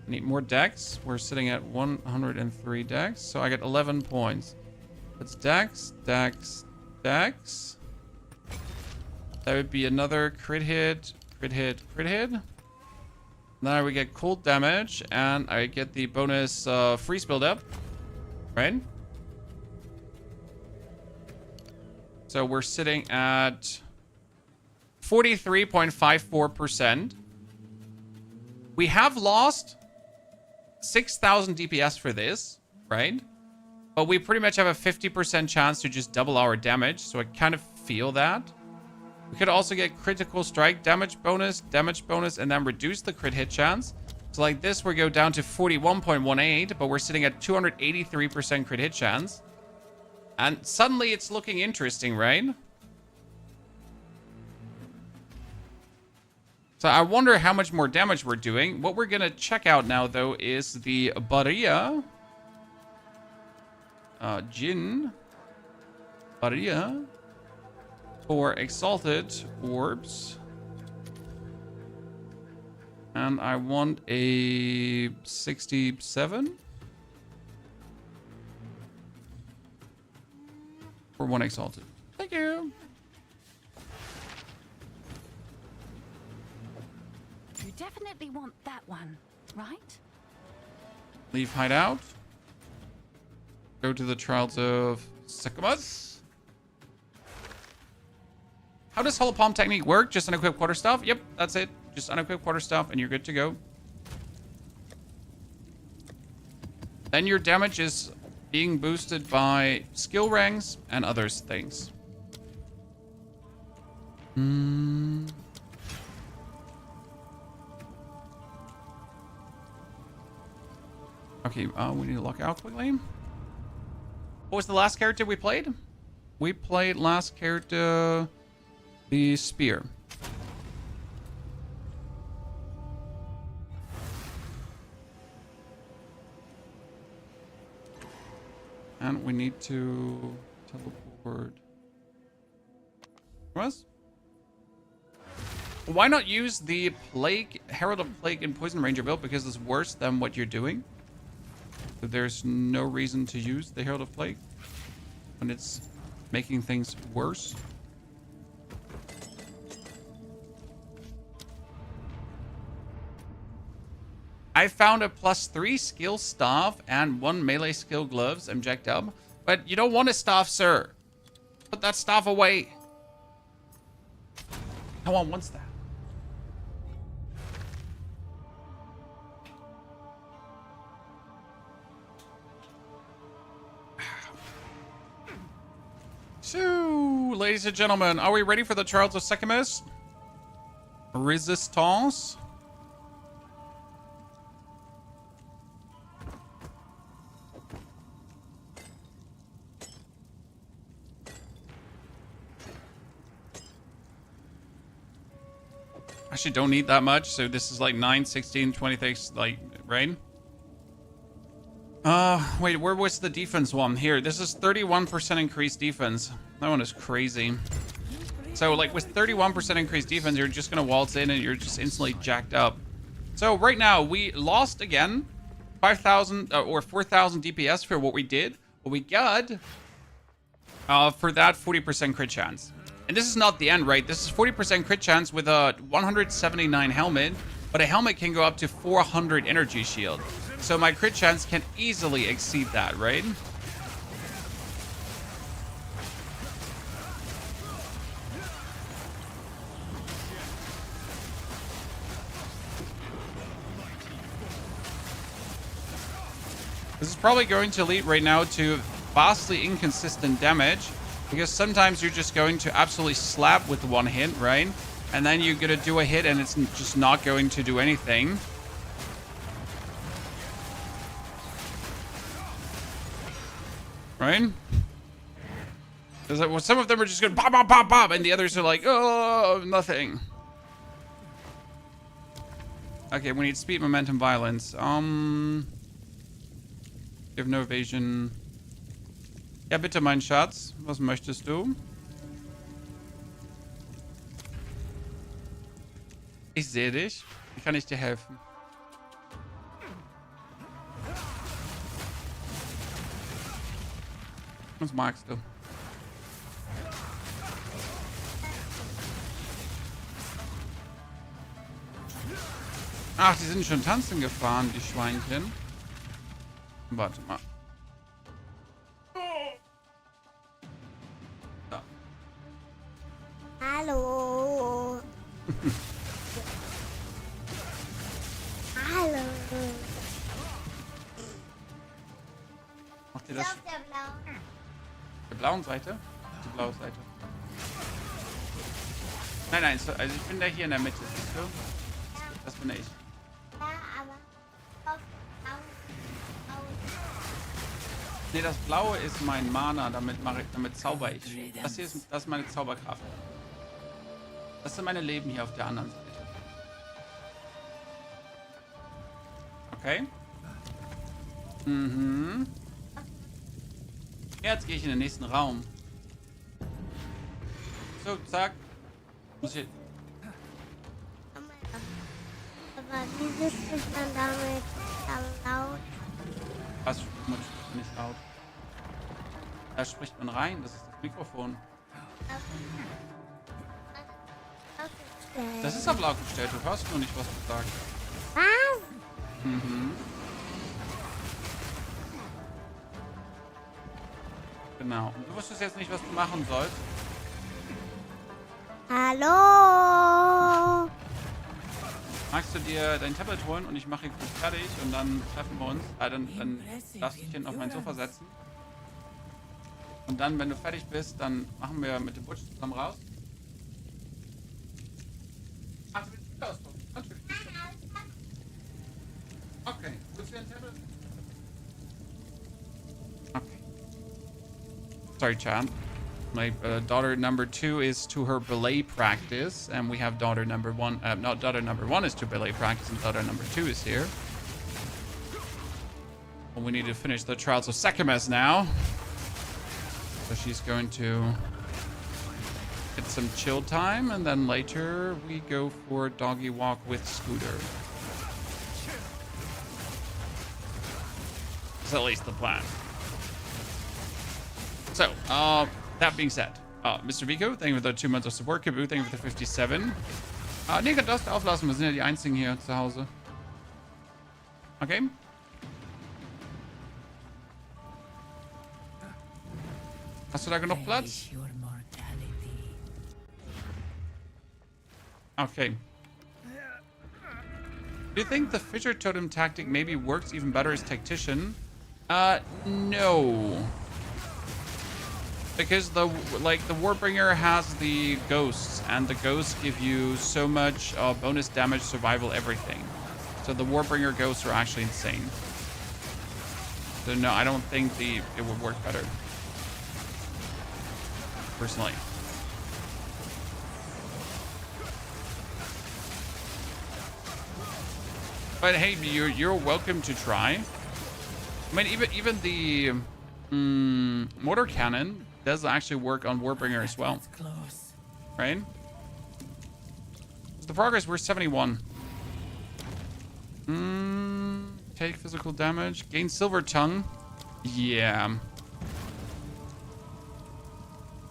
Need more decks. We're sitting at 103 decks. So I get 11 points. That's decks, decks, decks. That would be another crit hit, crit hit, crit hit. Then we get cold damage, and I get the bonus freeze buildup. Right? So we're sitting at 43.54%. We have lost 6,000 DPS for this, right? But we pretty much have a 50% chance to just double our damage, so I kind of feel that. We could also get critical strike damage bonus, and then reduce the crit hit chance. So like this, we go down to 41.18, but we're sitting at 283% crit hit chance. And suddenly it's looking interesting, right? So I wonder how much more damage we're doing. What we're going to check out now, though, is the Barilla. Jin. Barilla. For Exalted Orbs. And I want a 67. For 1 Exalted. Thank you. You definitely want that one, right? Leave hideout. Go to the Trials of Sequomas. How does Hollow Palm technique work? Just unequip quarterstaff? Yep, that's it. Just unequip quarterstaff and you're good to go. Then your damage is being boosted by skill ranks and other things. Okay, we need to lock out quickly. What was the last character we played? We played last character, the Spear. And we need to teleport. What? Why not use the Plague, Herald of Plague and Poison Ranger build because it's worse than what you're doing? So there's no reason to use the Herald of Plague when it's making things worse. I found a +3 skill staff and 1 melee skill gloves and jacked up. But you don't want a staff, sir. Put that staff away. No one wants that. So, ladies and gentlemen, are we ready for the Trials of Sequomas? Resistance. Actually don't need that much, so this is like 9, 16, 26, like, right? Wait, where was the defense one? Here, this is 31% increased defense. That one is crazy. So, like, with 31% increased defense, you're just gonna waltz in and you're just instantly jacked up. So, right now, we lost again 5,000 or 4,000 DPS for what we did. What we got for that 40% crit chance. And this is not the end, right? This is 40% crit chance with a 179 helmet, but a helmet can go up to 400 energy shield. So my crit chance can easily exceed that, right? This is probably going to lead right now to vastly inconsistent damage, because sometimes you're just going to absolutely slap with one hit, right? And then you're gonna do a hit and it's just not going to do anything. Right? Because like, well, some of them are just going pop, pop, pop, pop, and the others are like, oh, nothing. Okay, we need speed, momentum, violence. You have no evasion. Ja, bitte, mein Schatz. Was möchtest du? Ich sehe dich. Wie kann ich dir helfen? Was magst du? Ach, die sind schon tanzen gefahren, die Schweinchen. Warte mal. Da. Hallo. Hallo. Macht ihr das? Auf der blauen. Der blauen Seite? Die blaue Seite. Nein, nein, also ich bin da hier in der Mitte, siehst du? Das bin ich. Ja, aber auf der blauen. Nee, das blaue ist mein Mana, damit zauber ich. Das hier das ist meine Zauberkraft. Das sind meine Leben hier auf der anderen Seite. Okay. Mhm. Jetzt gehe ich in den nächsten Raum. So, zack. Muss ich... Aber wie spricht man damit laut? Was spricht man nicht laut? Da spricht man rein, das ist das Mikrofon. Das ist auf laut gestellt, du hörst nur nicht, was du sagst. Was? Mhm. Genau. Und du wusstest jetzt nicht, was du machen sollst. Hallo. Magst du dir dein Tablet holen und ich mache ihn kurz fertig und dann treffen wir uns. Dann darfst du dich hin auf mein Sofa setzen. Und dann, wenn du fertig bist, dann machen wir mit dem Butch zusammen raus. Ach, du willst wieder ausdrucken? Natürlich. Okay. Willst du dir ein Tablet? Okay. Sorry, Chan. My daughter number 2 is to her ballet practice, and we have daughter number 1. No, daughter number 1 is to ballet practice, and daughter number 2 is here. Well, we need to finish the trials of Sekimes now. So she's going to get some chill time, and then later we go for a doggy walk with Scooter. That's at least the plan. So, that being said, Mr. Vico, thank you for the 2 months of support. Kibu, thank you for the 57. Nee, darfst du auflassen. Wir sind ja die Einzigen hier zu Hause. Okay. Hast du da genug Platz? Okay. Do you think the Fisher Totem tactic maybe works even better as Tactician? No. Because the Warbringer has the ghosts, and the ghosts give you so much bonus damage, survival, everything. So the Warbringer ghosts are actually insane. So no, I don't think it would work better. Personally. But hey, you're welcome to try. I mean, even the mortar cannon does actually work on Warbringer as well. Right? The progress, we're 71. Take physical damage. Gain silver tongue. Yeah.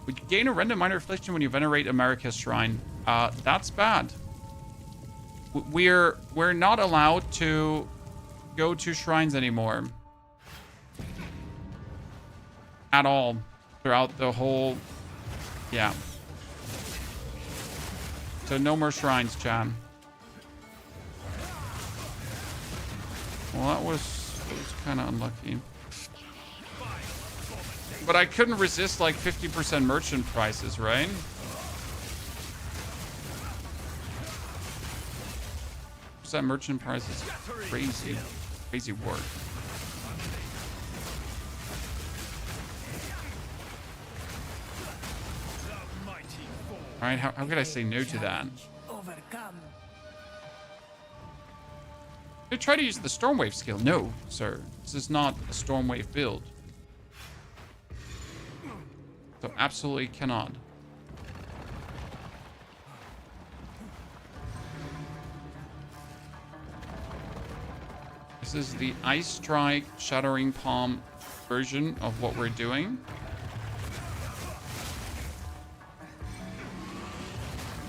We gain a random minor affliction when you venerate America's shrine. That's bad. We're not allowed to go to shrines anymore. At all. Throughout the whole... Yeah. So no more shrines, Chan. Well, that was kind of unlucky. But I couldn't resist like 50% merchant prices, right? That merchant price is crazy. Crazy work. All right, how could I say no to that? Overcome. Try to use the Stormwave skill. No, sir. This is not a Stormwave build. So absolutely cannot. This is the Ice Strike Shattering Palm version of what we're doing.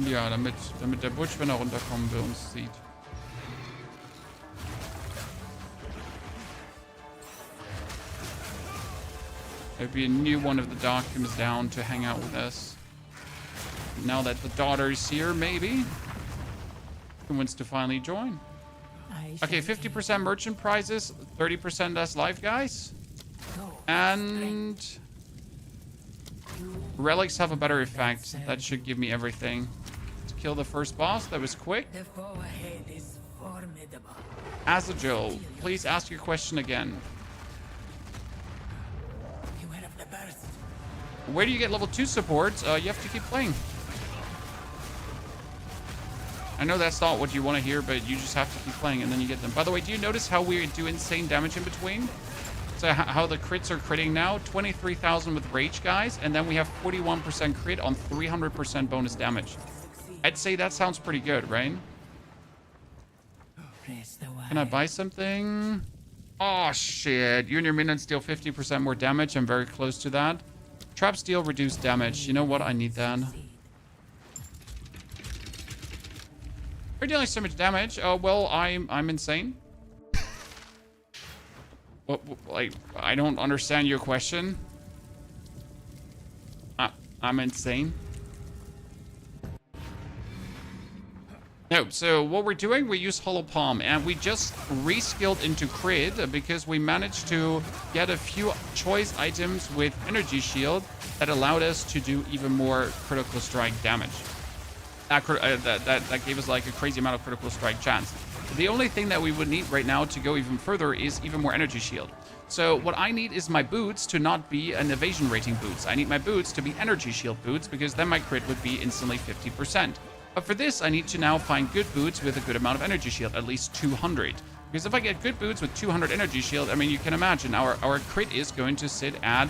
Ja, damit der Butch, wenn er runterkommen will, uns sieht. Maybe a new one of the Dark comes down to hang out with us. Now that the daughter's here, maybe. Who wants to finally join? Okay, 50% merchant prizes, 30% less life, guys. And relics have a better effect. That should give me everything. To kill the first boss, that was quick. The foe ahead is formidable. Azagil, please ask your question again. Beware of the burst. Where do you get level 2 support? You have to keep playing. I know that's not what you want to hear, but you just have to keep playing and then you get them. By the way, do you notice how we do insane damage in between? So how the crits are critting now? 23,000 with Rage, guys. And then we have 41% crit on 300% bonus damage. I'd say that sounds pretty good, right? Can I buy something? Oh, shit. You and your minions deal 50% more damage. I'm very close to that. Trap steal, reduced damage. You know what? I need that. We're dealing so much damage. Well, I'm insane. What, like, I don't understand your question. I'm insane. No, so what we're doing, we use Hollow Palm, and we just reskilled into crit because we managed to get a few choice items with Energy Shield that allowed us to do even more critical strike damage. That gave us like a crazy amount of critical strike chance. The only thing that we would need right now to go even further is even more Energy Shield. So what I need is my boots to not be an evasion rating boots. I need my boots to be Energy Shield boots because then my crit would be instantly 50%. But for this, I need to now find good boots with a good amount of Energy Shield, at least 200. Because if I get good boots with 200 Energy Shield, I mean, you can imagine our crit is going to sit at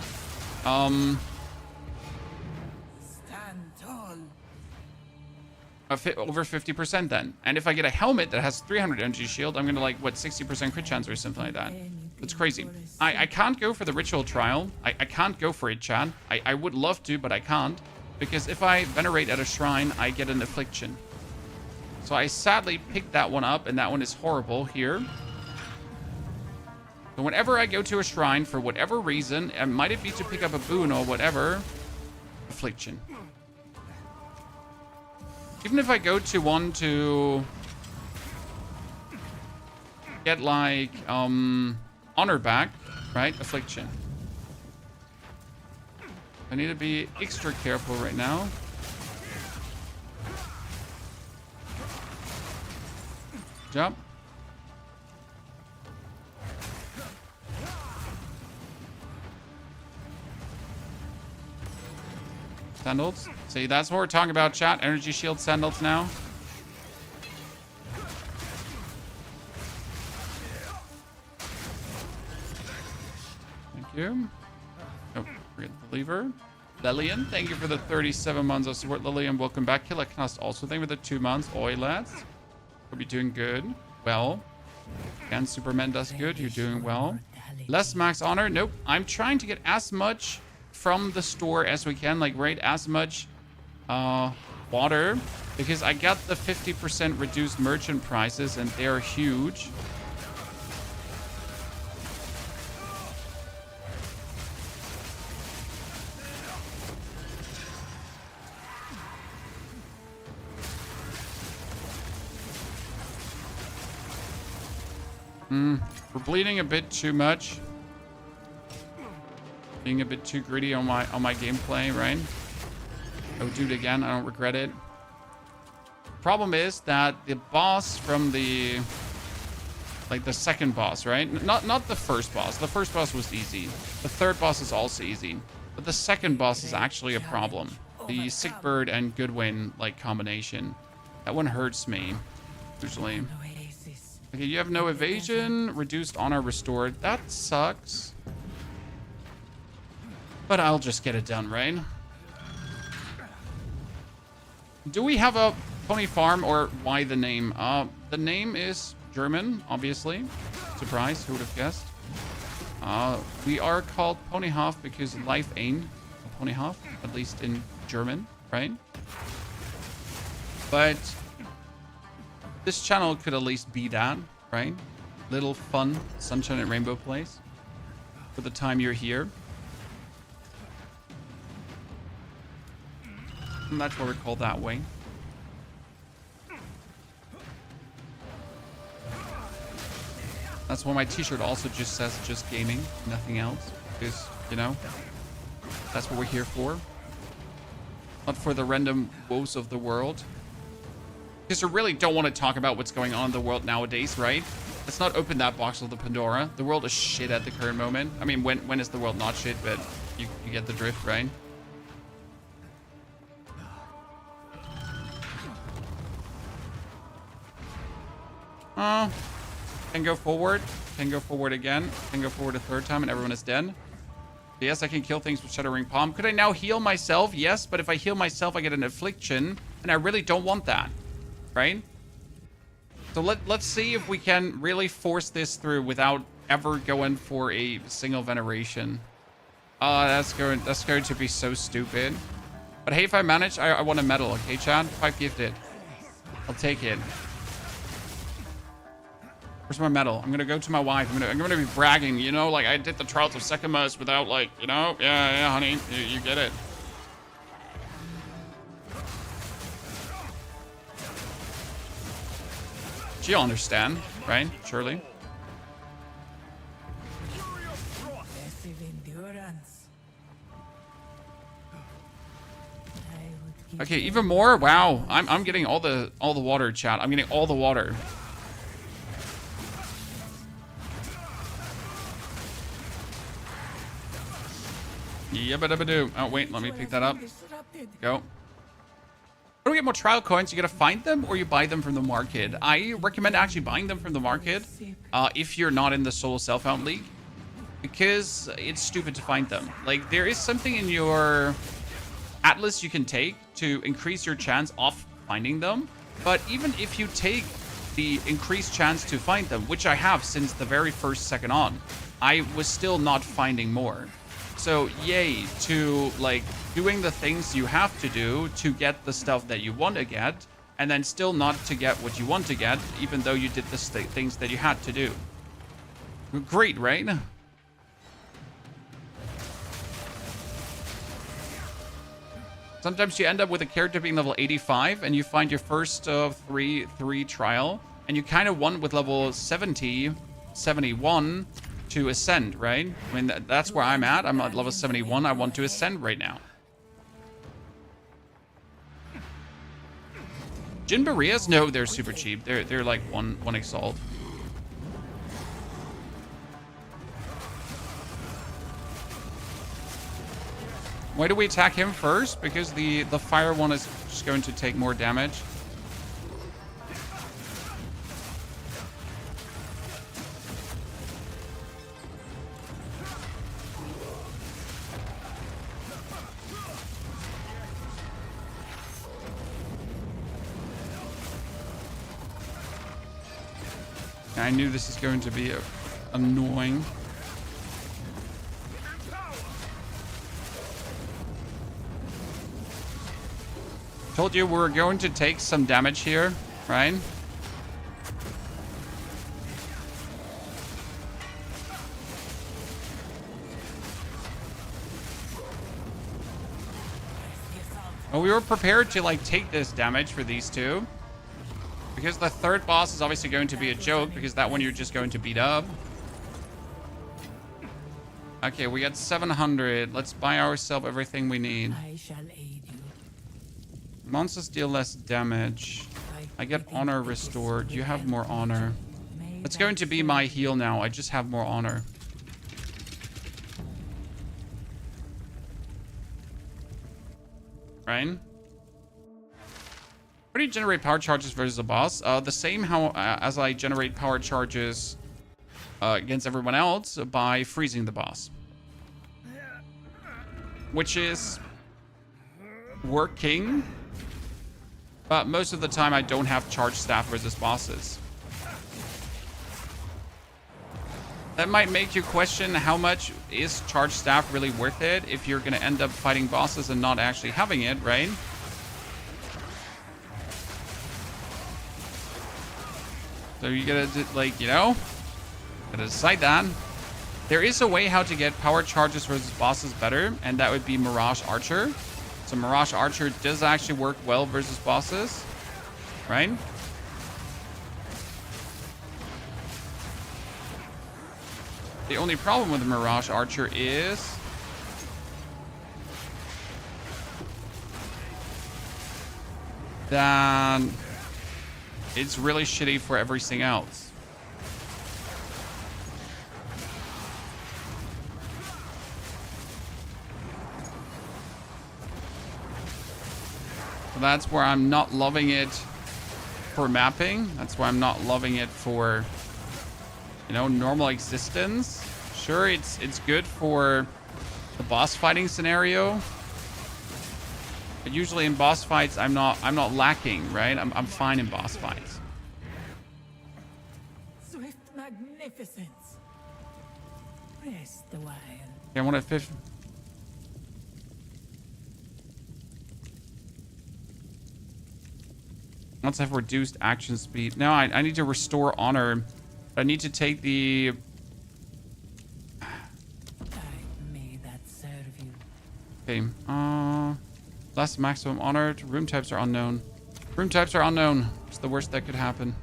over 50% then. And if I get a helmet that has 300 energy shield, I'm gonna like, what, 60% crit chance or something like that. It's crazy. I can't go for the ritual trial. I can't go for it, Chad. I would love to, but I can't. Because if I venerate at a shrine, I get an affliction. So I sadly picked that one up, and that one is horrible here. So whenever I go to a shrine, for whatever reason, and might it be to pick up a boon or whatever, affliction. Even if I go to one to get like honor back, right? Affliction. I need to be extra careful right now. Jump. Sandals. See, that's what we're talking about, chat. Energy shield sandals now. Thank you. Oh, forget the lever. Lillian, thank you for the 37 months of support. Lillian, welcome back. Killer Knast also, thank you for the 2 months. Oi, lads. Hope you're doing good. Well. Again, Superman does good. You're doing well. Less max honor. Nope. I'm trying to get as much from the store as we can. Like, right, as much water. Because I got the 50% reduced merchant prices, and they're huge. We're bleeding a bit too much. Being a bit too greedy on my gameplay, right? I would do it again. I don't regret it. Problem is that the boss from the second boss, right? Not the first boss. The first boss was easy. The third boss is also easy. But the second boss is actually a problem. The Sick Bird and Goodwin, like, combination. That one hurts me, usually. Okay, you have no evasion. Reduced honor restored. That sucks. But I'll just get it done, right? Do we have a pony farm, or why the name? The name is German, obviously. Surprise, who would have guessed? We are called Ponyhof because life ain't a Ponyhof, at least in German, right? But this channel could at least be that, right? Little fun sunshine and rainbow place for the time you're here. And that's what we're called that way. That's why my t-shirt also just says just gaming, nothing else. Because, you know, that's what we're here for. Not for the random woes of the world. Because I really don't want to talk about what's going on in the world nowadays, right? Let's not open that box of the Pandora. The world is shit at the current moment. I mean, when is the world not shit? But you get the drift, right? Can go forward. Can go forward again. Can go forward a third time and everyone is dead. Yes, I can kill things with Shattering Palm. Could I now heal myself? Yes, but if I heal myself, I get an affliction. And I really don't want that. Right? So let's see if we can really force this through without ever going for a single veneration. That's going to be so stupid. But hey, if I manage, I want a medal. Okay, Chad? 5 gifted. I'll take it. Where's my medal? I'm gonna go to my wife. I'm gonna be bragging, you know, like I did the Trials of Secamus without, like, you know, yeah, honey, you get it. She'll understand, right? Surely. Okay, even more. Wow, I'm getting all the water, chat. I'm getting all the water. Yabba-dabba-doo. Oh, wait, let me pick that up. Go. How do we get more trial coins? You gotta find them or you buy them from the market. I recommend actually buying them from the market if you're not in the solo self-found league, because it's stupid to find them. Like, there is something in your atlas you can take to increase your chance of finding them, but even if you take the increased chance to find them, which I have since the very first second on, I was still not finding more. So yay to, like, doing the things you have to do to get the stuff that you want to get, and then still not to get what you want to get, even though you did the things that you had to do. Great, right? Sometimes you end up with a character being level 85, and you find your first three trial, and you kind of want with level 70, 71... to ascend, right? I mean, that's where I'm at. I'm at level 71. I want to ascend right now. Jinberias? No, they're super cheap. They're like one exalt. Why do we attack him first? Because the fire one is just going to take more damage. I knew this is going to be annoying. Told you we're going to take some damage here, right? Well, we were prepared to, like, take this damage for these two. Because the third boss is obviously going to be a joke, because that one you're just going to beat up. Okay, we got 700. Let's buy ourselves everything we need. I shall aid you. Monsters deal less damage. I get honor restored. You have more honor. It's going to be my heal now. I just have more honor. right? How do you generate power charges versus a boss? The same how as I generate power charges against everyone else by freezing the boss. Which is working. But most of the time I don't have charge staff versus bosses. That might make you question how much is charge staff really worth it if you're going to end up fighting bosses and not actually having it, right? So you gotta, like, you know, gotta decide that. There is a way how to get power charges versus bosses better, and that would be Mirage Archer. So Mirage Archer does actually work well versus bosses, right? The only problem with the Mirage Archer is that it's really shitty for everything else. So that's where I'm not loving it for mapping. That's why I'm not loving it for, you know, normal existence. Sure, it's good for the boss fighting scenario. But usually in boss fights, I'm not lacking, right? I'm fine in boss fights. Swift magnificence. Rest a while. Okay, I want to fish. Once I have reduced action speed. No, I need to restore honor. I need to take the... May that serve you. Okay, less maximum honor. Room types are unknown. Room types are unknown. It's the worst that could happen.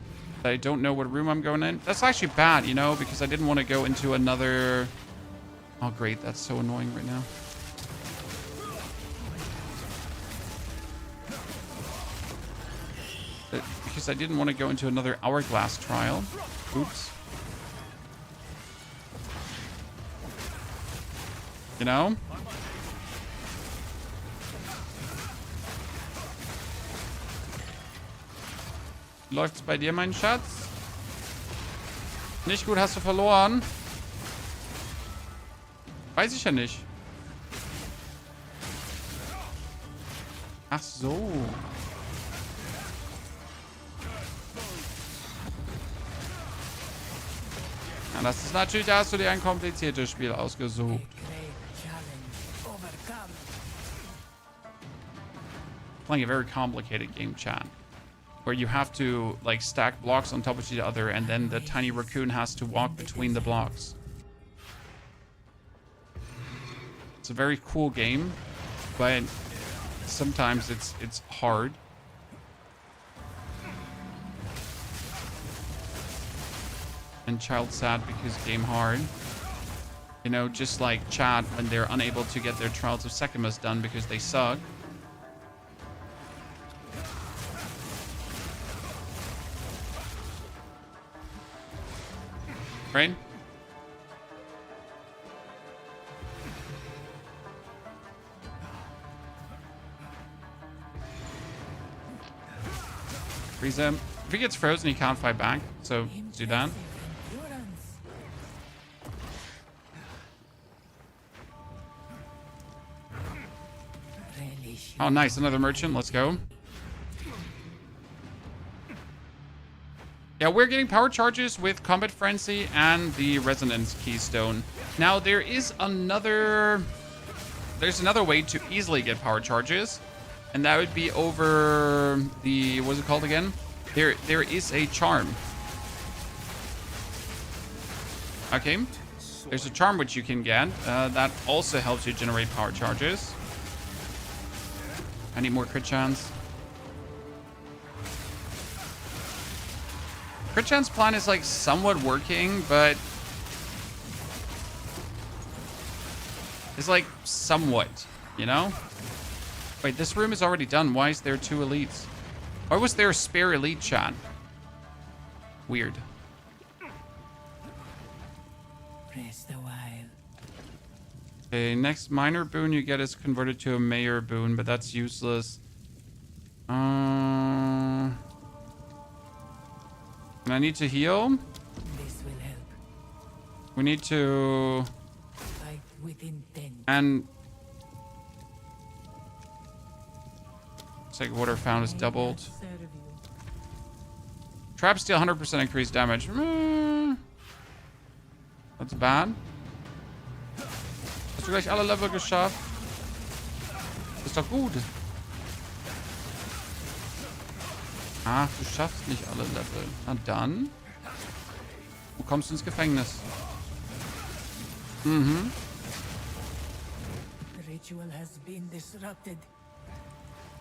I don't know what room I'm going in. That's actually bad, you know, because I didn't want to go into another... Oh, great. That's so annoying right now. Because I didn't want to go into another hourglass trial. Oops. You know? Läuft's bei dir, mein Schatz? Nicht gut, hast du verloren? Weiß ich ja nicht. Ach so. Ja, das ist natürlich, da hast du dir ein kompliziertes Spiel ausgesucht. Playing a very complicated game, chat, where you have to like stack blocks on top of each other, and then the tiny raccoon has to walk between the blocks. It's a very cool game, but sometimes it's hard. And child sad because game hard. You know, just like chat when they're unable to get their Trials of Sekimus done because they suck. Right? Freeze him. If he gets frozen, he can't fight back. So do that. Oh, nice. Another merchant. Let's go. Yeah, we're getting power charges with Combat Frenzy and the Resonance Keystone. Now, there's another way to easily get power charges, and that would be over the, what's it called again? There is a charm. Okay. There's a charm which you can get. That also helps you generate power charges. I need more crit chance. Crit chance plan is like somewhat working, but it's like somewhat, you know? Wait, this room is already done. Why is there 2 elites? Why was there a spare elite, chat? Weird. Rest a while. Okay, next minor boon you get is converted to a mayor boon, but that's useless. And I need to heal. This will help. We need to... Fight with intent. And... Sacred water found is doubled. Traps deal 100% increased damage. That's bad. Hast du gleich alle Level geschafft? Ist doch gut. Ach, du schaffst nicht alle Level. Na dann. Du kommst ins Gefängnis. Mhm. The ritual has been disrupted.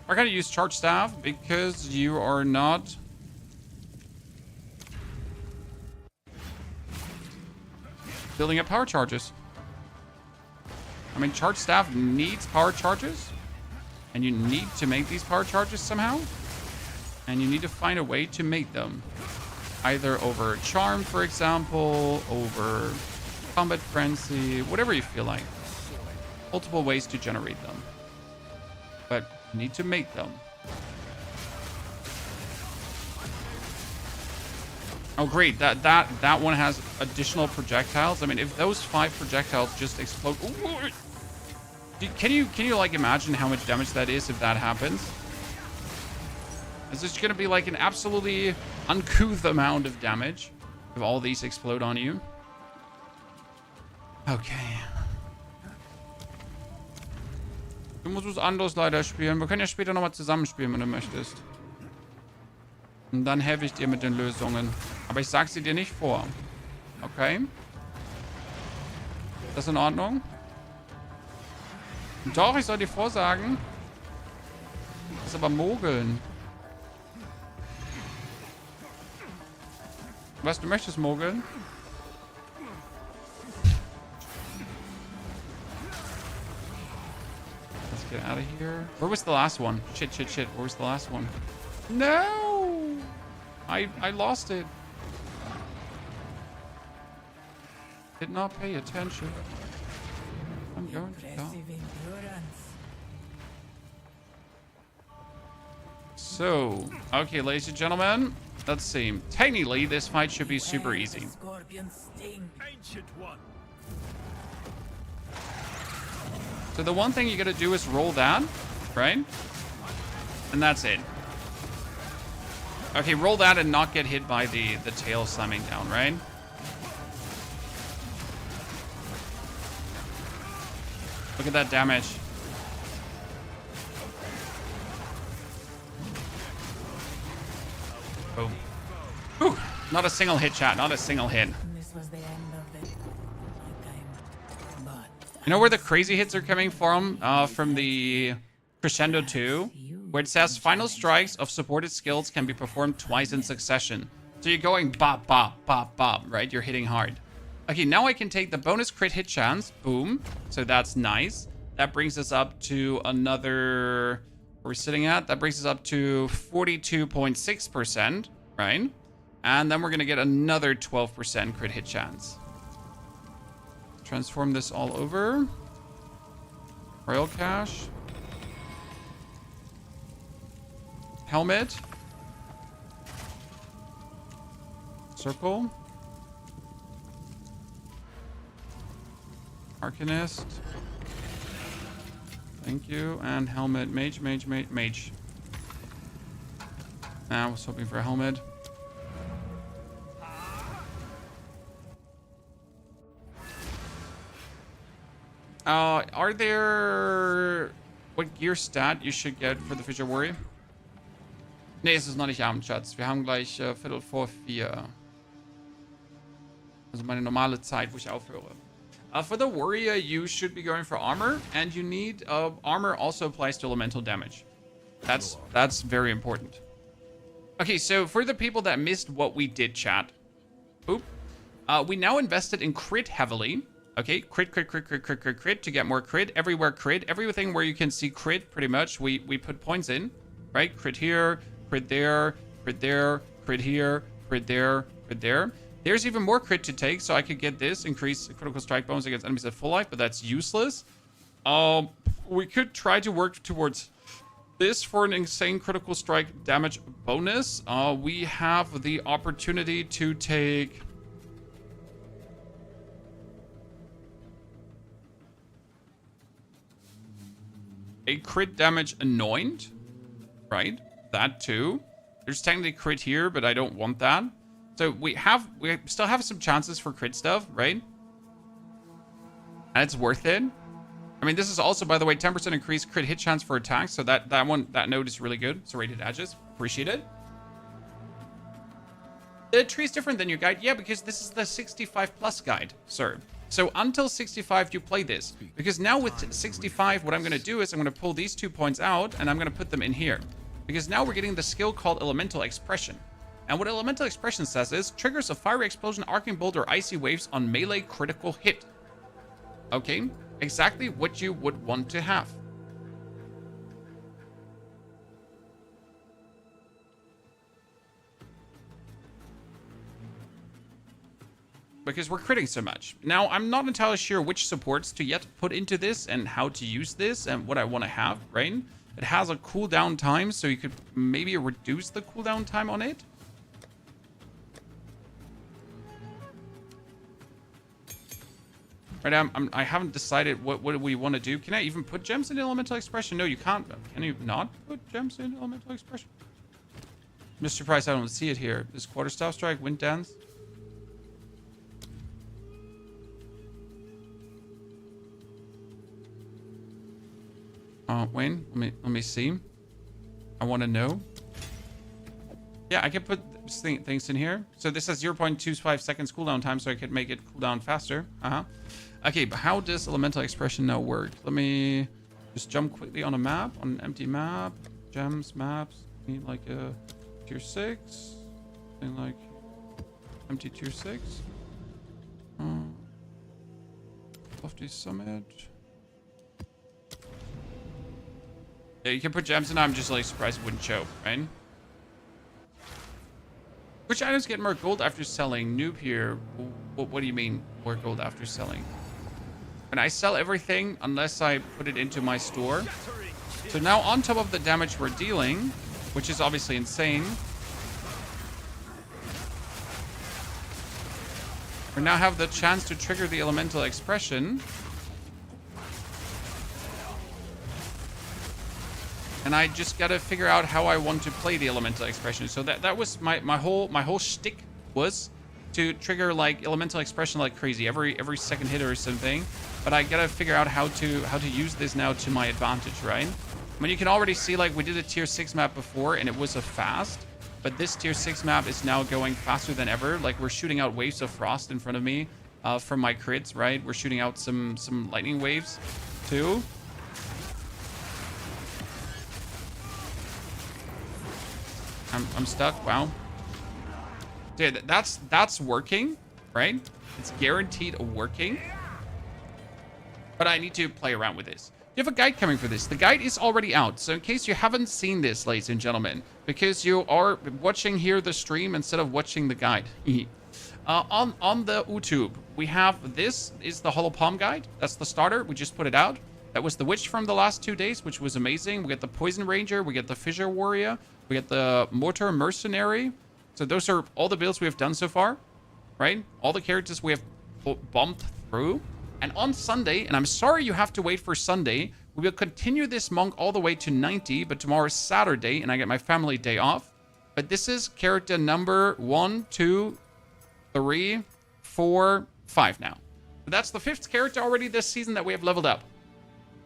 I gotta use charge staff because you are not... building up power charges. I mean, charge staff needs power charges. And you need to make these power charges somehow. And you need to find a way to make them. Either over charm, for example, over combat frenzy, whatever you feel like. Multiple ways to generate them. But you need to make them. Oh great, that one has additional projectiles. I mean, if those 5 projectiles just explode... Ooh, can you like imagine how much damage that is if that happens? Is this gonna be like an absolutely uncouth amount of damage if all these explode on you? Okay. Du musst was anderes leider spielen. Wir können ja später nochmal zusammenspielen, wenn du möchtest. Und dann helfe ich dir mit den Lösungen. Aber ich sag sie dir nicht vor. Okay? Ist das in Ordnung? Doch, ich soll dir vorsagen. Das ist aber mogeln. Was, du möchtest mogeln? Let's get out of here. Where was the last one? Shit. Where was the last one? No! I lost it. Did not pay attention. I'm going to die. So, okay, ladies and gentlemen, let's see. Technically, this fight should be super easy. So the one thing you gotta do is roll that, right? And that's it. Okay, roll that and not get hit by the tail slamming down, right? Look at that damage. Boom. Whew. Not a single hit, chat. Not a single hit. This was the end of the time. You know where the crazy hits are coming from? From the Crescendo 2, where it says final strikes of supported skills can be performed twice in succession. So you're going bop, bop, bop, bop, right? You're hitting hard. Okay, now I can take the bonus crit hit chance. Boom. So that's nice. That brings us up to another... Where we're sitting at? That brings us up to 42.6%, right? And then we're going to get another 12% crit hit chance. Transform this all over. Royal Cash. Helmet. Circle. Arcanist. Thank you. And helmet. Mage. I was hoping for a helmet. Are there... What gear stat you should get for the Fisher Warrior? Nee, es ist noch nicht Abend, Schatz. Wir haben gleich Viertel vor 4. Also meine normale Zeit, wo ich aufhöre. For the Warrior, you should be going for armor. And you need... armor also applies to elemental damage. That's very important. Okay, so for the people that missed what we did, chat. Oop. We now invested in crit heavily. Okay, crit to get more crit. Everywhere crit. Everything where you can see crit, pretty much, we put points in. Right? Crit here, crit there, crit there, crit here, crit there, crit there. There's even more crit to take, so I could get this, increase critical strike bonus against enemies at full life, but that's useless. We could try to work towards this for an insane critical strike damage bonus. We have the opportunity to take... a crit damage anoint, right? That too. There's technically crit here, but I don't want that. So we still have some chances for crit stuff, right? And it's worth it. I mean, this is also, by the way, 10% increased crit hit chance for attacks. So that note is really good. So rated edges, appreciate it. The tree is different than your guide. Yeah, because this is the 65 plus guide, sir. So until 65, you play this. Because now with 65, what I'm going to do is I'm going to pull these 2 points out and I'm going to put them in here. Because now we're getting the skill called Elemental Expression. And what Elemental Expression says is, triggers a fiery explosion, arcing bolt, or icy waves on melee critical hit. Okay, exactly what you would want to have. Because we're critting so much. Now, I'm not entirely sure which supports to yet put into this and how to use this and what I want to have, right? It has a cooldown time, so you could maybe reduce the cooldown time on it. Right, I haven't decided what we want to do. Can I even put gems in Elemental Expression? No, you can't. Can you not put gems in Elemental Expression? I'm just surprised I don't see it here. Is Quarterstaff Strike, Wind Dance? Wayne, let me see. I want to know. Yeah, I can put things in here. So this has 0.25 seconds cooldown time, so I could make it cool down faster. Okay, but how does Elemental Expression now work? Let me just jump quickly on a map, on an empty map. Gems, maps. Need like a tier 6. Something like empty tier 6. Lofty Summit. Yeah, you can put gems in. I'm just like surprised it wouldn't show, right? Which items get more gold after selling? Noob here. What do you mean more gold after selling? And I sell everything unless I put it into my store. So now on top of the damage we're dealing, which is obviously insane, we now have the chance to trigger the Elemental Expression. And I just gotta figure out how I want to play the Elemental Expression. So that was my whole shtick was to trigger like Elemental Expression like crazy every second hit or something. But I gotta figure out how to use this now to my advantage, right? I mean, you can already see like we did a tier 6 map before and it was a fast, but this tier 6 map is now going faster than ever. Like we're shooting out waves of frost in front of me from my crits, right? We're shooting out some lightning waves too. I'm stuck. Wow. Dude, that's working, right? It's guaranteed working. But I need to play around with this. You have a guide coming for this. The guide is already out. So in case you haven't seen this, ladies and gentlemen, because you are watching here the stream instead of watching the guide. On the YouTube, we have this is the Hollow Palm guide. That's the starter. We just put it out. That was the Witch from the last 2 days, which was amazing. We get the Poison Ranger. We get the Fissure Warrior. We get the Mortar Mercenary. So those are all the builds we have done so far, right? All the characters we have bumped through. And on Sunday, and I'm sorry you have to wait for Sunday, we will continue this monk all the way to 90, but tomorrow is Saturday, and I get my family day off. But this is character number 1, 2, 3, 4, 5 now. But that's the 5th character already this season that we have leveled up.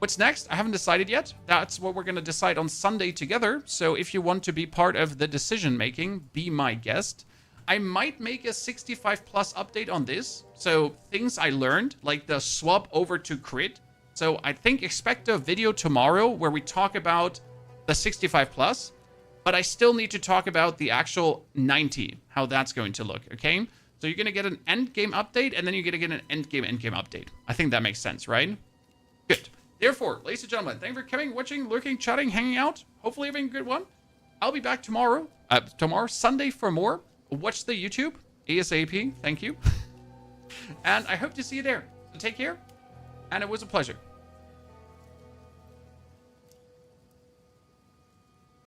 What's next? I haven't decided yet. That's what we're going to decide on Sunday together. So if you want to be part of the decision making, be my guest. I might make a 65 plus update on this. So things I learned, like the swap over to crit. So I think expect a video tomorrow where we talk about the 65 plus, but I still need to talk about the actual 90, how that's going to look, okay? So you're going to get an endgame update, and then you're going to get an endgame update. I think that makes sense, right? Good. Therefore, ladies and gentlemen, thank you for coming, watching, lurking, chatting, hanging out. Hopefully having a good one. I'll be back tomorrow, Sunday for more. Watch the YouTube. ASAP, thank you. And I hope to see you there. So take care, and it was a pleasure.